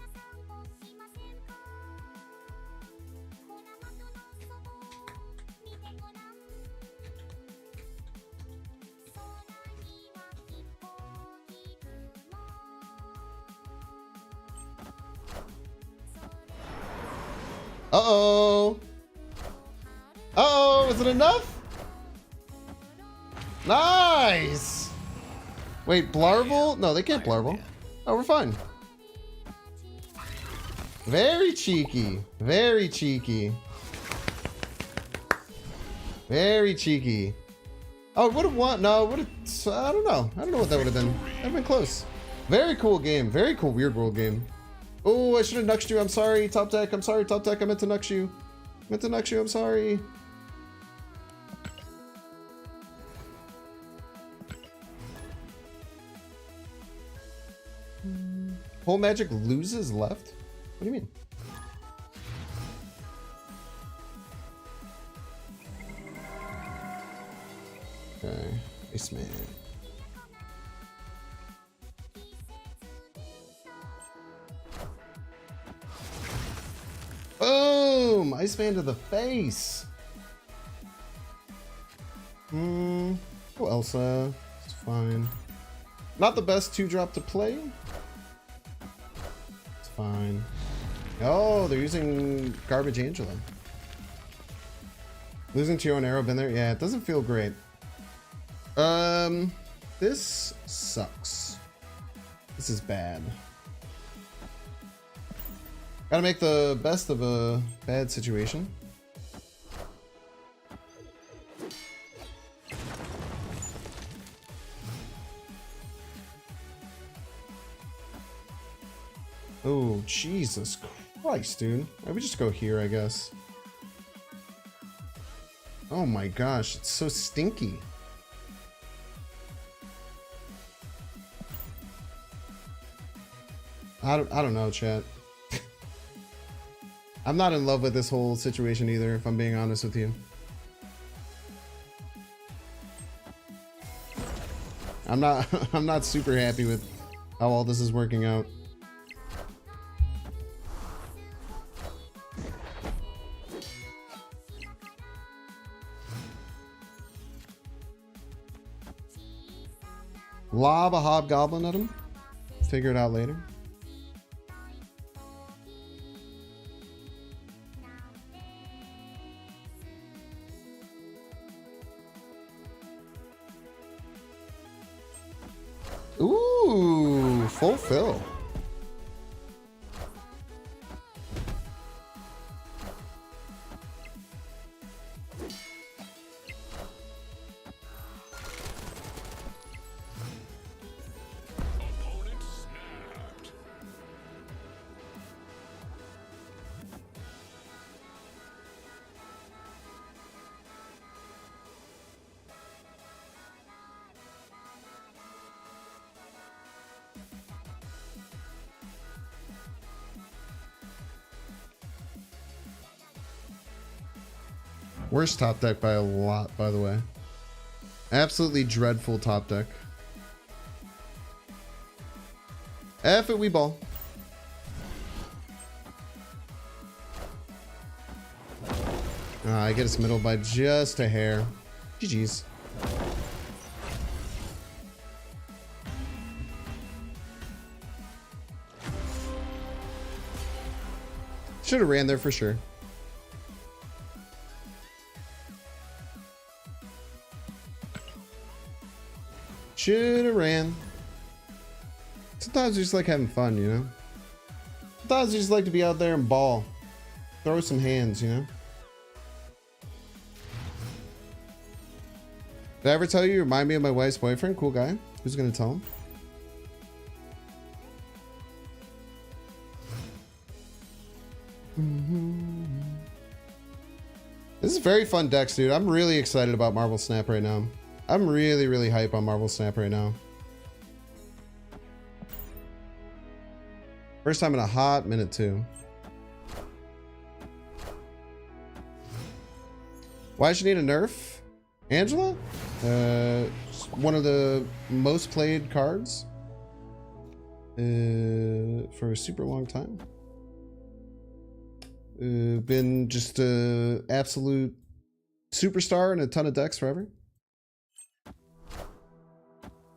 Uh-oh. Uh-oh, is it enough? Nice. Wait, Blarvel? No, they can't Blarvel. Oh, we're fine. Very cheeky. Very cheeky. Very cheeky. Oh, would have won. No, would have. I don't know. I don't know what that would have been. That'd have been close. Very cool game. Very cool Weird World game. Oh, I should have nuxed you. I'm sorry, Top Deck. I'm sorry, Top Deck. I meant to nux you. Meant to knock you, I'm sorry. Whole magic loses left? What do you mean? Okay, Iceman. Boom! Iceman to the face. Oh, Elsa. It's fine. Not the best 2-drop to play. It's fine. Oh, they're using Garbage Angela. Losing to your own arrow, been there? Yeah, it doesn't feel great. This sucks. This is bad. Gotta make the best of a bad situation. Oh, Jesus Christ, dude. Why we just go here, I guess. Oh my gosh, it's so stinky. I don't know, chat. I'm not in love with this whole situation either, if I'm being honest with you. I'm not super happy with how all this is working out. Lob a hobgoblin at him. Figure it out later. Ooh, fulfill. Worst top deck by a lot, by the way. Absolutely dreadful top deck. F it, we ball. I get us middle by just a hair. GG's. Should have ran there for sure. Should have ran. Sometimes I just like having fun, you know? Sometimes I just like to be out there and ball. Throw some hands, you know? Did I ever tell you remind me of my wife's boyfriend? Cool guy. Who's gonna tell him? This is very fun decks, dude. I'm really excited about Marvel Snap right now. I'm really, really hype on Marvel Snap right now. First time in a hot minute, too. Why should you need a nerf? Angela? One of the most played cards for a super long time. Been just a absolute superstar in a ton of decks forever.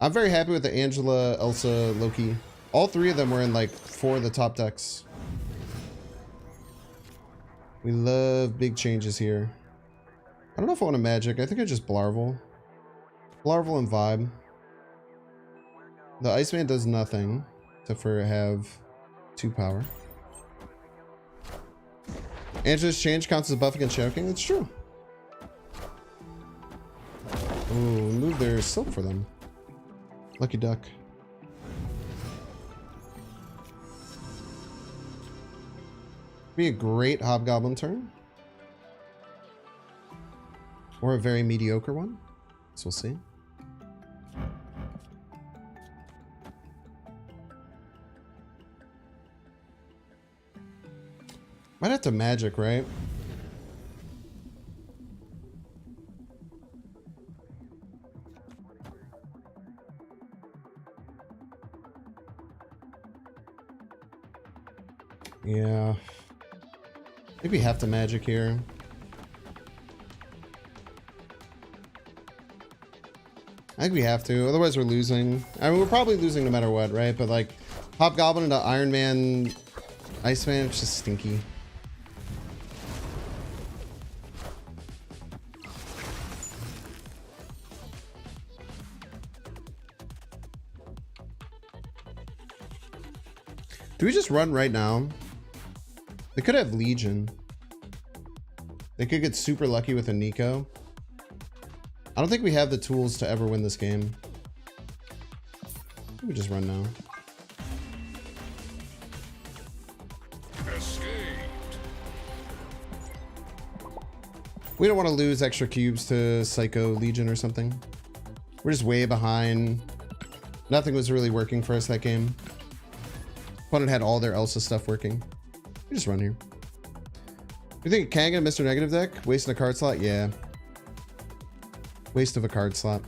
I'm very happy with the Angela, Elsa, Loki. All three of them were in like 4 of the top decks. We love big changes here. I don't know if I want a magic. I think I just Blarvel. Blarvel and Vibe. The Iceman does nothing except for have 2 power. Angela's change counts as a buff against choking. That's true. Ooh, move their silk for them. Lucky duck. Be a great hobgoblin turn. Or a very mediocre one. So we'll see. Might have to magic, right? Yeah. Maybe have to magic here. I think we have to, otherwise we're losing. I mean, we're probably losing no matter what, right? But like, Hobgoblin into Iron Man, Iceman, it's just stinky. Do we just run right now? They could have Legion. They could get super lucky with a Nico. I don't think we have the tools to ever win this game. We just run now. We don't want to lose extra cubes to Psycho Legion or something. We're just way behind. Nothing was really working for us that game. Opponent had all their Elsa stuff working. We just run here. You think Kang and Mr. Negative deck? Wasting a card slot? Yeah. Waste of a card slot.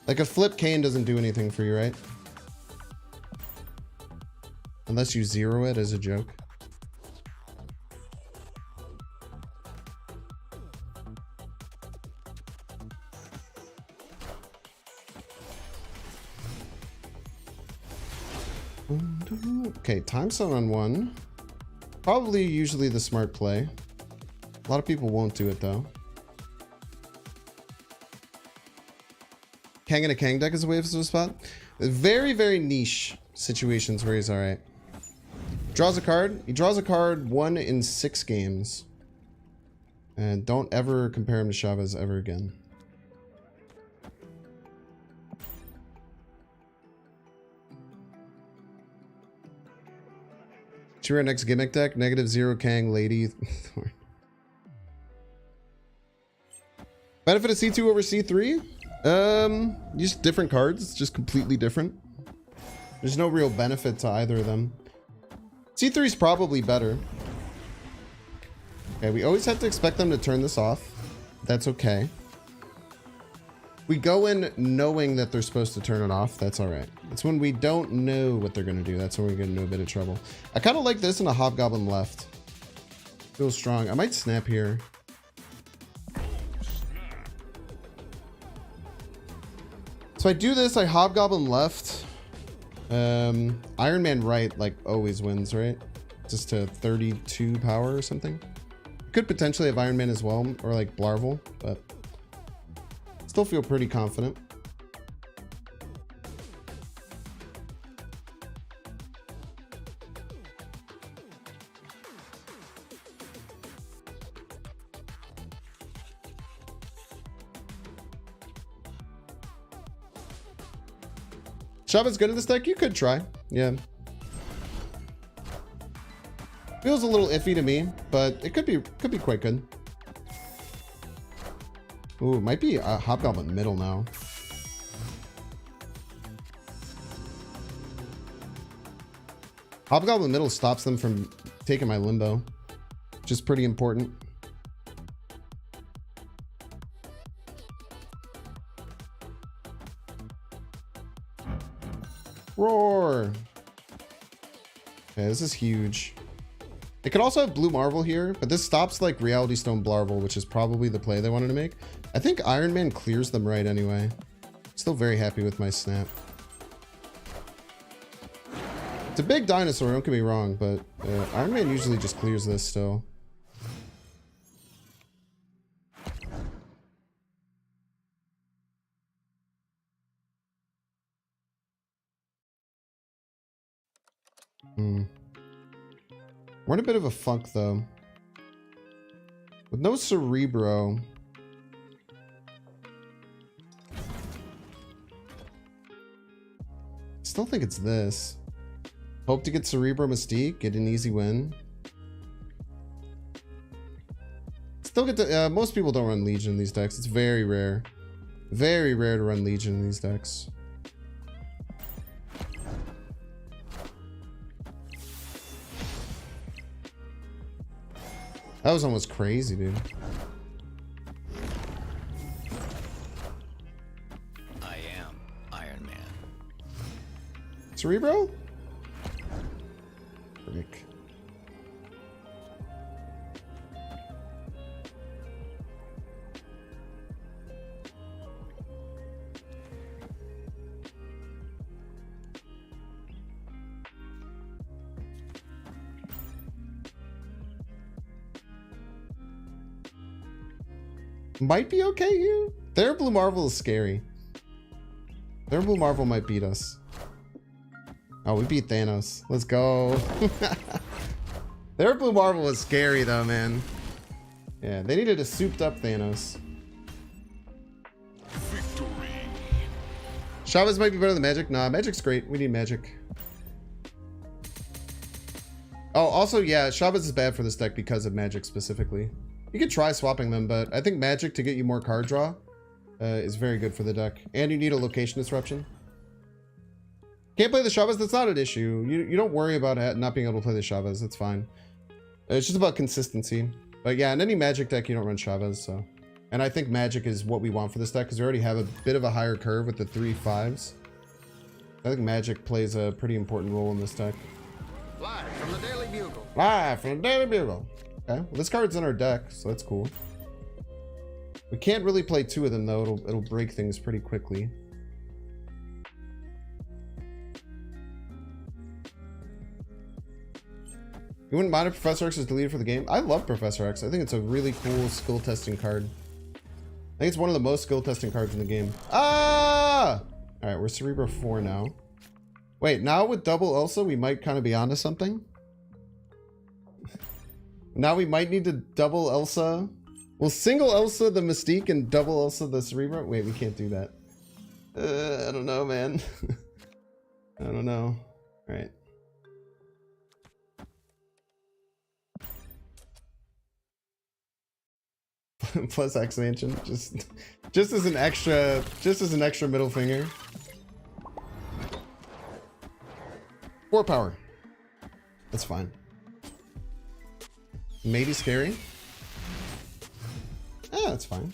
Like a flip Kane doesn't do anything for you, right? Unless you zero it as a joke. Okay, time zone on one. Probably usually the smart play. A lot of people won't do it though. Kang in a Kang deck is a wave of a spot. Very, very niche situations where he's alright. Draws a card. He draws a card 1 in 6 games. And don't ever compare him to Chavez ever again. Chira next gimmick deck, -0 Kang, Lady. Benefit of C2 over C3? Just different cards, just completely different. There's no real benefit to either of them. C3 is probably better. Okay, we always have to expect them to turn this off. That's okay. We go in knowing that they're supposed to turn it off. That's all right. It's when we don't know what they're going to do. That's when we get into a bit of trouble. I kind of like this in a Hobgoblin left. Feels strong. I might snap here. So I do this. I Hobgoblin left. Iron Man right, like always wins, right? Just to 32 power or something. Could potentially have Iron Man as well, or like Blarvel, but still feel pretty confident. Chavez good in this deck? You could try. Yeah. Feels a little iffy to me, but it could be quite good. Ooh, it might be a Hobgoblin middle now. Hobgoblin middle stops them from taking my limbo, which is pretty important. Roar. Okay, this is huge. It could also have Blue Marvel here, but this stops like Reality Stone Blarvel, which is probably the play they wanted to make. I think Iron Man clears them right anyway. Still very happy with my snap. It's a big dinosaur, don't get me wrong, but Iron Man usually just clears this still. We're in a bit of a funk though. With no Cerebro. Still think it's this. Hope to get Cerebro Mystique, get an easy win. still get to, most people don't run Legion in these decks. It's very rare. Very rare to run Legion in these decks. That was almost crazy, dude. I am Iron Man. Cerebro? Frick. Might be okay here. Their Blue Marvel is scary. Their Blue Marvel might beat us. Oh, we beat Thanos. Let's go. Their Blue Marvel was scary though, man. Yeah, they needed a souped up Thanos. Victory. Shavas might be better than Magic. Nah, Magic's great. We need Magic. Oh, also, yeah, Shavas is bad for this deck because of Magic specifically. You could try swapping them, but I think Magic to get you more card draw is very good for the deck. And you need a location disruption. Can't play the Shavas, that's not an issue. You don't worry about not being able to play the Shavas, that's fine. It's just about consistency. But yeah, in any Magic deck, you don't run Shavas, so. And I think Magic is what we want for this deck, because we already have a bit of a higher curve with the 3/5s. I think Magic plays a pretty important role in this deck. Live from the Daily Bugle. Live from the Daily Bugle. Okay, well this card's in our deck, so that's cool. We can't really play two of them though, it'll break things pretty quickly. You wouldn't mind if Professor X is deleted for the game? I love Professor X. I think it's a really cool skill testing card. I think it's one of the most skill testing cards in the game. Ah! Alright, we're Cerebro 4 now. Wait, now with double Elsa, we might kind of be onto something? Now we might need to double Elsa. Well, single Elsa the Mystique and double Elsa the Cerebro? Wait, we can't do that. I don't know, man. I don't know. Alright. Plus X Mansion, just as an extra middle finger. 4 power. That's fine. Maybe scary. Ah, that's fine.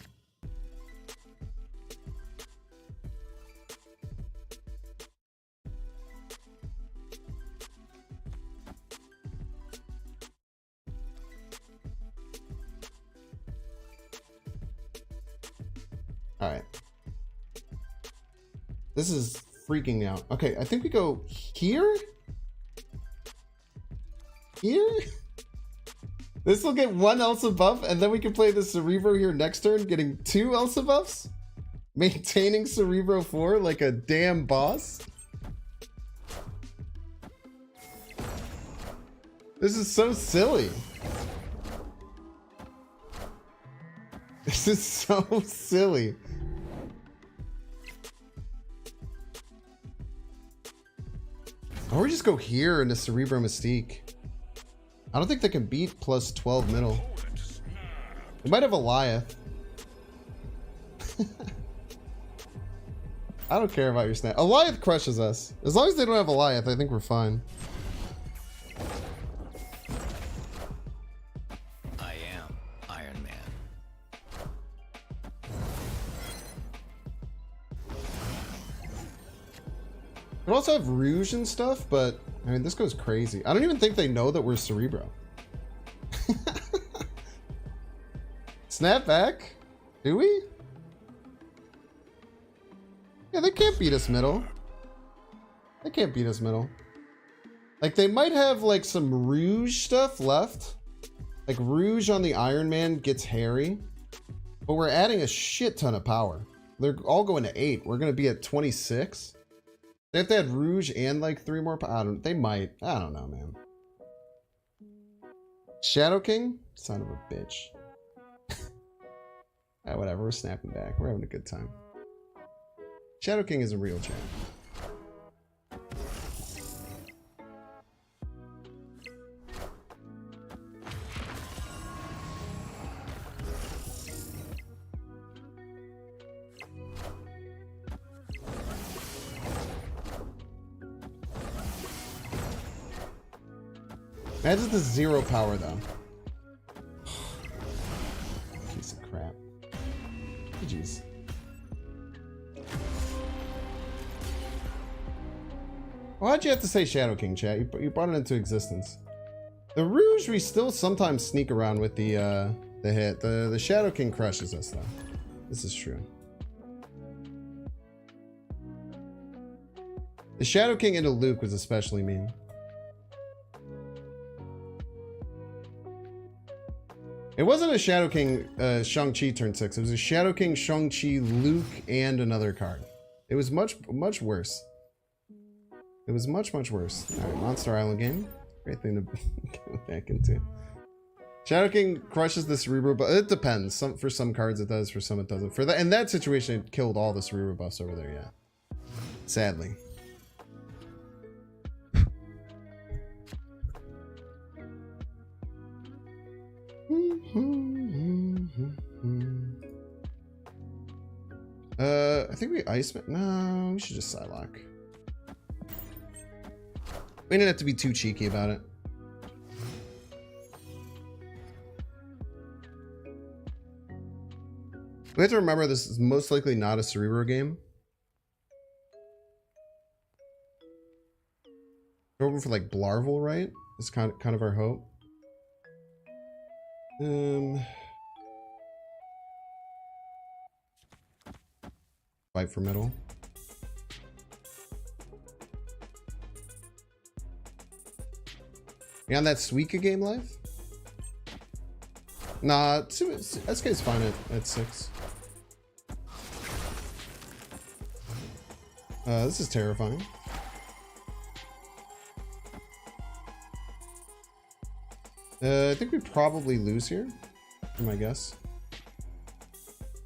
All right. This is freaking me out. Okay, I think we go here? Here? This will get 1 Elsa buff, and then we can play the Cerebro here next turn, getting 2 Elsa buffs? Maintaining Cerebro 4 like a damn boss? This is so silly. This is so silly. Or we just go here into Cerebro Mystique. I don't think they can beat plus 12 middle. They might have Eliath. I don't care about your snap. Eliath crushes us. As long as they don't have Eliath, I think we're fine. I am Iron Man. We also have Rouge and stuff, but I mean, this goes crazy. I don't even think they know that we're Cerebro. Snap back? Do we? Yeah, they can't beat us middle. They can't beat us middle. Like, they might have, like, some Rouge stuff left. Like, Rouge on the Iron Man gets hairy. But we're adding a shit ton of power. They're all going to 8. We're going to be at 26. They have to add Rouge and, like, 3 more. They might. I don't know, man. Shadow King? Son of a bitch. Whatever. We're snapping back. We're having a good time. Shadow King is a real champ. Imagine the 0 power though. Piece of crap. Jeez. Why'd you have to say Shadow King, chat? You brought it into existence. The Rouge we still sometimes sneak around with the hit. The Shadow King crushes us though. This is true. The Shadow King into Luke was especially mean. It wasn't a Shadow King Shang-Chi turn 6. It was a Shadow King Shang-Chi Luke and another card. It was much worse. It was much worse. Alright, Monster Island game. Great thing to go back into. Shadow King crushes the Cerebro, but it depends. For some cards it does, for some it doesn't. For that, in that situation, it killed all the Cerebro buffs over there, yeah. Sadly. I think we Iceman. No, we should just Psylocke. We didn't have to be too cheeky about it. We have to remember this is most likely not a Cerebro game. We're hoping for like Blarvel, right? It's kind of our hope. Fight for middle. You on that Suika game live? Nah, SK's fine at 6. This is terrifying. I think we probably lose here, for my guess.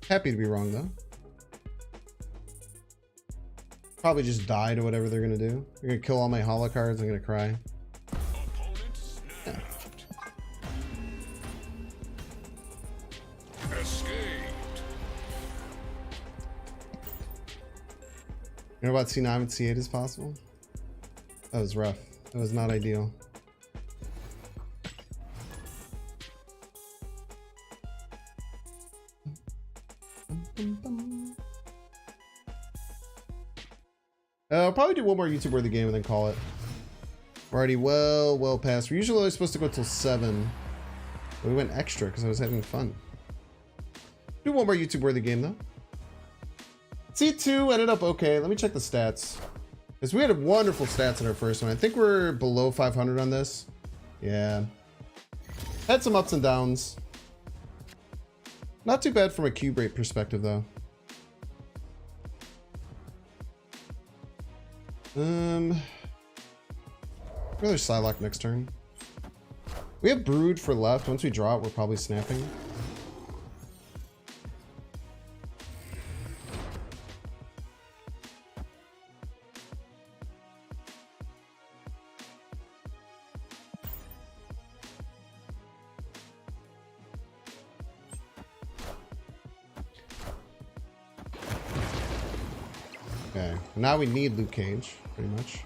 Happy to be wrong though. Probably just die to whatever they're gonna do. They're gonna kill all my holo cards. I'm gonna cry. Yeah. You know about C9 and C8 is possible? That was rough. That was not ideal. I'll probably do one more YouTube worthy game and then call it. We're already well past. We're usually only supposed to go till 7. But we went extra because I was having fun. Do one more YouTube worthy game though. C2 ended up okay. Let me check the stats. Because we had wonderful stats in our first one. I think we're below 500 on this. Yeah. Had some ups and downs. Not too bad from a cube rate perspective though. Rather Psylocke next turn. We have Brood for left. Once we draw it, we're probably snapping. Okay, now we need Luke Cage, pretty much.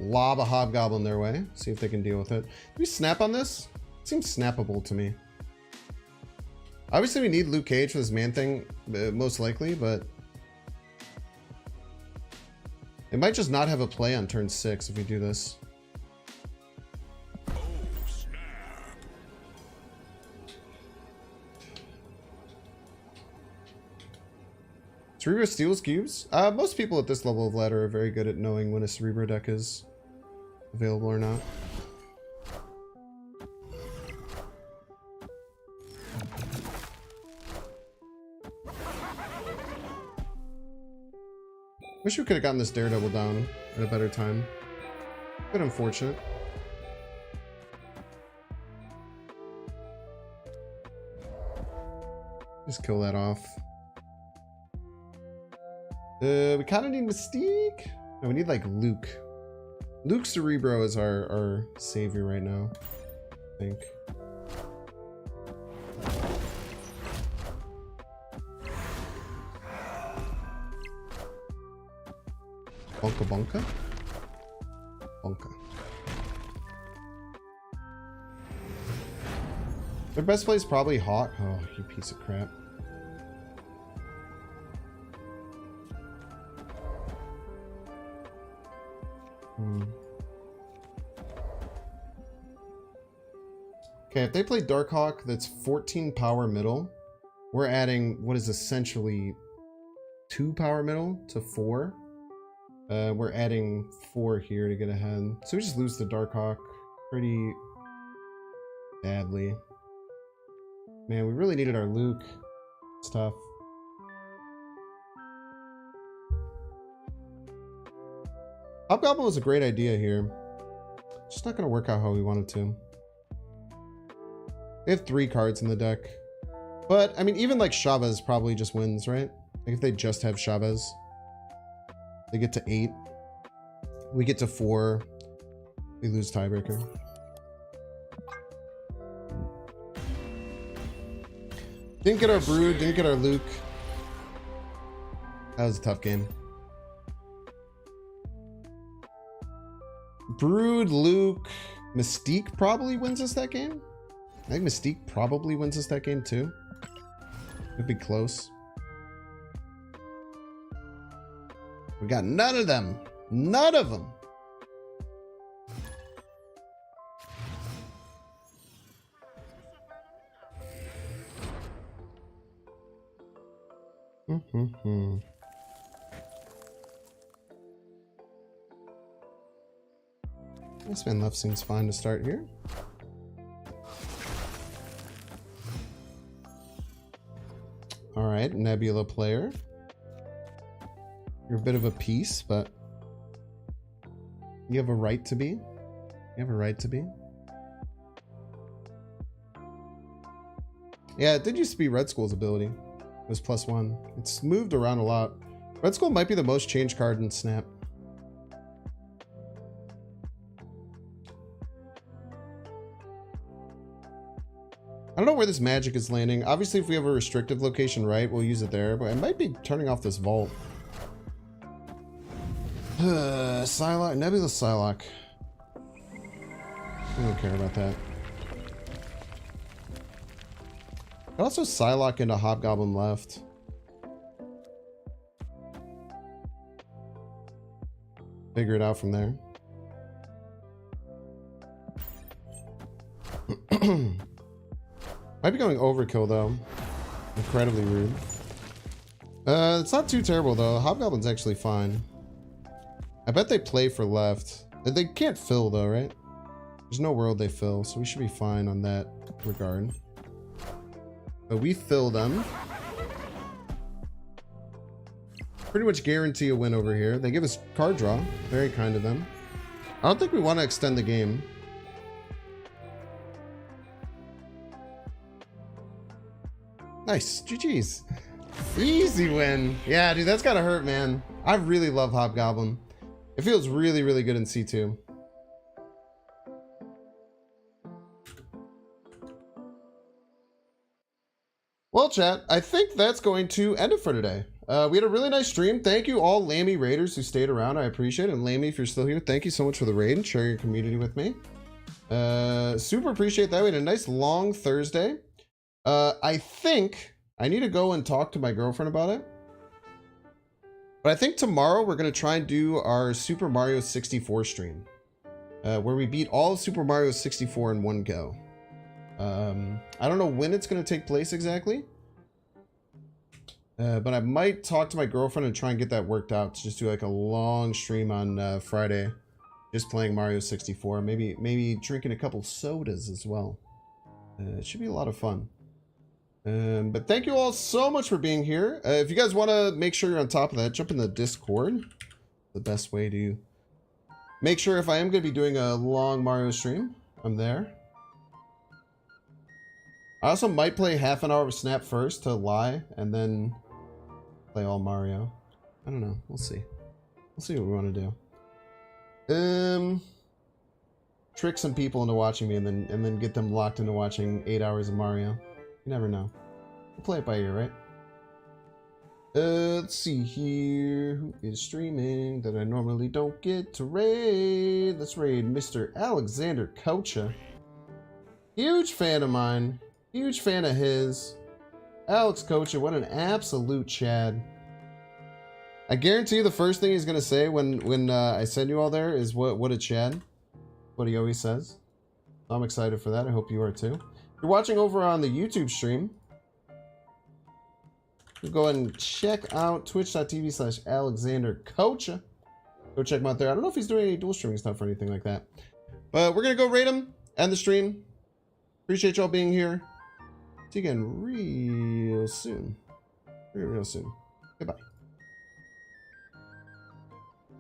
Lob a Hobgoblin their way. See if they can deal with it. Do we snap on this? It seems snappable to me. Obviously we need Luke Cage for this man thing, most likely, but it might just not have a play on turn 6 if we do this. Cerebro steals cubes? Most people at this level of ladder are very good at knowing when a Cerebro deck is available or not. Wish we could have gotten this Daredevil down at a better time. Bit unfortunate. Just kill that off. We kind of need Mystique. No, we need like Luke. Luke Cerebro is our savior right now, I think. Bunka Bunka? Okay. Their best play is probably Hawk. Oh, you piece of crap. Okay, if they play Darkhawk, that's 14 power middle. We're adding what is essentially 2 power middle to 4. We're adding 4 here to get ahead. So we just lose the Darkhawk pretty badly. Man, we really needed our Luke. It's tough. Hobgoblin was a great idea here. Just not going to work out how we wanted to. They have 3 cards in the deck. But, I mean, even like Chavez probably just wins, right? Like if they just have Chavez. They get to 8. We get to 4. We lose tiebreaker. Didn't get our Brood, didn't get our Luke. That was a tough game. Brood, Luke, Mystique probably wins us that game. I think Mystique probably wins us that game too. It'd be close. We got none of them. None of them. This man left seems fine to start here. All right, Nebula player. You're a bit of a piece, but you have a right to be. You have a right to be. Yeah, it did used to be Red Skull's ability. It was +1. It's moved around a lot. Red Skull might be the most changed card in Snap. I don't know where this magic is landing. Obviously, if we have a restrictive location right, we'll use it there. But I might be turning off this vault. Psylocke, Nebula Psylocke. I don't care about that. But also Psylocke into Hobgoblin left. Figure it out from there. Might be going overkill though. Incredibly rude. It's not too terrible though. Hobgoblin's actually fine. I bet they play for left. They can't fill though, right? There's no world they fill, so we should be fine on that regard. But we fill them. Pretty much guarantee a win over here. They give us card draw. Very kind of them. I don't think we want to extend the game. Nice. GG's. Easy win. Yeah, dude, that's gotta hurt, man. I really love Hobgoblin. It feels really, really good in C2. Well, chat, I think that's going to end it for today. We had a really nice stream. Thank you all Lammy Raiders who stayed around. I appreciate it. And Lammy, if you're still here, thank you so much for the raid and sharing your community with me. Super appreciate that. We had a nice long Thursday. I think I need to go and talk to my girlfriend about it. But I think tomorrow we're going to try and do our Super Mario 64 stream. Where we beat all of Super Mario 64 in one go. I don't know when it's going to take place exactly. But I might talk to my girlfriend and try and get that worked out to just do like a long stream on Friday. Just playing Mario 64. Maybe drinking a couple sodas as well. It should be a lot of fun. But thank you all so much for being here. If you guys want to make sure you're on top of that, jump in the Discord. The best way to make sure if I am going to be doing a long Mario stream, I'm there. I also might play half an hour of Snap first to lie, and then play all Mario. I don't know. We'll see. We'll see what we want to do. Trick some people into watching me, and then get them locked into watching 8 hours of Mario. You never know. We'll play it by ear, right? Let's see here. Who is streaming that I normally don't get to raid? Let's raid Mr. Alexander Kocha. Huge fan of mine. Huge fan of his. Alex Kocha, what an absolute Chad. I guarantee you the first thing he's going to say when I send you all there is what a Chad. What he always says. I'm excited for that. I hope you are too. If you're watching over on the YouTube stream, go ahead and check out twitch.tv/AlexanderKocha. Go check him out there. I don't know if he's doing any dual streaming stuff or anything like that. But we're going to go rate him, end the stream. Appreciate y'all being here. See you again real soon. Real soon. Goodbye.